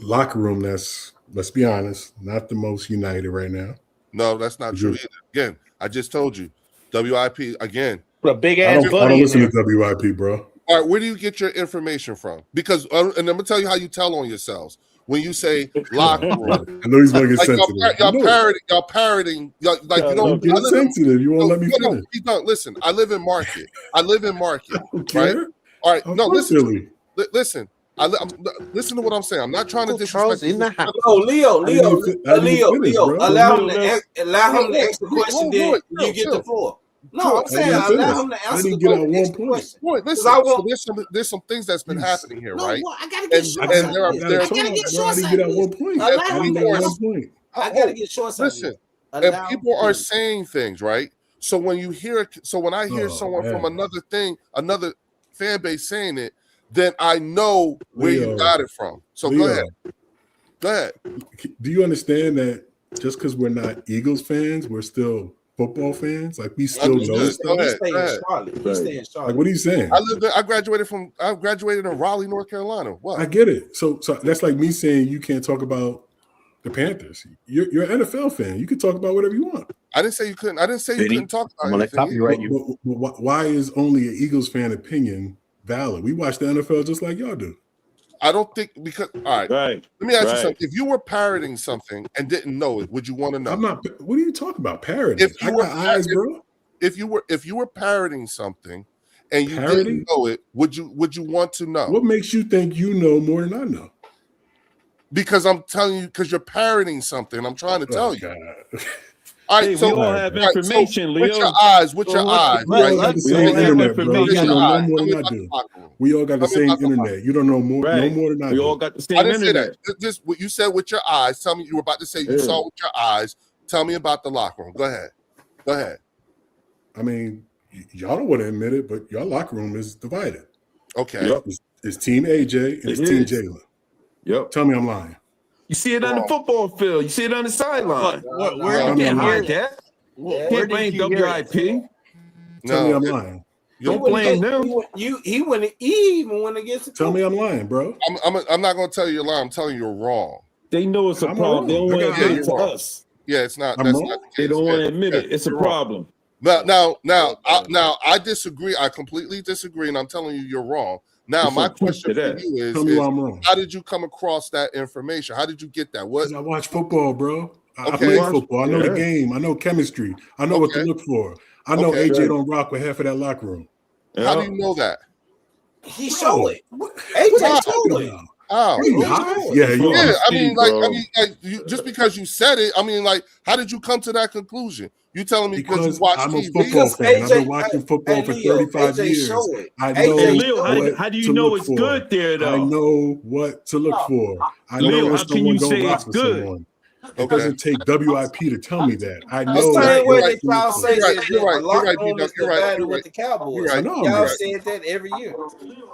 locker room that's, let's be honest, not the most united right now. No, that's not true either. Again, I just told you, WIP again. Put a big I ass don't buddy in listen there. to WIP, bro. All right, where do you get your information from? Because, and I'm gonna tell you how you tell on yourselves when you say locker room. I know he's gonna get Like sensitive. y'all parroting, like you know. I'm getting sensitive. You won't let me finish. Listen, I live in Market. Okay. Right? All right. I'm No, from listen. Philly. Listen. Listen to what I'm saying. I'm not trying to disrespect in the house. Oh, Leo, allow him to ask the question. Then you get the floor. No, I'm saying allow him to answer the question. Boy, listen, there's some things that's been happening here, right? I gotta get shorts. I gotta get shorts. I gotta get shorts. Listen, and people are saying things, right? So when I hear someone from another fan base saying it, then I know where you got it from. So Leo, go ahead. Do you understand that just because we're not Eagles fans, we're still football fans? Like we still know stuff. We stay in Charlotte. Like what are you saying? I graduated in Raleigh, North Carolina. What? I get it. So that's like me saying you can't talk about the Panthers. You're an NFL fan. You can talk about whatever you want. I didn't say you couldn't. I didn't say you couldn't talk about anything. Copyright you. But why is only an Eagles fan opinion valid? We watch the NFL just like y'all do. I don't think because all right. Let me ask you something. If you were parroting something and didn't know it, would you want to know? I'm not. What are you talking about? Parroting? If you bro. If you were parroting something and you didn't know it, would you want to know? What makes you think you know more than I know? Because I'm telling you, because you're parroting something. I'm trying to tell you. God. All right, we all have information, Leo. With your eyes, right? We all got the same internet, bro. You don't know more than I do. We all got the same internet. You don't know more, no more than I do. We all got the same internet. internet. Say that. Just what you said with your eyes. Tell me you were about to say you saw with your eyes. Tell me about the locker room. Go ahead. I mean, y'all don't want to admit it, but y'all locker room is divided. Okay. Yep. It's Team AJ and it's Team Jalen. Yep. Tell me I'm lying. You see it on the football field. You see it on the sideline. Where did you hear that? Can't blame WIP. Tell me I'm lying. Don't blame them. He even went against the Tell me I'm lying, bro. I'm not going to tell you you're lying. I'm telling you you're wrong. They know it's a problem. They don't want to admit it to us. Yeah, it's not. That's not the case. They don't want to admit it. It's a problem. Now, I disagree. I completely disagree, and I'm telling you you're wrong. Now, my question for you is, I'm wrong. How did you come across that information? How did you get that? What? I watch football, bro. I play football. I know the game. I know chemistry. I know what to look for. I know AJ don't rock with half of that locker room. How do you know that? He showed it. AJ told it. Oh, yeah. I mean, just because you said it, I mean, like, how did you come to that conclusion? You telling me because you watch I'm TV? a football fan. I've been watching football for 35 years. I know. Leo, how do you know it's good there, though? I know what to look for. I know when someone don't rock with someone. It doesn't take WIP to tell me that. I know. The same way they try to say that you're right. with the Cowboys. Y'all said that every year.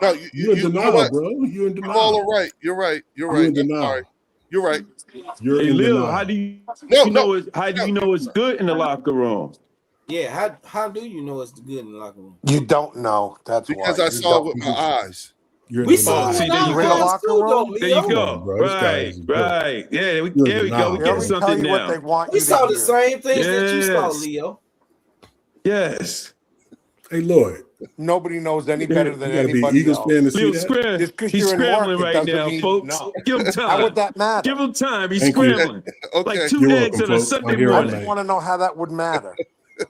No, you're in denial, bro. You're in denial. All right. You're right. You're in denial. You're right. You're in Leo, denial. how do you know it's good in the locker room? Yeah, how do you know it's good in the locker room? You don't know. That's because why. I saw it with my eyes. We saw it in the locker room. There you go. Right. Yeah, there we go. We get something now. We saw the same things that you saw, Leo. Yes. Hey, Lloyd, nobody knows any better than You got to be anybody Eagles else. fan to see Leo that. scram. Just because He's you're in work, scrambling it right doesn't now, mean folks. no. Give him time. How would that matter? Give him time. He's Thank you. scrambling. Okay. Like 2 You're eggs welcome, on a folks. Sunday I'm here all I morning. just night. want to know how that would matter. Hey,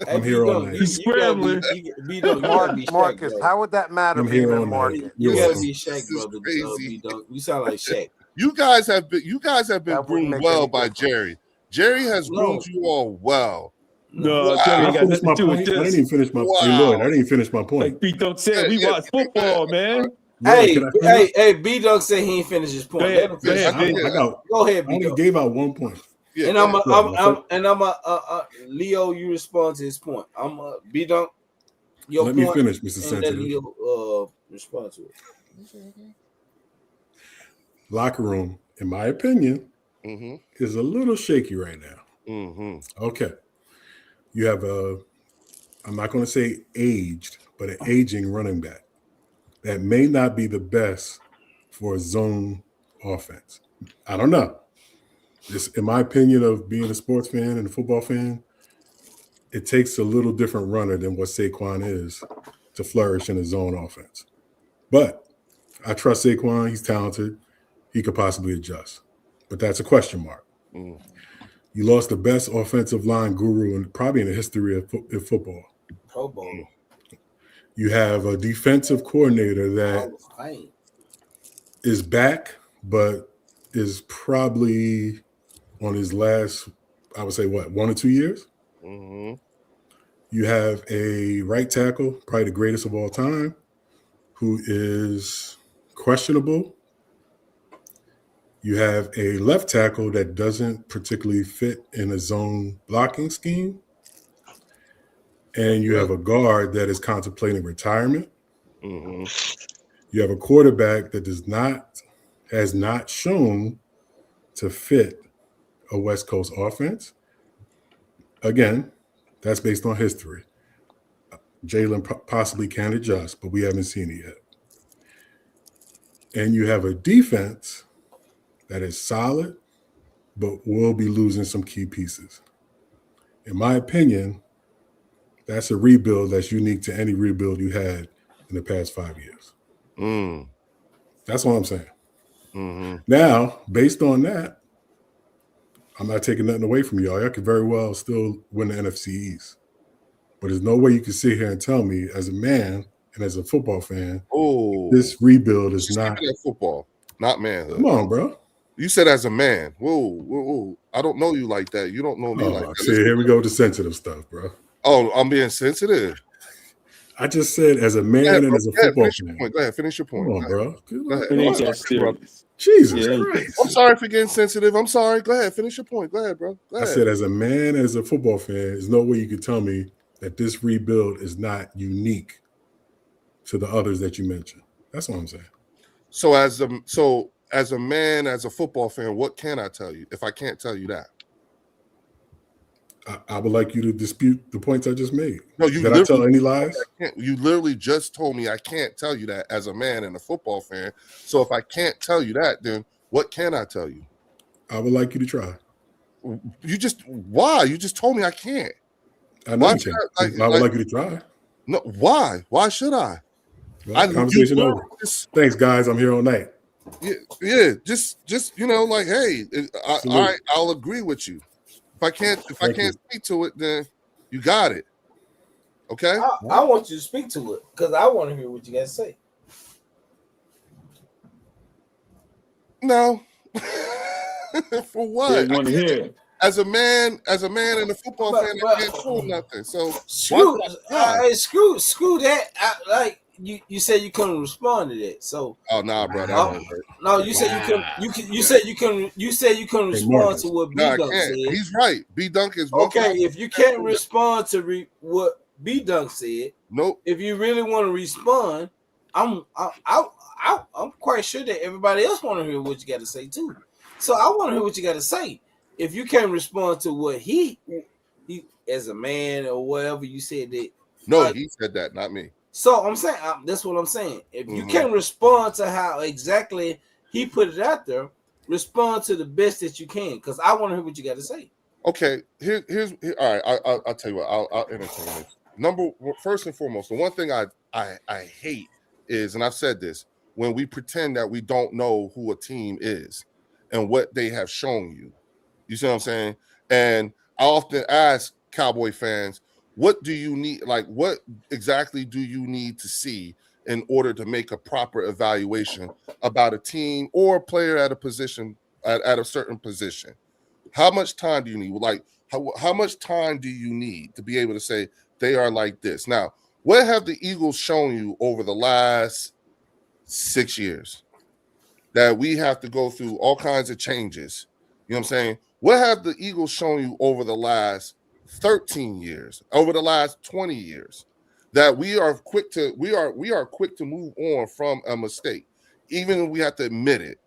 I'm here all B-Dog, night. He's you gotta be, scrambling. B-Dog, you gotta be Shaq, Marcus, bro. how would that matter I'm being here all in night. market? You You're gotta welcome. be Shaq, brother. Crazy. B-Dog. You sound like Shaq. You guys have been That wouldn't groomed make well any by difference. Jerry. Jerry has groomed you all well. No, Wow. Jerry I ain't got finished nothing my to do with point. I didn't this. even finish my. Hey, Wow. Lloyd, I didn't even finish my point. Like Pete Dunk said, we Yeah, watch football, man. Lloyd, can I finish? Hey, B-Dog said he ain't finished his point. Go Let ahead. him Go finish. ahead, I Pete. got. Go ahead, I only B-Dog. gave out 1 point. Yeah, And go ahead. Leo, you respond to his point. I'm B-Dunk. Your Let me point, finish, Mr. and let Sensitive. Leo respond to it. Locker room, in my opinion, Mm-hmm. is a little shaky right now. Mm-hmm. Okay. You have I'm not going to say aged, but an aging running back that may not be the best for a zone offense. I don't know. Just in my opinion of being a sports fan and a football fan, it takes a little different runner than what Saquon is to flourish in a zone offense. But I trust Saquon. He's talented. He could possibly adjust. But that's a question mark. Mm. You lost the best offensive line guru in probably in the history of football. Pro Bowl. You have a defensive coordinator that Hall of Fame. is back, but is probably on his last, I would say, 1 or 2 years. Mm-hmm. You have a right tackle, probably the greatest of all time, who is questionable. You have a left tackle that doesn't particularly fit in a zone blocking scheme. And you have a guard that is contemplating retirement. Mm-hmm. You have a quarterback that has not shown to fit a West Coast offense. Again, that's based on history. Jalen possibly can adjust, but we haven't seen it yet. And you have a defense that is solid, but will be losing some key pieces. In my opinion, that's a rebuild that's unique to any rebuild you had in the past 5 years. Mm. That's all I'm saying. Mm-hmm. Now, based on that, I'm not taking nothing away from y'all. Y'all could very well still win the NFC East. But there's no way you can sit here and tell me as a man and as a football fan, this rebuild is not football, not manhood. Come on, bro. You said as a man. Whoa. I don't know you like that. You don't know me like that. See, here we go with the sensitive stuff, bro. Oh, I'm being sensitive. I just said as a man and as a football fan. Go ahead, finish your point. Come on, bro. Go ahead. It ain't that serious. Jesus Christ. I'm sorry for getting sensitive. I'm sorry. Go ahead, finish your point. Go ahead, bro. Go ahead. I said as a man, as a football fan, there's no way you could tell me that this rebuild is not unique to the others that you mentioned. That's what I'm saying. So as a man, as a football fan, what can I tell you if I can't tell you that? I would like you to dispute the points I just made. No, you Did I tell any lies? You literally just told me I can't tell you that as a man and a football fan. So if I can't tell you that, then what can I tell you? I would like you to try. Why? You just told me I can't. I know you can. I would like you to try. No, why? Why should I? Well, conversation over. Thanks, guys. I'm here all night. Yeah. Just like, hey, I'll agree with you. If I can't speak to it, then you got it. Okay. I want you to speak to it because I want to hear what you guys say. No. For what? They want to hear. As a man and a football fan, I can't do nothing. So screw that. You said you couldn't respond to that. So bro. No, you said you couldn't. You said you couldn't respond to what B Dunk said. He's right. B Dunk is okay. If you can't respond to what B Dunk said, nope. If you really want to respond, I'm quite sure that everybody else want to hear what you got to say too. So I want to hear what you got to say. If you can't respond to what he as a man or whatever you said that. No, he said that, not me. So I'm saying that's what I'm saying. If you can't respond to how exactly he put it out there, respond to the best that you can, because I want to hear what you got to say. Okay, here's all right. I'll tell you what. I'll entertain this. first and foremost, the one thing I hate is, and I've said this, when we pretend that we don't know who a team is and what they have shown you. You see what I'm saying? And I often ask Cowboy fans, what do you need? Like, what exactly do you need to see in order to make a proper evaluation about a team or a player at a position, at a certain position? How much time do you need? Like, how much time do you need to be able to say they are like this? Now, what have the Eagles shown you over the last 6 years that we have to go through all kinds of changes? You know what I'm saying? What have the Eagles shown you over the last 13 years, over the last 20 years, that we are quick to move on from a mistake, even if we have to admit it?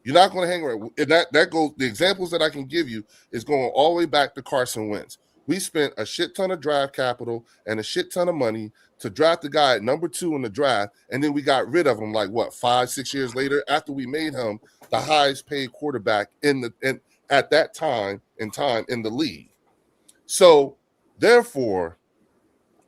You're not going to hang around. That goes. The examples that I can give you is going all the way back to Carson Wentz. We spent a shit ton of draft capital and a shit ton of money to draft the guy at number 2 in the draft, and then we got rid of him like 5-6 years later after we made him the highest paid quarterback at that time in the league. So therefore,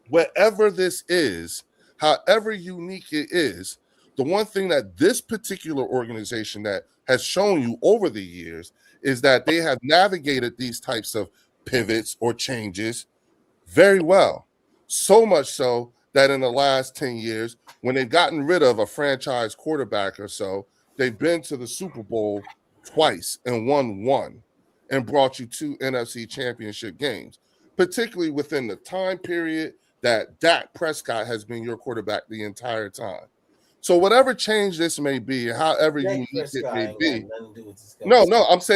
whatever this is, however unique it is, the one thing that this particular organization that has shown you over the years is that they have navigated these types of pivots or changes very well. So much so that in the last 10 years, when they've gotten rid of a franchise quarterback or so, they've been to the Super Bowl twice and won one and brought you 2 NFC championship games, particularly within the time period that Dak Prescott has been your quarterback the entire time. So whatever change this may be, however unique it may be,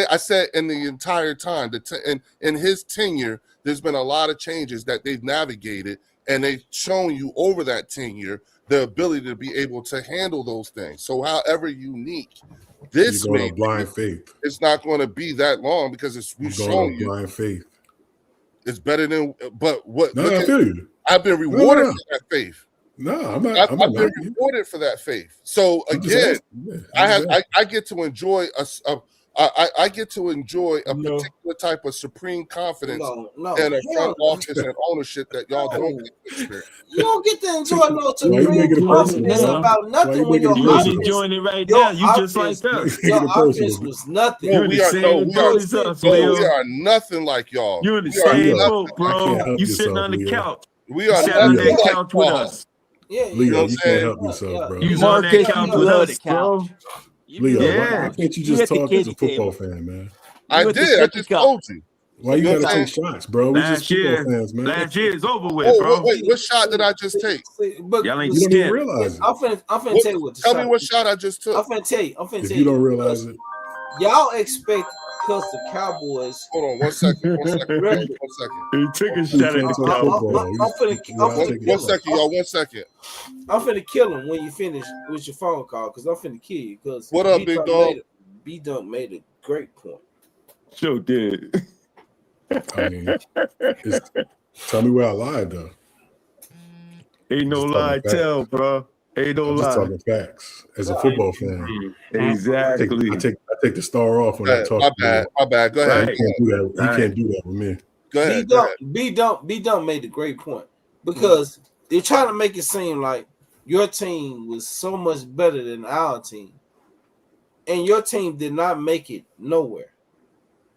I said in the entire time, in his tenure, there's been a lot of changes that they've navigated, and they've shown you over that tenure the ability to be able to handle those things. So however unique this may be, blind faith. It's not going to be that long because we've shown you blind faith. It's better than. But what? No, I feel you. I've been rewarded for that faith. No, I'm not. I've been rewarded for that faith. So again, I get to enjoy I get to enjoy a particular type of supreme confidence and a front office and ownership that y'all don't get to experience. You don't get to enjoy no supreme confidence about nothing when you're enjoying it right now. You just like us. Your offense was nothing. We are nothing like y'all. You're in the same boat, bro. You sitting on the couch. We are nothing like couch with us. Yeah, Leo, you can't help yourself, bro. You on that couch with us, bro. Leo, why can't you just talk as a football fan, man? I did. I just told you. Why you gotta take shots, bro? We just football fans, man. Last year is over with, bro. Wait, what shot did I just take? Y'all ain't you don't even realize it. I'm finna tell you what. Tell me what shot I just took. I'm finna tell you. If you don't realize it, y'all expect because the Cowboys. Hold on, 1 second. 1 second. 1 second. He took a shot at the Cowboys. 1 second, y'all. 1 second. I'm finna kill him when you finish with your phone call because I'm finna kill you. Because what up, big dog? B-Dunk made a great point. Sure did. I mean, tell me where I lied, though. Ain't no lie, tell, bro. Ain't no lie. Just talking facts as a football fan. Exactly. I take the star off when I talk. My bad. Go ahead. He can't do that with me. Go ahead. B-Dunk made a great point because they're trying to make it seem like your team was so much better than our team, and your team did not make it nowhere.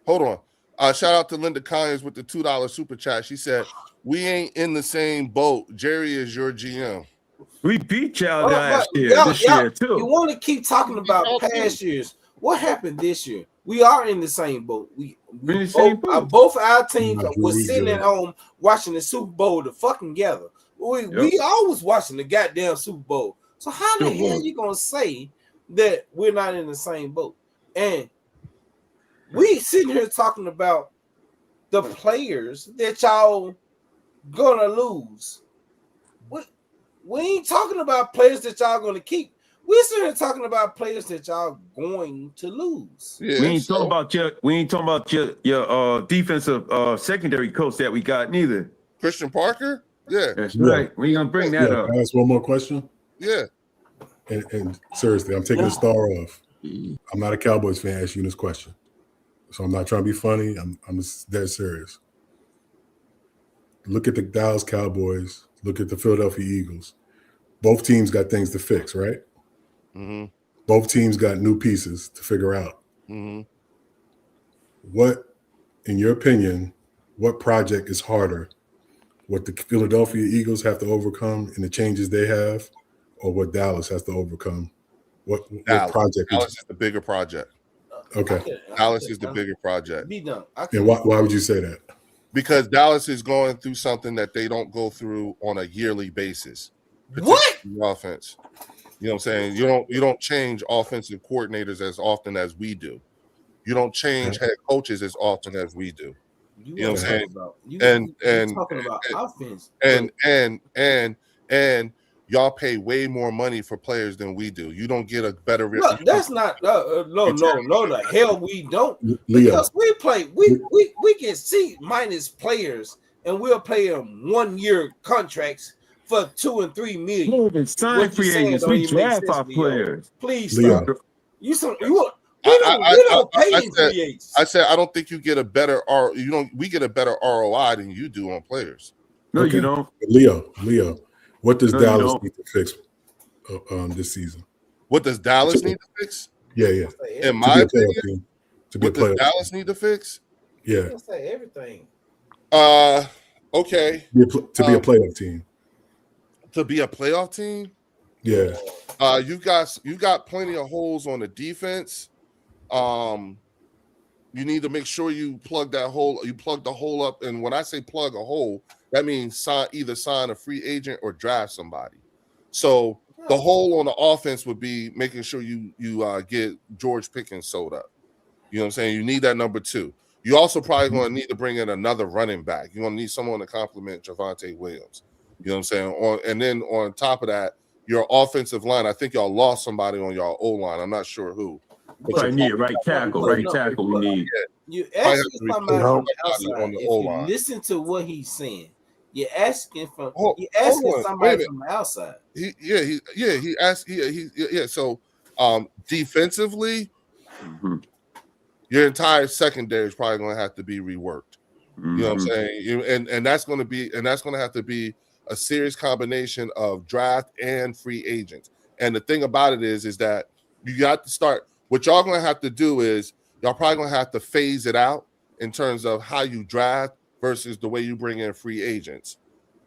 Hold on. Shout out to Linda Collins with the $2 super chat. She said, "We ain't in the same boat. Jerry is your GM." We beat y'all last year. This year too. You want to keep talking about past years? What happened this year? We are in the same boat. Both our teams was sitting at home watching the Super Bowl together. We always watching the goddamn Super Bowl. So how the hell you gonna say that we're not in the same boat? And we sitting here talking about the players that y'all gonna lose. We ain't talking about players that y'all gonna keep. We're sitting here talking about players that y'all going to lose. Yeah, we ain't talking about your defensive secondary coach that we got neither. Christian Parker? Yeah. That's right. We ain't gonna bring that up. Can I ask one more question? Yeah. And seriously, I'm taking the star off. I'm not a Cowboys fan asking you this question. So I'm not trying to be funny. I'm dead serious. look at the Dallas Cowboys, look at the Philadelphia Eagles. Both teams got things to fix, right? Mm-hmm. Both teams got new pieces to figure out. Mm-hmm. What, in your opinion, what project is harder? What the Philadelphia Eagles have to overcome and the changes they have, or what Dallas has to overcome? What project? Dallas is the bigger project. Okay. Dallas is the bigger project. Be done. And why would you say that? Because Dallas is going through something that they don't go through on a yearly basis. What? Offense. You know what I'm saying? You don't change offensive coordinators as often as we do. You don't change head coaches as often as we do. You know what I'm saying? And talking about offense. And y'all pay way more money for players than we do. You don't get a better. Look, that's not no. The hell we don't. Leo. Because we play. We get C- players, and we'll pay them 1 year contracts for $2 and $3 million. We don't even sign free agents. We draft our players. Please Leo. stop. We don't pay free agents. I said I don't think you get a better we get a better ROI than you do on players. No, you don't. Leo, what does Dallas need to fix this season? What does Dallas need to fix? Yeah. In my opinion, what does Dallas need to fix? Yeah. I say everything. Okay. To be a playoff team. To be a playoff team? Yeah. You got plenty of holes on the defense. You need to make sure you plug that hole. You plug the hole up, and when I say plug a hole, that means either sign a free agent or draft somebody. So the hole on the offense would be making sure you get George Pickens sold up. You know what I'm saying? You need that number 2. You also probably going to need to bring in another running back. You're going to need someone to complement Javonte Williams. You know what I'm saying? And then on top of that, your offensive line, I think y'all lost somebody on your O-line. I'm not sure who. I need right tackle. Right tackle we need. You asking somebody from the outside. on the If O-line. you listen to what he's saying, you're asking somebody from the outside. He asked. So defensively, your entire secondary is probably going to have to be reworked. You know what I'm saying? And that's going to have to be a serious combination of draft and free agents. And the thing about it is that you got to start. What y'all going to have to do is y'all probably going to have to phase it out in terms of how you draft versus the way you bring in free agents.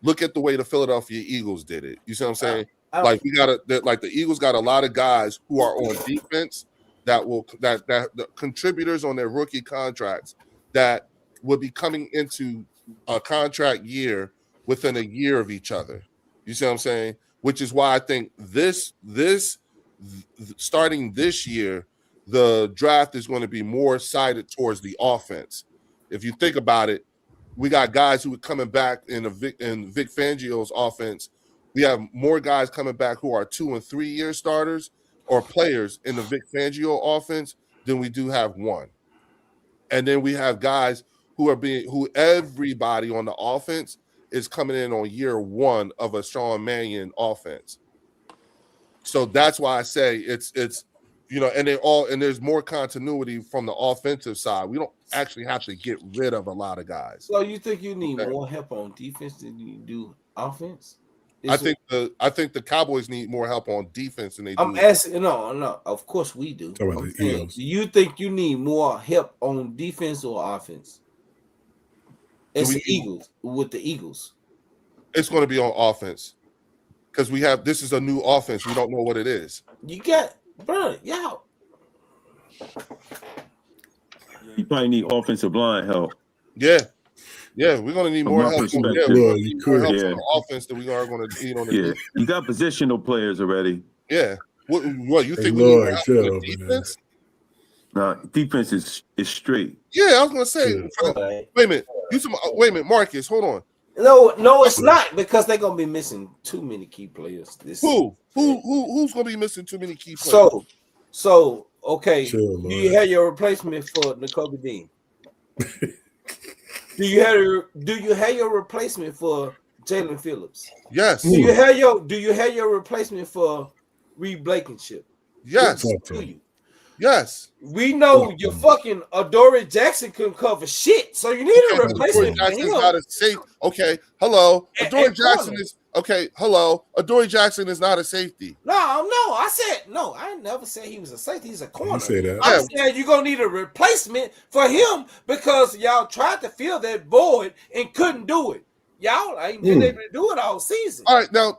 Look at the way the Philadelphia Eagles did it. You see what I'm saying? Like the Eagles got a lot of guys who are on defense that the contributors on their rookie contracts that will be coming into a contract year within a year of each other. You see what I'm saying? Which is why I think this starting this year, the draft is going to be more sided towards the offense. If you think about it, we got guys who are coming back in Vic Fangio's offense. We have more guys coming back who are 2 and 3 year starters or players in the Vic Fangio offense than we do have 1. And then we have guys who everybody on the offense is coming in on year 1 of a Sean Mannion offense. So that's why I say it's and there's more continuity from the offensive side. We don't actually have to get rid of a lot of guys. So you think you need more help on defense than you do offense? I think the Cowboys need more help on defense than they do. I'm asking, no. Of course we do. Do you think you need more help on defense or offense? It's the Eagles with the Eagles. It's going to be on offense because this is a new offense. We don't know what it is. You got, bro, y'all. You probably need offensive line help. Yeah, we're going to need more help. On the offense that we are going to need on the defense. You got positional players already. Yeah. What you think we need more help on the defense? Nah, defense is straight. Yeah, I was going to say. Wait a minute, Marcus, hold on. No, it's not because they're gonna be missing too many key players. Who's gonna be missing too many key players? So okay. Do you have your replacement for N'Kobe Dean? Do you have your replacement for Jalen Phillips? Yes. Do you have your replacement for Reed Blankenship? Yes. Yes. We know your fucking Adoree Jackson couldn't cover shit, so you need a replacement for Jackson him. is not a safety. Okay, hello. Adoree and Jackson corner. is okay. Hello, Adoree Jackson is not a safety. No. I said no. I never said he was a safety. He's a corner. say that. I'm saying you're gonna need a replacement for him because y'all tried to fill that void and couldn't do it. Y'all ain't been able to do it all season. All right, now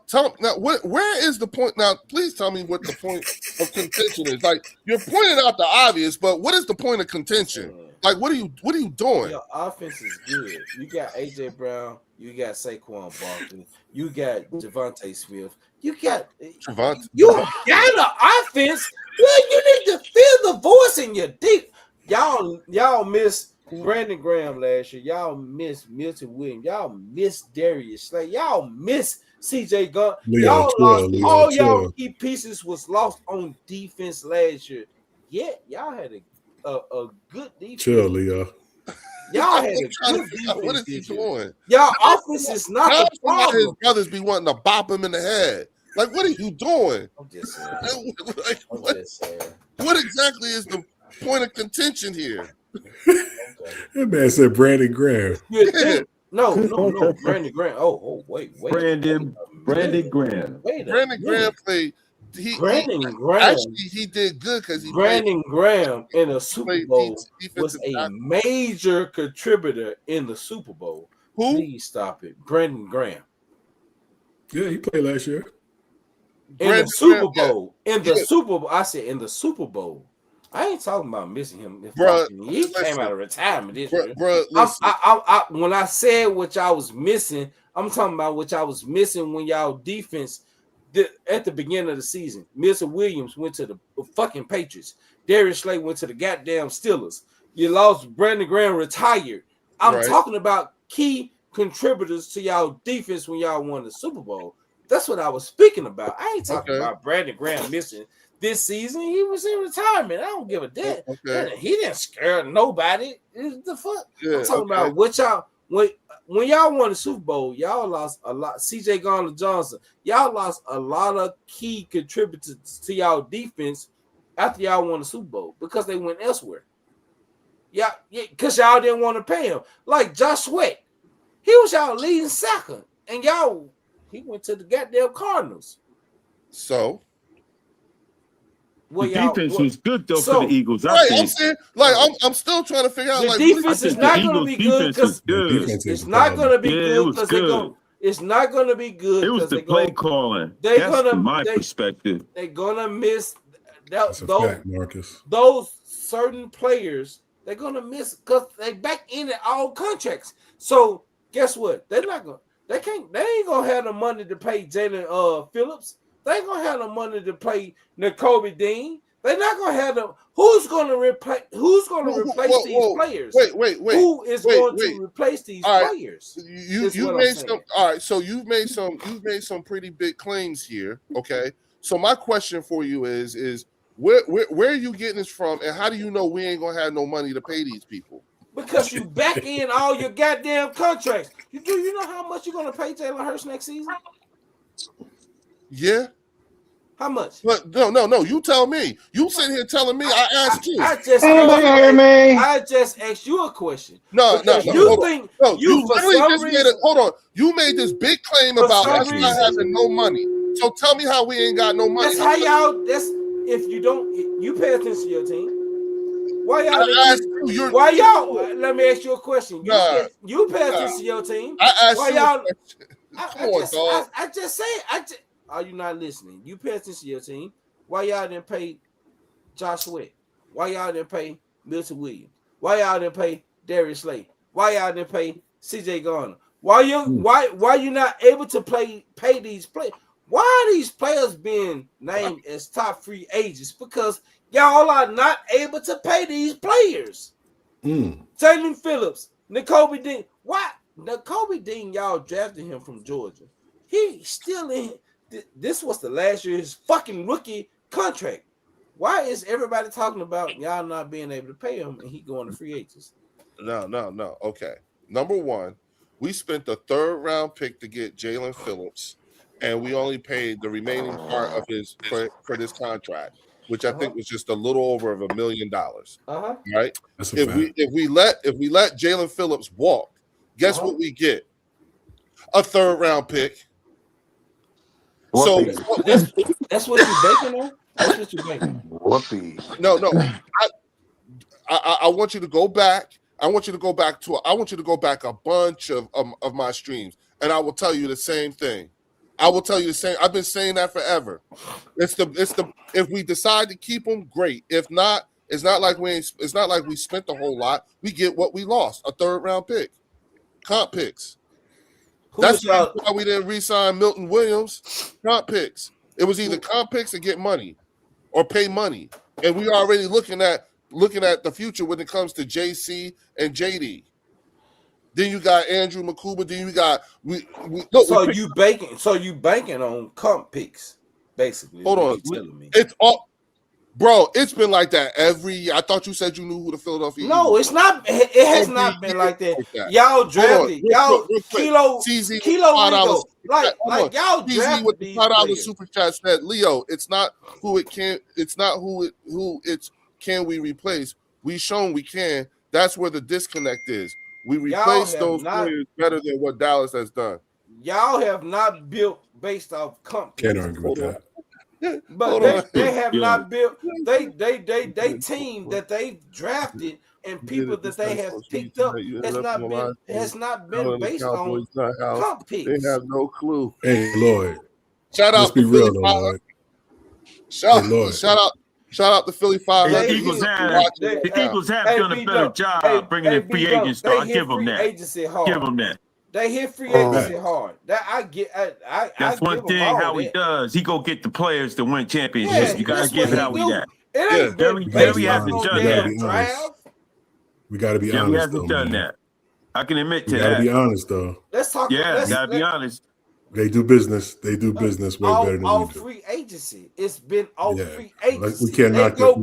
where is the point? Now, please tell me what the point of contention is. Like you're pointing out the obvious, but what is the point of contention? Like what are you doing? Your offense is good. You got AJ Brown. You got Saquon Barkley. You got Devontae Smith. You got Javonte. You got an offense. Well, you need to fill the voice in your deep. Y'all miss Brandon Graham last year. Y'all miss Milton Williams. Y'all miss Darius Slay. Y'all miss CJ Gunn. Y'all lost all y'all key pieces was lost on defense last year. Yet y'all had a good defense. Chill, Leo. Y'all had a good defense. What is he doing? Y'all offense is not the problem. His brothers be wanting to bop him in the head. Like, what are you doing? I'm just saying. What exactly is the point of contention here? That man said Brandon Graham. No, Brandon Graham. Oh, wait. Brandon Graham. Brandon Graham played. Graham. Actually, he did good because he Brandon Graham in a Super Bowl was a major contributor in the Super Bowl. Who? Please stop it. Brandon Graham. Yeah, he played last year. In the Super Bowl. In the Super Bowl. I said in the Super Bowl. I ain't talking about missing him. Bruh, he came out of retirement this year. Bruh, when I said what y'all was missing, I'm talking about what y'all was missing when y'all defense at the beginning of the season. Milton Williams went to the fucking Patriots. Darius Slay went to the goddamn Steelers. You lost Brandon Graham, retired. I'm talking about key contributors to y'all defense when y'all won the Super Bowl. That's what I was speaking about. I ain't talking about Brandon Graham missing this season. He was in retirement. I don't give a damn. He didn't scare nobody. The fuck? I'm talking about what y'all when y'all won the Super Bowl, y'all lost a lot. CJ Garner-Johnson, y'all lost a lot of key contributors to y'all defense after y'all won the Super Bowl because they went elsewhere. Yeah, because y'all didn't want to pay him. Like Josh Sweat, he was y'all leading sacker, and he went to the goddamn Cardinals. So the defense was good though for the Eagles. I'm saying, like, I'm still trying to figure out. The like, defense is not going to be good because it's not going to be good because they're going. It's not going to be good. It was the play calling. That's from my perspective. They're going to miss Marcus. Those certain players. They're going to miss because they back in all contracts. So guess what? They're not going. They ain't going to have the money to pay Jalen Phillips. They ain't gonna have the money to pay Nakobe Dean. They're not gonna have them. Who's gonna replace these players? Wait. Who is going to replace these players? You made some. All right, so you've made some pretty big claims here. Okay, so my question for you is where are you getting this from, and how do you know we ain't gonna have no money to pay these people? Because you back in all your goddamn contracts. You know how much you're gonna pay Jalen Hurts next season? Yeah. How much? But no. You tell me. You sitting here telling me. I asked you. I just asked you a question. No. You think you literally just made it. Hold on. You made this big claim about us not having no money. So tell me how we ain't got no money. That's how y'all. That's if you don't. You pay attention to your team. Why y'all? Why y'all? Let me ask you a question. You pay attention to your team. I asked why you y'all? a question. Come on, dog. I just say. Are you not listening? You pay attention to your team. Why y'all didn't pay Josh Sweat? Why y'all didn't pay Milton Williams? Why y'all didn't pay Darius Slay? Why y'all didn't pay CJ Garner? Why you not able to pay these players? Why are these players being named as top free agents? Because y'all are not able to pay these players. Jalen Phillips, Nakobe Dean. Why Nakobe Dean? Y'all drafted him from Georgia. He still in. This was the last year of his fucking rookie contract. Why is everybody talking about y'all not being able to pay him and he going to free agents? No. Okay. Number one, we spent the 3rd round pick to get Jalen Phillips, and we only paid the remaining part of his for this contract. which I think was just a little over of $1 million. Right? That's a fact. If we let Jalen Phillips walk, guess what we get? A 3rd round pick. So that's what you're banking on. That's what you're banking. Whoopee. No. I want you to go back. I want you to go back a bunch of my streams, and I will tell you the same thing. I've been saying that forever. It's the if we decide to keep them, great. If not, it's not like we spent a whole lot. We get what we lost, a 3rd round pick, comp picks. That's why we didn't re-sign Milton Williams. Comp picks. It was either comp picks or get money, or pay money, and we already looking at the future when it comes to JC and JD. Then you got Andrew McCuba. Then you got you banking on comp picks, basically. Hold on, it's all, bro. It's been like that every year. I thought you said you knew who the Philadelphia. No, it's not. It has not been like that. Y'all drafted Kilo Rico. Like y'all drafted with the $5 super chat said, Leo, it's not who it can. It's not who it's can we replace. We shown we can. That's where the disconnect is. We replace those players better than what Dallas has done. Y'all have not built based off comp. Can't argue with that. But they have not built. They team that they drafted and people that they have picked up has not been based on comp picks. They have no clue. Hey Lloyd, shout out. Let's be real though, Lloyd. Shout out to Philly 5. The Eagles have done a better job bringing in free agents. So I give them that. Give them that. They hit free agency hard. That I get. That's one thing how he does. He go get the players to win championships. You gotta give Howie that. Barry hasn't done that. We gotta be honest. He hasn't done that. I can admit to that. We gotta be honest though. Let's talk. Yeah, gotta be honest. They do business. They do business way better than we do. Free agency. It's been free agency. We can't knock their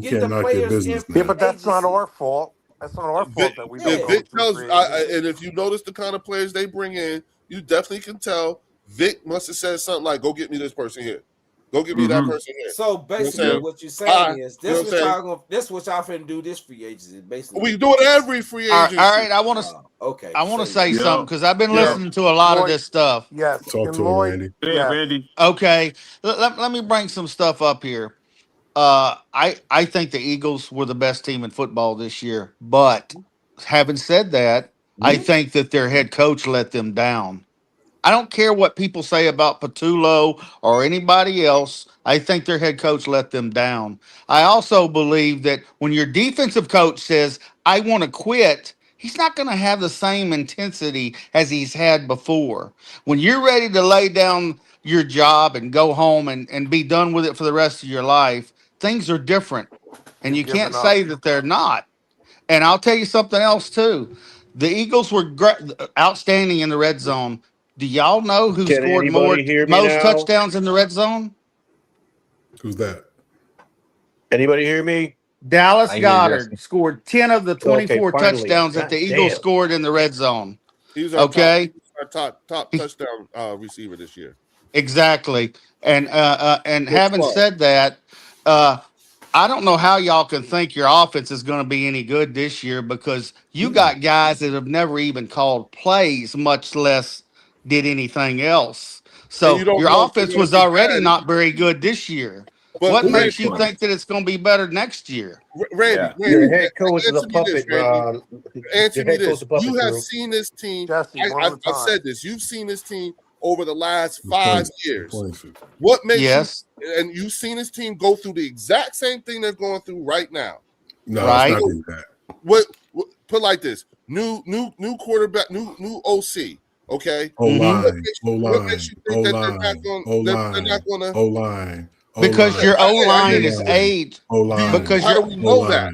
business. Yeah, but that's not our fault. That's not our fault that we don't. Vic tells, and if you notice the kind of players they bring in, you definitely can tell. Vic must have said something like, "Go get me this person here. Go get me that person here." So basically, what you're saying is this what y'all finna do this free agency. Basically, we do it every free agency. All right, I want to say something because I've been listening to a lot of this stuff. Yes, talk to him, Randy. Yeah, Randy. Okay, let me bring some stuff up here. I think the Eagles were the best team in football this year, but having said that, I think that their head coach let them down. I don't care what people say about Patullo or anybody else. I think their head coach let them down. I also believe that when your defensive coach says, I want to quit, he's not going to have the same intensity as he's had before. When you're ready to lay down your job and go home and be done with it for the rest of your life, things are different. And you can't say that they're not. And I'll tell you something else, too. The Eagles were outstanding in the red zone. Do y'all know who scored most touchdowns in the red zone? Who's that? Anybody hear me? Dallas Goedert scored 10 of the 24 touchdowns that the Eagles scored in the red zone. He was our top touchdown receiver this year. Exactly. And having said that, I don't know how y'all can think your offense is going to be any good this year because you got guys that have never even called plays, much less did anything else. So your offense was already not very good this year. But what makes you think that it's going to be better next year? Randy, your head coach is a puppet. Answer me this. You have seen this team. I've said this. You've seen this team over the last 5 years. What makes you, and you've seen this team go through the exact same thing they're going through right now. No, it's not like that. What put like this? New quarterback, new OC. Okay. O-line. Because your O-line is aged. Because how do we know that?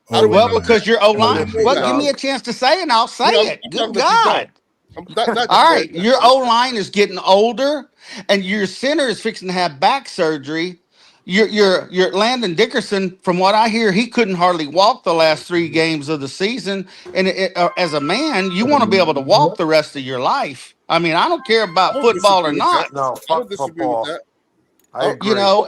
Well, because your O-line. Well, give me a chance to say it and I'll say it. Good God. All right. Your O-line is getting older and your center is fixing to have back surgery. Your Landon Dickerson, from what I hear, he couldn't hardly walk the last 3 games of the season. And as a man, you want to be able to walk the rest of your life. I mean, I don't care about football or not. No, I don't disagree with that. I agree. You know,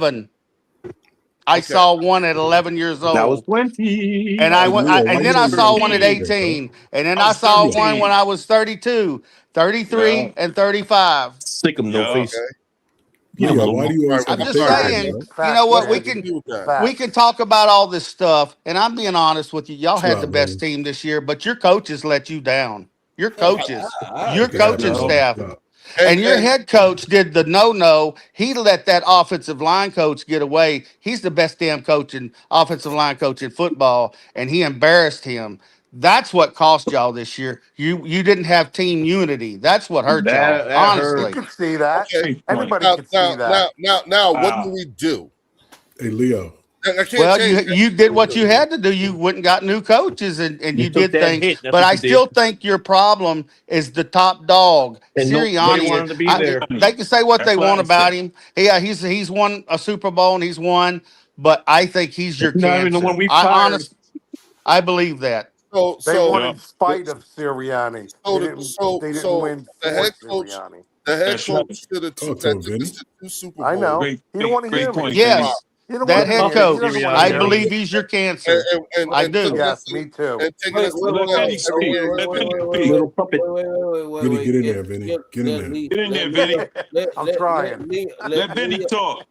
11. I saw one at 11 years old. That was plenty. And then I saw one at 18. And then I saw one 13. when I was 32, 33, and 35. Sick him, no face. Leo, why do you always I'm have just to say saying, that, you know what? We can talk about all this stuff, and I'm being honest with you. Y'all had the best team this year, but your coaches let you down. Your coaches, your coaching staff. And your head coach did the no. He let that offensive line coach get away. He's the best damn offensive line coach in football, and he embarrassed him. That's what cost y'all this year. You didn't have team unity. That's what hurt y'all. Honestly, You can see that. Okay. Anybody can see that. Now, what do we do? Hey, Leo. I can't Well, change that. you did what you had to do. You went and got new coaches and you took did that things. hit. That's But what I you did. still think your problem is the top dog. And nobody Sirianni. wanted to be there. They can say what That's they what want I about said. him. Yeah, he's won a Super Bowl and he's won. But I think he's your Not even the one cancer. we fired. I believe that. They won Yeah. in spite of Sirianni. They didn't win the for head coach. Sirianni. The head That's right. coach should have Talk to that him, took us Vinny. to 2 Super I Bowls. know. Great, He don't want to great hear point, me. Vinny. Yes, He don't that want to head hear me. He coach. doesn't want to I hear believe me. he's your cancer. I do. Yes, me too. And taking us to the Let Vinny playoffs every speak. year. Let Vinny speak. Little puppet. Vinny, get in there, Vinny. Get in there. Get in there, Vinny. I'm trying. Let Vinny talk.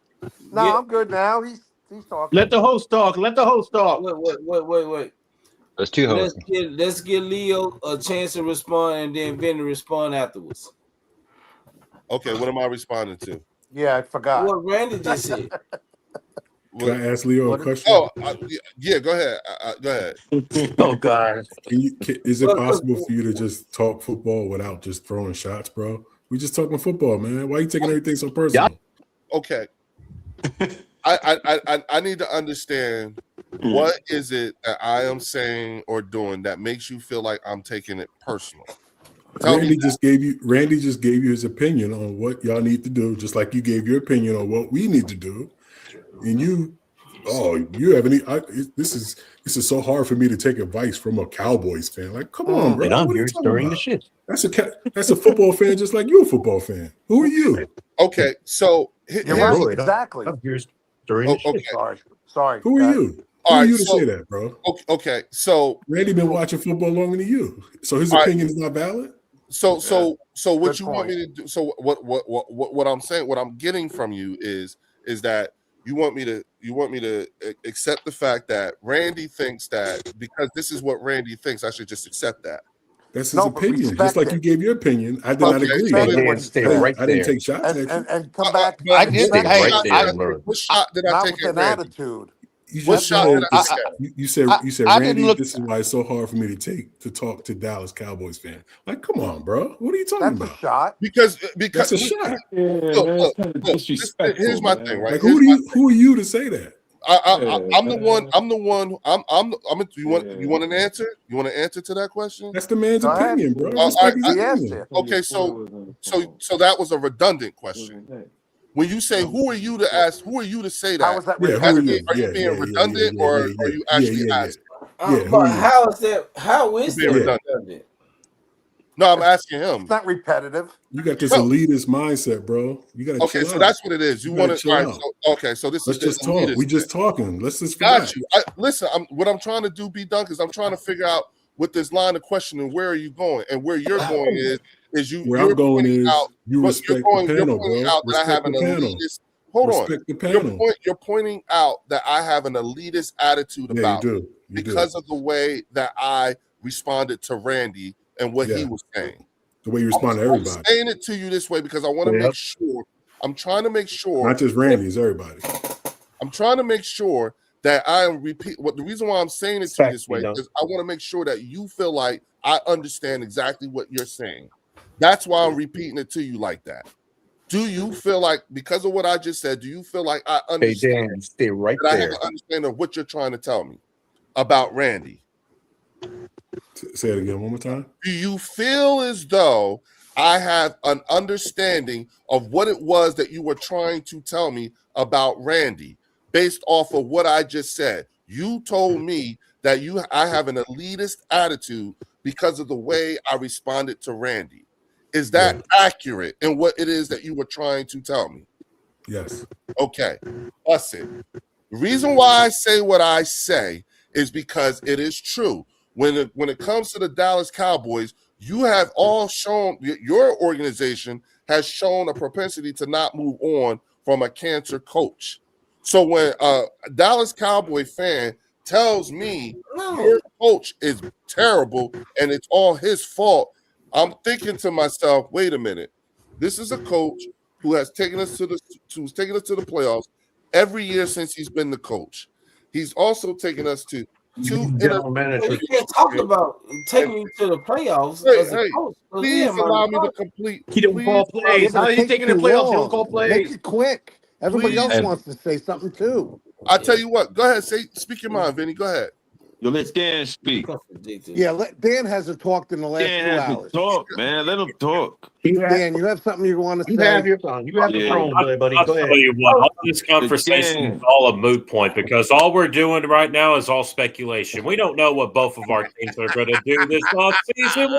No, I'm good now. He's talking. Let the host talk. Let the host talk. Wait. There's two hosts. Let's give Leo a chance to respond and then Vinny respond afterwards. Okay, what am I responding to? Yeah, I forgot. What Randy just said. Can I ask Leo a question? Oh, yeah, go ahead. Go ahead. Oh God. Is it possible for you to just talk football without just throwing shots, bro? We just talking football, man. Why are you taking everything so personal? Okay. I need to understand what is it that I am saying or doing that makes you feel like I'm taking it personal. Randy just gave you his opinion on what y'all need to do, just like you gave your opinion on what we need to do. And you have any? This is so hard for me to take advice from a Cowboys fan. Like, come on, bro. And I'm what are here you talking stirring about? the shit. That's a football fan, just like you're a football fan. Who are you? Okay, so You're right. Exactly. I'm here stirring the shit. Sorry. Who are you? Who are you to say that, bro? Okay, so Randy been watching football longer than you, so his opinion is not valid. So what Good you point. want me to do? So what I'm saying, what I'm getting from you is that you want me to accept the fact that Randy thinks that because this is what Randy thinks, I should just accept that. That's his opinion. Just like you gave your opinion, I did not agree. I didn't take shots at you. And come back. I did. What shot did I Not take with at an Randy? attitude. You What just shot said did I this, take? you said I Randy, didn't look. this is why it's so hard for me to talk to Dallas Cowboys fan. Like, come on, bro. What are you talking That's about? a shot. Because That's a shot. look, here's my thing, right? Like, who are you to say that? I'm the one. You want an answer? You want an answer to that question? That's the man's Go ahead. opinion, bro. I Respect his He asked opinion. it. Okay, so that was a redundant question. When you say who are you to ask, who are you to say that? How was that Yeah, redundant? Are you being redundant or are you actually asking? But how is that? How is Being that redundant? No, I'm asking him. It's not repetitive. You got this elitist mindset, bro. You got to Okay, chill so out. that's what it is. You want to chill out. So this Let's is just talk. We just talking. Let's just got you. Listen, what I'm trying to do, B-Dunk, is I'm trying to figure out with this line of questioning where are you going, and where you're going is you. Where I'm going is you respect the panel, bro. Respect the panel. Hold on. Respect the panel. You're pointing out that I have an elitist attitude about you do. because of the way that I responded to Randy and what he was saying. The way you respond to everybody. I'm saying it to you this way because I want to make sure. I'm trying to make sure. Not just Randy, it's everybody. I'm trying to make sure that I am the reason why I'm saying it to you this way is I want to make sure that you feel like I understand exactly what you're saying. That's why I'm repeating it to you like that. Do you feel like, because of what I just said, do you feel like I understand? Hey, Dan, stay right that there. I have an understanding of what you're trying to tell me about Randy? Say it again one more time. Do you feel as though I have an understanding of what it was that you were trying to tell me about Randy based off of what I just said? You told me that I have an elitist attitude because of the way I responded to Randy. Is that accurate in what it is that you were trying to tell me? Yes. Okay. Listen. The reason why I say what I say is because it is true. When it comes to the Dallas Cowboys, you have all shown, your organization has shown a propensity to not move on from a cancer coach. So when a Dallas Cowboy fan tells me your coach is terrible and it's all his fault, I'm thinking to myself, wait a minute. This is a coach who has taken us to the playoffs every year since he's been the coach. He's also taken us to two. You can't talk about taking you to the playoffs. Please allow me to complete. He don't call plays. How are you taking the playoffs? He don't call plays. Make it quick. Everybody else wants to say something too. I tell you what. Go ahead, speak your mind, Vinny. Go ahead. Yo, let Dan speak. Yeah, Dan hasn't talked in the last Dan 2 has hours. to talk, man. Let him talk. Dan, you have something you want to say? You have the throne, buddy. I'll Go ahead. tell you what, all this conversation is all a moot point because all we're doing right now is all speculation. We don't know what both of our teams are going to do this offseason.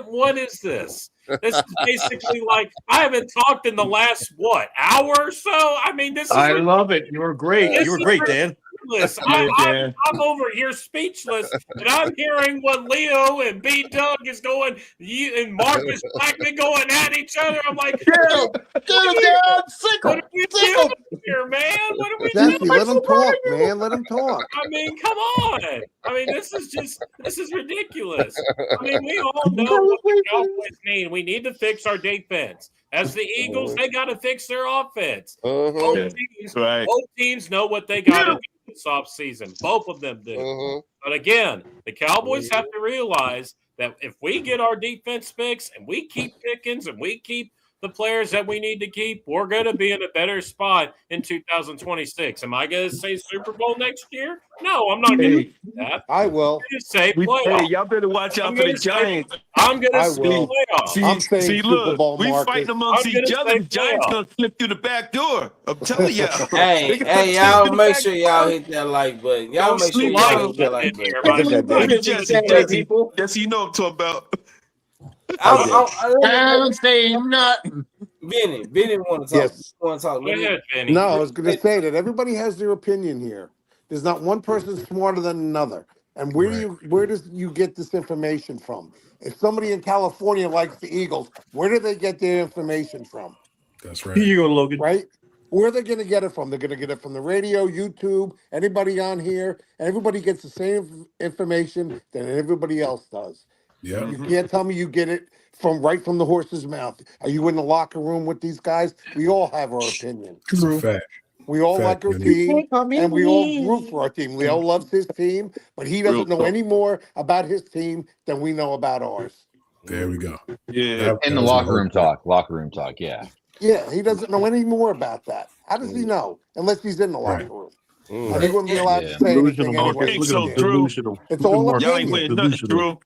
What is this? This is basically like I haven't talked in the last hour or so. I mean, this is I love it. You were great. You were great, Dan. I'm over here speechless, and I'm hearing what Leo and B Doug is going, and Marcus Blackman going at each other. I'm like, get him down, what are we doing here, man? What are we Jesse, doing? let him talk, man. Let him talk. I mean, come on. I mean, this is ridiculous. I mean, we all know what the Cowboys need. We need to fix our defense. As the Eagles, they got to fix their offense. Both teams know what they got to do this offseason. Both of them do. But again, the Cowboys have to realize that if we get our defense fixed and we keep Pickens and we keep the players that we need to keep, we're going to be in a better spot in 2026. Am I going to say Super Bowl next year? No, I'm not going to do that. I will. I'm going to say playoffs. Y'all better watch out for the Giants. I'm going to say playoffs. I'm saying See, Super look, Bowl, we Marcus. fighting amongst each other. The Giants going to slip through the back door. I'm telling y'all. Hey, y'all make sure y'all hit that like button. Y'all make sure y'all hit that like button. Yes, you know what I'm talking about. I'm saying nothing. Benny want to talk. Yes. Want to talk? Go ahead, Benny. No, I was going to say that everybody has their opinion here. There's not one person smarter than another. And where does you get this information from? If somebody in California likes the Eagles, where do they get their information from? That's right. Here you go, Logan. Right? Where are they going to get it from? They're going to get it from the radio, YouTube, anybody on here. Everybody gets the same information that everybody else does. Yeah. You can't tell me you get it right from the horse's mouth. Are you in the locker room with these guys? We all have our opinion. True. Fact. We all like our team, and we all root for our team. Leo loves his team, but he doesn't know any more about his team than we know about ours. There we go. Yeah. In the locker room talk. Yeah. Yeah, he doesn't know any more about that. How does he know? Unless he's in the locker room. And he wouldn't be allowed to say anything anyway. It's so true. It's all Y'all ain't winning nothing, true.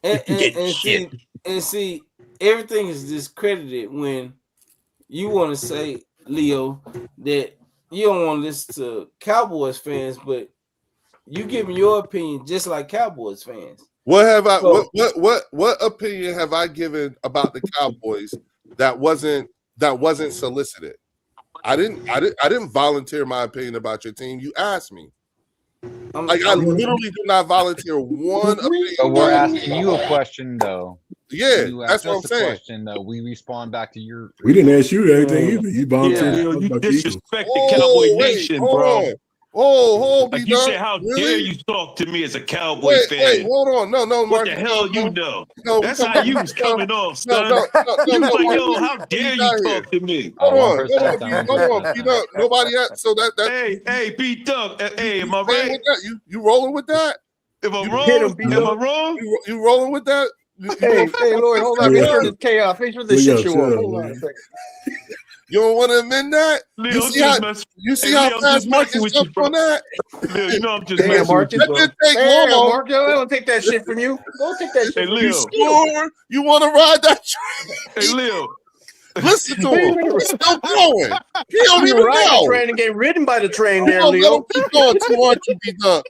And see, everything is discredited when you want to say, Leo, that you don't want to listen to Cowboys fans, but you giving your opinion just like Cowboys fans. What have I? What opinion have I given about the Cowboys that wasn't solicited? I didn't volunteer my opinion about your team. You asked me. I literally did not volunteer one opinion. But we're asking you a question, though. Yeah, that's what I'm saying. Question, though. We respond back to your. We didn't ask you anything either. You volunteered. Yeah, you disrespect the Cowboy Nation, bro. Like you said, how dare you talk to me as a Cowboy fan? Wait, hold on. No, what Mark, the hell you know? No, that's how you was coming off, son. You was like, yo, how dare you talk to me? Hold on, B-Dub. Nobody else. So that. Hey, B-Dub. Hey, am I right? You rolling with that? If I'm wrong, am I wrong? You rolling with that? Hey, Lloyd, hold on. Make sure the chaos. Make sure the shit you want. Hold on a second. You don't want to admit that? Leo, you see how fast Marcus jumped on that? Leo, you know I'm just messing Marcus. with you, That didn't take long. Marcus, I don't take that shit from you. Don't take that shit from Leo. You You want to ride that train? Hey, Leo. Listen to him. He's still going. He don't even ride know. the train and get ridden by the train there, Leo. Let him keep going. 200 be done.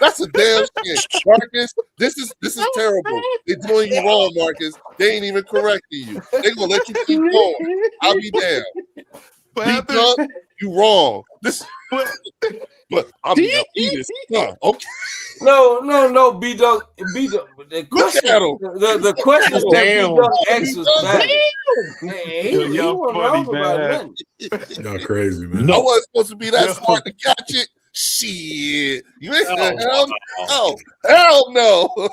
That's a damn shit, Marcus. This is terrible. They're doing you wrong, Marcus. They ain't even correcting you. They're gonna let you keep going. I'll be damned. Be you wrong. But I'm gonna eat this. Okay. No, B-Dog. The question is was bad. Y'all funny, man. Y'all crazy, man. I wasn't supposed to be that smart to catch it. Shit. You ain't hell no.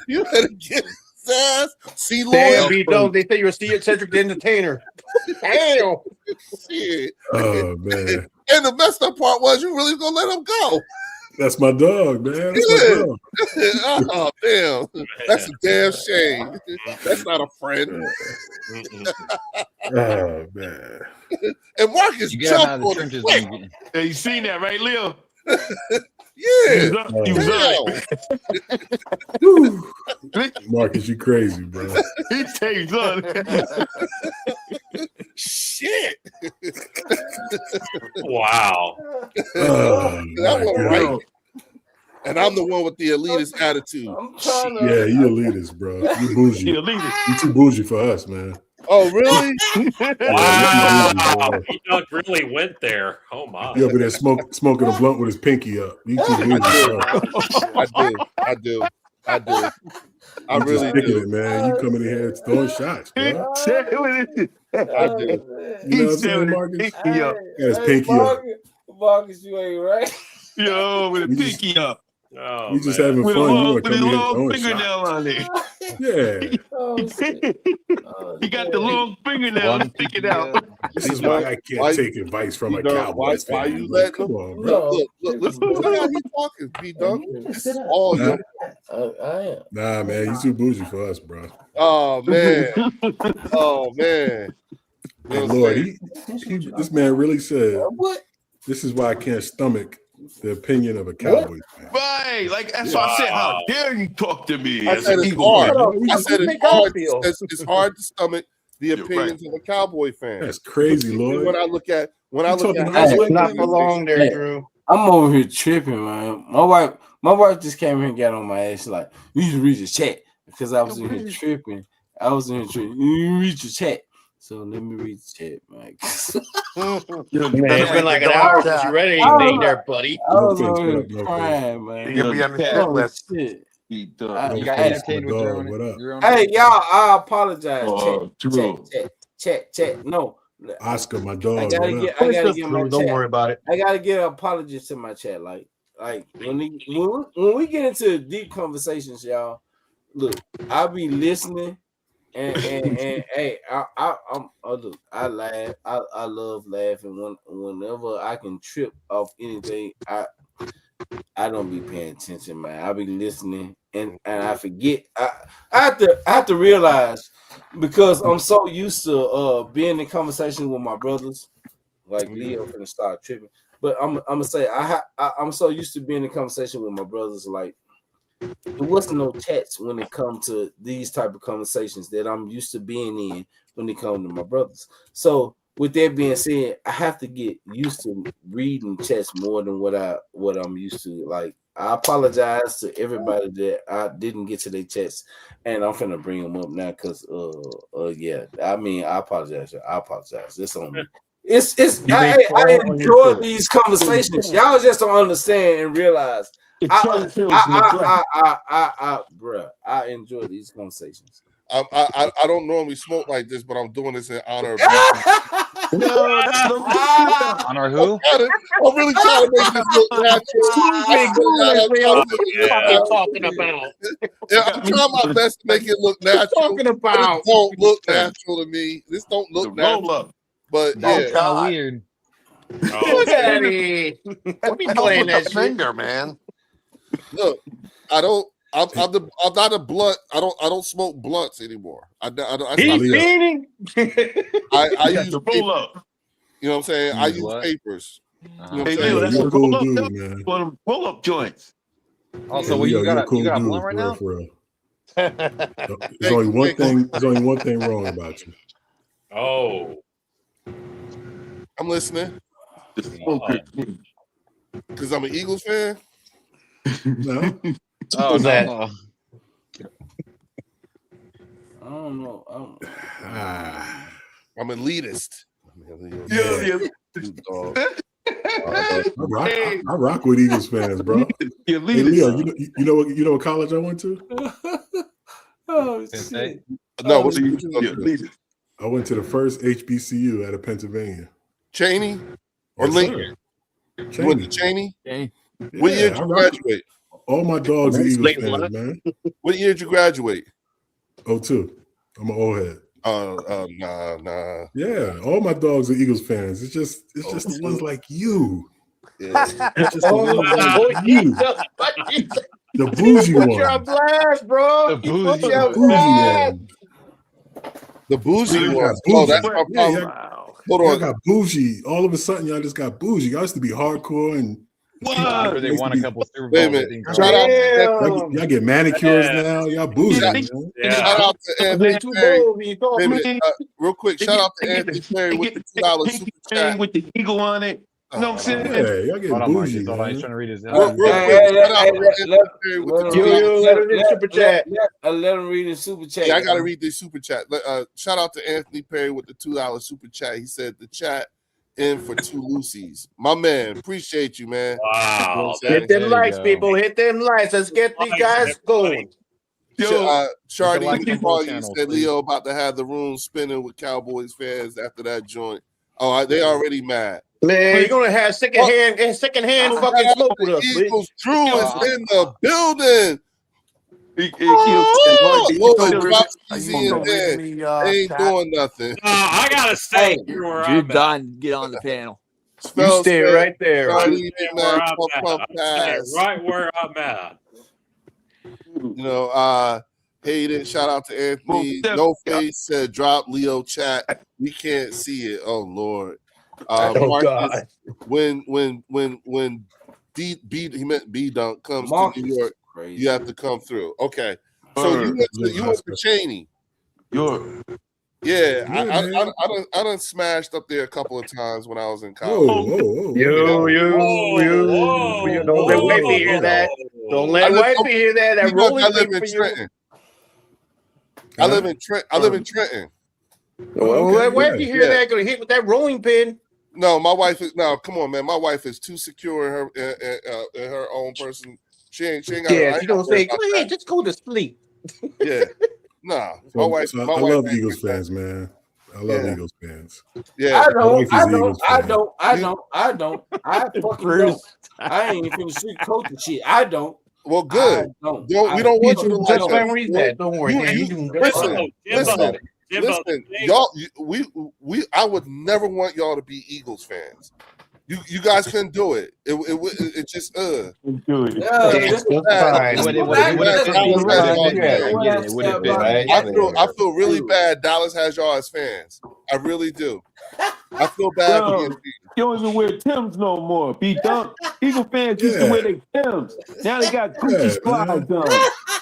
You better get his ass. See, Lloyd. They say you're a theatric entertainer. Damn. Shit. Oh, man. And the messed up part was you really gonna let him go. That's my dog, man. That's Yeah. my dog. Oh, damn. That's a damn shame. That's not a friend. Oh, man. And Marcus You get him out jumped of the on it trenches. quick. When you get, Hey, you seen that, right, Leo? Yeah. You was on it. Marcus, you crazy, bro. He takes on it. Shit. Wow. Oh, That my one God. right. And I'm the one with the elitist attitude. I'm trying to. Yeah, you elitist, bro. You bougie. He elitist. You too bougie for us, man. Oh, really? Wow. He Doug really went there. Oh, my. You over there smoking a blunt with his pinky up. You too bougie, bro. I do. I You really just picking do. it, man. You coming in here throwing shots, bro. I do. You know what I'm saying, Marcus? Yo, Got his pinky up. Marcus, you ain't right. with a We just- pinky up. Oh, We just man. having With a fun. You long, want to with a come in here long throwing fingernail shots. on it. Yeah. Oh, shit. He got the long fingernail One sticking pinky out. This is why I can't take advice from a Cowboys why fan. you Like, letting come him? on, bro. Look, listen to how he talking, B-Dunk. This is all Nah. your. I am. Nah, man, you too bougie for us, bro. Oh, man. Oh, man. You know what I'm Lord, saying? this man really said, What? this is why I can't stomach the opinion of a Cowboys fan. Right. Like, that's why I said, how dare you talk to me? I as said an it's Eagle hard. fan. I said it's hard. It's hard to stomach the opinions of a Cowboy fan. That's crazy, Lord. When I look at You talking how nice like Not that? for long there, Drew. I'm over here tripping, man. My wife just came here and got on my ass. She's like, you need to read your chat because I was in here tripping. You read your chat. So let me read the chat, man. Man, it's been like an hour since you read anything there, buddy. I was No over here face, no crying, man. You'll be on the shit Oh, list. shit. you No got face, entertained my with your dog. own. What up? Your own Hey, y'all, I apologize. Drew. Chat. No. Oscar, my I dog. gotta What up? get my Don't chat. worry about it. I gotta get apologies to my chat. Like when we get into deep conversations, y'all. Look, I'll be listening, and hey, look, I laugh. I love laughing. Whenever I can trip off anything, I don't be paying attention, man. I be listening, and I forget. I have to realize because I'm so used to being in conversation with my brothers, like Leo finna start tripping. But I'm gonna say I'm so used to being in conversation with my brothers, like there wasn't no chats when it comes to these type of conversations that I'm used to being in when it comes to my brothers. So with that being said, I have to get used to reading chats more than what I'm used to. Like I apologize to everybody that I didn't get to their chats, and I'm finna bring them up now because yeah, I mean I apologize. It's on me. I enjoy these conversations. Y'all just don't understand and realize. Bruh, I enjoy these conversations. I don't normally smoke like this, but I'm doing this in honor of No, that's no honor who? I'm really trying to make this look natural. Talking about. Yeah, I'm trying my best to make it look natural. Talking about. This don't look natural to me. This don't look natural. But That's yeah, kind of weird. Look at it. What are you playing that shit? Finger, man. look, I'm not a blunt. I don't smoke blunts anymore. I He's eating. I use to roll paper. up. You know what I'm saying? I use what? papers. You know what I'm Hey, saying? Leo, that's You're a a cool roll up. dude, man. One of them roll up joints. Also, Hey, what Leo, you you're got? a cool You got a dude, blunt right now? for real. There's only one thing. There's only one thing wrong about you. Oh. I'm listening because I'm an Eagles fan. No, Oh, that. I don't know. I'm elitist. Yeah. Dog. I rock with Eagles fans, bro. Hey, Leo, you know what college I went to? Oh shit! No, I went to the first HBCU out of Pennsylvania. Cheney or Yes, Lincoln? sir. You went to Cheney? Hey. What year did I you rock- graduate? All my dogs are Eagles fans, man. What year did you graduate? 02. I'm an old head. Nah. Yeah, all my dogs are Eagles fans. It's just the ones like you. Yeah. Just the one about you. The He bougie put you on one. blast, bro. The He put bougie you on The bougie blast. one. The bougie Y'all got ones. bougie. Oh, that's my Yeah, problem. Hold y'all on. got bougie. All of a sudden, y'all just got bougie. Y'all used to be hardcore and After they won a couple Super Wait a Bowls, minute. I think. Shout out y'all get manicures now. Y'all bougie, man. Shout out to Anthony Perry. Wait a minute. Real quick, shout out to Anthony Perry with the $2 super chat. with the eagle on it. You know what I'm saying? Yeah, y'all get Hold on, bougie, Marcus. Hold on. He's man. trying to read his. Real quick, shout out to Anthony Perry with the $2 Let him in super chat. Let him read his super chat. Yeah, I gotta read this super chat. Shout out to Anthony Perry with the $2 super chat. He said the chat in for 2 Lucy's. My man, appreciate you, man. Wow. Hit them lights, people. Hit them lights. Let's get these guys going. Charlie like with the the whole ball, you channel, said please. Leo about to have the room spinning with Cowboys fans after that joint. Oh, they already mad. Man, you're gonna have secondhand fucking smoke with us, please. Eagles Drew is in the building. Drop easy in there. They ain't doing nothing. I gotta stay here where Drew I'm at. Don, get on the panel. Spell stay said, right there. Charlie Stay Big where Man, I'm pump at. pass. Right where I'm at. You know, Hayden, shout out to Anthony. No Face said drop Leo chat. We can't see it. Oh Lord. Marcus, God. when he meant B Dunk comes Marcus, to New York, crazy. you have to come through. Okay. So you went to Cheney. Yeah, I done smashed up there a couple of times when I was in college. Whoa. Don't let wifey hear that. Don't let wifey hear that. That rolling I live thing in for you. Trenton. I live in Trenton. Don't let wifey hear that. Gonna hit with that rolling pin. No, my wife is come on, man. My wife is too secure in her own person. She ain't got. Yeah, she gonna say, "Go ahead, just go to sleep." Yeah, nah. My wife. So My I wife love ain't Eagles like fans, man. I love Eagles fans. Yeah, I don't. I fucking Bruce. don't. I ain't even finna sugarcoat the shit. I don't. Well, good. We don't want you to like that. Don't worry, Dan. You doing good. Listen. Y'all. We. I would never want y'all to be Eagles fans. You guys couldn't do it. It just I feel really bad. Dallas has y'all as fans. I really do. I feel bad. You don't even wear Timbs no more. B-Dunk. Eagle fans used to wear their Timbs. Now they got Gucci slides on.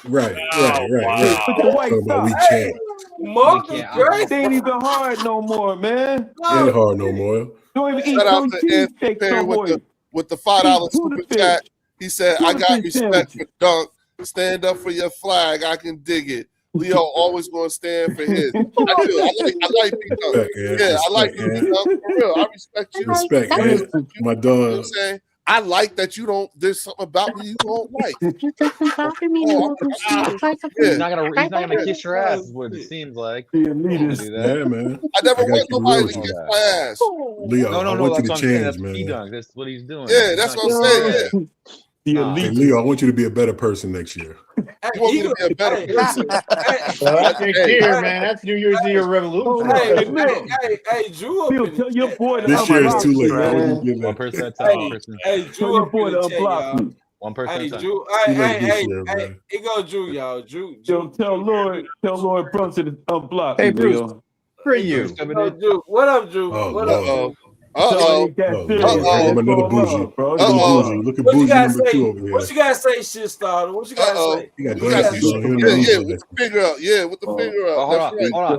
Right. With the white socks. They ain't even hard no more, man. They ain't hard no more. Don't even eat Shout out no to Anthony cheesesteaks Perry no more. with the $5 super chat. He said, "I got respect for Dunk. Stand up for your flag. I can dig it. Leo always gonna stand for his. I do. I like B-Dunk. Yeah, I like B-Dunk for real. I respect you. Respect, man. My dog. You know what I'm saying? I like that you don't. There's something about me you don't like. He's not gonna kiss your ass. Is what it seems like. Yeah, man. I never want nobody to kiss my ass. Leo, no. I want you to That's change, That's man. P-Dunk. That's what he's doing. Yeah, that's what I'm saying. Yeah. Hey, Leo, I want you to be a better person next year. You want me to be a better person? That's next year, man. That's New Year's Eve revolution. Hey, Drew. Tell your boy This year is too late. I wouldn't give One that. person at a time. Hey, Drew up in the chat, y'all. One person Hey, at a time. Drew. Hey, it go Drew, y'all. Drew. Tell Lloyd Brunson to unblock Hey, me, Bruce. Leo. For you. Drew. What up, Drew? Oh, What Lord. up? Another bougie. Look at What you bougie gotta number say? 2 over here. What you gotta say, shit starter? What you gotta say? He got glasses on. With the finger up. Yeah, with the finger up. Hold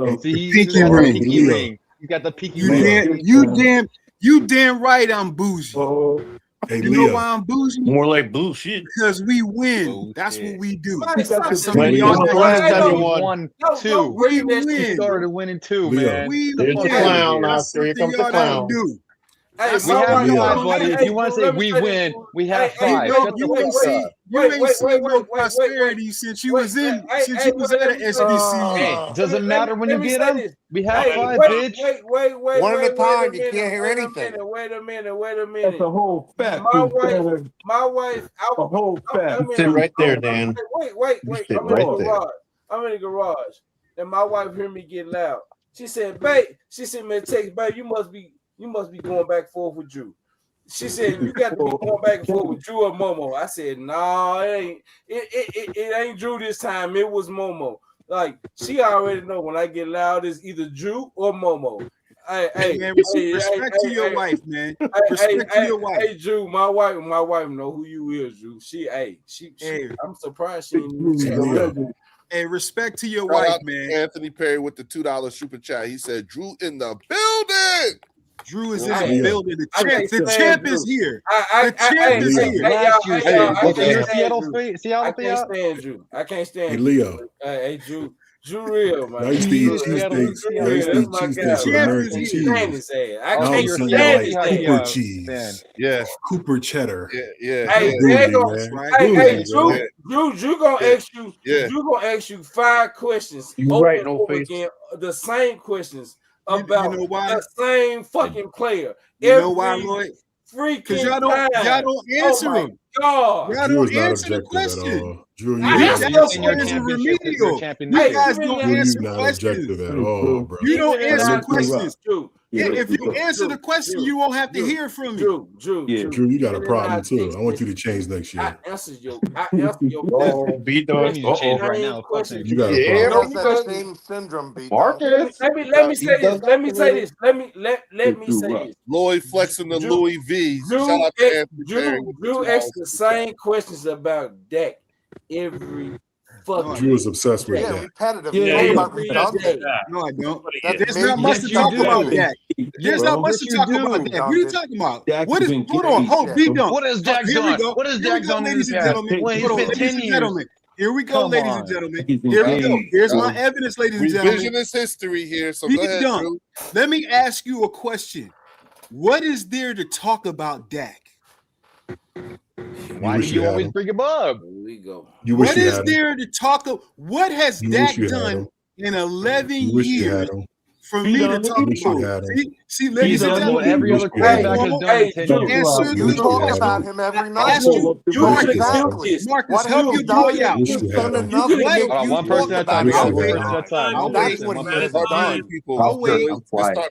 on. See, he's got the pinky ring. He's got the pinky ring. You damn right I'm bougie. Hey, you Leo. know why I'm bougie? More like bullshit. Because we win. That's what we do. Won 2. We win. Started winning 2, Leo. man. There's the clown, Oscar. Here comes the clown. Hey, we have 5, buddy. If you want to say we win, we have 5. Shut the fuck up. You ain't seen no prosperity since you was at an SBC. Hey, doesn't matter when you get them. We have 5, bitch. Wait. One at a time. You can't hear anything. Wait a minute. That's a whole fact. My wife. A whole fact. Sit right there, Dan. Wait. Sit I'm in right the there. garage. I'm in the garage. And my wife heard me get loud. She said, "Babe," man, text, babe, you must be going back and forth with Drew. She said, "You got to be going back and forth with Drew or Momo." I said, "No, it ain't. It ain't Drew this time. It was Momo." Like she already know when I get loud, it's either Drew or Momo. Hey, man, respect to your wife, man. Respect to your wife. Hey, Drew, my wife know who you is, Drew. I'm surprised she ain't. Hey, respect to your wife, man. Anthony Perry with the $2 super chat. He said, "Drew in the building." Drew is in the building. The champ is here. The champ is here. I can't stand Drew. I can't stand Hey, Leo. Hey, Drew. Drew real, man. I used to eat cheesesteaks. I used to eat cheesesteaks with American cheese. I can't stand his like Cooper cheese. Yeah. Cooper cheddar. Yeah. Hey, Drew gonna ask you. Drew gonna ask you 5 questions. You right, no face. Again, the same questions about the same fucking player. You know why, Lloyd? Because y'all don't answer him. God. Y'all Drew don't answer the question. Drew, That's remedial. You guys don't answer questions. At all, bro. You don't answer questions. If you answer the question, you won't have to hear from me. Drew, you got a problem too. I want you to change next year. I answer your question. Beat those. Right now. You got a problem. That same syndrome, B. Marcus. Let me say this. Let me say this. Lloyd flexing the Louis V. Shout out to Anthony Perry. Drew asks the same questions about Dak every fucking. Drew is obsessed with that. Repetitive. No, I don't. There's not much to talk about Dak. There's not much to talk about Dak. What are you talking about? What is? Hold B. What has Dak done? What has Dak done, ladies and gentlemen? Ladies and gentlemen. Here we go, ladies and gentlemen. Here we go. Here's my evidence, ladies and gentlemen. Revisionist history here. So go ahead, Drew. Let me ask you a question. What is there to talk about Dak? Why do you always bring him up? Here we go. What is there to talk about? What has Dak done in 11 years for me to talk about? See, ladies and gentlemen, every other quarterback has done in 10 years. You talk about him every night. Marcus, help your boy out. He's done enough to make you talk about him. That's what he has done.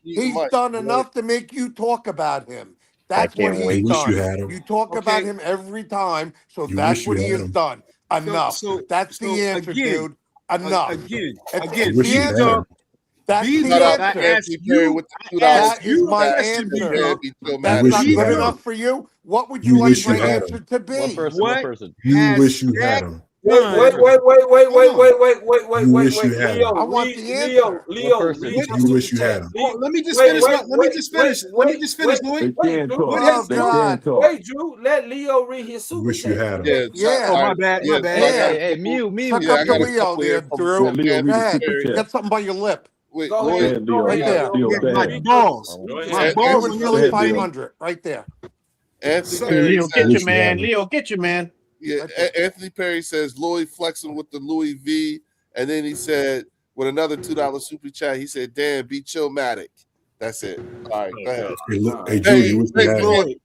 He's done enough to make you talk about him. That's what he's done. You talk about him every time, so that's what he has done. Enough. That's the answer, dude. Enough. Again. That's the answer. That is my answer. That's not good enough for you. What would you like my answer to be? One person. You wish you had him. Wait. You wish you had him. I want the answer. Leo. You wish you had him. Let me just finish. Lloyd. Wait, Drew. Let Leo read his super. Wish you had him. Yeah. Oh, my bad. Hey, mute. Tuck up the Leo there, Drew. Go ahead. Get something by your lip. Wait, right there. My balls. My balls are nearly 500. Right there. Anthony Perry Leo, get you, man. Leo, get you, man. Yeah, Anthony Perry says Lloyd flexing with the Louis V, and then he said with another $2 super chat, he said, "Damn, be chillmatic." That's it. All right, go ahead. Hey, Drew, you wish you had him.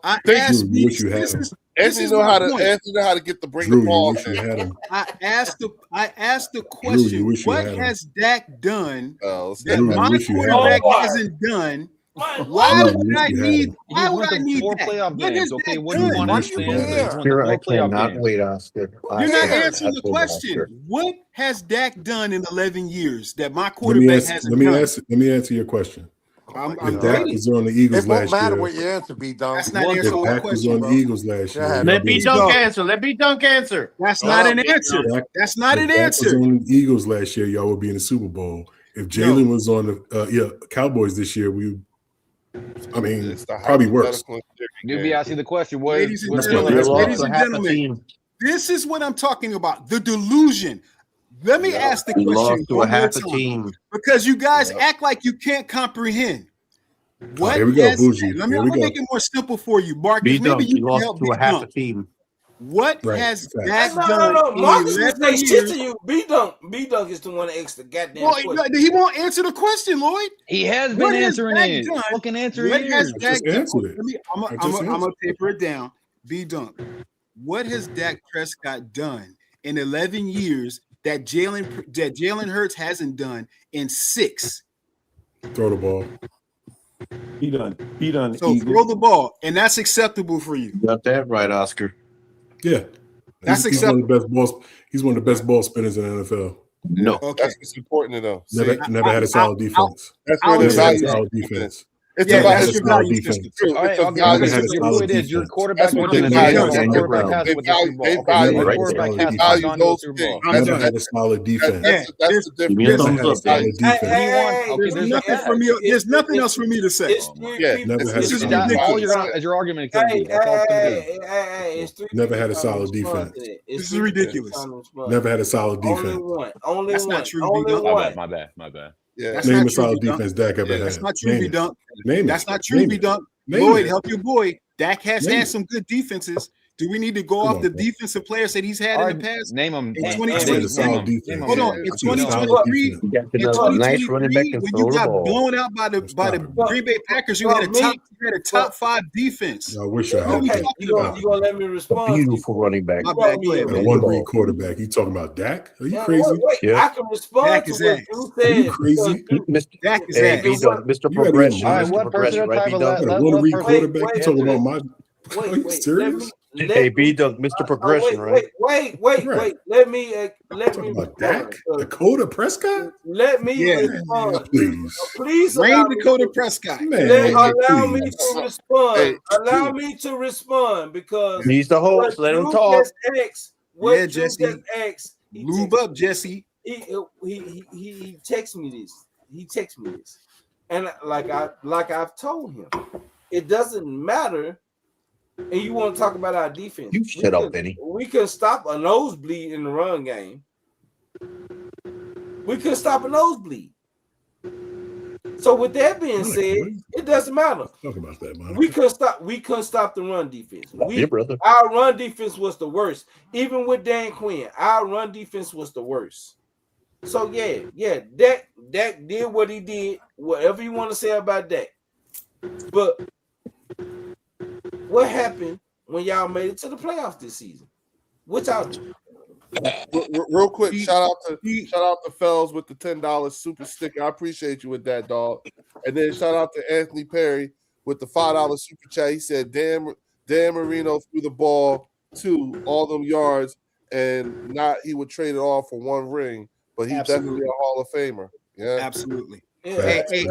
I asked you wish you had him. Anthony know how to get the bring Drew, the ball. you wish you had him. I asked the question. What has Dak done that my quarterback hasn't done? Why would I need Why would I need 4 that? playoff What games? is Okay, that what do you done? understand? I cannot wait, Oscar. You're not answering the question. What has Dak done in 11 years that my Let quarterback hasn't done? me answer your question. I'm If Dak was on the Eagles It won't last matter year, what your answer be, Dunk. That's not answering if my Dak was question, on bro. the Eagles last year, Let B Dunk answer. Let B Dunk answer. That's not an answer. That's not an If Dak answer. was on the Eagles last year, y'all would be in the Super Bowl. If Jalen was on the Cowboys this year, probably worse. You be asking the question. Ladies and gentlemen, this is what I'm talking about. The delusion. Let me ask the question one more time, because you guys act like you can't comprehend. What here we go, has, Bougie. let me make it more simple for you, Marcus. Maybe you can help me. What has Dak done? No. Marcus didn't say shit to you. B Dunk is the one that asked the goddamn question. He won't answer the question, Lloyd. He has been answering it. Fucking answer it. I'm gonna paper it down. B Dunk. What has Dak Prescott done in 11 years that Jalen Hurts hasn't done in 6? Throw the ball. He done. So throw the ball, and that's acceptable for you. Got that right, Oscar. Yeah, That's he's one of the best balls. He's one of the best ball spinners in the NFL. No, That's what's important to know. Never had a solid defense. That's where the Never had a value solid defense. It's Never about had a his solid value defense. system. True. All right, It's a I'll give value you Never had a system. your solid point is your defense. quarterback That's went what to they the value. Super Bowl. Your quarterback hasn't with the Super Bowl. Okay, value your Never had a quarterback solid has defense. not gone to the Super Bowl. Never had a solid defense. That's the Give me a difference. Never thumbs had a up, solid guys. defense. Okay, There's there's nothing for me. There's nothing else for me to say. Never had a This is solid all ridiculous. as your argument is going to be. That's all it's going to be. It's three Never had a people trying to solid respond defense. to that. This It's is ridiculous. trying to respond. Never had a solid Only defense. one. Only That's one. not true, Only B-Dunk. one. My bad. Yeah. That's Name not a true, solid B-Dunk. defense Dak ever had. That's not true, Name it. B-Dunk. Name it. That's not true, Name it. B-Dunk. Name Lloyd, it. help your boy. Dak has Name had it. some good defenses. Do we need to go Come off on, the bro. defensive players that he's had All in the right, past? name them. In I said a 2023, solid defense. hold on. In I said a solid 2023, defense. You got in another nice running back 2023, and when throw you the got ball. blown out by the Stop it. Green Bay Packers, you Well, had a top 5 defense. I wish I What are had we that. Okay, talking you about? gonna let me A respond to you? beautiful running back. My bad. Go ahead, A man. one read quarterback. You talking about Dak? Are you Yeah, crazy? wait, Yeah. I can respond Dak to is what ass. you Are you said. crazy? Mr. Dak is Hey, ass. B-Dunk, Mr. You gotta be Progression. All right, Mr. one person at Progression, a right, time. B-Dunk? You got a Let one one read person. quarterback. You talking about my? Wait, Are you wait. serious? Hey, B-Dunk, Mr. Progression, right? Wait. Right. Let me Talking about Dak? respond. Dakota Prescott? Let me Yeah. respond. Please. Please Rain allow me Dakota to- Prescott. Man, allow me please. to respond. Hey, Allow me to respond because He's the host. Let him talk. Just asked, what Yeah, Drew Jesse. just asked, he Lube texted- up, Jesse. he texted me this. He texted me this, and like I've told him, it doesn't matter. And you want to talk about our defense? You shut up, Benny. We can stop a nosebleed in the run game. We could stop a nosebleed. So with that being said, it doesn't matter. Talk about that, man. We couldn't stop the run defense. Yeah, brother. Our run defense was the worst. Even with Dan Quinn, our run defense was the worst. So yeah, Dak did what he did. Whatever you want to say about Dak, but what happened when y'all made it to the playoffs this season? What y'all do? Real quick, shout out to Fells with the $10 super sticker. I appreciate you with that, dog. And then shout out to Anthony Perry with the $5 super chat. He said, Dan Marino threw the ball to all them yards, and not he would trade it all for one ring, but he's definitely a Hall of Famer. Yeah, absolutely. Yeah. Hey,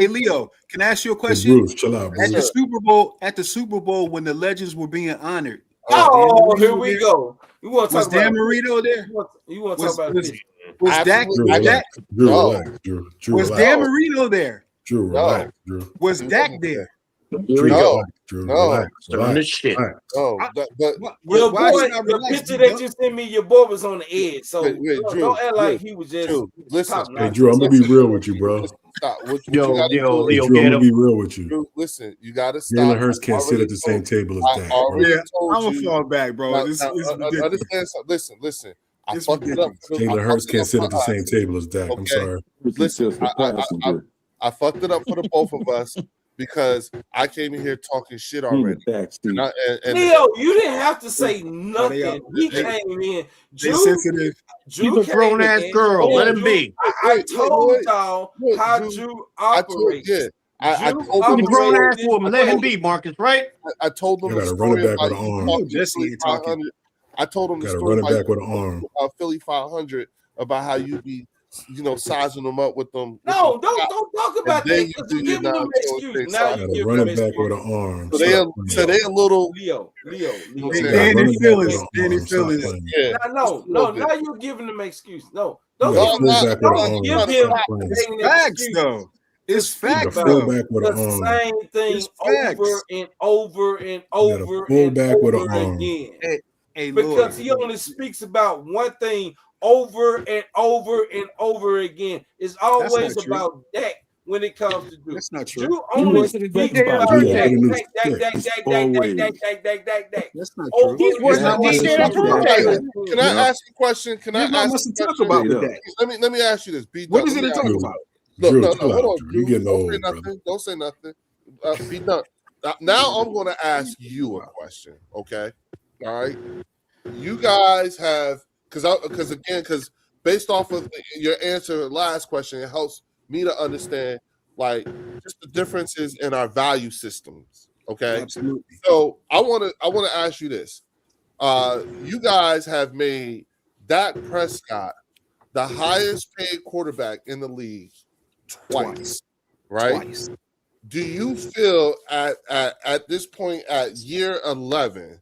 Leo, can I ask you a question? Bruce, chill out, Bruce. At the Super Bowl, when the legends were being honored. Oh, here we go. You want to talk about Dan Marino there? You want to talk about this? Was Dak? Drew, was Dan Marino there? Drew, relax, Drew. Was Dak there? Drew, relax. Shit. Oh, your boy, the picture that you sent me, your boy was on the edge. So don't act like he was just. Listen, hey, Drew, I'm gonna be real with you, bro. Stop. Yo, Drew, I'm gonna be real with you. Drew, listen, you gotta stop. Jalen Hurts can't sit at the same table as Dak. Yeah, I'm gonna fall back, bro. Understand something. Listen. I fucked it up. Jalen Hurts can't sit at the same table as Dak. I'm sorry. Listen, I fucked it up for the both of us because I came in here talking shit already. Leo, you didn't have to say nothing. He came in. Sensitive. He's a grown ass girl. Let him be. I told y'all how Drew operates. I told him grown ass woman. Let him be, Marcus. Right? I told him the story about I told him the story about Philly 500 about how you be, sizing them up with them. No, don't talk about that. You give them an excuse. Now you give them an back with an arm. So they a little Leo. Danny Phillips. Yeah. No. Now you're giving them an excuse. No, don't give him facts though. It's facts though. The same thing over and over and over and over again. Because he only speaks about one thing over and over and over again. It's always about Dak when it comes to Drew. That's not true. Drew only speaks about Dak. That's not true. Can I ask you a question? There's not much to talk about with Dak. Let me ask you this. What is it to talk about? No, hold on, Drew. Don't say nothing. Be done. Now I'm going to ask you a question, okay? All right. You guys have, because based off of your answer last question, it helps me to understand like just the differences in our value systems. Okay, Absolutely. so I want to ask you this: you guys have made Dak Prescott the highest paid quarterback in the league twice, right? Twice. Do you feel at this point at year 11,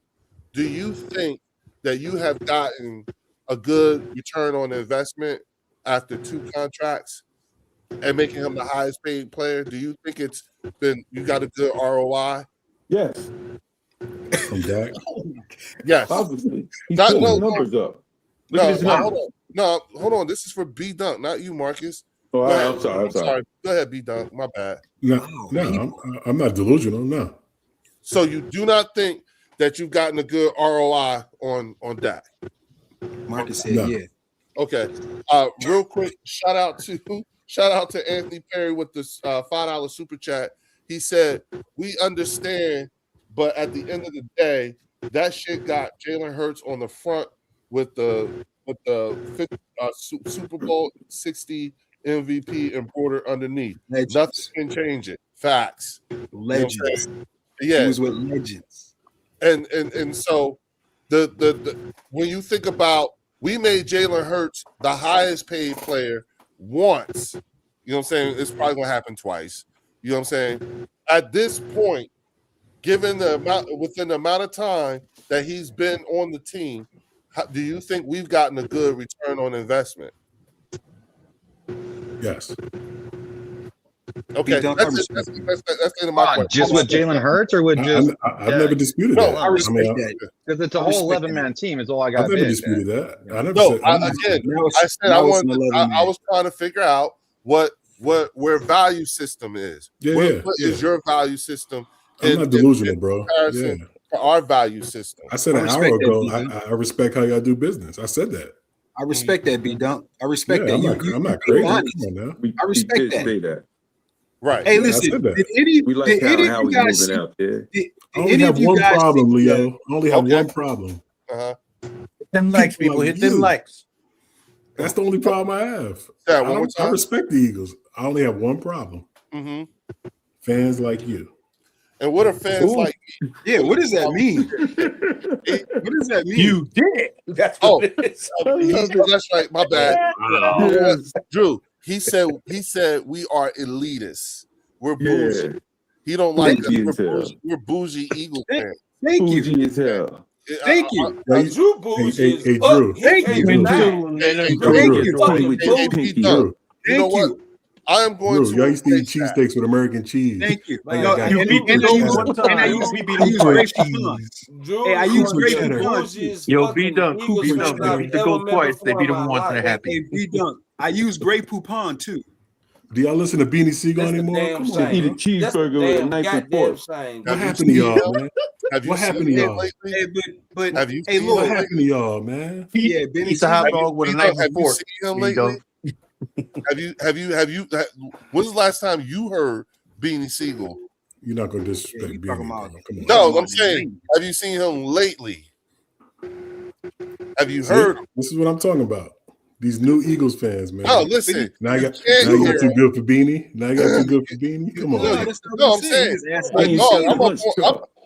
do you think that you have gotten a good return on investment after 2 contracts and making him the highest paid player? Do you think you got a good ROI? Yes. From Dak? Yes. Obviously. He's putting his numbers up. Look at his numbers. Hold on. This is for B Dunk, not you, Marcus. Oh, I'm sorry. Go ahead, B Dunk. My bad. No, I'm not delusional. No. So you do not think that you've gotten a good ROI on Dak? Marcus said, yeah. Okay. Real quick, shout out to Anthony Perry with this $5 super chat. He said, "We understand, but at the end of the day, that shit got Jalen Hurts on the front with the Super Bowl 60 MVP embroidered underneath. Legends. Nothing can change it. Facts. Legends. You know yeah, he was with legends. And so the when you think about, we made Jalen Hurts the highest paid player once. You know what I'm saying? It's probably gonna happen twice. You know what I'm saying? At this point, given within the amount of time that he's been on the team, do you think we've gotten a good return on investment? Yes. Okay, that's the end of my question. Just with Jalen Hurts, or with just? I've never disputed that. I respect that. Because it's a whole 11-man team. Is all I got. I've never disputed that. I never no, said. I said I was trying to figure out where value system is. What is your value system? I'm not delusional, bro. To our value system. I said an hour ago, I respect how y'all do business. I said that. I respect that, B Dunk. I respect that. I'm not crazy. Come on now. I respect that. Right. Hey, listen. Did any of you guys see? I only have one problem, Leo. I only have one problem. Them likes, people. Hit them likes. That's the only problem I have. Yeah, I respect the Eagles. I only have one problem. Mm-hmm. Fans like you. And what are fans like me? Yeah, what does that mean? What does that mean? You did. That's what it is. That's right. My bad. Drew, he said we are elitists. We're bougie. Yeah. He don't like us. We're bougie Eagle fans. Thank you. Bougie as hell. Thank you. Drew bougie. Hey, Drew. Thank you. Drew. You know what? I am going to. Y'all used to eat cheesesteaks with American cheese. Thank you. I used grape cheese. Hey, I use grape cheese. Yo, B Dunk, B Dunk, they beat the goal twice. They beat them once and they're happy. Hey, B Dunk, I use Grey Poupon too. Do y'all listen to Beanie Siegel anymore? Come on, eat a cheeseburger with a knife and fork. What happened to y'all, man? What happened to y'all? Hey, but hey, look, what happened to y'all, man? Yeah, Benny. Eats a hot dog with a knife and fork. Have you seen him lately? When's the last time you heard Beanie Siegel? You're not gonna disrespect Beanie. Come on. No, I'm saying, have you seen him lately? Have you heard him? This is what I'm talking about. These new Eagles fans, man. No, listen. Now you got too good for Beanie. Now you got too good for Beanie. Come on. No, I'm saying,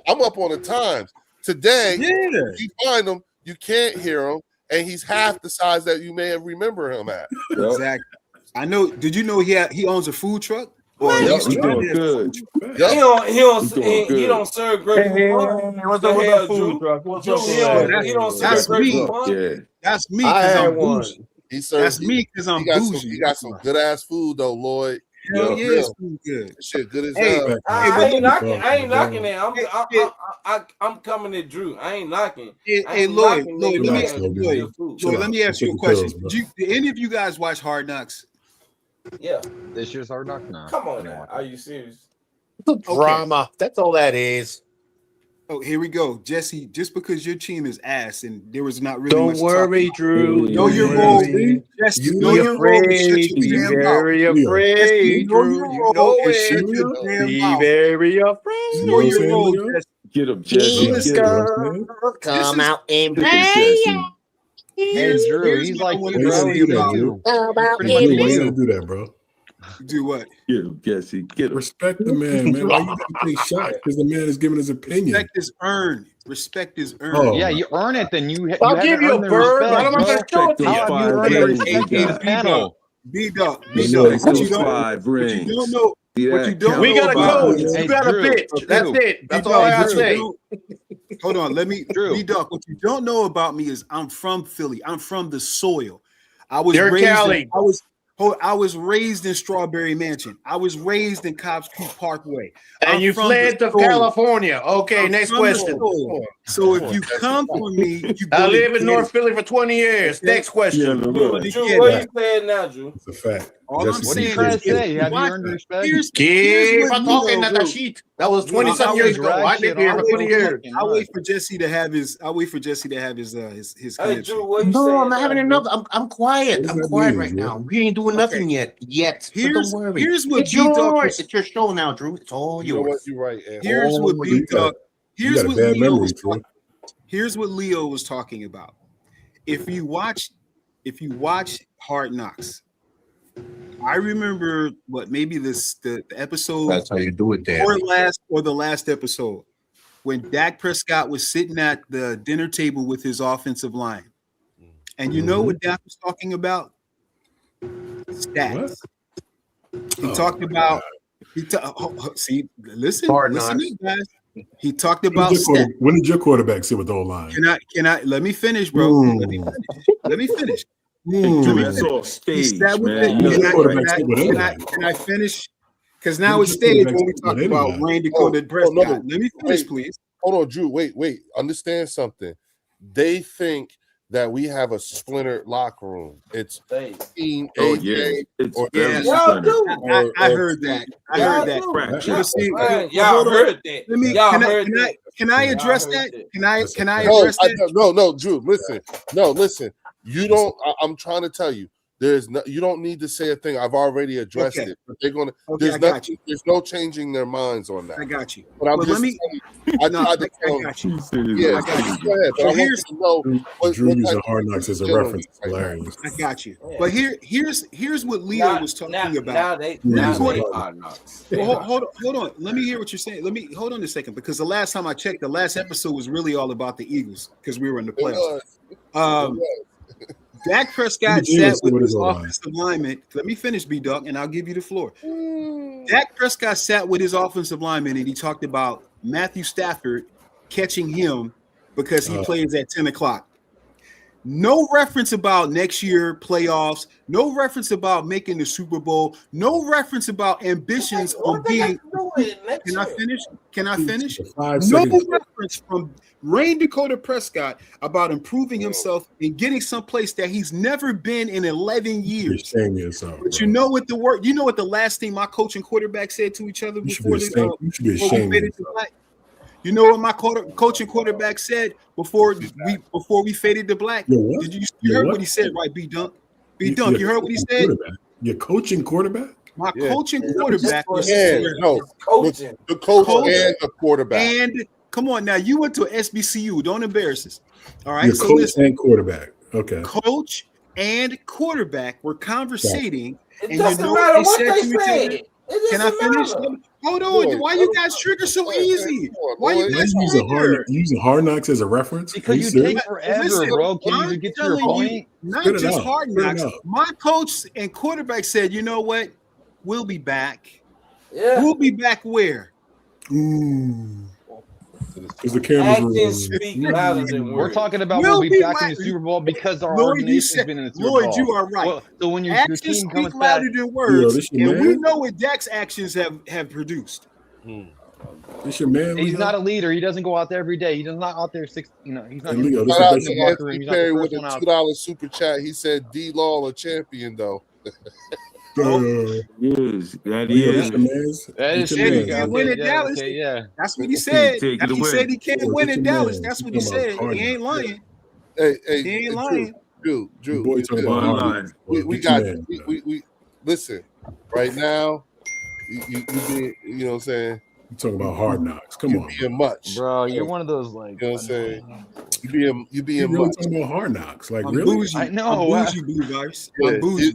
I'm up on the times. Today, if you find him, you can't hear him, and he's half the size that you may have remember him at. Exactly. I know. Did you know he owns a food truck? Or He's doing good. He don't serve great food. What's up with the food truck? He don't serve great food. That's me because I'm bougie. That's me because I'm bougie. He got some good ass food though, Lloyd. Hell yeah, it's food good. Shit good as hell. I ain't knocking it. I'm coming at Drew. I ain't knocking. Hey, Lloyd, let me ask you a question. Did any of you guys watch Hard Knocks? Yeah. This year's Hard Knocks? No. Come on now. Are you serious? Drama. That's all that is. Oh, here we go. Jesse, just because your team is ass and there was not really Don't worry, Drew. Know your role. Jesse, know your role. Be very afraid, Drew. You know it. Be very afraid. Know your role, Jesse. Get him, Jesse. Come out and play. Hey, Drew, he's like Why you gotta do that, bro? Do what? Get him, Jesse. Get him. Respect the man, man. Why you gotta take shots? Because the man is giving his opinion. Respect is earned. Respect is earned. Oh, Yeah, you earn it, then you I'll haven't give you a earned the bird, but respect, I'm not bro. gonna show it to How you. have you Five earned the rings respect you of the got. panel? B-Dog. Respect What you those don't, 5 what you rings. don't know, what you don't We know got a about coach. me is, Hey, You got a Drew, bitch. That's Drew, it. That's all B-Dog, I gotta what you say. don't, hold on, let me, Drew. B-Dog, what you don't know about me is I'm from Philly. I'm from the soil. I was You're raised Cali. in, I was raised in Strawberry Mansion. I was raised in Cobbs Creek Parkway. And I'm you from fled the to soil. California. Okay, I'm next from the question. soil. So if you come for me, you I gonna live in get North it. Philly for 20 years. Okay? Next question. You're gonna Drew, get what it. you saying now, Drew? it's a fact. All I'm Jesse What are you saying trying is, to if say? you Have you watch, earned the respect? here's Keep what on talking, Leo. Natashit. That was 20 some years ago. I lived here for 20 years. I'll wait for Jesse to have his. I'll wait for Jesse to have his Hey, connection. Drew, what you No, saying I'm not now, having Drew? another. I'm quiet. What does I'm that quiet mean, right Drew? now. We ain't doing nothing yet. So don't worry. Here's what It's B-Dog yours. was. It's your show now, Drew. It's all You know what? yours. You're right, Anthony. Here's what So you B-Dog. you Here's got a what bad Leo memory, was Drew. talking. Here's what Leo was talking about. If you watch Hard Knocks, I remember maybe the episode That's how you do it, Dan. or the last episode when Dak Prescott was sitting at the dinner table with his offensive line. And you know what Dak was talking about? Stats. He talked about listen, Hard listen, knocks. guys. He talked about stats. When did your quarterback sit with the O-line? Can I let me finish, bro? Let me finish. Drew, it's off stage, man. Can I finish? Because now it's stage when we talk about Randy Dakota Prescott. Let me finish, please. Hold on, Drew. Wait. Understand something. They think that we have a splintered locker room. It's team Oh, AJ yeah. It's or very Y'all splintered. do. I heard that. I heard that. Y'all heard that. Let me. Can I address that? Can I address that? No, Drew. Listen. You don't. I'm trying to tell you. You don't need to say a thing. I've already addressed it. But they're gonna. There's nothing. There's no changing their minds on that. I got you. But I'm Well, just. I tried to tell you. got you. Yeah, I got you. go ahead. But I want you to know. Drew using Hard Knocks as a reference. Hilarious. I got you. But here's what Leo was talking about. Now they Hard Knocks. Well, hold on. Let me hear what you're saying. Let me hold on a second, because the last time I checked, the last episode was really all about the Eagles because we were in the playoffs. Dak Prescott sat with his offensive lineman. Let me finish, B-Dog, and I'll give you the floor. Dak Prescott sat with his offensive lineman, and he talked about Matthew Stafford catching him because he plays at 10 o'clock. No reference about next year playoffs. No reference about making the Super Bowl. No reference about ambitions on being. Can I finish? Can I finish? No reference from Randy Dakota Prescott about improving himself and getting someplace that he's never been in 11 years. But you know what the last thing my coach and quarterback said to each other before they faded to black? You know what my coach and quarterback said before we faded to black? Did you heard what he said, right? B-Dunk, you heard what he said? Your coaching quarterback? My coaching quarterback was coaching. The coach and the quarterback. And come on now, you went to SBCU. Don't embarrass us. All right. Your coach and quarterback. Okay. Coach and quarterback were conversating. It doesn't matter what they say. Can I finish? Hold on. Why you guys trigger so easy? Why you guys using Hard Knocks as a reference? Because you take forever, bro. Can you get to your point? Not just Hard Knocks. My coach and quarterback said, you know what? We'll be back. Yeah. We'll be back where? Because the cameras we're talking about we'll be back in the Super Bowl because our organization's been in the Super Bowl. Lord, you are right. Well, so when your team comes louder back, than words, and we know what Dak's actions have produced. This your man. He's not a leader. He doesn't go out there every day. He's not out there he's not. Shout out to Anthony Perry with a $2 super chat. He said D-Law a champion though. That is He can't win in Dallas. That's what he said. He said he can't win in Dallas. That's what he said. He ain't lying. Hey, he ain't lying. Drew. We got we listen right now. You know what I'm saying? You talking about Hard Knocks? Come on, being much, bro. You're one of those like. You know what I'm saying? You being really much. Talking about Hard Knocks, like I'm really? Bougie. I know. I'm bougie, Blue Guys. I'm bougie.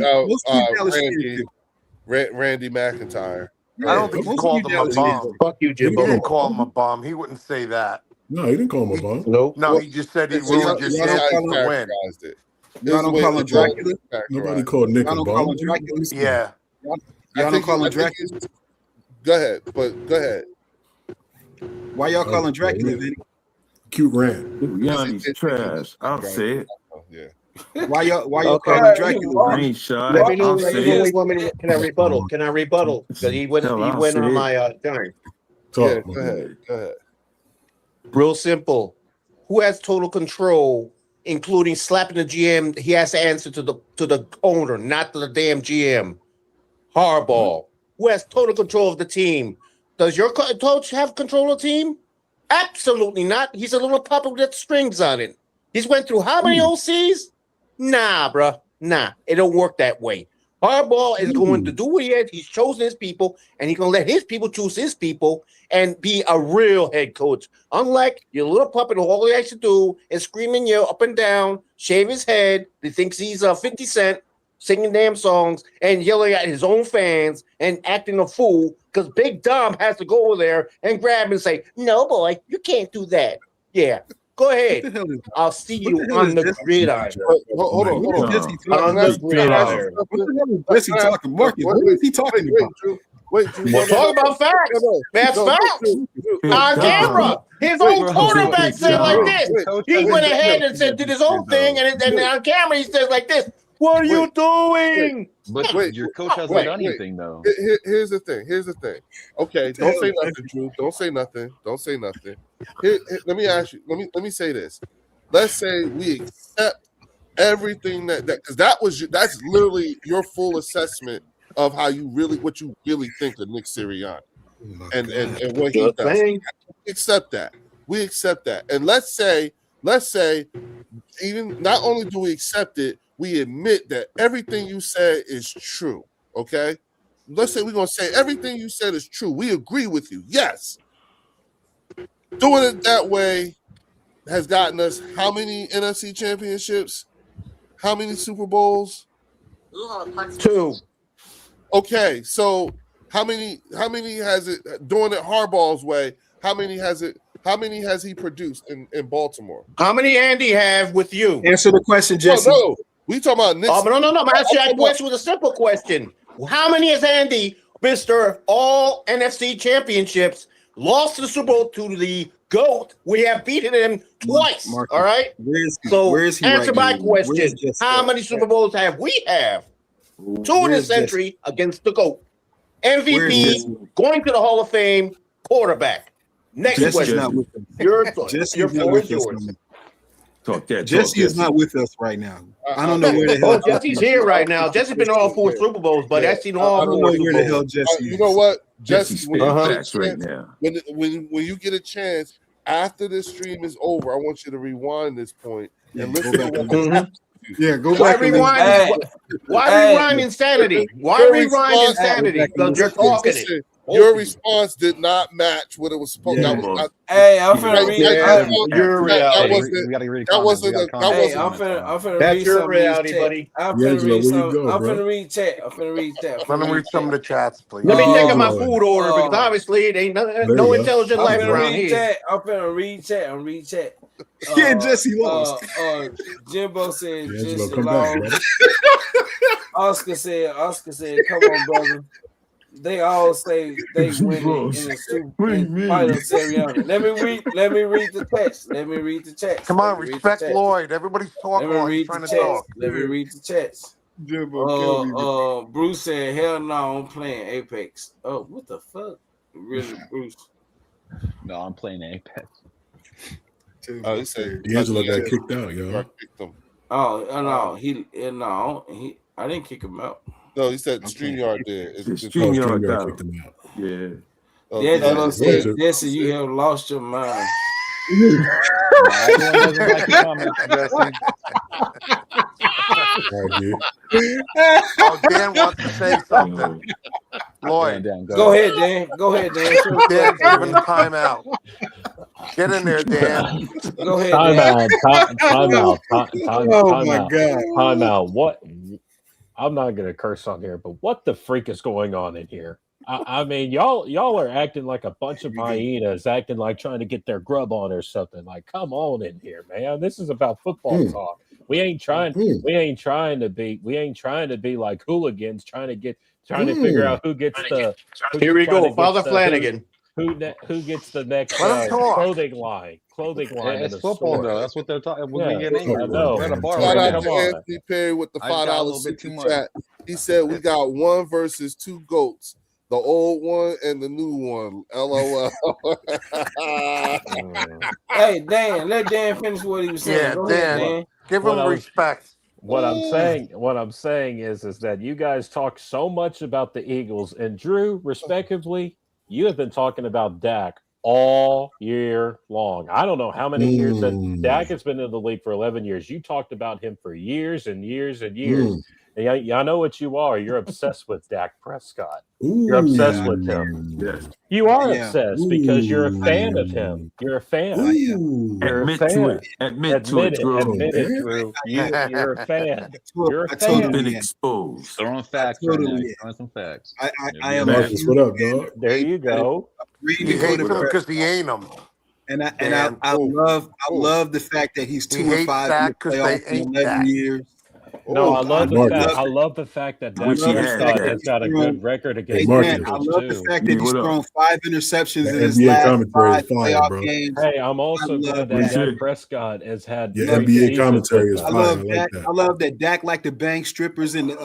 Randy McIntyre. I don't think he called him a bum. Fuck you, He Jimbo. didn't call him a bum. He wouldn't say that. No, he didn't call him a bum. Nope. No, he just said he ruined your chances to win. Y'all don't call him Dracula? Nobody called Nick Y'all a don't call him bum. Dracula? Yeah. Y'all don't call him Dracula? Go ahead, but go ahead. Why y'all call him Dracula, Vinny? Cute rant. Yanni's trash. I'll say it. Yeah. Why y'all Okay. call him Dracula? I Vinny? ain't shy. Let me know. I'll Let me say know it. when you want me to. Can I rebuttal? Can I rebuttal? Because he went. Hell, He I'll went say on it. my time. Yeah, Talk. go ahead. Go ahead. Real simple. Who has total control, including slapping the GM? He has to answer to the owner, not to the damn GM. Harbaugh. Who has total control of the team? Does your coach have control of the team? Absolutely not. He's a little puppet with strings on it. He's went through how many OCs? Nah, bruh. Nah, it don't work that way. Harbaugh is going to do what he has. He's chosen his people, and he's going to let his people choose his people and be a real head coach. Unlike your little puppet who all he has to do is scream and yell up and down, shave his head. He thinks he's 50 Cent, singing damn songs and yelling at his own fans and acting a fool because Big Dom has to go over there and grab him and say, "No, boy, you can't do that." Yeah, go ahead. I'll see you on the gridiron. Hold on. What is Jesse On talking the about? gridiron. What the hell is Jesse talking? Marcus, what is he talking about? Wait, Drew. We'll talk about facts. That's facts. On camera. His own quarterback said like this. He went ahead and said, did his own thing, and on camera he says like this. What are you doing? But your coach hasn't done anything, though. Here's the thing. Okay, don't say nothing, Drew. Don't say nothing. Let me ask you. Let me say this. Let's say we accept everything that because that's literally your full assessment of how what you really think of Nick Sirianni and what he does. We accept that. And let's say even not only do we accept it, we admit that everything you said is true. Okay. Let's say we're gonna say everything you said is true. We agree with you. Yes. Doing it that way has gotten us how many NFC championships? How many Super Bowls? 2. Okay, so how many has it doing it Harbaugh's way? How many has he produced in Baltimore? How many Andy have with you? Answer the question, Jesse. No. We talking about Nick. Oh, no. I'm asking you a question with a simple question. How many has Andy, Mr. All NFC Championships, lost to the Super Bowl to the GOAT? We have beaten him twice. Marcus, all right. Where is he answer right my now? question. How many Super Bowls have we have? 2 in the century against the GOAT. MVP, going to the Hall of Fame, quarterback. Next question. Not with us. Your choice. Your floor is yours. Jesse is not with us right now. I don't know where the hell. Jesse's here right now. Jesse's been in all 4 Super Bowls, but that's in all 4 Super Bowls. The hell Jesse you know what, Jesse? When when you get a chance after this stream is over, I want you to rewind this point and listen to what go Why back. rewind insanity? Why rewind insanity? Because you're talking it. Your response did not match what it was supposed to. I'm finna read your reality. That wasn't. That's your reality, buddy. I'm finna read chat. Let me read some of the chats, please. Let me check out my food order because obviously it ain't no intelligent life around here. I'm finna read chat. Yeah, Jesse lost. Jimbo said, D'Angelo, just come back, along. Oscar said, come on, brother. They all say they winning in the Super Sirianni. Let me read the text. Come on, respect Lloyd. Everybody's talking while he's trying to talk. Let me read the text. Bruce said, hell no, I'm playing Apex. Oh, what the fuck? Really, Bruce? No, I'm playing Apex. He said D'Angelo got kicked out, yo. I didn't kick him out. No, he said StreamYard did. StreamYard kicked him out. Yeah. D'Angelo said, Jesse, you have lost your mind. Everyone doesn't like your comments, Jesse. Dan wants to say something. Lloyd, Go ahead, Dan. Dan's giving the timeout. Get in there, Dan. Go ahead, Timeout. Oh my God. Timeout. What? I'm not gonna curse on here, but what the freak is going on in here? I mean, y'all are acting like a bunch of hyenas, acting like trying to get their grub on or something. Like, come on in here, man. This is about football talk. We ain't trying to be like hooligans trying to figure out who gets the. Here we go, Father Flanagan. Who gets the next Let him talk. clothing line Hey, in it's the football store. though. That's what they're talking. We're Yeah, getting angry. I know. We're at a bar Shout right out now. to Anthony Perry with the I got a $5 little bit too super much. chat. He said we got one versus two goats, the old one and the new one. LOL. Hey, Dan, let Dan finish what he was saying. Yeah, Go ahead, Dan. Dan. Give him respect. What I'm saying is that you guys talk so much about the Eagles, and Drew, respectively, you have been talking about Dak all year long. I don't know how many years that Dak has been in the league for 11 years. You talked about him for years and years and years. And I know what you are. You're obsessed with Dak Prescott. You're obsessed with him. Yes. You are obsessed because you're a fan of him. You're a fan. You're Admit a fan. to it. Admit to it, Drew. Admit it, Drew. You're a fan. You're a You've fan. been exposed. Throwing facts right now. Throwing some facts. I am. Marcus, what up, dog? There you go. He hates him because he ain't him. And I love the fact that he's 2-5 in the playoffs in 11 years. No, I love the fact that Dak Prescott has got a good record against the I Eagles love too. the fact that he's thrown 5 interceptions in his NBA last commentary 5 is fire, playoff bro. games. Hey, I'm also glad that Dak Prescott has had. Yeah, NBA commentary is I fire. love I like Dak. that. I love that Dak like to bang strippers in the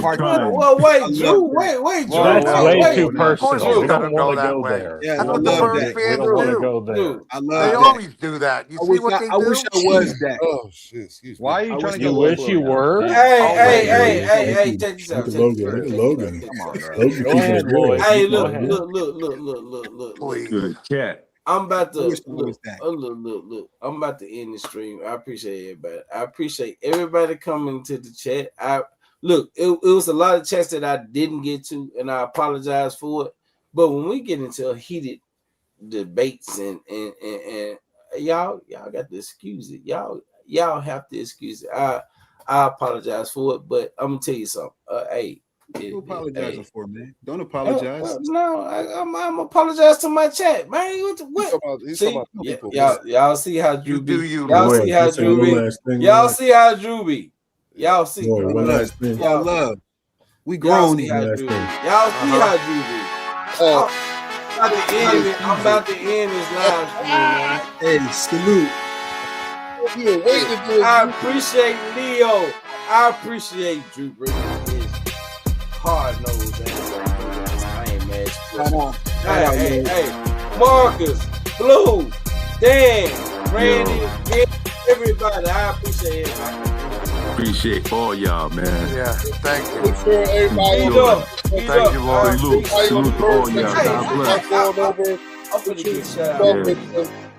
parking Well, lot. wait, Drew. Wait, Drew. That's way wait, too Drew. personal. We don't go want to that go way. there. Yeah, That's I what the love Bird that. We fans don't want to do. go there. I They love that. always do that. You see what they do? I wish I was Dak. Oh shit! Excuse me. Why are you trying to You go wish local you now? were. Hey, check this out. Look at Logan. Look at Logan. Come on, bro. Logan Go keeping ahead, it real. Lloyd. Hey, Go look. Please. Good cat. I'm about to I wish I was Dak. look. I'm about to end the stream. I appreciate everybody. I appreciate everybody coming to the chat. It was a lot of chats that I didn't get to, and I apologize for it. But when we get into heated debates and y'all got to excuse it. Y'all have to excuse it. I apologize for it, but I'm gonna tell you something. What you apologizing for, man? Don't apologize. No, I'm apologize to my chat, man. Y'all see how Drew be. Y'all see how Drew be. Y'all see how Drew be. Y'all see. Y'all love. We grown here. Y'all see how Drew be. I'm about to end this live stream, man. Hey, salute. I appreciate Leo. I appreciate Drew bringing his hard-nosed ass. I ain't mad. Hey, Marcus, Blue, Dan, Randy, everybody. I appreciate it. Appreciate all y'all, man. Yeah, thank you. Make sure everybody. Thank you, Lord. Salute to all y'all. God bless. I'm gonna get shout out.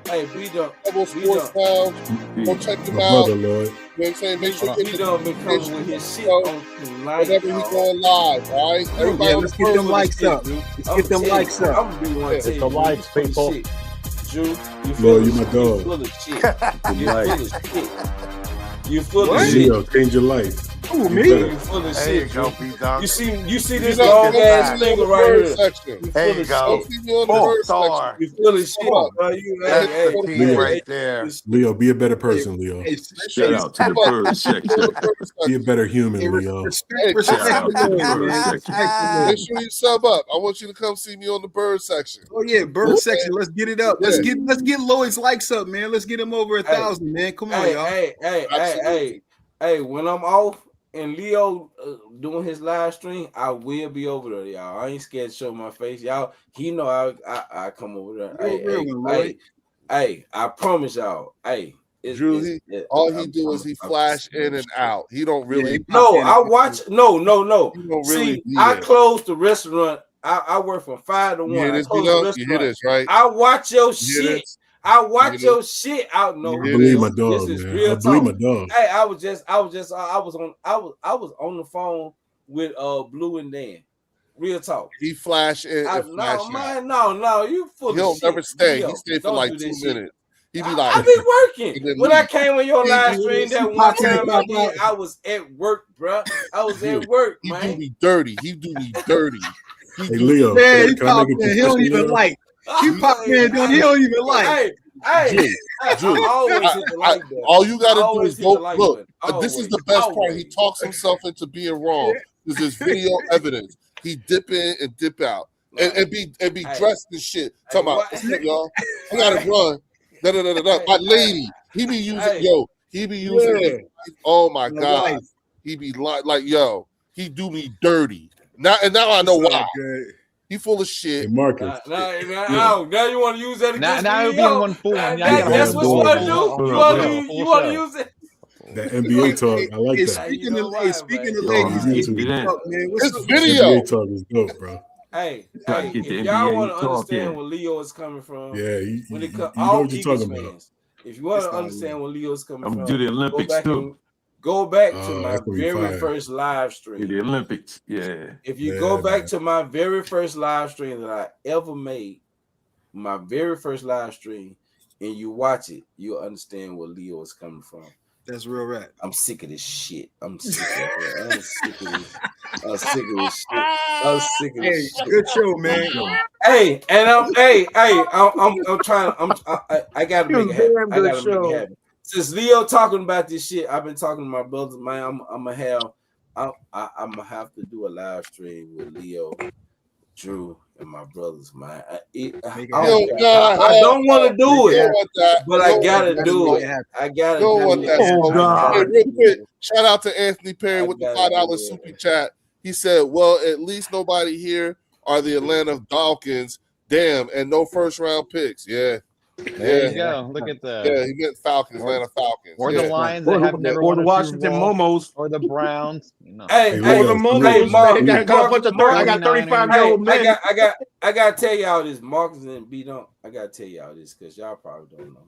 Hey, we don't. Sports Lounge. Go check him My out. brother, Lloyd. You know what I'm saying? Make sure He done been coming with his shit on tonight. whenever he's going live, all right? Everybody, Let's get them likes up. Let's get them likes up. I'm gonna be one to The likes, people. Drew, Lloyd, you my dog. full of shit. You full of shit. You full of shit. Leo, change your life. Who, You me? better. You full of There you shit, go, Drew. B-Dog. You see this know, long go ass back. finger The right bird here. section. You There full you of go. shit. See me on the Full bird star. section. You full of shit, bro. That's the team right there. Leo, be a better person, Leo. Shout out to the bird section. Be a better human, Leo. Shout out to the bird section. Make sure you sub up. I want you to come see me on the bird section. Oh yeah, bird section. Let's get it up. Let's get Lloyd's likes up, man. Let's get him over 1,000, man. Come on, y'all. Hey, when I'm off and Leo doing his live stream, I will be over there, y'all. I ain't scared to show my face, y'all. He know I come over there. Hey, I promise y'all. Hey, Drew, all he do is he flash in and out. He don't really. No, I watch. No. He don't really See, I closed the restaurant. I work from 5 to 1. You hear this, you hear this, right? I watch your shit. I watch your shit out. No, I believe my dog, this is man. real I believe talk. my dog. Hey, I was on the phone with Blue and Dan. Real talk. He flash in and flash out. No, you full He'll of shit. never stay. Leo, He stayed for don't like do 2 this shit. minutes. He be like, I be working. When I leave. came on your live stream that one time, out. I was at work, bro. I was at work, He man. do me dirty. He do me dirty. Hey, Leo, Man, he can I pop make a in. He don't confession, even Leo? like. He pop in, he don't even like. Hey, Drew, I always hit the like button. all you got to do Always is hit go. the like Look, button. this is the best part. He talks himself into being wrong. There's this video evidence. He dip in and dip out, and be dressed and shit. Talking about, what's up, y'all? I gotta run. My lady. He be using He be using. Oh my god. He be like yo. He do me dirty. Now I know why. He full of shit. Hey, Marcus. Now you want to use that against now me? it'll be in one full one. That's what you want to do? You want to use it? That NBA talk, I like that. Speaking of ladies, talk, man. What's up? Video. NBA talk is dope, bro. Hey, if y'all want to understand where Leo is coming from, when it comes all Eagles fans, if you want to understand where Leo is coming from, do the Olympics too. Go back to my very first live stream. The Olympics, yeah. If you go back to my very first live stream that I ever made, my very first live stream, and you watch it, you'll understand where Leo is coming from. That's real rap. I'm sick of this shit. I'm sick of this shit. Good show, man. Hey, and I'm trying. I gotta make it happen. I gotta make it happen. Since Leo talking about this shit, I've been talking to my brothers, man. I'm gonna have to do a live stream with Leo, Drew, and my brothers, man. I don't want to do it, but I gotta do it. I gotta do it. Oh God! Hey, real quick, shout out to Anthony Perry with the $5 super chat. He said, "Well, at least nobody here are the Atlanta Falcons. Damn, and no first round picks. Yeah." There you go. Look at that. Yeah, you get Falcons, Atlanta Falcons. Or the Lions that have never won the Washington Momos. Or the Browns. Hey, the Momos. I got 35-year-old men. I gotta tell y'all this. Marcus and B don't. I gotta tell y'all this because y'all probably don't know.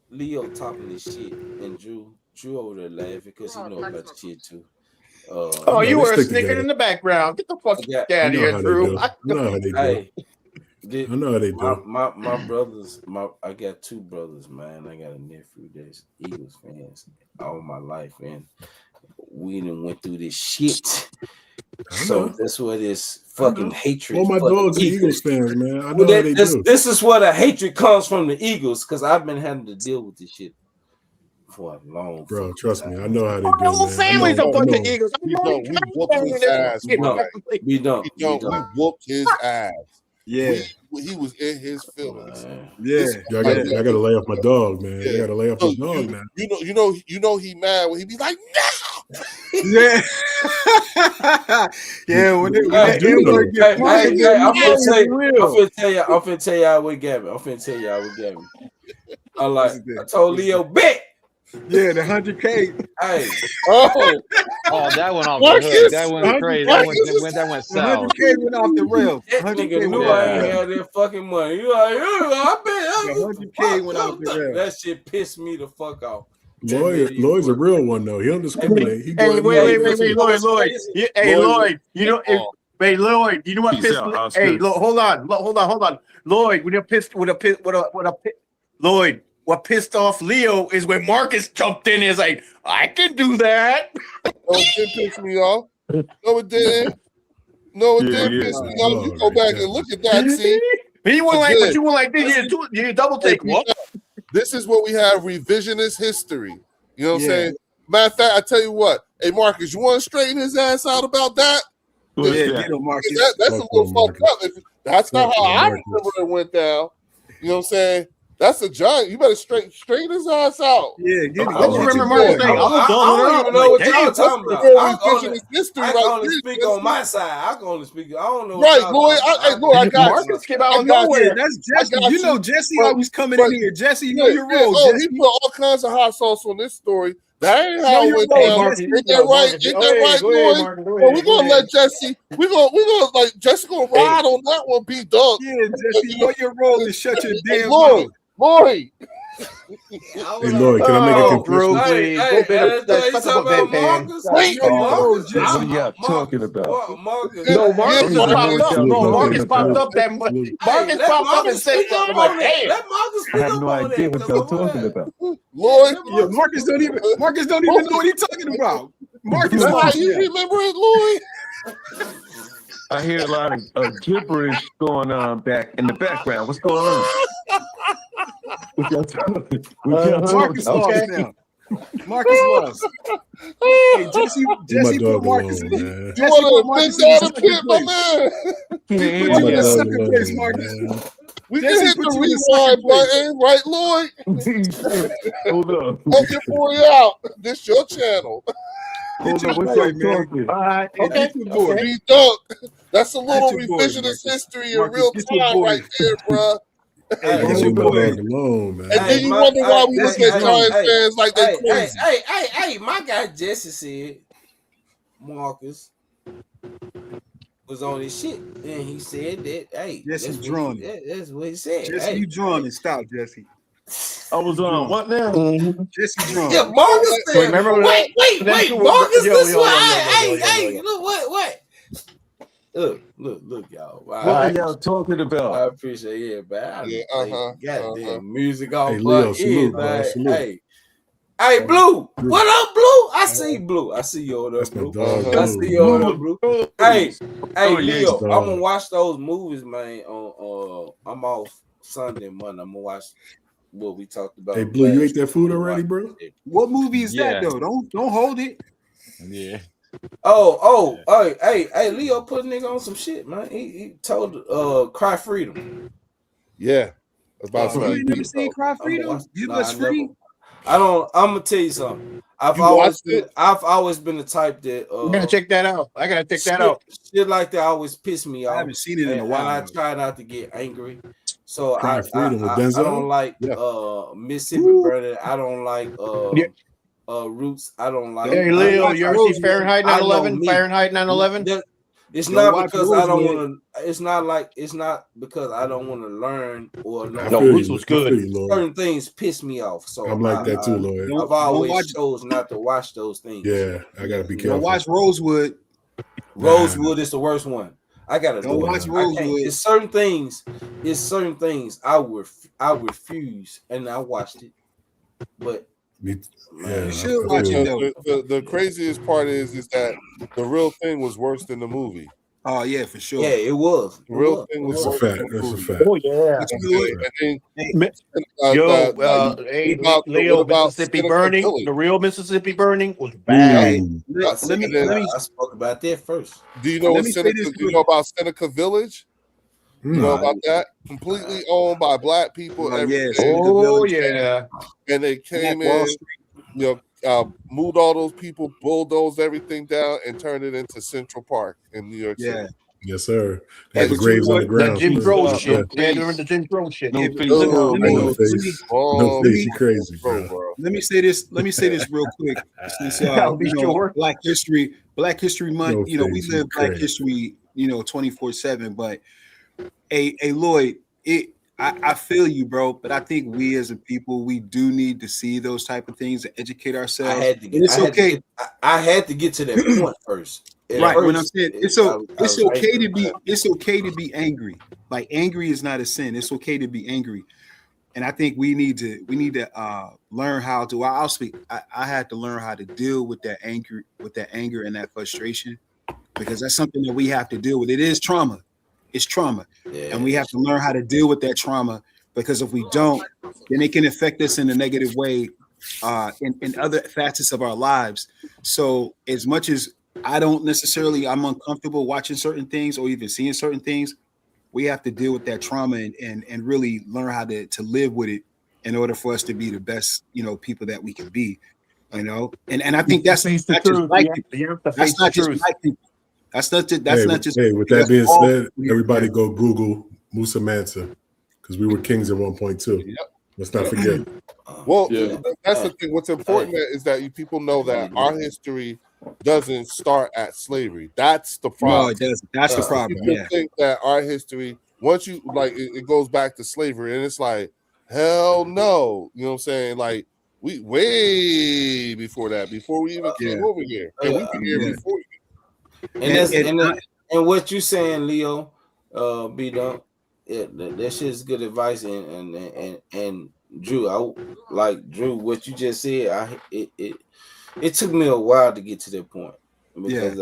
Leo talking this shit, and Drew over there laughing because he know about the shit too. You were a snicker in the background. Get the fuck out of here, Drew. I know how they do. I know how they do. My brothers, I got two brothers, man. I got a nephew that's Eagles fans all my life, and we done went through this shit. So that's what this fucking hatred. All my dogs are Eagles fans, man. I know how they do. This is where the hatred comes from the Eagles, because I've been having to deal with this shit for a long. Bro, trust me, I know how they do. My whole family's a bunch of Eagles. We whooped his ass. We whooped his ass. Yeah, he was in his feelings. I gotta lay off my dog, man. I gotta lay off my dog, man. You know he mad when he be like, no. Yeah, yeah. I'm finna tell y'all what Gavin. I told Leo, bet. Yeah, the 100K. Hey. Oh, that went off the hook. That went crazy. That went south. 100K went off the rails. That nigga knew I ain't had that fucking money. You like, I bet 100K went off the rails. That shit pissed me the fuck off. Lloyd's a real one though. He don't discriminate. Wait, Lloyd. Hey, Lloyd. You know, Lloyd. You know what pissed? Hey, hold on. Lloyd, Lloyd. What pissed off Leo is when Marcus jumped in and is like, I can do that. No, it didn't piss me off. No, it didn't. Piss me off. You go back and look at that, see? You went like, but you went like this. You double take. This is what we have revisionist history. You know what I'm saying? Matter of fact, I tell you what. Hey, Marcus, you want to straighten his ass out about that? Yeah, get him, Marcus. That's a little fucked up. That's not how I remember it went down. You know what I'm saying? That's a giant. You better straighten his ass out. Yeah, get him. I don't remember Marcus saying. I don't even know what y'all talking about. I can only speak on my side. I can only speak. I don't know. Right, Lloyd. I got Marcus came out of nowhere. That's Jesse. You know Jesse always coming in here. Jesse, you know your role. He put all kinds of hot sauce on this story. That ain't how it went down. Ain't that right? Ain't that right, Lloyd? Well, we're gonna let Jesse. We're gonna like Jesse gonna ride on that one. Be dog. Yeah, Jesse, you know your role is shut your damn mouth. Lloyd. Hey, Lloyd, can I make a confession? What are you talking about? Marcus popped up that much. Marcus popped up and said something like, "Damn." I have no idea what y'all talking about. Lloyd, Marcus don't even know what he's talking about. Marcus, you remember it, Lloyd? I hear a lot of gibberish going on back in the background. What's going on? Marcus lost now. Marcus lost. Hey, Jesse put Marcus in. You want to bend down and pit, my man? He put you in the second place, Marcus. We can hit the rewind button, right, Lloyd? Hold on. Help your boy out. This your channel. Hold on, what's up, talking? Okay. Be dunk. That's a little revisionist history in real time right there, bro. Hey, leave my dog alone, man. And then you wonder why we look at Giants fans like they crazy. Hey, my guy Jesse said Marcus was on his shit. And he said that, hey, Jesse drawn. That's what he said. Jesse, you drawn and stop, Jesse. I was on what now? Jesse drawn. Yeah, Marcus said. Remember wait, Marcus, this one. Hey, look, what? Look, y'all. What are y'all talking about? I appreciate it, man. Goddamn music on. Hey, Leo, salute, bro. Salute. Hey, Blue. What up, Blue? I see Blue. I see you over there, Blue. I see you over there, Blue. Hey, Leo, I'm gonna watch those movies, man. I'm off Sunday, Monday. I'm gonna watch what we talked about. Hey, Blue, you ate that food already, bro? What movie is that though? Don't hold it. Yeah. Hey, Leo put a nigga on some shit, man. He told Cry Freedom. Yeah. About you never seen Cry Freedom? You was free. I'm gonna tell you something. I've always been the type that I'm gonna check that out. I gotta check that out. Shit like that always piss me off. I haven't seen it in a while. And I try not to get angry. So Cry Freedom with I Denzel? don't like Mississippi Burning. I don't like Roots. I don't like. Hey Leo, you ever see Fahrenheit 9/11? Fahrenheit 9/11? It's not because I don't want to. It's not because I don't want to learn or know. No, Roots was good. Certain things piss me off. So I'm like that too, Lloyd. I've always chose not to watch those things. Yeah, I gotta be careful. Watch Rosewood. Rosewood is the worst one. I gotta don't watch Rosewood. It's certain things. I refuse, and I watched it, but. Yeah, the craziest part is that the real thing was worse than the movie. Oh yeah, for sure. Yeah, it was. The real thing was worse than the movie. That's a fact. Oh yeah. Leo, Mississippi Burning, the real Mississippi Burning was bad. I spoke about that first. Do you know about Seneca Village? You know about that? Completely owned by black people. And they came in, moved all those people, bulldozed everything down, and turned it into Central Park in New York City. Yes, sir. Had the graves on the ground. Jim Crow shit. The Jim Crow shit. No face. You crazy, bro. Let me say this real quick. Since Black History Month, we live Black History, 24/7. But hey, Lloyd, I feel you, bro. But I think we as a people, we do need to see those type of things and educate ourselves. I had to get to that point first. Right. When I'm saying it's okay to be angry. Like angry is not a sin. It's okay to be angry. And I think we need to learn how to. I'll speak. I had to learn how to deal with that anger and that frustration, because that's something that we have to deal with. It is trauma. It's trauma, and we have to learn how to deal with that trauma, because if we don't, then it can affect us in a negative way in other facets of our lives. So as much as I'm uncomfortable watching certain things or even seeing certain things, we have to deal with that trauma and really learn how to live with it in order for us to be the best, people that we can be, And I think that's not just black people. That's not just black people. That's not just. Hey, with that being said, everybody go Google Musa Mansa, because we were kings at one point too. Yep. Let's not forget. Well, that's the thing. What's important is that people know that our history doesn't start at slavery. That's the problem. No, it doesn't. That's the problem. People think that our history, once you it goes back to slavery, and it's like, hell no. You know what I'm saying? Like, we way before that, before we even came over here, and we've been here before. And what you saying, Leo, B-Dunk, that shit's good advice. And Drew, Drew, what you just said, it took me a while to get to that point, because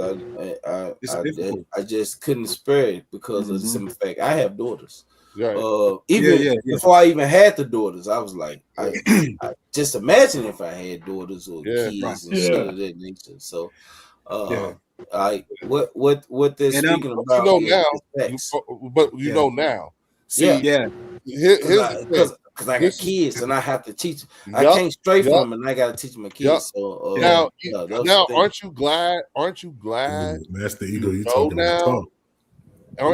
I just couldn't spare it because of the simple fact I have daughters. Even before I even had the daughters, I was like, I just imagine if I had daughters or kids and shit of that nature. So, what they're speaking about but you know now. See, here's the thing. Because I got kids and I have to teach. I can't stray from them, and I got to teach my kids. So now, aren't you glad? Aren't you glad? Master Eagle, you talking now? talk.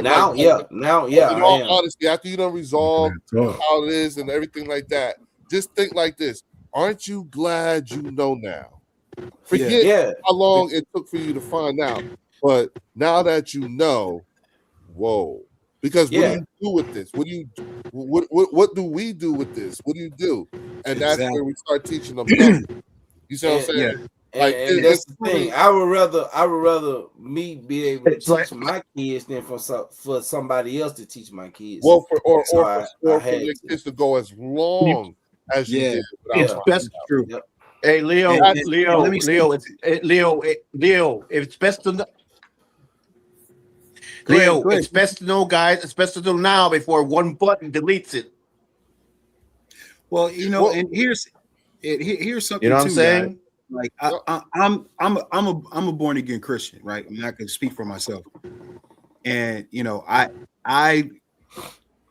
Now, In all honesty, after you done resolve how it is and everything like that, just think like this: aren't you glad you know now? Forget how long it took for you to find out, but now that you know, whoa! Because what do you do with this? What do we do with this? What do you do? And that's where we start teaching them. You see what I'm saying? And that's the thing. I would rather me be able to teach my kids than for somebody else to teach my kids. Well, for your kids to go as long as you did. It's best true. Hey, Leo, it's best to know. Leo, it's best to know, guys. It's best to know now before one button deletes it. Well, and here's something. You know what I'm saying? Guys. Like I'm a born again Christian, right? I'm not going to speak for myself, and I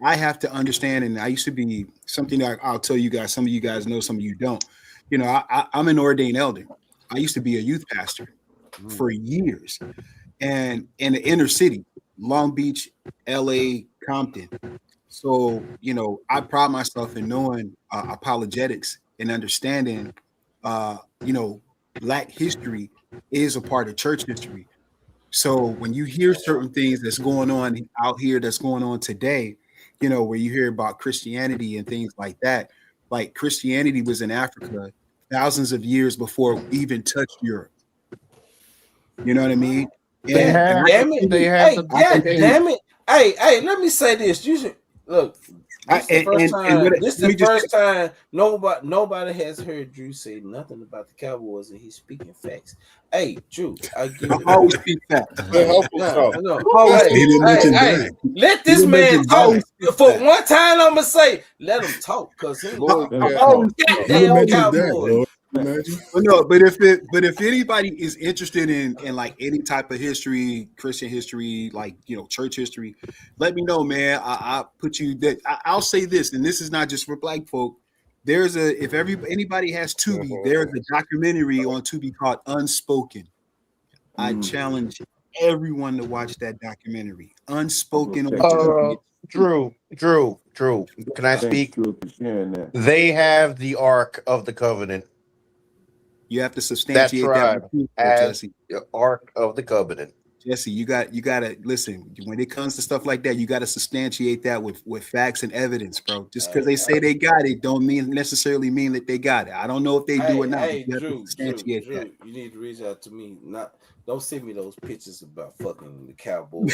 have to understand. And I used to be something that I'll tell you guys. Some of you guys know, some of you don't. I'm an ordained elder. I used to be a youth pastor for years, and in the inner city, Long Beach, LA, Compton. So I pride myself in knowing apologetics and understanding. Black history is a part of church history. So when you hear certain things that's going on out here, that's going on today, where you hear about Christianity and things like that, like Christianity was in Africa thousands of years before we even touched Europe. You know what I mean? Damn it. Hey, let me say this. You should look. This is the first time nobody has heard Drew say nothing about the Cowboys, and he's speaking facts. Hey, Drew, I always speak facts. Let this man talk. For one time, I'm gonna say, let him talk, because he Cowboys. But if anybody is interested in like any type of history, Christian history, like church history, let me know, man. I'll put you that. I'll say this, and this is not just for black folk. If anybody has Tubi, there's a documentary on Tubi called Unspoken. I challenge everyone to watch that documentary. Unspoken. Drew. Can I speak? They have the Ark of the Covenant. You have to substantiate that with Jesse. The Ark of the Covenant. Jesse, you got to listen. When it comes to stuff like that, you got to substantiate that with facts and evidence, bro. Just because they say they got it, don't necessarily mean that they got it. I don't know if they do or not. Hey, Drew, you need to reach out to me. Don't send me those pictures about fucking the Cowboys.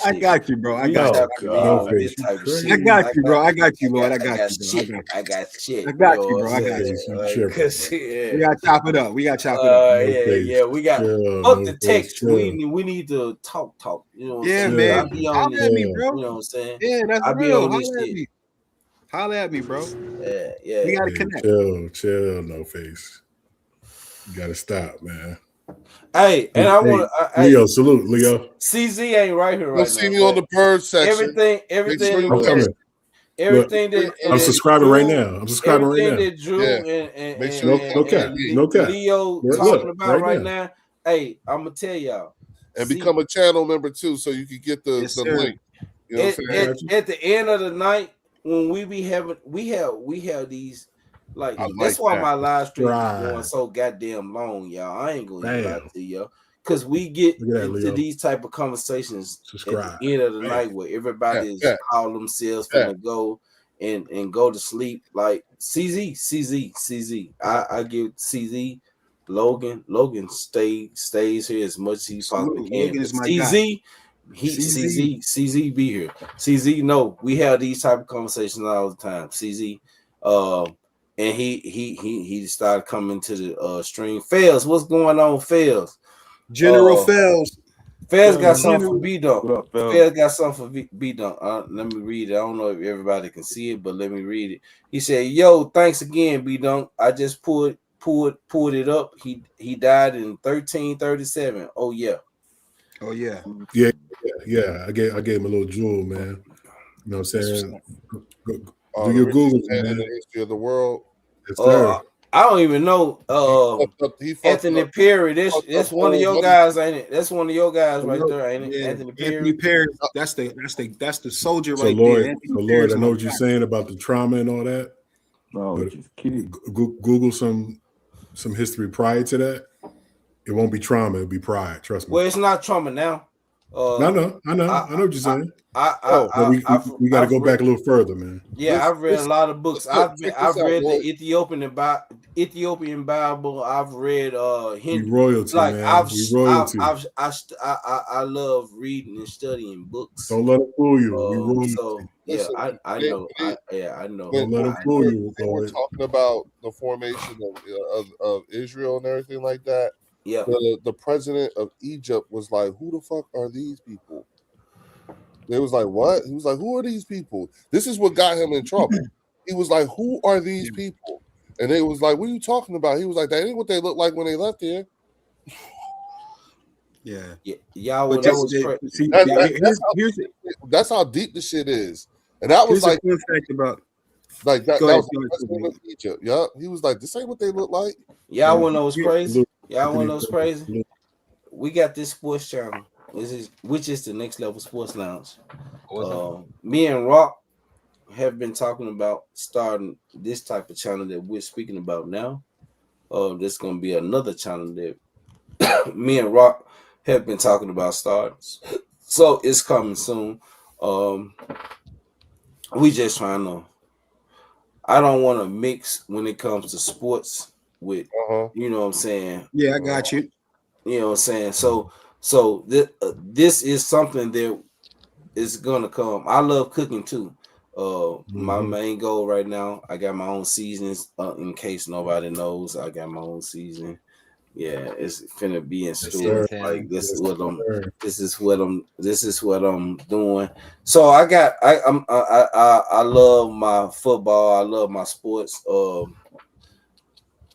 I got you, bro. I got you, Lord. I got you, bro. I got you. I got shit. I got you, bro. I got you. We got to chop it up. We got fuck the text. We need to talk. You know what I'm saying? Man. I'll be on this, me, bro. You know what I'm saying? Yeah, that's I'll real. be on this shit. Holla at me, bro. Yeah. We gotta connect. Chill, no face. You gotta stop, man. Hey, and I want to Leo, salute, Leo. CZ ain't right here right now. See me on the purge section. Everything. I'm coming. Everything Look, I'm subscribing right now. I'm subscribing right now. That Drew and no cap. Leo talking about right now. Hey, I'm gonna tell y'all. And become a channel member too, so you can get the link. You know what I'm saying? At the end of the night, when we have these. That's why my live stream is going so goddamn long, y'all. I ain't gonna lie to y'all, because we get into these type of conversations at the end of the night where everybody is all themselves gonna go and go to sleep. Like CZ. I give CZ Logan stays here as much as he possibly can. CZ. CZ be here. CZ, no, we have these type of conversations all the time. CZ, and he started coming to the stream. Fails, what's going on, Fails? General Fails. Fez got something for B Dunk. Fez got something for B Dunk. Let me read it. I don't know if everybody can see it, but let me read it. He said, "Yo, thanks again, B Dunk. I just pulled it up. He died in 1337. Oh yeah. Oh yeah. Yeah. I gave him a little jewel, man. You know what I'm saying? Do The your richest Googles, man in man. the history of the world. Yes, sir. I don't even know. Anthony Perry. That's one of your guys, ain't it? That's one of your guys right there, ain't it? Yeah. Anthony Perry. Anthony Perry. That's the soldier So right Lloyd, there. Anthony Lloyd, I know my what you're guy. saying about the trauma and all that. No, but just kidding. Google some history prior to that. It won't be trauma, it'll be pride. Trust me. Well, it's not trauma now. I know what you're saying. But we got to go back a little further, man. Yeah, I've read a lot of books. I've read the Ethiopian Bible. I've read We royalty, like man. We royalty. I love reading and studying books. Don't let them fool you. We royalty. So yeah, I know. I know. Don't let them fool you. We're talking about the formation of Israel and everything like that. Yeah. The president of Egypt was like, "Who the fuck are these people?" They was like, "What?" He was like, "Who are these people?" This is what got him in trouble. He was like, "Who are these people?" And they was like, "What are you talking about?" He was like, "That ain't what they look like when they left here." Yeah. Y'all But that's how deep the shit is. And that was like a fun fact about like that. Go That ahead, was the president of Egypt. Yeah. He was like, "This ain't what they look like." Y'all wanna know what's crazy? Y'all wanna know what's crazy? We got this sports channel, which is the Next Level Sports Lounge. Me and Rock have been talking about starting this type of channel that we're speaking about now. There's gonna be another channel that me and Rock have been talking about starting. So it's coming soon. We just trying to. I don't want to mix when it comes to sports with, you know what I'm saying? Yeah, I got you. You know what I'm saying? So this is something that is gonna come. I love cooking too. My main goal right now, I got my own seasons. In case nobody knows, I got my own season. Yeah, it's finna be in store. Like this is what I'm doing. So I love my football. I love my sports.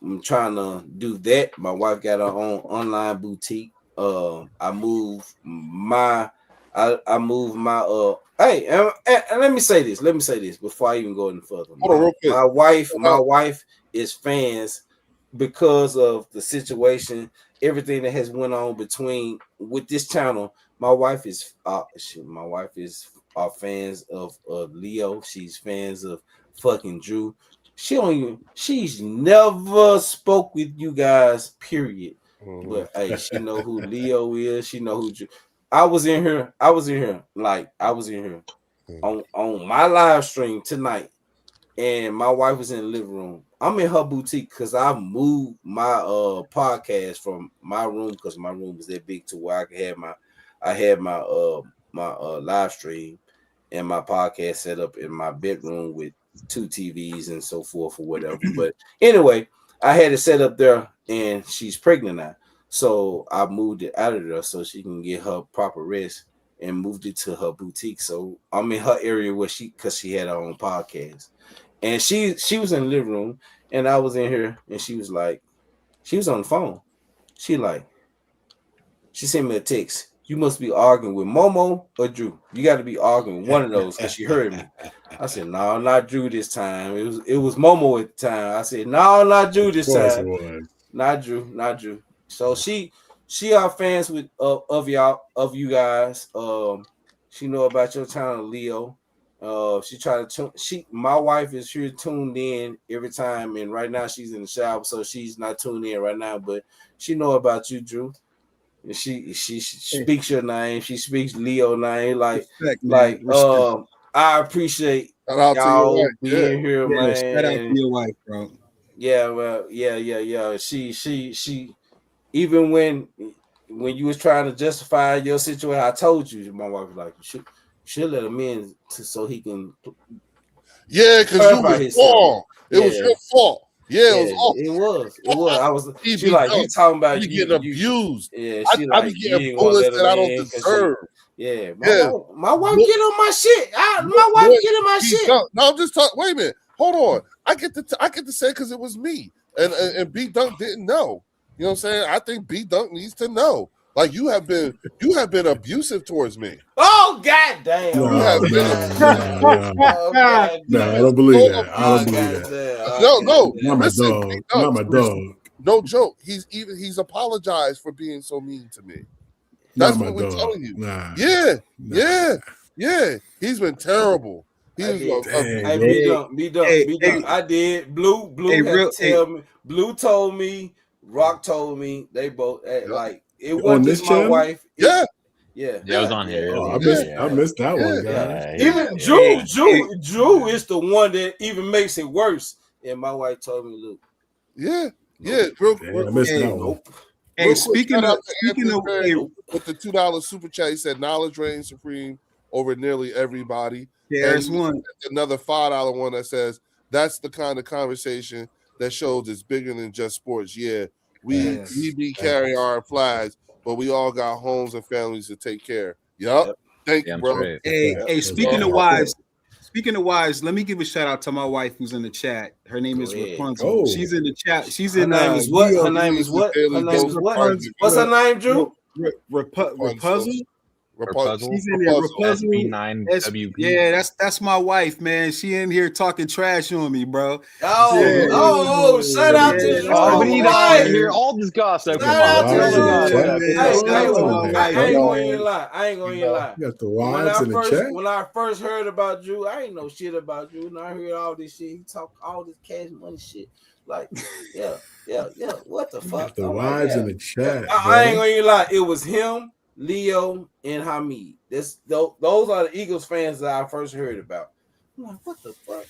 I'm trying to do that. My wife got her own online boutique. I moved my hey, and let me say this before I even go any further. My wife is fans because of the situation, everything that has went on with this channel. My wife is fans of Leo. She's fans of fucking Drew. She's never spoke with you guys, period. But hey, she know who Leo is. She know who Drew. I was in here on my live stream tonight, and my wife was in the living room. I'm in her boutique because I moved my podcast from my room because my room was that big to where I could have my live stream and my podcast set up in my bedroom with 2 TVs and so forth or whatever. But anyway, I had it set up there, and she's pregnant now. So I moved it out of there so she can get her proper rest and moved it to her boutique. So I'm in her area because she had her own podcast. And she was in the living room, and I was in here, and she was on the phone. She sent me a text. You must be arguing with Momo or Drew. You got to be arguing with one of those because she heard me. I said, no, not Drew this time. It was Momo at the time. I said, no, not Drew this time. Not Drew. So she are fans of you guys. She know about your channel, Leo. She tried to my wife is here tuned in every time, and right now she's in the shower, so she's not tuned in right now, but she know about you, Drew. She speaks your name, she speaks Leo name, Respect. I appreciate y'all being here, man. Shout out to your wife, bro. Yeah, well, yeah. She even when you was trying to justify your situation, I told you, my wife was like, you should let him in so he can. Yeah, because you was wrong. It was your fault. Yeah, it was awful. It was. I was. He She be like, done. you talking about He you getting you abused. Yeah, I she be like, you getting ain't gonna bullets let that I her don't in 'cause deserve. yeah, Yeah. my wife get on my shit. My wife get on my shit. No, I'm just talking. Wait a minute. Hold on. I get to say because it was me, and B Dunk didn't know. You know what I'm saying? I think B Dunk needs to know. Like you have been abusive towards me. Oh goddamn! No, You have no, been. no, I don't believe that. I don't believe that. No. Not my Listen, dog. Not my dog. No joke. He's apologized for being so mean to me. That's Not my what we're dog. telling you. Nah. Yeah. He's been terrible. B Dunk. I did. Blue had to tell me. Blue told me. Rock told me. They both like it wasn't this just my channel? wife. Yeah, it was on here. Oh, I missed that one, guys. Even Drew is the one that even makes it worse. And my wife told me, look. Yeah. I missed that one. Nope. Hey, speaking of with the $2 super chat, he said knowledge reigns supreme over nearly everybody. There's and one. Another $5 one that says that's the kind of conversation that shows it's bigger than just sports. Yeah, we be carrying our flags, but we all got homes and families to take care. Yep. Thank you, bro. Right. Hey, speaking of wives, let me give a shout out to my wife who's in the chat. Her name is Rapunzel. Oh. She's in the chat. She's Her in name is what? Her name is what? What's her name, Drew? Rapunzel. She's in there. Rapunzel. SB9WP. Yeah, that's my wife, man. She in here talking trash on me, bro. Shout out to Drew. We need to hear all this gossip. Come on, I ain't gonna lie. You got the wives in the chat. When I first heard about Drew, I ain't know shit about Drew, and I heard all this shit. He talk all this cash money shit. Like, yeah. What the fuck? The wives in the chat. I ain't gonna lie. It was him, Leo, and Hamid. Those are the Eagles fans that I first heard about. I'm like, what the fuck?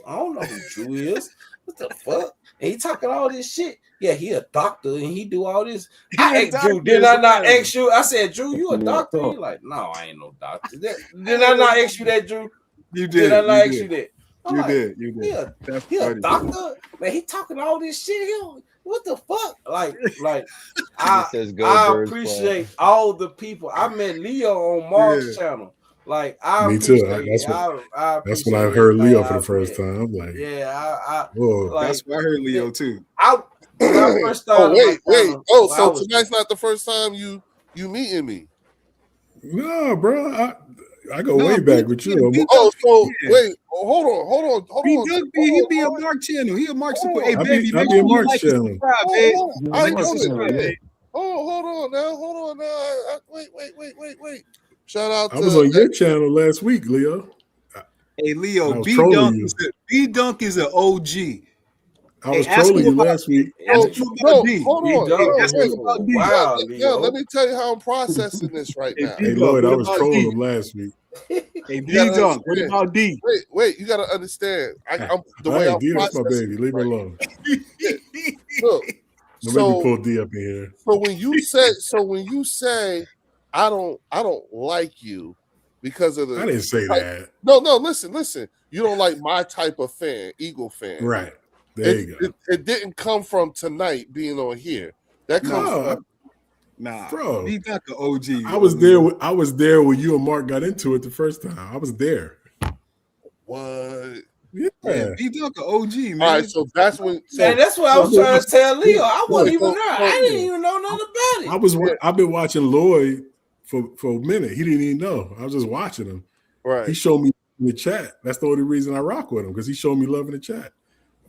I don't know who Drew is. What the fuck? And he talking all this shit. Yeah, he a doctor and he do all this. Drew, did I not ask you? I said, Drew, you a doctor? He like, no, I ain't no doctor. Did I not ask you that, Drew? You did. Did I not ask you that? You did. He a doctor? Man, he talking all this shit. What the fuck? Like I appreciate all the people. I met Leo on Mark's channel. Like Me too. That's when I heard Leo for the first time. I'm like, that's why I heard Leo too. When I first started so tonight's not the first time you meeting me? No, bro. I go way back with you. Wait, hold on. He be a Mark channel. He a Mark support. Hey, baby, I be a Mark channel. I know. Hold on now. Wait. Shout out to I was on your channel last week, Leo. Hey, Leo, B Dunk is an OG. I was trolling you last week. Hold on. Wow, let me tell you how I'm processing this right now. Hey, Lloyd, I was trolling him last week. Hey, D-Dunk, what about D? Wait, you got to understand. I'm D, that's my baby. Leave me alone. Look, Don't make me pull D up in here. So when you say I don't like you because of the I didn't say that. No, listen. You don't like my type of fan, Eagle fan. Right. There you go. It didn't come from tonight being on here. That comes from bro. He got the OG. I was there when you and Mark got into it the first time. I was there. What? Yeah. He got the OG, man. All right, so that's when. And that's what I was trying to tell Leo. I wasn't even there. I didn't even know nothing about it. I've been watching Lloyd for a minute. He didn't even know. I was just watching him. Right. He showed me in the chat. That's the only reason I rock with him, because he showed me love in the chat.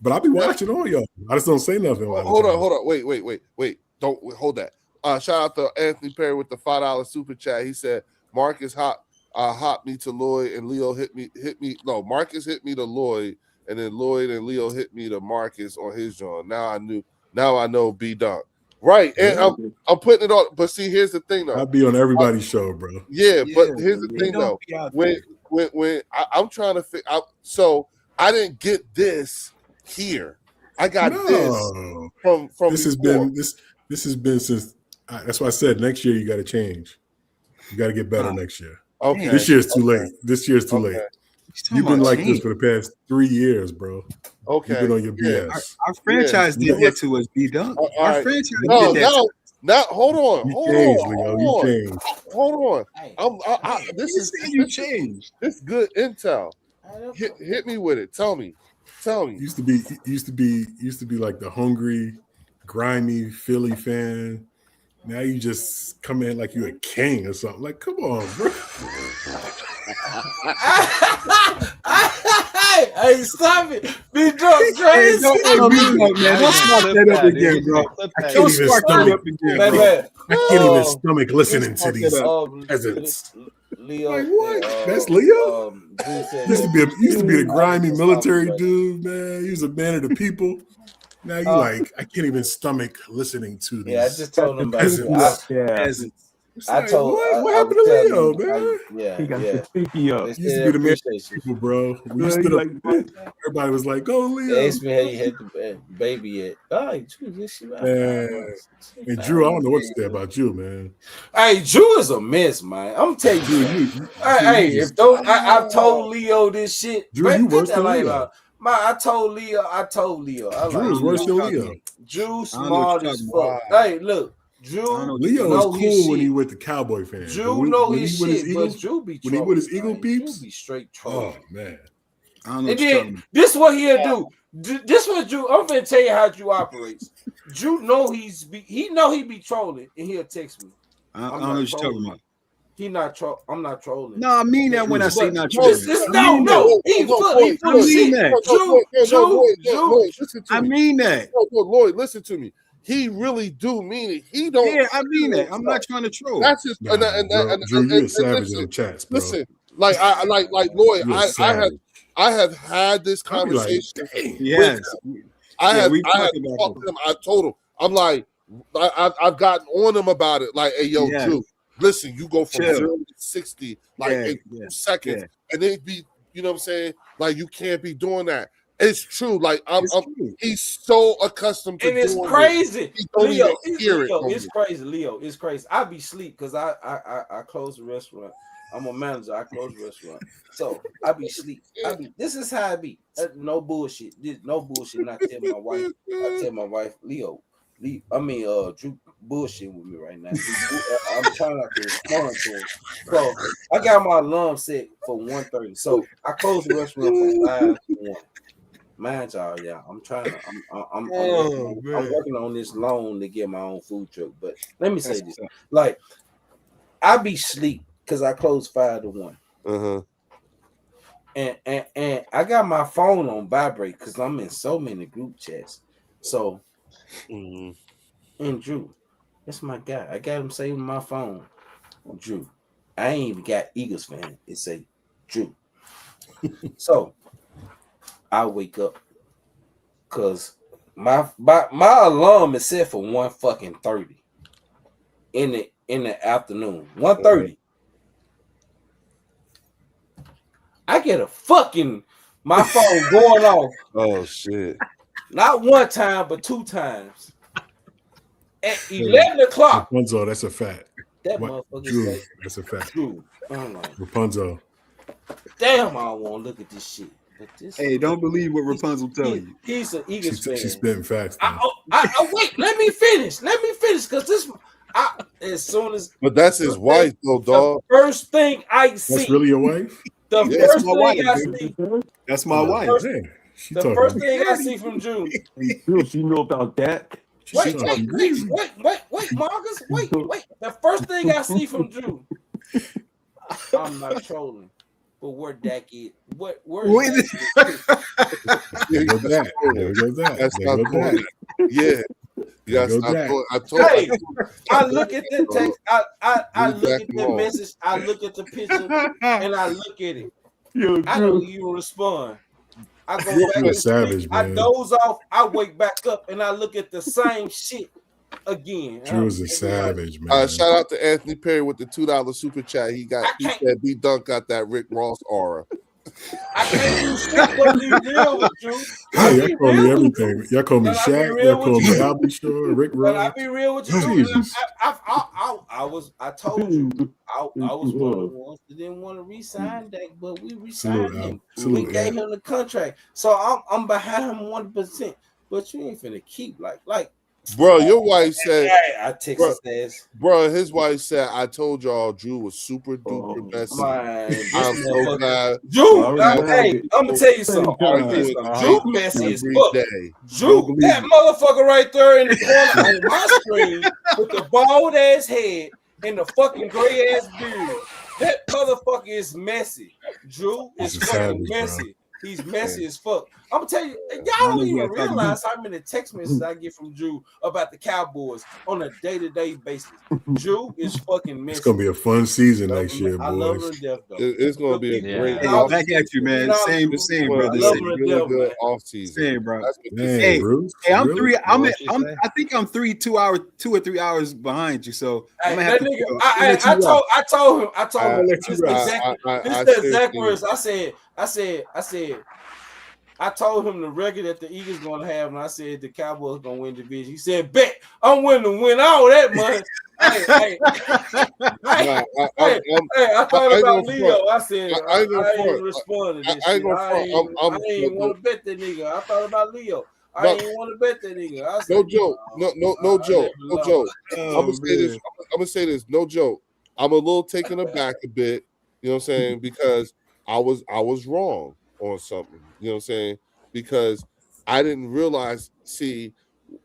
But I be watching all y'all. I just don't say nothing. Hold on. Wait. Don't hold that. Shout out to Anthony Perry with the $5 super chat. He said Marcus hot me to Lloyd and Leo hit me. No, Marcus hit me to Lloyd, and then Lloyd and Leo hit me to Marcus on his joint. Now I know B Dunk. Right. And I'm putting it on. But see, here's the thing though. I'll be on everybody's show, bro. Yeah, but here's the thing though. When I'm trying to figure out, so I didn't get this here. I got this from this has been since. That's why I said next year you got to change. You got to get better next year. Okay. This year's too late. This year's too late. You've been like this for the past 3 years, bro. Okay. You've been on your BS. Our franchise did that to us, B-Dunk. Our right. franchise did that to us. Now, hold on. You changed, Leo. You changed. Hold on. This is you changed. This good intel. Hit me with it. Tell me. Used to be like the hungry, grimy Philly fan. Now you just come in like you're a king or something. Like, come on, bro. Hey, stop it. Be drunk, Trace. Don't start that up again, bro. I can't even stomach listening to these peasants. Leo, like what? That's Leo. Used to be a grimy military dude, man. He was a man of the people. Now you like, I can't even stomach listening to these. Yeah, I just told him about peasants. I told what happened to Leo, man? He got the speaky up. Used to be the man of the people, bro. We stood up. Everybody was like, "Go, Leo." They asked me how you had the baby yet. Oh, Drew, this shit. And Drew, I don't know what to say about you, man. Hey, Drew is a mess, man. I'm telling you. I told Leo this shit. Drew, you worse than Leo. I told Leo. Drew is worse than Leo. Drew smart as fuck. Hey, look. Drew, Leo was cool when he with the Cowboy fans. Drew know his shit, but Drew be when he with his Eagle peeps. Drew be straight trolling. Oh man, and then this what he'll do. This what Drew. I'm gonna tell you how Drew operates. Drew know he be trolling, and he'll text me. I don't know what you're talking about. He not troll. I'm not trolling. No, I mean that when I say not trolling. No. He full of shit. Drew. I mean that. Lloyd, listen to me. He really do mean it. He don't. Yeah, I mean that. I'm not trying to troll. That's just Drew, you're a savage in the chats, bro. Listen, like Lloyd, I have had this conversation. Yes, I have talked to him. I told him, I'm like, I've gotten on him about it. Like, hey, yo, Drew, listen, you go from 0 to 60 like in 2 seconds, and then be, you know what I'm saying? Like, you can't be doing that. It's true. Like he's so accustomed to, and it's crazy. Leo, it's crazy. Leo, it's crazy. I be sleep because I close the restaurant. I'm a manager. I close the restaurant, so I be sleep. This is how I be. No bullshit. No bullshit. Not tell my wife. I tell my wife, Drew bullshit with me right now. I'm trying not to respond to him. So I got my alarm set for 1:30. So I close the restaurant for 5 to 1. Mind y'all, I'm trying to. I'm working on this loan to get my own food truck. But let me say this: like, I be sleep because I close 5 to 1. And I got my phone on vibrate because I'm in so many group chats. So, and Drew, that's my guy. I got him saving my phone. Drew, I ain't even got Eagles fan. It say Drew. So I wake up because my alarm is set for 1:30 in the afternoon. 1:30. I get my phone going off. Oh shit! Not one time, but 2 times. At 11 o'clock. Rapunzel, that's a fact. That motherfucker. Drew, that's a fact. Drew. I'm like, Rapunzel. Damn, I don't want to look at this shit. Hey, don't believe what Rapunzel tell you. He's an Eagles fan. She's spitting facts. Wait, let me finish, because this. As soon as. But that's his wife, though, dog. The first thing I see. That's really your wife? The first thing I see. That's my wife. The first thing I see from Drew. She know about that. Wait, Marcus. Wait. The first thing I see from Drew. I'm not trolling. But where Dak is? Where is There goes that. That's not cool. Yeah. Yes, I told hey, I look at the text. I look at the message. I look at the picture, and I look at it. I don't even respond. I go back to sleep. I doze off. I wake back up, and I look at the same shit again. Drew's a savage, man. Shout out to Anthony Perry with the $2 super chat. He said B Dunk got that Rick Ross aura. I can't even shit but be real with you. Hey, y'all call me everything. Y'all call me Shaq. Y'all call me Albert Shaw, Rick Ross. But I be real with you. I told you. I was one of the ones that didn't want to re-sign Dak, but we re-signed him. We gave him the contract, so I'm behind him 100%. But you ain't finna keep like. Bro, your wife said. I text his ass. Bro, his wife said, "I told y'all Drew was super duper messy." I'm so glad. Drew, hey, I'm gonna tell you something. Drew messy as fuck. Drew, that motherfucker right there in the corner on my screen with the bald ass head and the fucking gray ass beard. That motherfucker is messy. Drew is fucking messy. He's messy as fuck. I'm gonna tell you, y'all don't even realize how many text messages I get from Drew about the Cowboys on a day-to-day basis. Drew is fucking messy. It's gonna be a fun season next year, I love him boys. to death, though. It's gonna be a great. Hey, back at you, man. Same, brother. Really good off season. Same, bro. Hey, I'm really? 3. I think I'm 2 or 3 hours behind you. So I'm gonna have to. I told him. This exact words. I told him the record that the Eagles gonna have, and I said the Cowboys gonna win the division. He said, "Bet I'm willing to win all that money." I thought about Leo. I said, I ain't responding to this shit. I ain't want to bet that nigga. I thought about Leo. I ain't want to bet that nigga. I said, no joke. No joke. I'm gonna say this. No joke. I'm a little taken aback a bit. You know what I'm saying? Because I was wrong on something. You know what I'm saying? Because I didn't realize. See,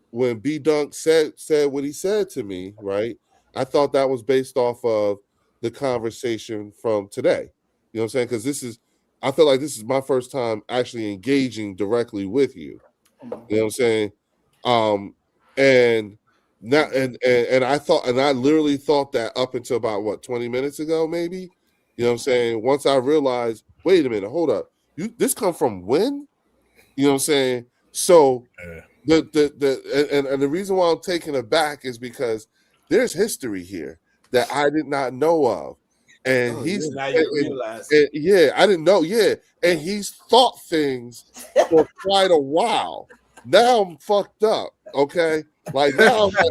when B Dunk said what he said to me, right? I thought that was based off of the conversation from today. You know what I'm saying? Because I feel like this is my first time actually engaging directly with you. You know what I'm saying? And now and I thought, and I literally thought that up until about 20 minutes ago, maybe. You know what I'm saying? Once I realized, wait a minute, hold up. This come from when? You know what I'm saying? So the reason why I'm taken aback is because there's history here that I did not know of. And I didn't know, and he's thought things for quite a while. Now I'm fucked up, okay? Like now I'm like,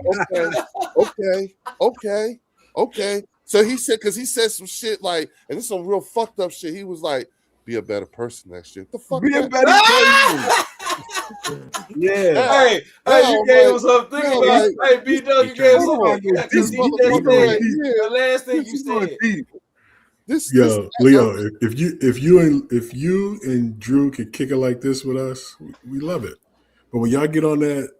okay. So he said, because he said some shit like, and this is some real fucked up shit. He was like, be a better person next year. The fuck? Be a better person. Yeah. Hey, you gave us something thinking about. Hey, B Dog, you gave us something. The last thing you said. Leo, if you and Drew could kick it like this with us, we love it. But when y'all get on that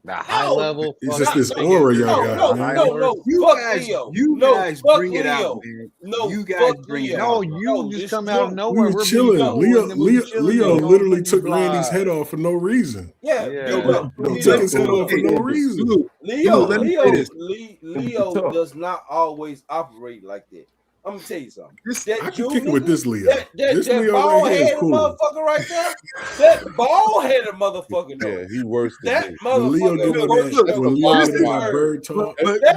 high level, it's just this aura y'all got, man. No, you guys bring it out, man. No, you guys bring it out. You just come out of nowhere. We were chilling. Leo literally took Randy's head off for no reason. Yeah. He took his head off for no reason. Leo does not always operate like that. I'm gonna tell you something. I can kick it with this Leo. This Leo bald-headed motherfucker right there. That bald-headed motherfucker. Though. Yeah, he worse than that me. motherfucker. When Leo did that bird talk. That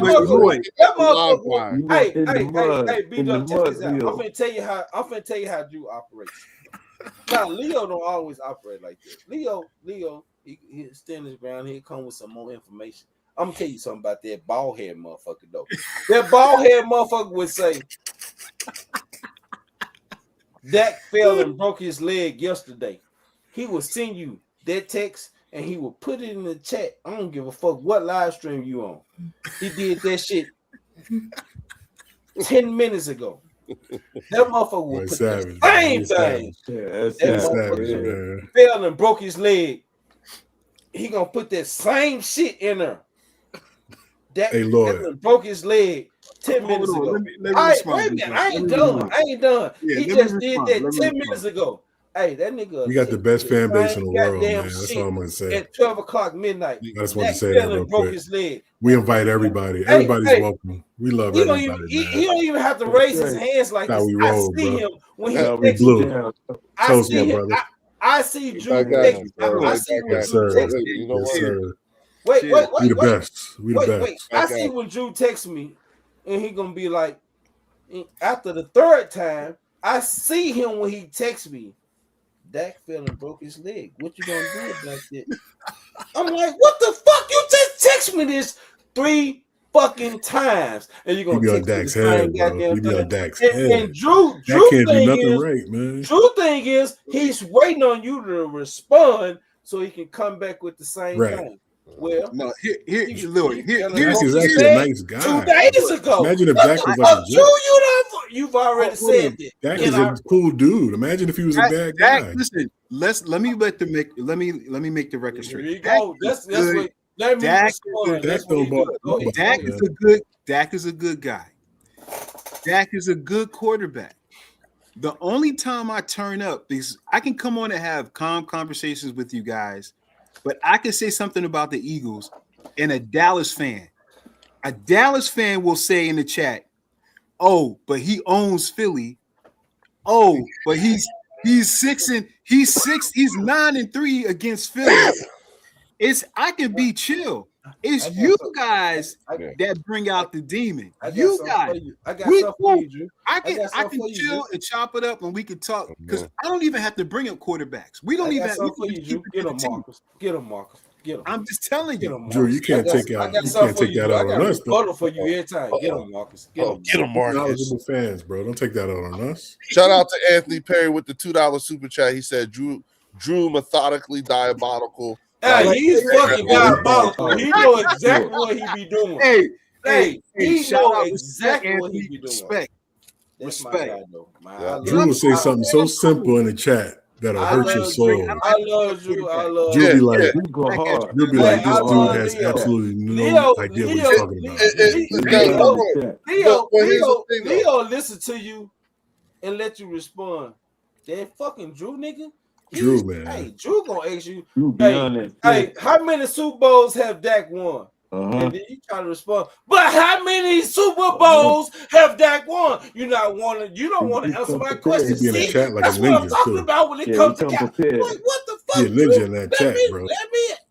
motherfucker. Hey, B-Dub, check this out. I'm finna tell you how Drew operates. Now, Leo don't always operate like this. Leo, he stand his ground. He'll come with some more information. I'm gonna tell you something about that bald head motherfucker though. That bald head motherfucker would say, Dak fell and broke his leg yesterday. He will send you that text and he will put it in the chat. I don't give a fuck what live stream you on. He did that shit 10 minutes ago. That motherfucker will put the same thing. That motherfucker fell and broke his leg. He gonna put that same shit in there. That broke his leg 10 minutes ago. All right, wait a minute. I ain't done. He just did that 10 minutes ago. Hey, that nigga. We got the best fan base in the world, man. That's all I'm gonna say. At 12 o'clock midnight. I just want to say that real broke his leg. We invite everybody. Everybody's welcome. We love everybody. He don't even have to raise his hands like this. Roll, I see him when he we blew. Toast, my brother. I see Drew. I see when Drew texts me. Wait. We the best. We the best. Wait. I see when Drew texts me, and he gonna be like, after the third time, I see him when he texts me. Dak fell and broke his leg. What you gonna do about that? I'm like, what the fuck? You just text me this 3-4 fucking times, and you're You gonna be on take the Dak's same head, bro. goddamn You be thing. on Dak's And head. Drew That can't do thing nothing is, right, man. Drew thing is, he's waiting on you to respond so he can come back with the same Right. thing. Well, no, Dak is actually a nice guy. 2 days ago. Imagine if What Dak the was like fuck, a Drew? jerk. You've already said that. Dak is a cool dude. Imagine if he was a bad guy. Listen, let me make the record straight. Here you go. That's what. Let me respond. That's what he do. Go ahead. Dak is a good guy. Dak is a good quarterback. The only time I turn up is I can come on and have calm conversations with you guys, but I can say something about the Eagles, and a Dallas fan will say in the chat, "Oh, but he owns Philly. Oh, but he's 9-3 against Philly." I can be chill. It's you guys that bring out the demon. You guys. I got something for you, Drew. I can chill and chop it up, and we can talk because I don't even have to bring up quarterbacks. We don't even. Get him, Marcus. Get him, Marcus. Get him. I'm just telling you, Drew. You can't take that out on us. Photo for you every time. Get him, Marcus. Get him, Marcus. Knowledgeable fans, bro. Don't take that out on us. Shout out to Anthony Perry with the $2 super chat. He said, "Drew methodically diabolical." Hey, he's fucking diabolical. He know exactly what he be doing. Hey, he know exactly what he be doing. Respect. Drew will say something so simple in the chat that'll hurt your soul. I love Drew. Drew be like, this dude has absolutely no idea what he's talking about. Leo listen to you and let you respond. That fucking Drew nigga. Drew, man. Hey, Drew gonna ask you. Hey, how many Super Bowls have Dak won? And then you try to respond. But how many Super Bowls have Dak won? You don't want to answer my question. He be in the chat like that's a what I'm ninja talking too. about when it comes to Dak. Like, what the fuck? He a ninja in that chat, bro.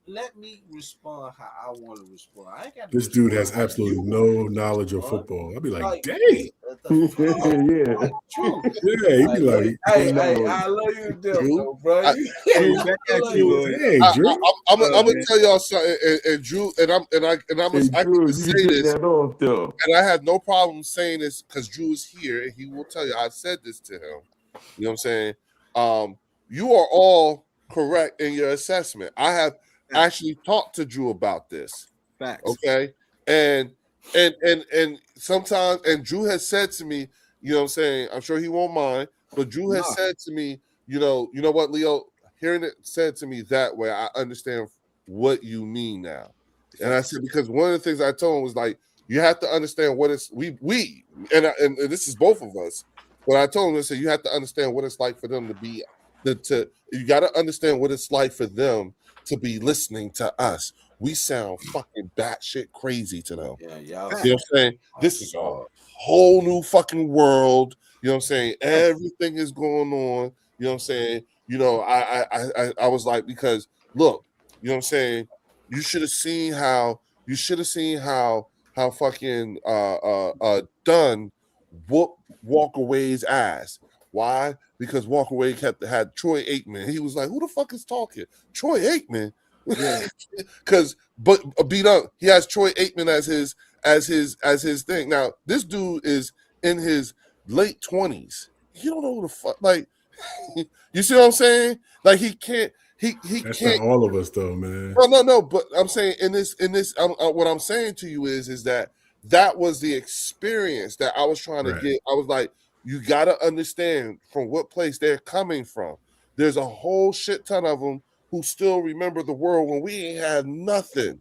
Let me respond how I want to respond. I ain't got This dude has absolutely no knowledge of football. I'd be like, dang. True. Yeah, he'd be like, hey, I love you, though, bro. I'm gonna tell y'all something, and Drew, and I can say this, and I have no problem saying this because Drew is here, and he will tell you. I said this to him. You know what I'm saying? You are all correct in your assessment. I have actually talked to Drew about this. Facts. Okay, and sometimes, and Drew has said to me, you know what I'm saying, I'm sure he won't mind, but Drew has said to me, you know what, Leo, hearing it said to me that way, I understand what you mean now. And I said, because one of the things I told him was like, you have to understand what it's and this is both of us. But I told him, I said, you have to understand what it's like for them to be you got to understand what it's like for them to be listening to us. We sound fucking batshit crazy to them. Yeah. You know what I'm saying? This is a whole new fucking world. You know what I'm saying? Everything is going on. You know what I'm saying? You know, I was like, because look, you know what I'm saying? You should have seen how fucking Dunn whooped Walker-Way's ass. Why? Because Walker-Wade had Troy Aikman. He was like, who the fuck is talking? Troy Aikman? Because but beat up, he has Troy Aikman as his thing. Now, this dude is in his late 20s. You don't know who the fuck, like, you see what I'm saying? Like, he can't. That's can't. not all of us, though, man. No. But I'm saying in this, what I'm saying to you is that was the experience that I was trying to get. I was like, you got to understand from what place they're coming from. There's a whole shit ton of them who still remember the world when we ain't had nothing.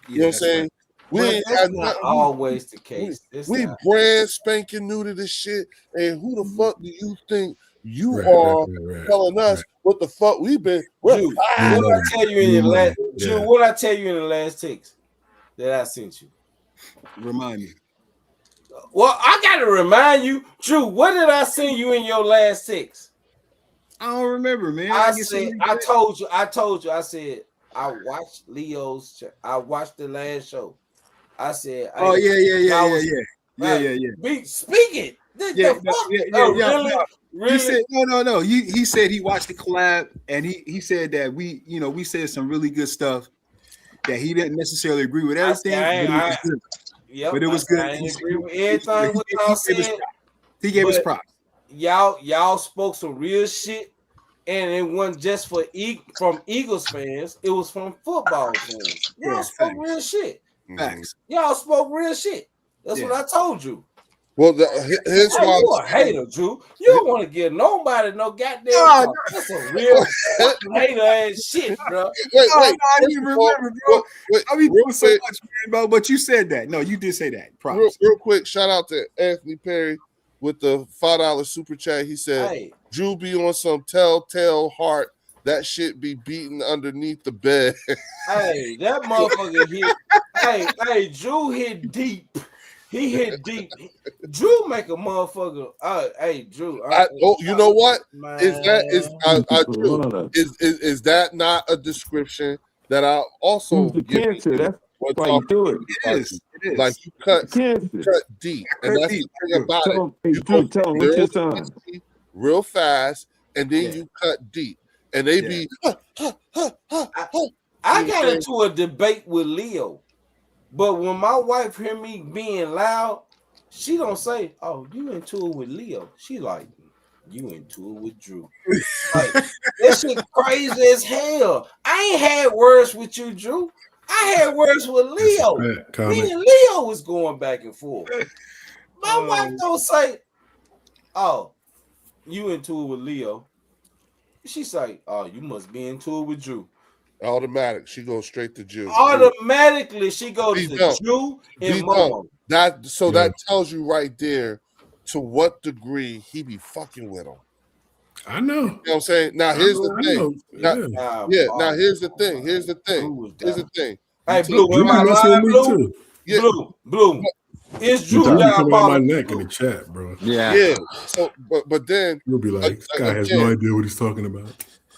You know what I'm saying? We ain't had not always the case. We brand spanking new to this shit. And who the fuck do you think you are telling us what the fuck we've been? What I tell you in your last, what I tell you in the last text that I sent you? Remind me. Well, I gotta remind you, Drew. What did I send you in your last text? I don't remember, man. I told you. I said I watched Leo's. I watched the last show. I said, oh yeah. Speak it. Really? He said no. He said he watched the collab, and he said that we said some really good stuff that he didn't necessarily agree with everything. Yep, but it was good. I agree with everything what y'all said. He gave us props. Y'all spoke some real shit, and it wasn't just from Eagles fans. It was from football fans. Y'all spoke real shit. Facts. Y'all spoke real shit. That's what I told you. Well, here's why you a hater, Drew. You don't want to give nobody no goddamn. That's a real fucking hater ass shit, bro. Wait. I didn't remember, bro. I mean, doing so much, man, but you said that. No, you did say that. Props. Real quick, shout out to Anthony Perry with the $5 super chat. He said, Drew be on some telltale heart. That shit be beaten underneath the bed. Hey, that motherfucker hit. Hey, Drew hit deep. He hit deep. Drew make a motherfucker. Hey, Drew. You know what? Man. Is that not a description that I also the cancer? That's why you do it. It is. Like you cut deep, and that's the thing about it. You tell him what's your sign? Real fast, and then you cut deep, and they be. I got into a debate with Leo. But when my wife hear me being loud, she don't say, "Oh, you into it with Leo." She like, "You into it with Drew." Like, that shit crazy as hell. I ain't had words with you, Drew. I had words with Leo. Me and Leo was going back and forth. My wife don't say, "Oh, you into it with Leo." She say, "Oh, you must be into it with Drew." Automatic. She goes straight to Jew. Automatically, she goes to Jew and Momo. That tells you right there to what degree he be fucking with him. I know. You know what I'm saying? Now here's the thing. Now here's the thing. Here's the thing. Hey, Blue, am I lying, Blue? Yeah. Blue. Is Drew coming out my diabolical? neck in the chat, bro. Yeah. So, but then you'll be like, this guy has no idea what he's talking about.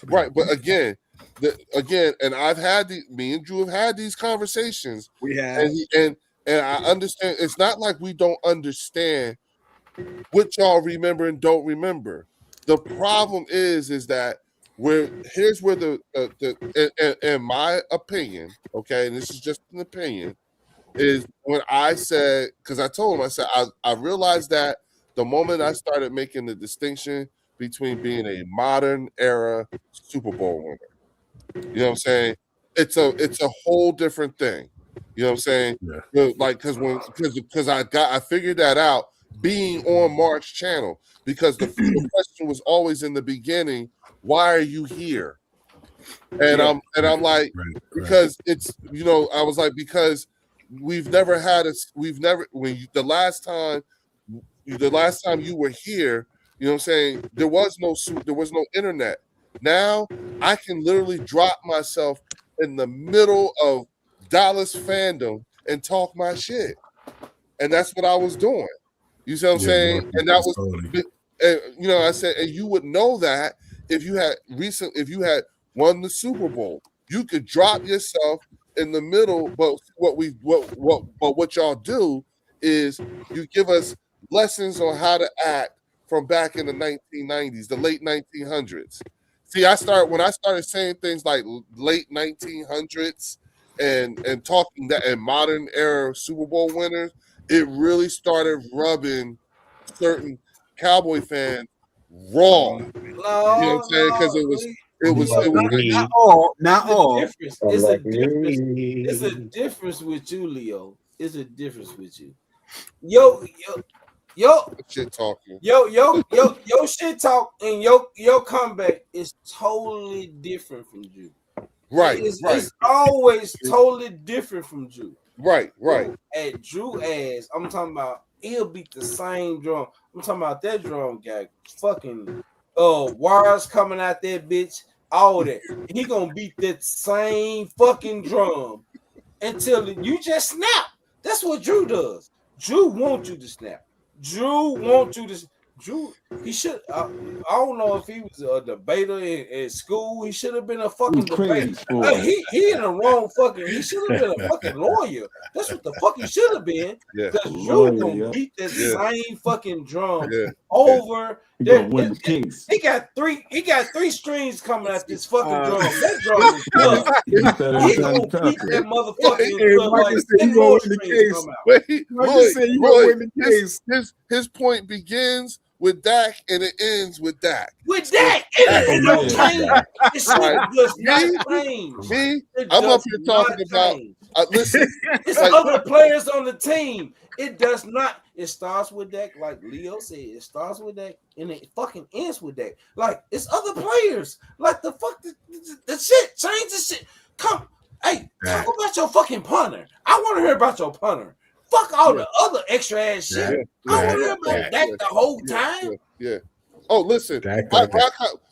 Right, but again, and me and Drew have had these conversations. We have, and I understand. It's not like we don't understand what y'all remember and don't remember. The problem is that here's where in my opinion, okay, and this is just an opinion, is when I said, because I told him, I said I realized that the moment I started making the distinction between being a modern era Super Bowl winner. You know what I'm saying? It's a whole different thing. You know what I'm saying? Yeah. Like because I figured that out being on Mark's channel, because the question was always in the beginning, why are you here? And I'm like, because it's, I was like, because the last time you were here, you know what I'm saying, there was no internet. Now I can literally drop myself in the middle of Dallas fandom and talk my shit. And that's what I was doing. You see what I'm saying? And that was, I said, and you would know that if you had won the Super Bowl. You could drop yourself in the middle, but what y'all do is you give us lessons on how to act from back in the 1990s, the late 1900s. See, when I started saying things like late 1900s and talking that and modern era Super Bowl winners, it really started rubbing certain Cowboy fans wrong. You know what I'm saying? Because it was not all. It's a difference. It's a difference with you, Leo. It's a difference with you. Yo shit talking. Yo shit talk and your comeback is totally different from you. Right. It's always totally different from Drew. Right. At Drew ass, I'm talking about he'll beat the same drum. I'm talking about that drum guy. Fucking wires coming out that bitch, all that. He gonna beat that same fucking drum until you just snap. That's what Drew does. Drew wants you to snap. Drew, he should. I don't know if he was a debater in school. He should have been a fucking debater. He in the wrong fucking. He should have been a fucking lawyer. That's what the fuck he should have been. Because Drew gonna beat that same fucking drum over He gonna win the case. He got three strings coming at this fucking drum. That drum is tough. He gonna beat that motherfucker in the club like 10 more strings come out. Wait, Lloyd, his point begins with Dak and it ends with Dak. With Dak, it don't change. This shit does not change. Me, I'm up here talking about. Listen, it's other players on the team. It does not. It starts with Dak, like Leo said. It starts with Dak, and it fucking ends with Dak. Like it's other players. Like the fuck, the shit. Change the shit. Come, hey, talk about your fucking punter. I want to hear about your punter. Fuck all the other extra ass shit. I want to hear about Dak the whole time. Yeah. Oh, listen.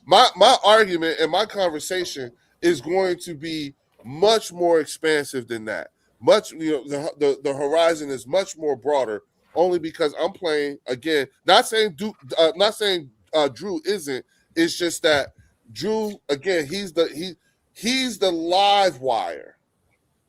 My argument and my conversation is going to be much more expansive than that. Much, the horizon is much more broader. Only because I'm playing again. Not saying Drew isn't. It's just that Drew again. He's the live wire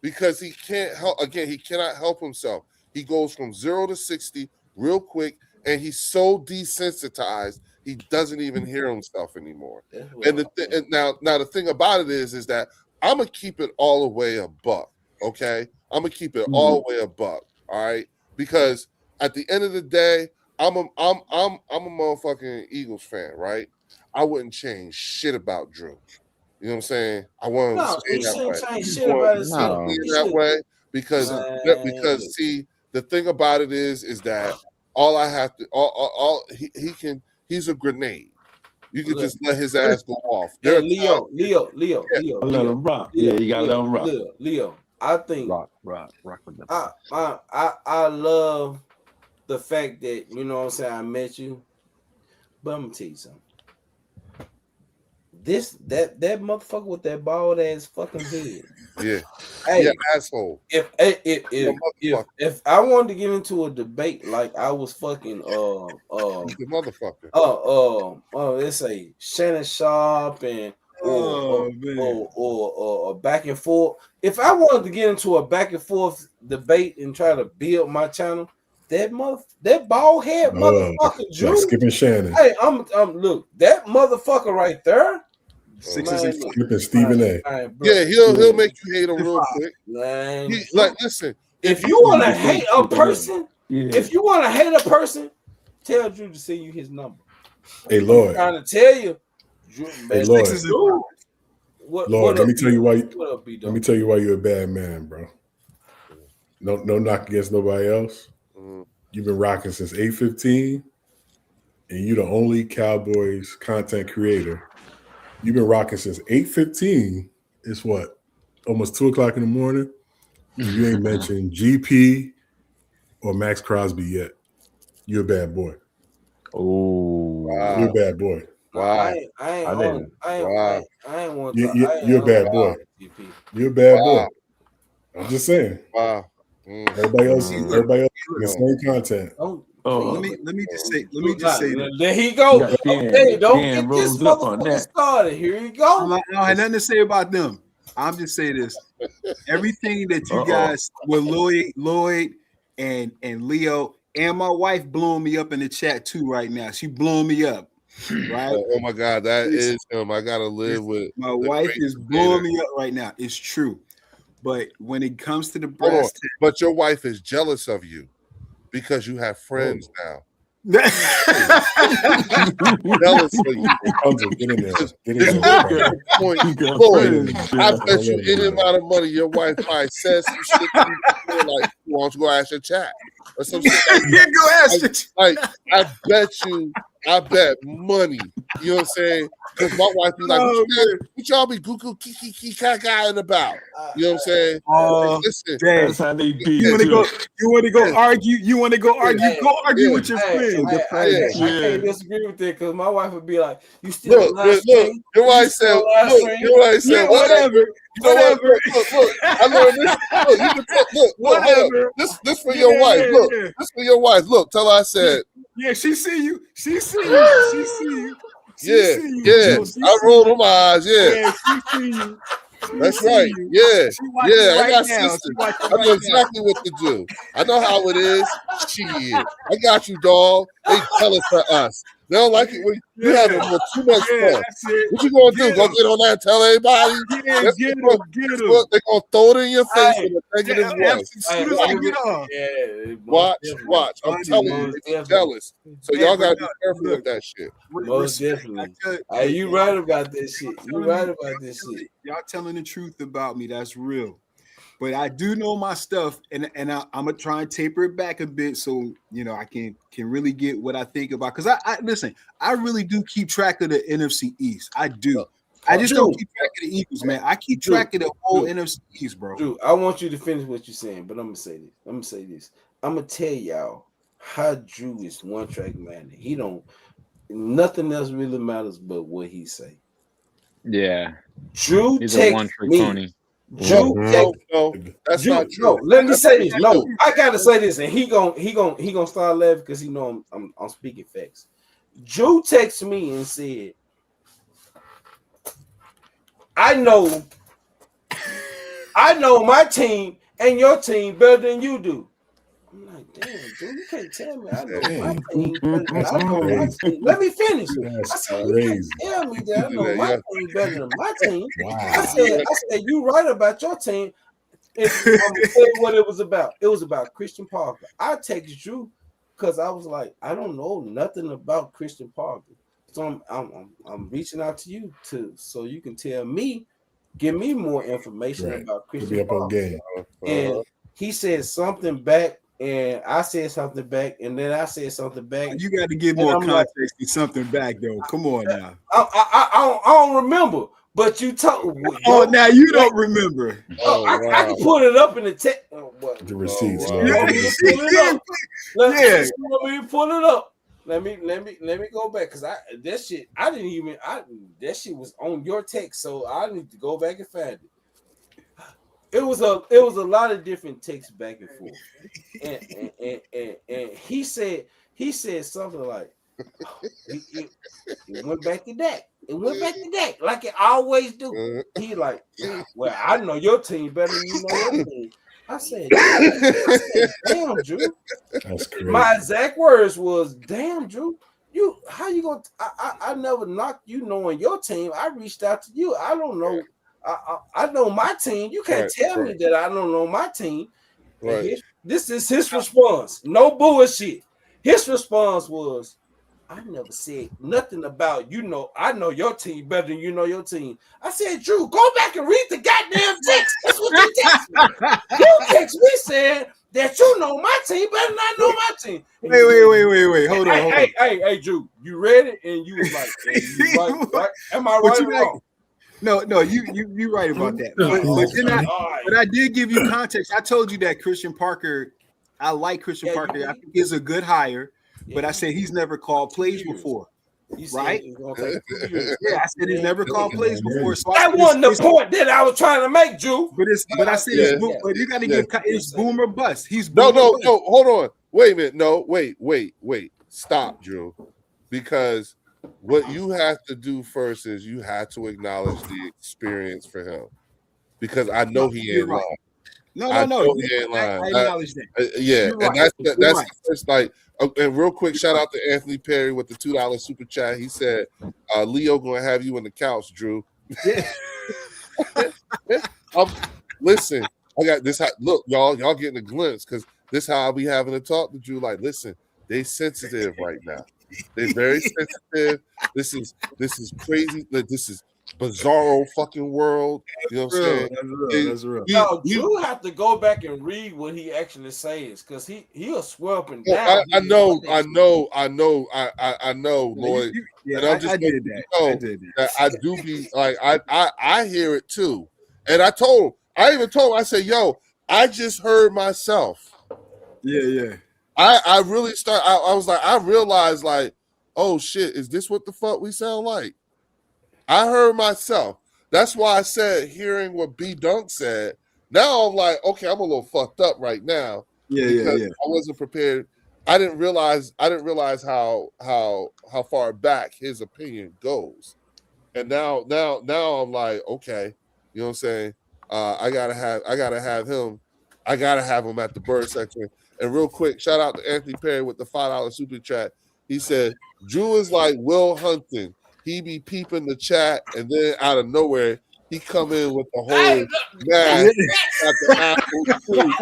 because he can't help. Again, he cannot help himself. He goes from 0 to 60 real quick, and he's so desensitized he doesn't even hear himself anymore. And now the thing about it is that I'm gonna keep it all the way a buck. Okay, I'm gonna keep it all the way a buck. All right, because at the end of the day, I'm a motherfucking Eagles fan, right? I wouldn't change shit about Drew. You know what I'm saying? I want him to stay that way. Because see, the thing about it is that all I have to he's a grenade. You can just let his ass go off. Yeah, Leo. Let him rock. Yeah, you gotta let him rock. Leo, I think rock with them. I love the fact that, you know what I'm saying, I met you, but I'm gonna tell you something. That motherfucker with that bald ass fucking head. Yeah. Hey, yeah, asshole. If I wanted to get into a debate like I was fucking the motherfucker. Let's say Shannon Sharp and or back and forth. If I wanted to get into a back and forth debate and try to build my channel, that bald head motherfucker Drew. Like skipping Shannon. Hey, I'm look, that motherfucker right there. Skipping Stephen A. Yeah, he'll make you hate him real quick. Listen, if you want to hate a person, tell Drew to send you his number. Hey Lloyd, I'm trying to tell you. Hey Lloyd, let me tell you why. Let me tell you why you're a bad man, bro. No knock against nobody else. You've been rocking since 8:15, and you're the only Cowboys content creator. You've been rocking since 8:15. It's what, almost 2:00 in the morning. You ain't mentioned GP or Max Crosby yet. You're a bad boy. Oh, wow. You're a bad boy. Wow. I ain't want to. You're a bad boy. You're a bad boy. I'm just saying. Wow. Everybody else in the same content. Let me just say this. There he go. Okay, don't get this motherfucker started. Here you go. I don't have nothing to say about them. I'm just saying this. Everything that you guys with Lloyd and Leo and my wife blowing me up in the chat too right now. She blowing me up. Right? Oh my God, that is him. I gotta live with my wife is blowing me up right now. It's true. But when it comes to the brass tacks, but your wife is jealous of you because you have friends now. Jealous of you. Get in there. I bet you any amount of money your wife probably says some shit to you, like, why don't you go ask your chat? Or some shit like I bet money. You know what I'm saying? Because my wife be like, what y'all be goo kiki kaka about? You know what I'm saying? Listen, that's how they be. You want to go argue? You want to go argue? Go argue with your friends. I can't disagree with that because my wife would be like, "You still look." Your wife said, whatever. Look, I learned this. Look, this for your wife. Look, this for your wife. Look, tell her I said. Yeah, she see you. She see you. Yeah. I rolled my eyes. Yeah, she see you. That's right. Yeah. I got sisters. I know exactly what to do. I know how it is. Shit. I got you, dog. They jealous for us. They don't like it when you have too much fun. That's it. What you gonna do? Go get on that and tell everybody? Get him. They're gonna throw it in your face with a negative way. As soon as I get on. Watch. I'm telling you, it's jealous. So y'all gotta be careful with that shit. Most definitely. You right about this shit. You right about this shit. Y'all telling the truth about me. That's real. But I do know my stuff, and I'm gonna try and taper it back a bit so I can really get what I think about. Because I listen, I really do keep track of the NFC East. I do. I just don't keep track of the Eagles, man. I keep track of the whole NFC East, bro. Drew, I want you to finish what you're saying, but I'm gonna say this. I'm gonna tell y'all how Drew is one track man. He don't. Nothing else really matters but what he say. Yeah, Drew he's a one-trick pony. Drew, no, that's not true. No, let me say this. No, I gotta say this, and he gonna start laughing because he know I'm speaking facts. Drew texted me and said, I know my team and your team better than you do. I'm like, damn, dude, you can't tell me I know my team better than I know my team. Let me finish. I said, you can't tell me that I know my team better than my team. Wow. I said, you right about your team. I'm gonna tell you what it was about. It was about Christian Parker. I texted Drew because I was like, I don't know nothing about Christian Parker. So I'm reaching out to you so you can tell me, give me more information about Christian Parker. And he said something back. And I said something back, and then I said something back. You got to give more context to something back, though. Come on now. I don't remember, but you told. Oh, now you don't remember. I can put it up in the text. The receipts. Let me pull it up. Let me go back because that shit was on your text, so I need to go back and find it. It was a lot of different texts back and forth, and he said something like, it went back to that. It went back to that like it always do. He like, well, I know your team better than you know your team. I said, damn, Drew. That's crazy. My exact words was, damn, Drew. How you gonna? I never knocked you knowing your team. I reached out to you. I don't know. I know my team. You can't tell me that I don't know my team. Right. This is his response. No bullshit. His response was, I never said nothing about I know your team better than you know your team. I said, Drew, go back and read the goddamn text. That's what you text me. You text me saying that you know my team better than I know my team. Wait. Hold on. Hey, Drew, you read it and you was like, right? Am I right or wrong? No, you right about that. But I did give you context. I told you that Christian Parker, I like Christian Parker. I think he's a good hire, but I said he's never called plays before. Right? Yeah, I said he's never called plays before. So that wasn't the point that I was trying to make, Drew. But I said but you got to give it's boom or bust. He's no. Hold on. Wait a minute. No, wait. Stop, Drew, because what you have to do first is you have to acknowledge the experience for him, because I know he ain't lying. No. He ain't lying. I acknowledge that. Yeah, and that's the first, like. And real quick, shout out to Anthony Perry with the $2 super chat. He said, "Leo gonna have you on the couch, Drew." Yeah. Listen, I got this. Look, y'all getting a glimpse because this how I be having to talk to Drew. Like, listen, they sensitive right now. They're very sensitive. This is crazy. This is bizarro fucking world. You know what I'm saying? That's real. You have to go back and read what he actually says because he'll swear up and down. I know, Lloyd. And I'm just did that. I do be like I hear it too. And I even told him, I said, yo, I just heard myself. Yeah. I really I was like, I realized like, oh shit, is this what the fuck we sound like? I heard myself. That's why I said, hearing what B Dunk said, now I'm like, okay, I'm a little fucked up right now. Yeah. I wasn't prepared. I didn't realize how far back his opinion goes. And now I'm like, okay, you know what I'm saying? I gotta have him at the bird section. And real quick, shout out to Anthony Perry with the $5 super chat. He said, Drew is like Will Hunting. He be peeping the chat, and then out of nowhere, he come in with the whole mask at the apple too.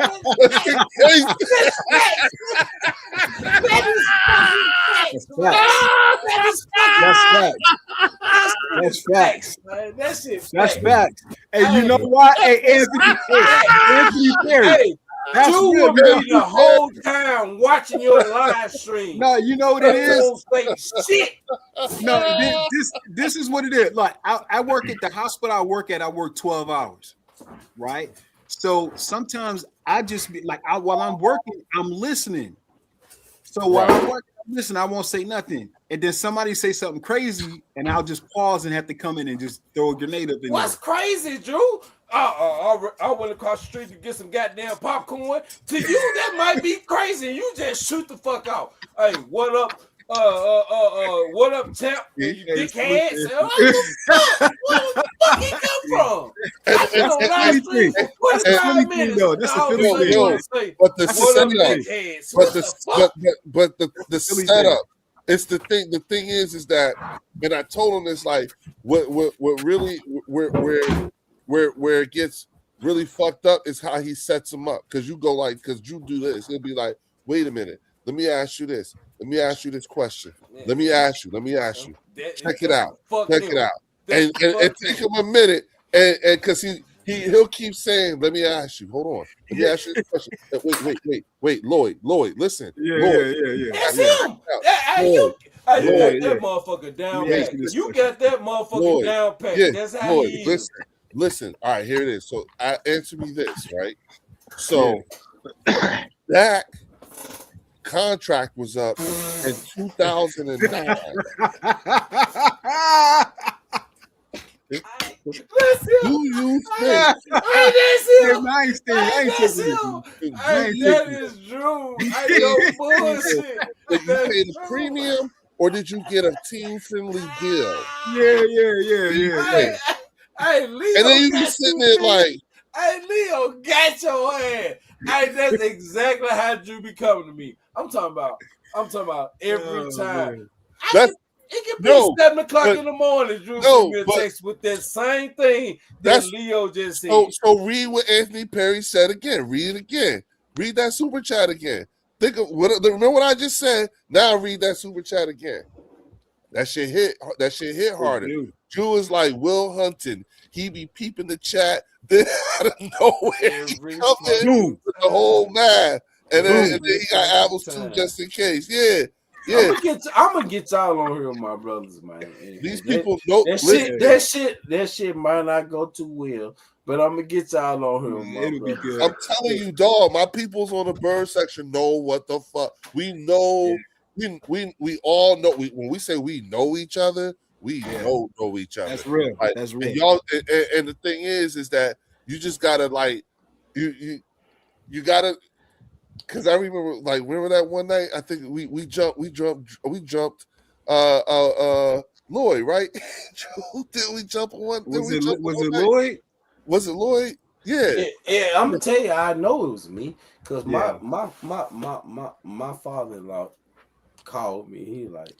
That's facts. Man. That's it. That's facts. And you know what? Hey, Anthony Perry. Hey, that's Drew real. will be the whole time watching your live stream. No, you know what it is? Don't say shit. No, this is what it is. Like I work at the hospital I work 12 hours, right? So sometimes I just be like, while I'm working, I'm listening. So while I'm working, I'm listening, I won't say nothing. And then somebody say something crazy, and I'll just pause and have to come in and just throw a grenade up in What's there. crazy, Drew? I went across the street to get some goddamn popcorn. To you, that might be crazy. You just shoot the fuck out. Hey, what up? What up, champ? You dickheads? Where the fuck he come from? I've been on live stream for 45 minutes. This is Philly but the setup, but the setup. It's the thing. The thing is that, and I told him this, like, what really where it gets really fucked up is how he sets him up. Because you go like, because you do this, he'll be like, wait a minute, let me ask you this. Let me ask you this question. Let me ask you. Check it out. And take him a minute, and because he'll keep saying, let me ask you. Hold on. Let me ask you this question. Wait, Lloyd, listen. Yeah. That's him. You got that motherfucker down pat. You got that motherfucker down pat. That's how he is. Listen. All right, here it is. So answer me this, right? So that contract was up in 2009. Do you think? That is Drew. I know bullshit. Did you pay the premium or did you get a team-friendly deal? Yeah. Hey, Leo. And then you be sitting there like, hey, Leo, got your ass. Hey, that's exactly how Drew be coming to me. I'm talking about every time. It can be 7 o'clock in the morning. Drew sent me a text with that same thing that Leo just said. So read what Anthony Perry said again. Read it again. Read that super chat again. Remember what I just said? Now read that super chat again. That shit hit harder. Drew is like Will Hunting. He be peeping the chat. Then out of nowhere, he comes in with the whole man. And then he got apples too, just in case. Yeah. I'm gonna get y'all on here with my brothers, man. These people don't that shit might not go too well, but I'm gonna get y'all on here with my brothers. I'm telling you, dog, my people's on the bird section know what the fuck. We know we all know when we say we know each other, we know each other. That's real. Like, that's real. And y'all and the thing is that you just gotta like you gotta. Because I remember that one night, I think we jumped Lloyd, right? Did we jump on one? Was it Lloyd? Was it Lloyd? Yeah. I'm gonna tell you, I know it was me because my father-in-law called me. He like,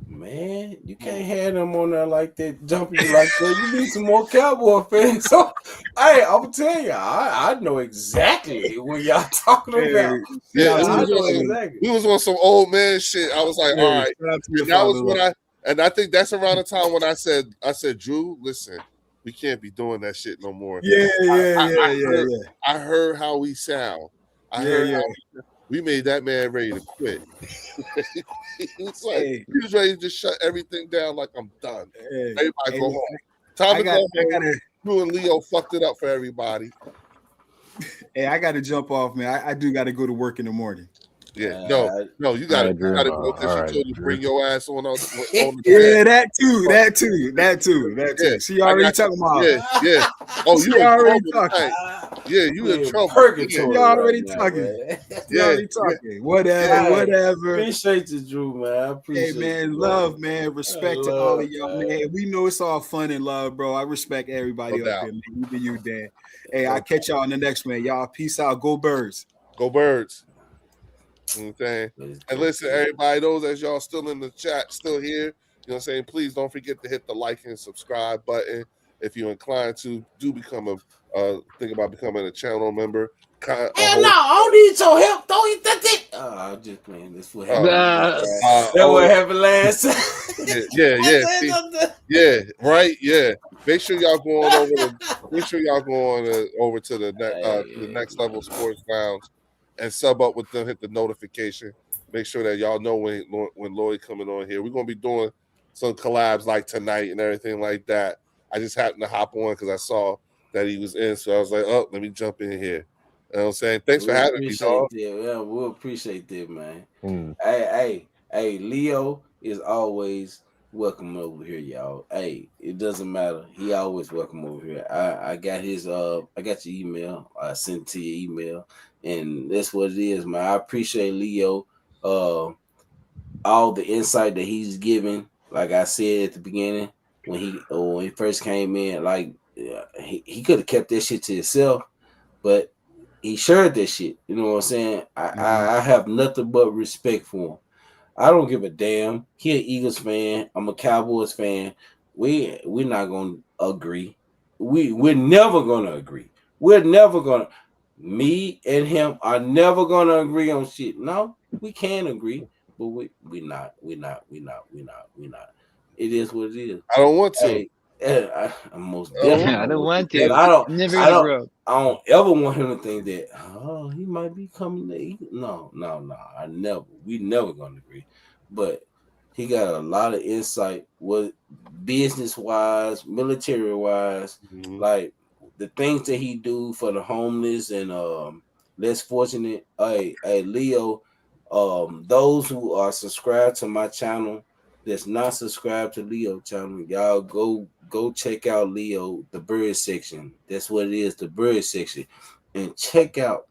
man, you can't have them on there like that, jumping you like that. You need some more Cowboy fans. So, hey, I'm gonna tell you, I know exactly what y'all talking about. Yeah, we was on some old man shit. I was like, all right. And that was when I think that's around the time when I said, Drew, listen, we can't be doing that shit no more. I heard how we sound. I heard how we made that man ready to quit. He was like, he was ready to just shut everything down. Like, I'm done. Everybody go home. Time to go home. You and Leo fucked it up for everybody. Hey, I got to jump off, man. I do got to go to work in the morning. Yeah, no, you got to go because you told you bring your ass on the yeah, that too. She already talking about. Yeah. Oh, you already talking. Yeah, you in trouble. You already talking. You already talking. Whatever. Appreciate you, Drew, man. I appreciate. Hey, man, love, man. Respect to all of y'all, man. We know it's all fun and love, bro. I respect everybody up here, man. Even you, Dan. Hey, I'll catch y'all in the next one. Y'all, peace out. Go Birds. Go Birds. You know what I'm saying? And listen, everybody, those as y'all still in the chat, still here, you know what I'm saying? Please don't forget to hit the like and subscribe button. If you're inclined to, do become think about becoming a channel member. Hell no, I don't need your help. Don't eat that thing. I'm just playing. This what happened. That what happened last time. Yeah, right. Yeah. Make sure y'all going over to the next level sports lounge and sub up with them. Hit the notification. Make sure that y'all know when Lloyd coming on here. We're gonna be doing some collabs like tonight and everything like that. I just happened to hop on because I saw that he was in, so I was like, "Oh, let me jump in here." You know what I'm saying? Thanks for having me, dog. Yeah, we'll appreciate that, man. Hey, Leo is always welcome over here, y'all. Hey, it doesn't matter. He always welcome over here. I got his I got your email. I sent it to your email, and that's what it is, man. I appreciate Leo. All the insight that he's giving. Like I said at the beginning, when he first came in, like he could have kept that shit to himself, but he shared that shit. You know what I'm saying? I have nothing but respect for him. I don't give a damn. He an Eagles fan. I'm a Cowboys fan. We're not gonna agree. We're never gonna agree. We're never gonna. Me and him are never gonna agree on shit. No, we can agree, but we not. It is what it is. I don't want to. Hey, I'm most definitely. I don't want to. I don't. Never I gonna don't. grow. I don't ever want him to think that. Oh, he might be coming to eat. No. I never. We never gonna agree. But he got a lot of insight, with business wise, military wise, like the things that he do for the homeless and less fortunate. Hey, Leo, those who are subscribed to my channel, that's not subscribed to Leo channel, y'all go check out Leo, the bird section. That's what it is, the bird section, and check out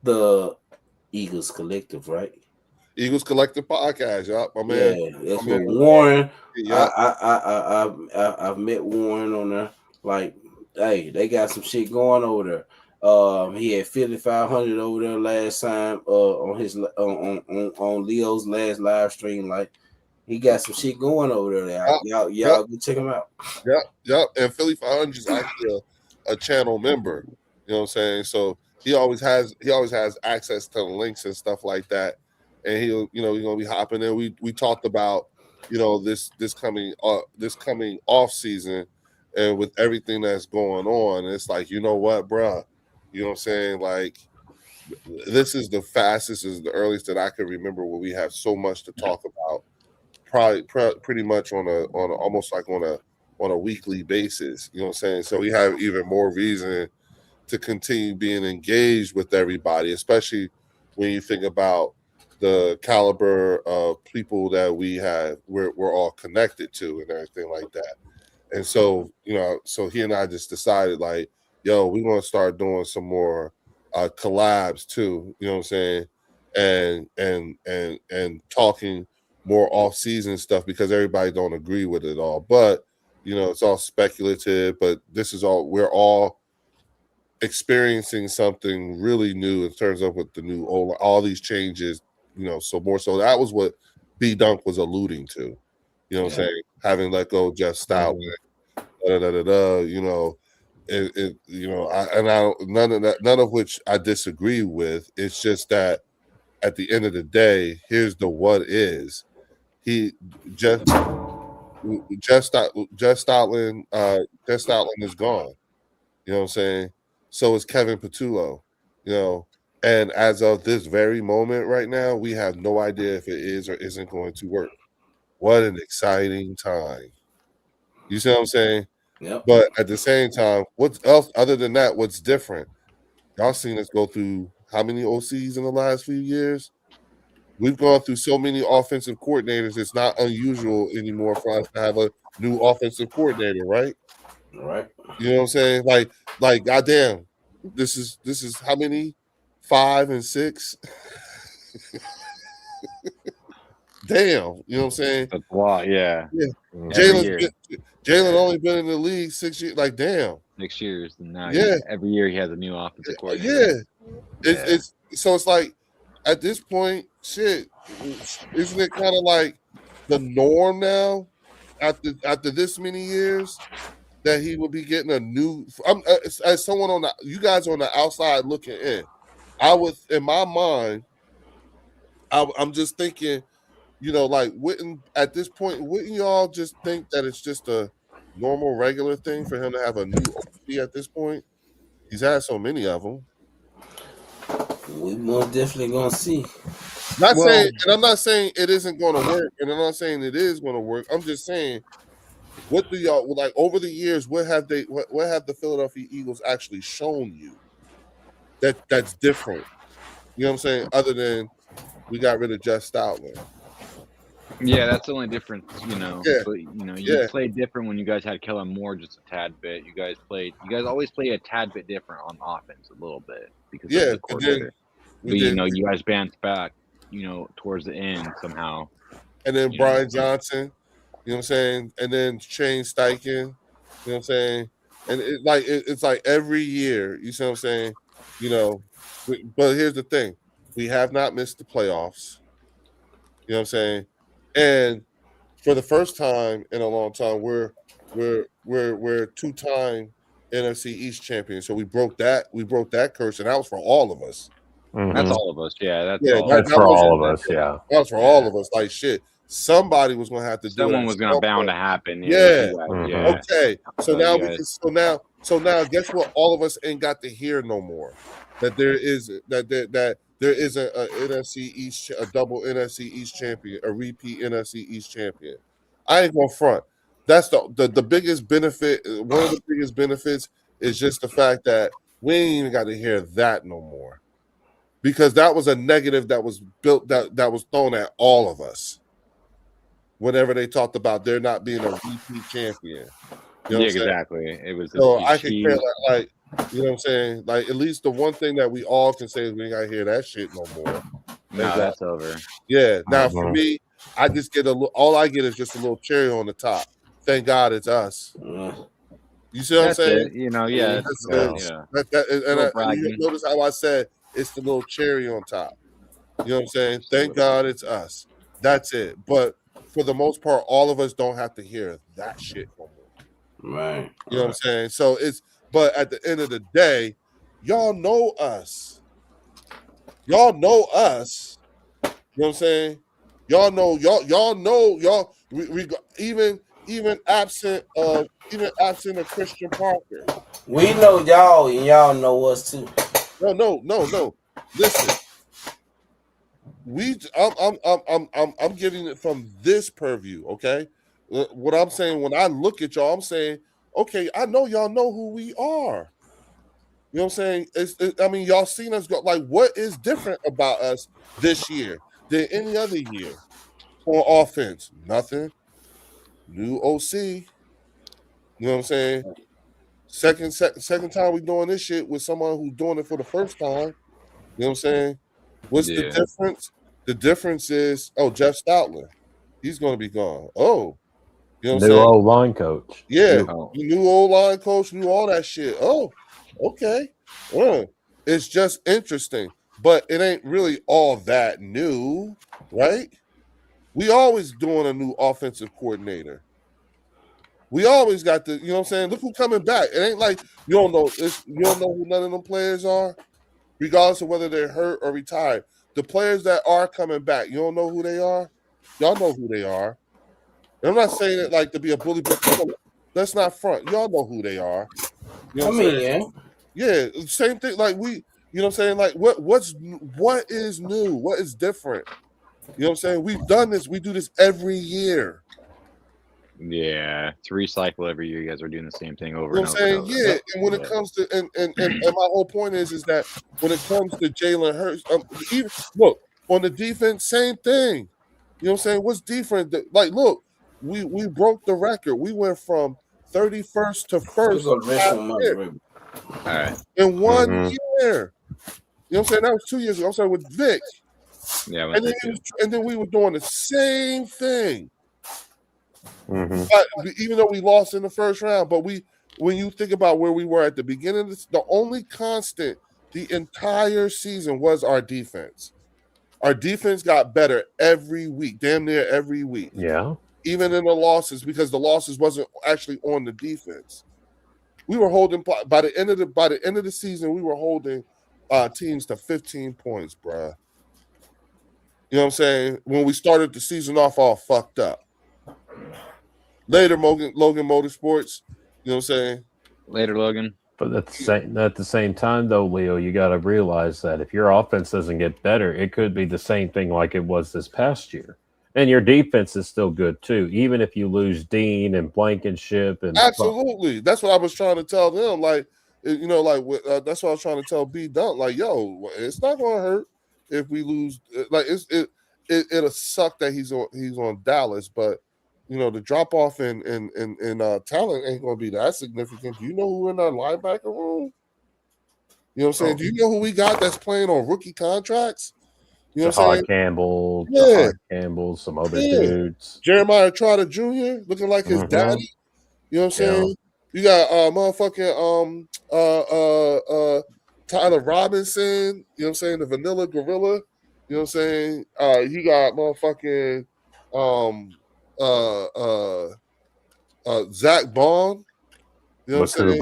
the Eagles Collective, right? Eagles Collective podcast, y'all. My man. Yeah, that's my what man, Warren. Yeah. I've met Warren on there. Like, hey, they got some shit going over there. He had 5,500 over there last time. On his on Leo's last live stream. Like, he got some shit going over there. Y'all go check him out. Yep. And Philly 500 is actually a channel member. You know what I'm saying? So he always has access to the links and stuff like that. And he's gonna be hopping in. We talked about, this coming off season, and with everything that's going on, it's like, you know what, bruh? You know what I'm saying? Like, this is the fastest, is the earliest that I can remember where we have so much to talk about. Probably pretty much on a weekly basis. You know what I'm saying? So we have even more reason to continue being engaged with everybody, especially when you think about the caliber of people that we're all connected to and everything like that. And so, so he and I just decided, like, yo, we want to start doing some more collabs too, you know what I'm saying? And talking more off-season stuff, because everybody don't agree with it all. But, it's all speculative, but we're all experiencing something really new in terms of with the new all these changes, so more so that was what B Dunk was alluding to, what I'm saying, having let go Jeff Stoutland, none of which I disagree with. It's just that at the end of the day, here's the what is. Jeff Stoutland is gone. You know what I'm saying? So is Kevin Patullo, and as of this very moment right now, we have no idea if it is or isn't going to work. What an exciting time. You see what I'm saying? Yep. But at the same time, what's else other than that? What's different? Y'all seen us go through how many OCs in the last few years? We've gone through so many offensive coordinators. It's not unusual anymore for us to have a new offensive coordinator, right? Right. You know what I'm saying? Like, goddamn, this is how many? 5 and 6. Damn, you know what I'm saying? That's a lot, yeah. Jalen only been in the league 6 years. Like, damn, 6 years, and now Yeah. every year he has a new offensive coordinator. It's so it's like, at this point, shit, isn't it kind of like the norm now after this many years that he would be getting a new? As someone on you guys on the outside looking in, I would, in my mind, I'm just thinking, like at this point, wouldn't y'all just think that it's just a normal, regular thing for him to have a new OC at this point? He's had so many of them. We most definitely gonna see. I'm not saying it isn't going to work, and I'm not saying it is going to work. I'm just saying, what do y'all like over the years? What have the Philadelphia Eagles actually shown you that's different? You know what I'm saying? Other than we got rid of Jeff Stoutland. Yeah, that's the only difference, Yeah. But you played different when you guys had Kellen Moore just a tad bit. You guys always play a tad bit different on offense a little bit because of the coordinator. But you guys bounced back, towards the end somehow. And then Brian Johnson, you know what I'm saying? And then Shane Steichen, you know what I'm saying? And it's like every year, you see what I'm saying? But here's the thing. We have not missed the playoffs. You know what I'm saying? And for the first time in a long time, we're two-time NFC East champions. So we broke that curse, and that was for all of us. Mm-hmm. That's all of us. Yeah, that's for all of us. Yeah, that was for all of us. Like shit, somebody was going to have to do it. Someone was going to bound to happen. Yeah. Mm-hmm. Okay. So now so now guess what? All of us ain't got to hear no more that there is a NFC East, a double NFC East champion, a repeat NFC East champion. I ain't gonna front. That's the biggest benefit. One of the biggest benefits is just the fact that we ain't even got to hear that no more, because that was a negative that was built that was thrown at all of us whenever they talked about there not being a repeat champion. You know exactly. It was so I can care like you know what I'm saying? Like, at least the one thing that we all can say is we ain't got to hear that shit no more. No, that's over. Yeah. Now, for me, I just get all I get is just a little cherry on the top. Thank God it's us. You see what I'm saying? Yeah. And you notice how I said it's the little cherry on top. You know what I'm saying? Thank God it's us. That's it. But for the most part, all of us don't have to hear that shit no more. Right. You know what I'm saying? So but at the end of the day, y'all know us. Y'all know us. You know what I'm saying? Y'all know even absent of Christian Parker. We know y'all and y'all know us too. No. Listen. I'm getting it from this purview, okay? What I'm saying, when I look at y'all, I'm saying, okay, I know y'all know who we are. You know what I'm saying? Y'all seen us go. Like, what is different about us this year than any other year on offense? Nothing. New OC. You know what I'm saying? Second time we doing this shit with someone who's doing it for the first time. You know what I'm saying? What's the difference? The difference is, Jeff Stoutland. He's going to be gone. Oh. You know what I'm saying? New O-line coach. Yeah. New O-line coach, knew all that shit. Oh, okay. Well, it's just interesting. But it ain't really all that new, right? We always doing a new offensive coordinator. We always got you know what I'm saying? Look who's coming back. It ain't like you don't know who none of them players are, regardless of whether they're hurt or retired. The players that are coming back, you don't know who they are? Y'all know who they are. And I'm not saying it like to be a bully, but let's not front. Y'all know who they are. You know what I'm saying? Yeah, same thing. Like you know what I'm saying? Like what is new? What is different? You know what I'm saying? We've done this. We do this every year. Yeah, to recycle every year. You guys are doing the same thing over you know and over. Yeah, and when it comes to and my whole point is that when it comes to Jalen Hurts, even look on the defense, same thing. You know what I'm saying? What's different? Like, look, we broke the record. We went from 31st to 1st in 1 year. You know what I'm saying? That was 2 years ago. I'm sorry, with Vic. Yeah, and then we were doing the same thing. But even though we lost in the first round, but when you think about where we were at the beginning, the only constant the entire season was our defense. Our defense got better every week, damn near every week. Yeah. Even in the losses, because the losses wasn't actually on the defense. We were holding by the end of the season, we were holding teams to 15 points, bruh. You know what I'm saying? When we started the season off all fucked up. Later, Logan Motorsports, you know what I'm saying? Later, Logan. But at the same time, though, Leo, you got to realize that if your offense doesn't get better, it could be the same thing like it was this past year. And your defense is still good, too, even if you lose Dean and Blankenship. And absolutely. That's what I was trying to tell them. Like, you know, like that's what I was trying to tell B Dunk. Like, yo, it's not going to hurt if we lose. Like, it'll suck that he's on Dallas, but you know, the drop off in talent ain't going to be that significant. Do you know who in our linebacker room? You know what I'm saying? Do you know who we got that's playing on rookie contracts? You know what I'm saying? Campbell, Campbell, some other dudes. Jeremiah Trotter Jr. looking like his daddy. You know what I'm saying? You got motherfucking Tyler Robinson. You know what I'm saying? The Vanilla Gorilla. You know what I'm saying? You got motherfucking Zach Bond. You know what I'm saying?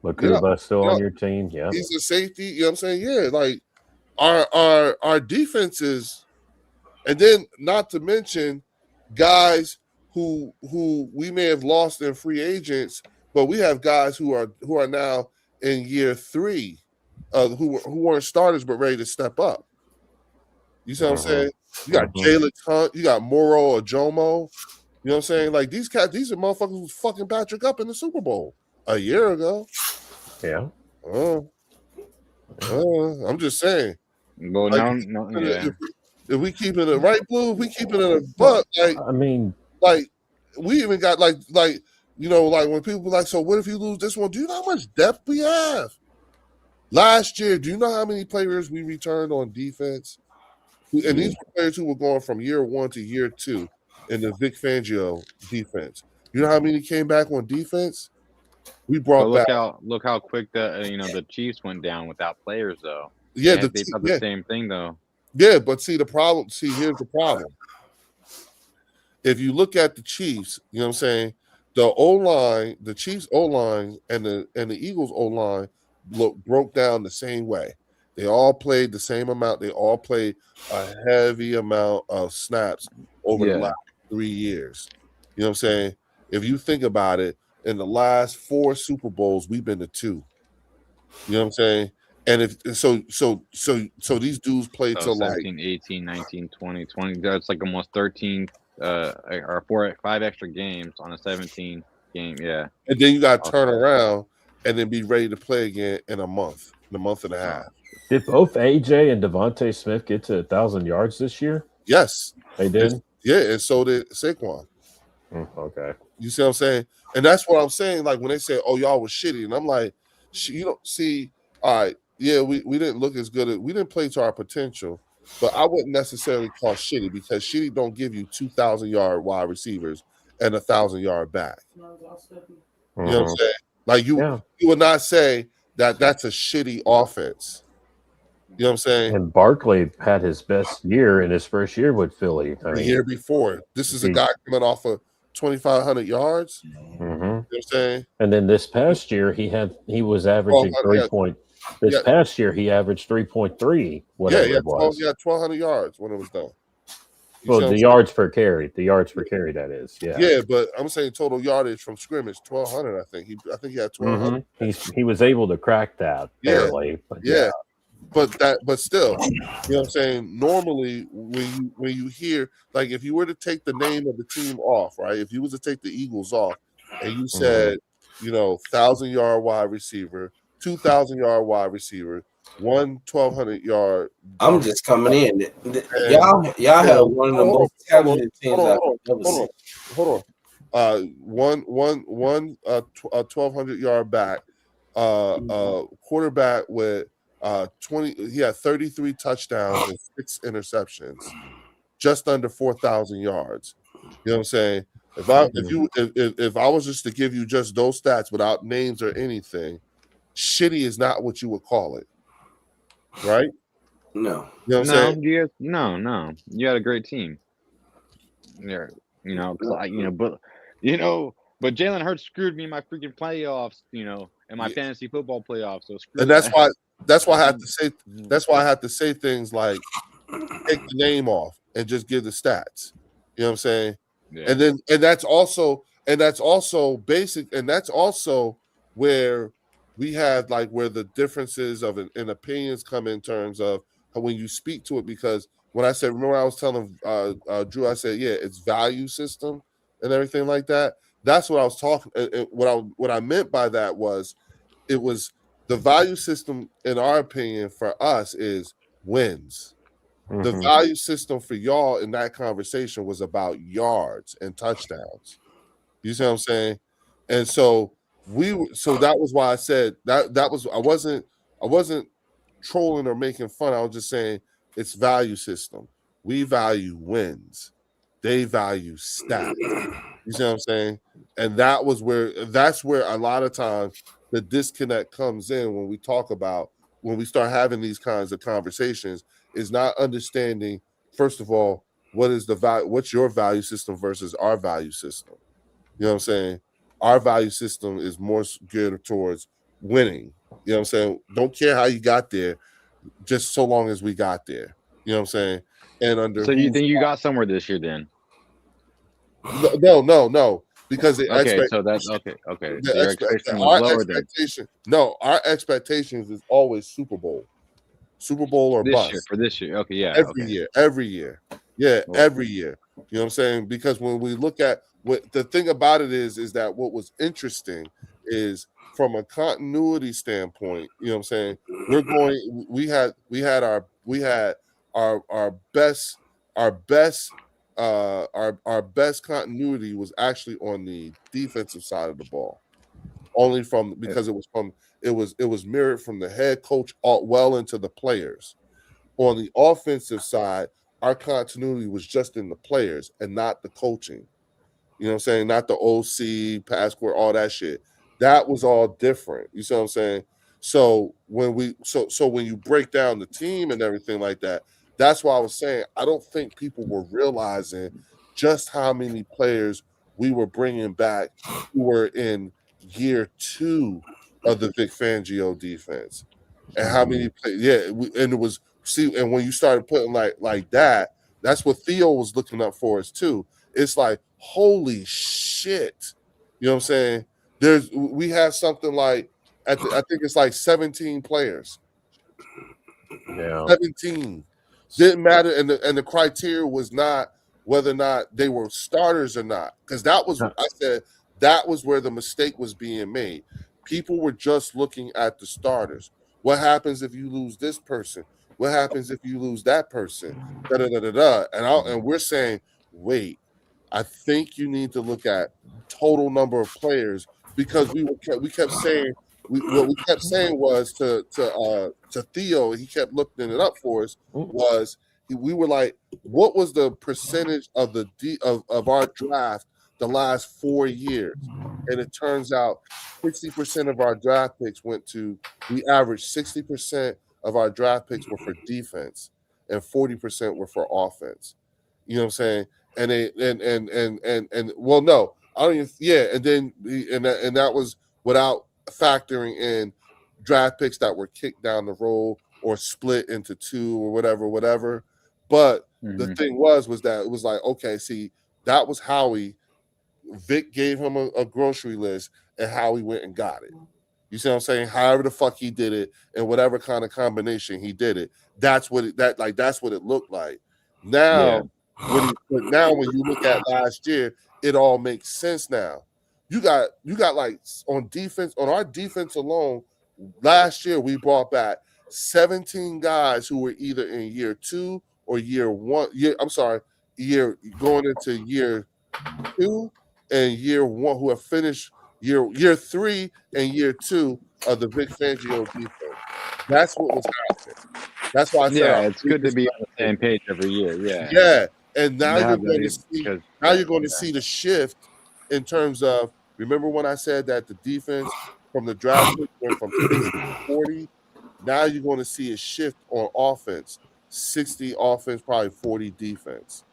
Makuba still on your team. Yeah, he's a safety. You know what I'm saying? Yeah, like our defenses, and then not to mention guys who we may have lost in free agents, but we have guys who are now in year 3, who weren't starters but ready to step up. You see what I'm saying? You got Jalen Hunt, you got Moro Ojomo. You know what I'm saying? Like these are motherfuckers who fucking Patrick up in the Super Bowl a year ago. Yeah. I'm just saying. Well, like, if we keep it right, Blue, if we keep it in a buck, like I mean, like we even got like you know, like when people be like, so what if you lose this one? Do you know how much depth we have? Last year, do you know how many players we returned on defense? And these were players who were going from year 1 to year 2 in the Vic Fangio defense. You know how many came back on defense? We brought back. Look how quick the Chiefs went down without players though. Yeah, they thought the same thing though. Yeah, but here's the problem. If you look at the Chiefs, you know what I'm saying, the O-line, the Chiefs O-line and the Eagles O-line broke down the same way. They all played the same amount. They all played a heavy amount of snaps over the last 3 years. You know what I'm saying? If you think about it, in the last 4 Super Bowls, we've been to 2. You know what I'm saying? And if so these dudes play to 17, 18, 19, 20. That's like almost 13 or 5 extra games on a 17 game. Yeah. And then you got to turn around and then be ready to play again in a month and a half. Did both AJ and Devontae Smith get to 1,000 yards this year? Yes. They did? And so did Saquon. Okay. You see what I'm saying? And that's what I'm saying. Like when they say, oh, y'all was shitty. And I'm like, you don't see, all right, yeah, we didn't look as good. We didn't play to our potential. But I wouldn't necessarily call shitty because shitty don't give you 2,000-yard wide receivers and 1,000-yard back. You know what I'm saying? Like you would not say that that's a shitty offense. You know what I'm saying? And Barkley had his best year in his first year with Philly. The year before. This is a guy coming off of 2,500 yards. You know what I'm saying? And then this past year, he was averaging 3 point. This past year, he averaged 3.3, whatever it was. He had 1,200 yards when it was done. Well, the yards per carry. The yards per carry, that is. Yeah. Yeah, but I'm saying total yardage from scrimmage, 1,200, I think. I think he had 1,200. He was able to crack that barely. But But still, you know what I'm saying? Normally, when you hear, like, if you were to take the name of the team off, right? If you was to take the Eagles off and you said, 1,000-yard wide receiver, 2,000-yard wide receiver, 1,200-yard. I'm just coming in. Y'all have one of the most talented teams I've ever seen. Hold on. One 1,200-yard back, quarterback with 20. He had 33 touchdowns and 6 interceptions, just under 4,000 yards. You know what I'm saying? If I was just to give you just those stats without names or anything, shitty is not what you would call it, right? No. You know what I'm saying? No. You had a great team. Yeah, but Jalen Hurts screwed me in my freaking playoffs, in my fantasy football playoffs. So screw And that. that's why I have to say things like take the name off and just give the stats. You know what I'm saying? Yeah. And that's also basic, and that's also where we had like where the differences of in opinions come in terms of how when you speak to it. Because when I said, remember I was telling Drew, I said, yeah, it's value system and everything like that. That's what I was talking. What I meant by that was it was the value system in our opinion for us is wins. The value system for y'all in that conversation was about yards and touchdowns. You see what I'm saying? And so that was why I said that was I wasn't trolling or making fun. I was just saying it's value system. We value wins. They value stats. You see what I'm saying? And that's where a lot of times the disconnect comes in when we start having these kinds of conversations, is not understanding, first of all, what's your value system versus our value system. You know what I'm saying? Our value system is more geared towards winning. You know what I'm saying? Don't care how you got there, just so long as we got there. You know what I'm saying? And under So you think you got somewhere this year then? No. Because the okay. So that's okay. So your expectation was lower than our expectations is always Super Bowl or bust. For this year. Okay, yeah. Every year. Yeah, every year. You know what I'm saying? Because when we look at what the thing about it is that what was interesting is from a continuity standpoint, you know what I'm saying? We had our best continuity was actually on the defensive side of the ball. Only because it was mirrored from the head coach well into the players. On the offensive side, our continuity was just in the players and not the coaching. You know what I'm saying? Not the OC, passport, all that shit. That was all different. You see what I'm saying? So when you break down the team and everything like that, that's why I was saying I don't think people were realizing just how many players we were bringing back who were in year 2 of the Vic Fangio defense, and how many and it was and when you started putting like that, that's what Theo was looking up for us too. It's like, holy shit. You know what I'm saying? We have something like I think it's like 17 players. Yeah. 17. Didn't matter, and the criteria was not whether or not they were starters or not. Because that was I said that was where the mistake was being made. People were just looking at the starters. What happens if you lose this person? What happens if you lose that person? And we're saying, wait, I think you need to look at total number of players, because we kept saying what we kept saying was to Theo, he kept looking it up for us, was we were like, what was the percentage of of our draft the last 4 years? And it turns out 60% of our draft picks we averaged 60% of our draft picks were for defense and 40% were for offense. You know what I'm saying? And well, no, I don't even. Yeah, and then and that was without factoring in draft picks that were kicked down the road or split into 2 or whatever. But the thing was that it was like, okay, see, that was Howie. Vic gave him a grocery list, and Howie went and got it. You see what I'm saying? However the fuck he did it, and whatever kind of combination he did it, that's what it looked like. Now, when you look at last year, it all makes sense now. You got like on our defense alone, last year we brought back 17 guys who were either in year 2 or year 1. Going into year 2 and year 1, who have finished year 3 and year 2 of the Vic Fangio defense. That's what was happening. That's why I said, it's good to be on the same page every year. Yeah, and now you're going to see see the shift in terms of, remember when I said that the defense from the draft went from 60 to 40? Now you're going to see a shift on offense, 60 offense, probably 40 defense.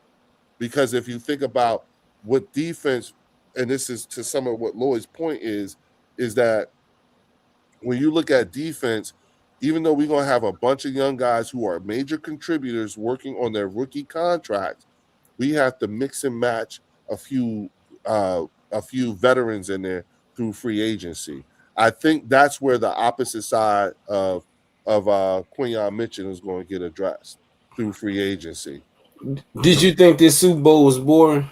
Because if you think about what defense, and this is to some of what Lloyd's point is that when you look at defense, even though we're going to have a bunch of young guys who are major contributors working on their rookie contracts, we have to mix and match a few veterans in there through free agency. I think that's where the opposite side of Quinyon Mitchell is going to get addressed through free agency. Did you think this Super Bowl was boring?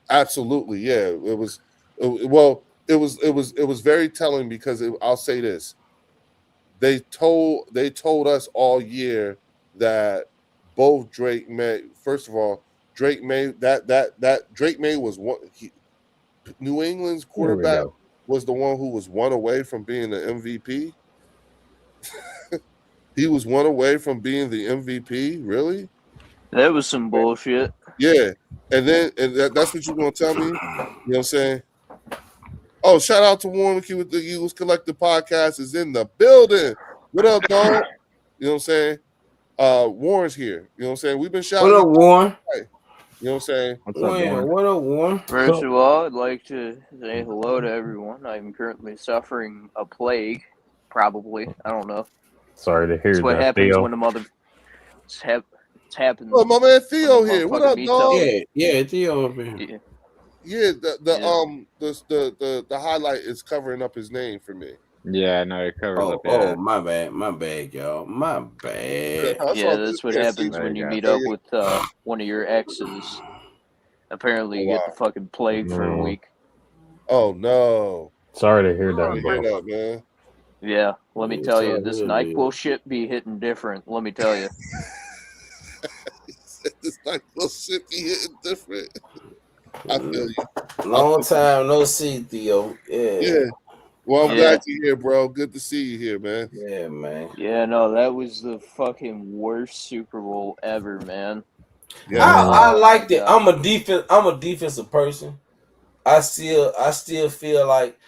Absolutely, yeah. It was. Well, it was very telling because I'll say this: they told us all year that both Drake May. First of all, Drake May that Drake May was one. New England's quarterback was the one who was one away from being the MVP. He was one away from being the MVP. Really? That was some bullshit. Yeah, and that's what you're gonna tell me? You know what I'm saying? Oh, shout out to Warren McKee with the Eagles Collective Podcast is in the building. What up, dog? You know what I'm saying? Warren's here. You know what I'm saying? We've been shouting. What up, Warren? You know what I'm saying? What's up, Warren? What up, Warren? First of all, I'd like to say hello to everyone. I'm currently suffering a plague, probably. I don't know. Sorry to hear That's what that, happens Theo. when the mother. It's happens. Oh, my man Theo here. What up, dog? Yeah, Theo up here. Yeah, the highlight is covering up his name for me. Yeah, no, it covers up. Oh, my bad, y'all. My bad. Yeah, that's what happens when you meet up with one of your exes. Apparently, you get the fucking plague for a week. Oh no! Sorry to hear that, Sorry to bro. hear that, man. Yeah, let me tell you, this NyQuil shit be hitting different. Let me tell you. This NyQuil shit be hitting different. I feel you. Long time no see, Theo. Yeah. Well, I'm glad you're here, bro. Good to see you here, man. Yeah, man. Yeah, no, that was the fucking worst Super Bowl ever, man. Yeah. I liked it. I'm a defensive person. I still feel like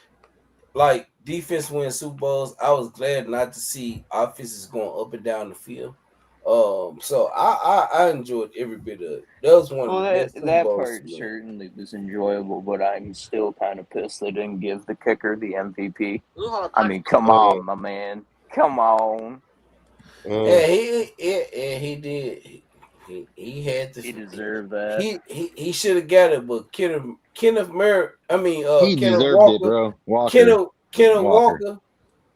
defense wins Super Bowls. I was glad not to see offenses going up and down the field. So I enjoyed every bit of it. That was one of the best Super that Bowls part certainly was enjoyable, but I'm still kind of pissed they didn't give the kicker the MVP. I mean, come on, my man, come on. Yeah, he did. He had to. He deserved that. He should have got it, but Kenneth Murray. I mean, he Kenneth deserved Walker, it, bro. Walker. Kenneth Walker.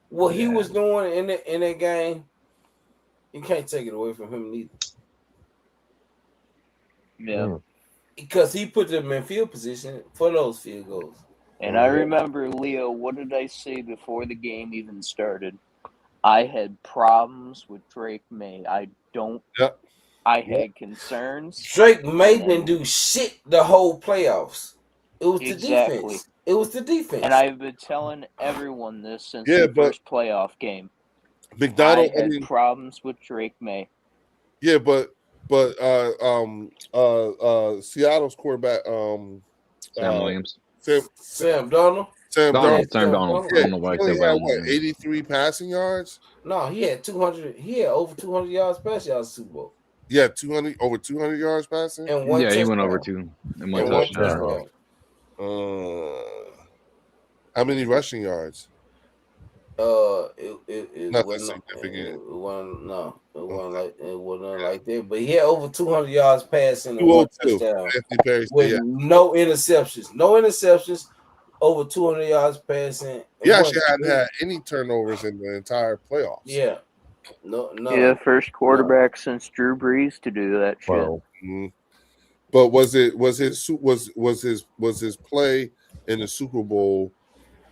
What he was doing in that game, you can't take it away from him neither. Yeah, because he put them in field position for those field goals. And I remember, Leo, what did I say before the game even started? I had problems with Drake May. I had concerns. Drake May didn't do shit the whole playoffs. It was the defense. It was the defense. And I've been telling everyone this since the first playoff game. McDonald I had problems with Drake May. Yeah, but Seattle's quarterback Sam Williams. Sam Darnold. Sam Darnold. Yeah, he had what, 83 passing yards? No, he had 200. He had over 200 yards passing yards Super Bowl. Yeah, over 200 yards passing. And one touchdown. He went over 2 and one touchdown. How many rushing yards? It nothing wasn't significant. It wasn't like that. But he had over 200 yards passing and 202. one touchdown with no interceptions. No interceptions. Over 200 yards passing. He actually hadn't had any turnovers in the entire playoffs. Yeah. No. Yeah, first quarterback since Drew Brees to do that shit. Mm-hmm. But was his play in the Super Bowl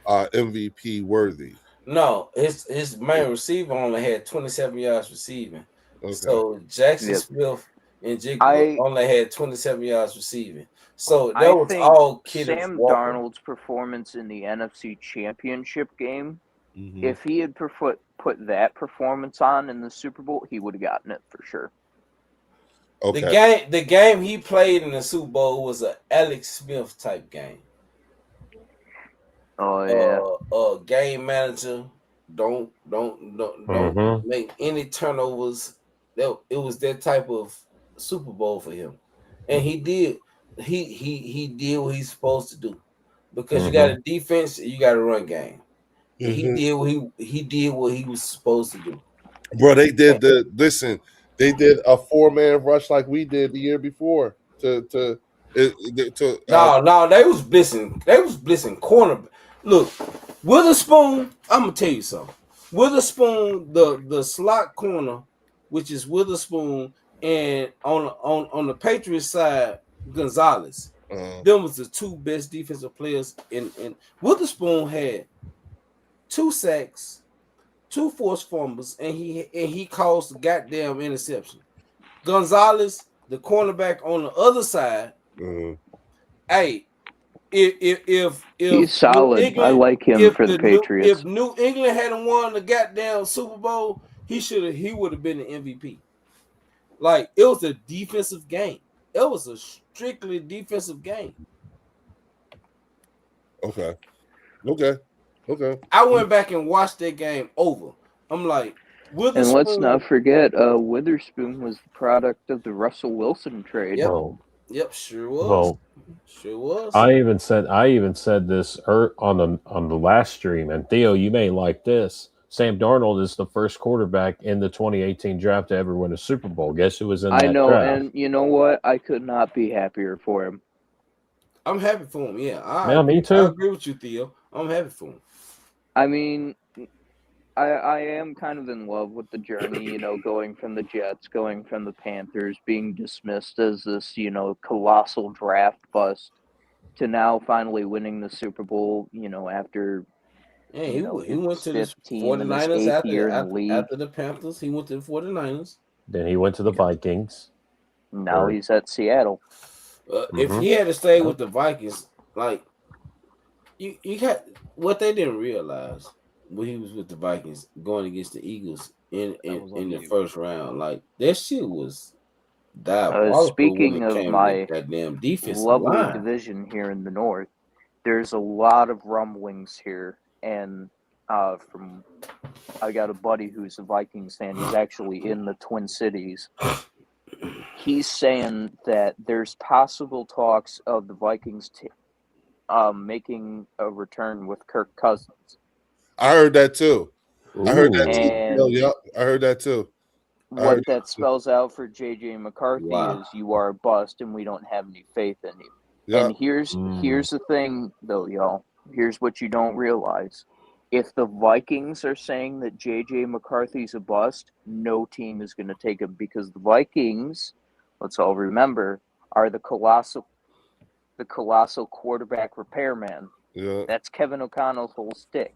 MVP worthy? No, his main receiver only had 27 yards receiving. Okay. So Jackson Smith and Jigba only had 27 yards receiving. So that was all Kenneth Sam Walker. Darnold's performance in the NFC Championship game, if he had put that performance on in the Super Bowl, he would have gotten it for sure. Okay. The game he played in the Super Bowl was an Alex Smith type game. Oh yeah. Game manager, don't Mm-hmm. make any turnovers. It was that type of Super Bowl for him, and he did what he's supposed to do, because you got a defense, you got a run game. And he did what he was supposed to do. Bro, they did they did a 4-man rush like we did the year before No, they was blitzing. They was blitzing corner. Look, Witherspoon. I'm gonna tell you something. Witherspoon, the slot corner, which is Witherspoon, and on the Patriots side, Gonzalez. Them was the two best defensive players. In Witherspoon had 2 sacks, 2 forced fumbles, and he caused the goddamn interception. Gonzalez, the cornerback on the other side, hey, if he's solid. New England, I like him for the Patriots. if New England hadn't won the goddamn Super Bowl, he would have been the MVP. Like, it was a defensive game. It was a strictly defensive game. Okay. I went back and watched that game over. I'm like, Witherspoon. And let's not forget, Witherspoon was the product of the Russell Wilson trade. Yep, sure was. Well, sure was. I even said this on the last stream, and Theo, you may like this. Sam Darnold is the first quarterback in the 2018 draft to ever win a Super Bowl. Guess who was in that draft? And you know what? I could not be happier for him. I'm happy for him. Yeah, yeah, me too. I agree with you, Theo. I'm happy for him. I mean, I am kind of in love with the journey, going from the Jets, going from the Panthers, being dismissed as this, colossal draft bust, to now finally winning the Super Bowl, after he went to the 49ers after the Panthers. He went to the 49ers. Then he went to the Vikings. Now he's at Seattle. If he had to stay with the Vikings, like, you had what they didn't realize when he was with the Vikings going against the Eagles in the first round, like, that shit was diabolical. Speaking of my goddamn defensive lovely line. division here in the North, there's a lot of rumblings here, and I got a buddy who's a Vikings fan. He's actually in the Twin Cities. He's saying that there's possible talks of the Vikings making a return with Kirk Cousins. I heard that too. Ooh. I heard that too. Yep, I heard that too. What that spells out for JJ McCarthy is you are a bust and we don't have any faith in you. Yeah. And here's the thing though, y'all. Here's what you don't realize. If the Vikings are saying that JJ McCarthy's a bust, no team is going to take him, because the Vikings, let's all remember, are the colossal quarterback repairman. Yeah. That's Kevin O'Connell's whole stick.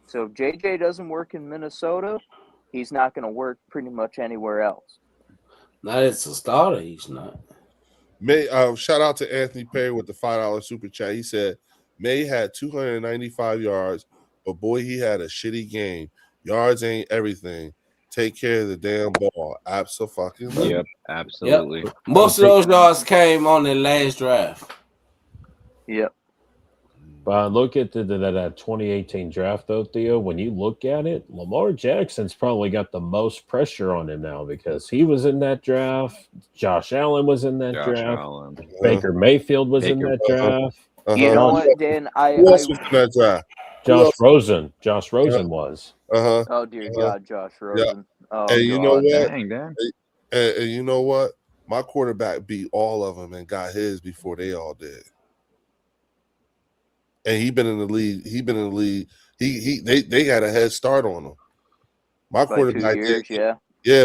So if JJ doesn't work in Minnesota, he's not going to work pretty much anywhere else. Not as a starter, he's not. Shout out to Anthony Perry with the $5 super chat. He said May had 295 yards, but boy, he had a shitty game. Yards ain't everything. Take care of the damn ball. Absolutely. Yep, absolutely. Yep. Most of those yards came on the last drive. Yep. But look at that 2018 draft, though, Theo. When you look at it, Lamar Jackson's probably got the most pressure on him now, because he was in that draft. Josh Allen was in that draft. Baker Mayfield was in that draft. You know what, Dan? Who else was in that draft? Josh Rosen. Josh Rosen was. Oh dear God, Josh Rosen. Yeah. Oh, and you know what? Dang, Dan. And you know what? My quarterback beat all of them and got his before they all did. And he been in the league. They had a head start on him. My quarterback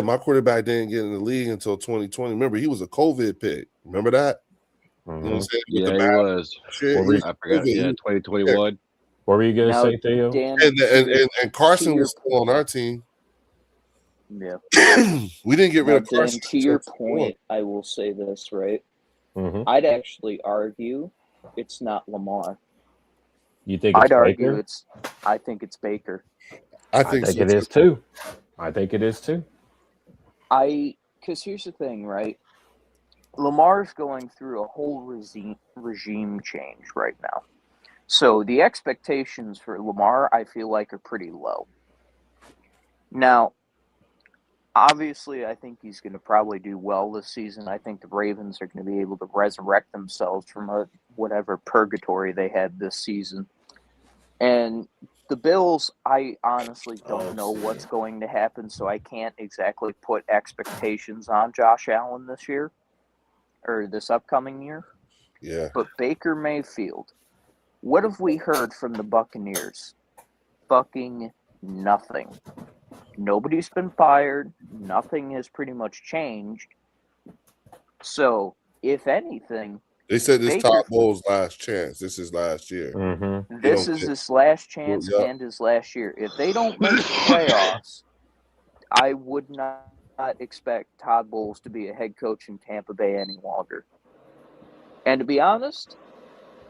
my quarterback didn't get in the league until 2020. Remember, he was a COVID pick. Remember that? Mm-hmm. You know what I'm saying? Yeah, he was. I forgot. Yeah, 2021. Yeah. What were you going to say, Theo? Dan, and Carson was still on our team. Yeah. We didn't get rid of Carson. To your point, I will say this, right? Mm-hmm. I'd actually argue it's not Lamar. You think it's Baker? I think it's Baker. I think it is too. I think it is too. Because here's the thing, right? Lamar's going through a whole regime change right now. So the expectations for Lamar, I feel like, are pretty low. Now, obviously, I think he's going to probably do well this season. I think the Ravens are going to be able to resurrect themselves from whatever purgatory they had this season. And the Bills, I honestly don't know what's going to happen, so I can't exactly put expectations on Josh Allen this year or this upcoming year. Yeah. But Baker Mayfield, what have we heard from the Buccaneers? Fucking nothing. Nobody's been fired. Nothing has pretty much changed. So, if anything, they said this Baker, Todd Bowles' last chance. This is last year. Mm-hmm. This is his last chance and his last year. If they don't make the playoffs, I would not expect Todd Bowles to be a head coach in Tampa Bay any longer. And to be honest,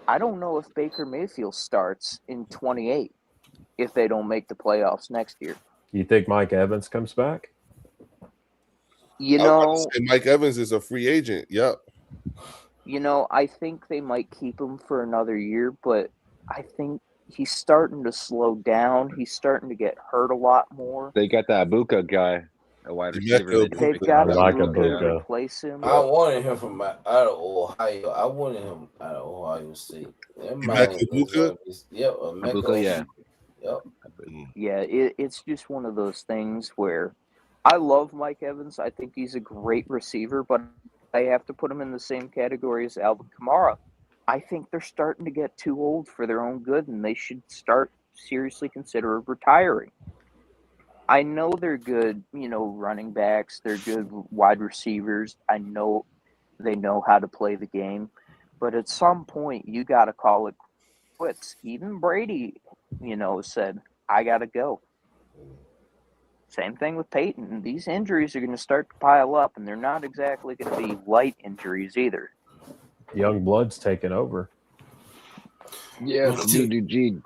I don't know if Baker Mayfield starts in 28 if they don't make the playoffs next year. You think Mike Evans comes back? You know, Mike Evans is a free agent. Yep. You know, I think they might keep him for another year, but I think he's starting to slow down. He's starting to get hurt a lot more. They got that Abuka guy, a wide receiver. They've got Abuka to replace him. I wanted him from out of Ohio. I wanted him out of Ohio State. Abuka? Yep, Abuka, yeah. Yep. Yeah, it's just one of those things where I love Mike Evans. I think he's a great receiver, but I have to put him in the same category as Alvin Kamara. I think they're starting to get too old for their own good, and they should start seriously consider retiring. I know they're good, running backs. They're good wide receivers. I know they know how to play the game. But at some point, you got to call it quits. Even Brady, said, I got to go. Same thing with Peyton. These injuries are going to start to pile up, and they're not exactly going to be light injuries either. Young blood's taking over. Yeah, GG.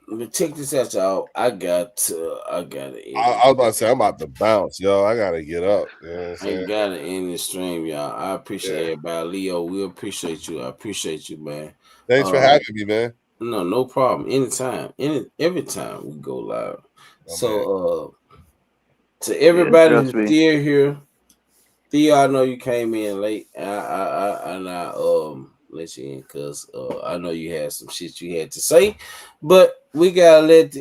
But check this out, y'all. I got to I was about to say, I'm about to bounce, yo. I got to get up. You know what I'm saying? I got to end the stream, y'all. I appreciate everybody. Leo, we appreciate you. I appreciate you, man. Thanks for having me, man. No problem. Anytime. Every time we go live. To everybody who's still here, Theo, I know you came in late. I let you in because I know you had some shit you had to say, but we gotta end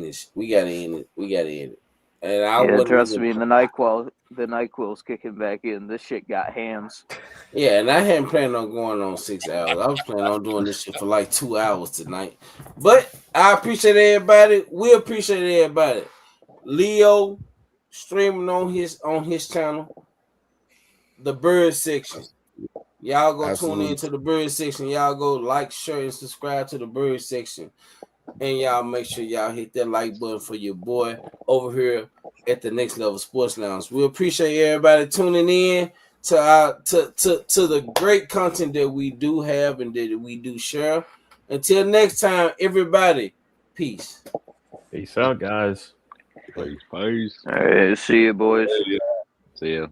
this. We gotta end it. And trust me, the NyQuil's kicking back in. This shit got hands. Yeah, and I hadn't planned on going on 6 hours. I was planning on doing this shit for like 2 hours tonight. But I appreciate everybody. We appreciate everybody. Leo streaming on his channel, the Bird Section. Y'all go tune into the Bird Section. Y'all go like, share, and subscribe to the Bird Section. And y'all make sure y'all hit that like button for your boy over here at the Next Level Sports Lounge. We appreciate everybody tuning in to the great content that we do have and that we do share. Until next time, everybody, peace. Peace out, guys. Peace. All right, see you, boys. See ya.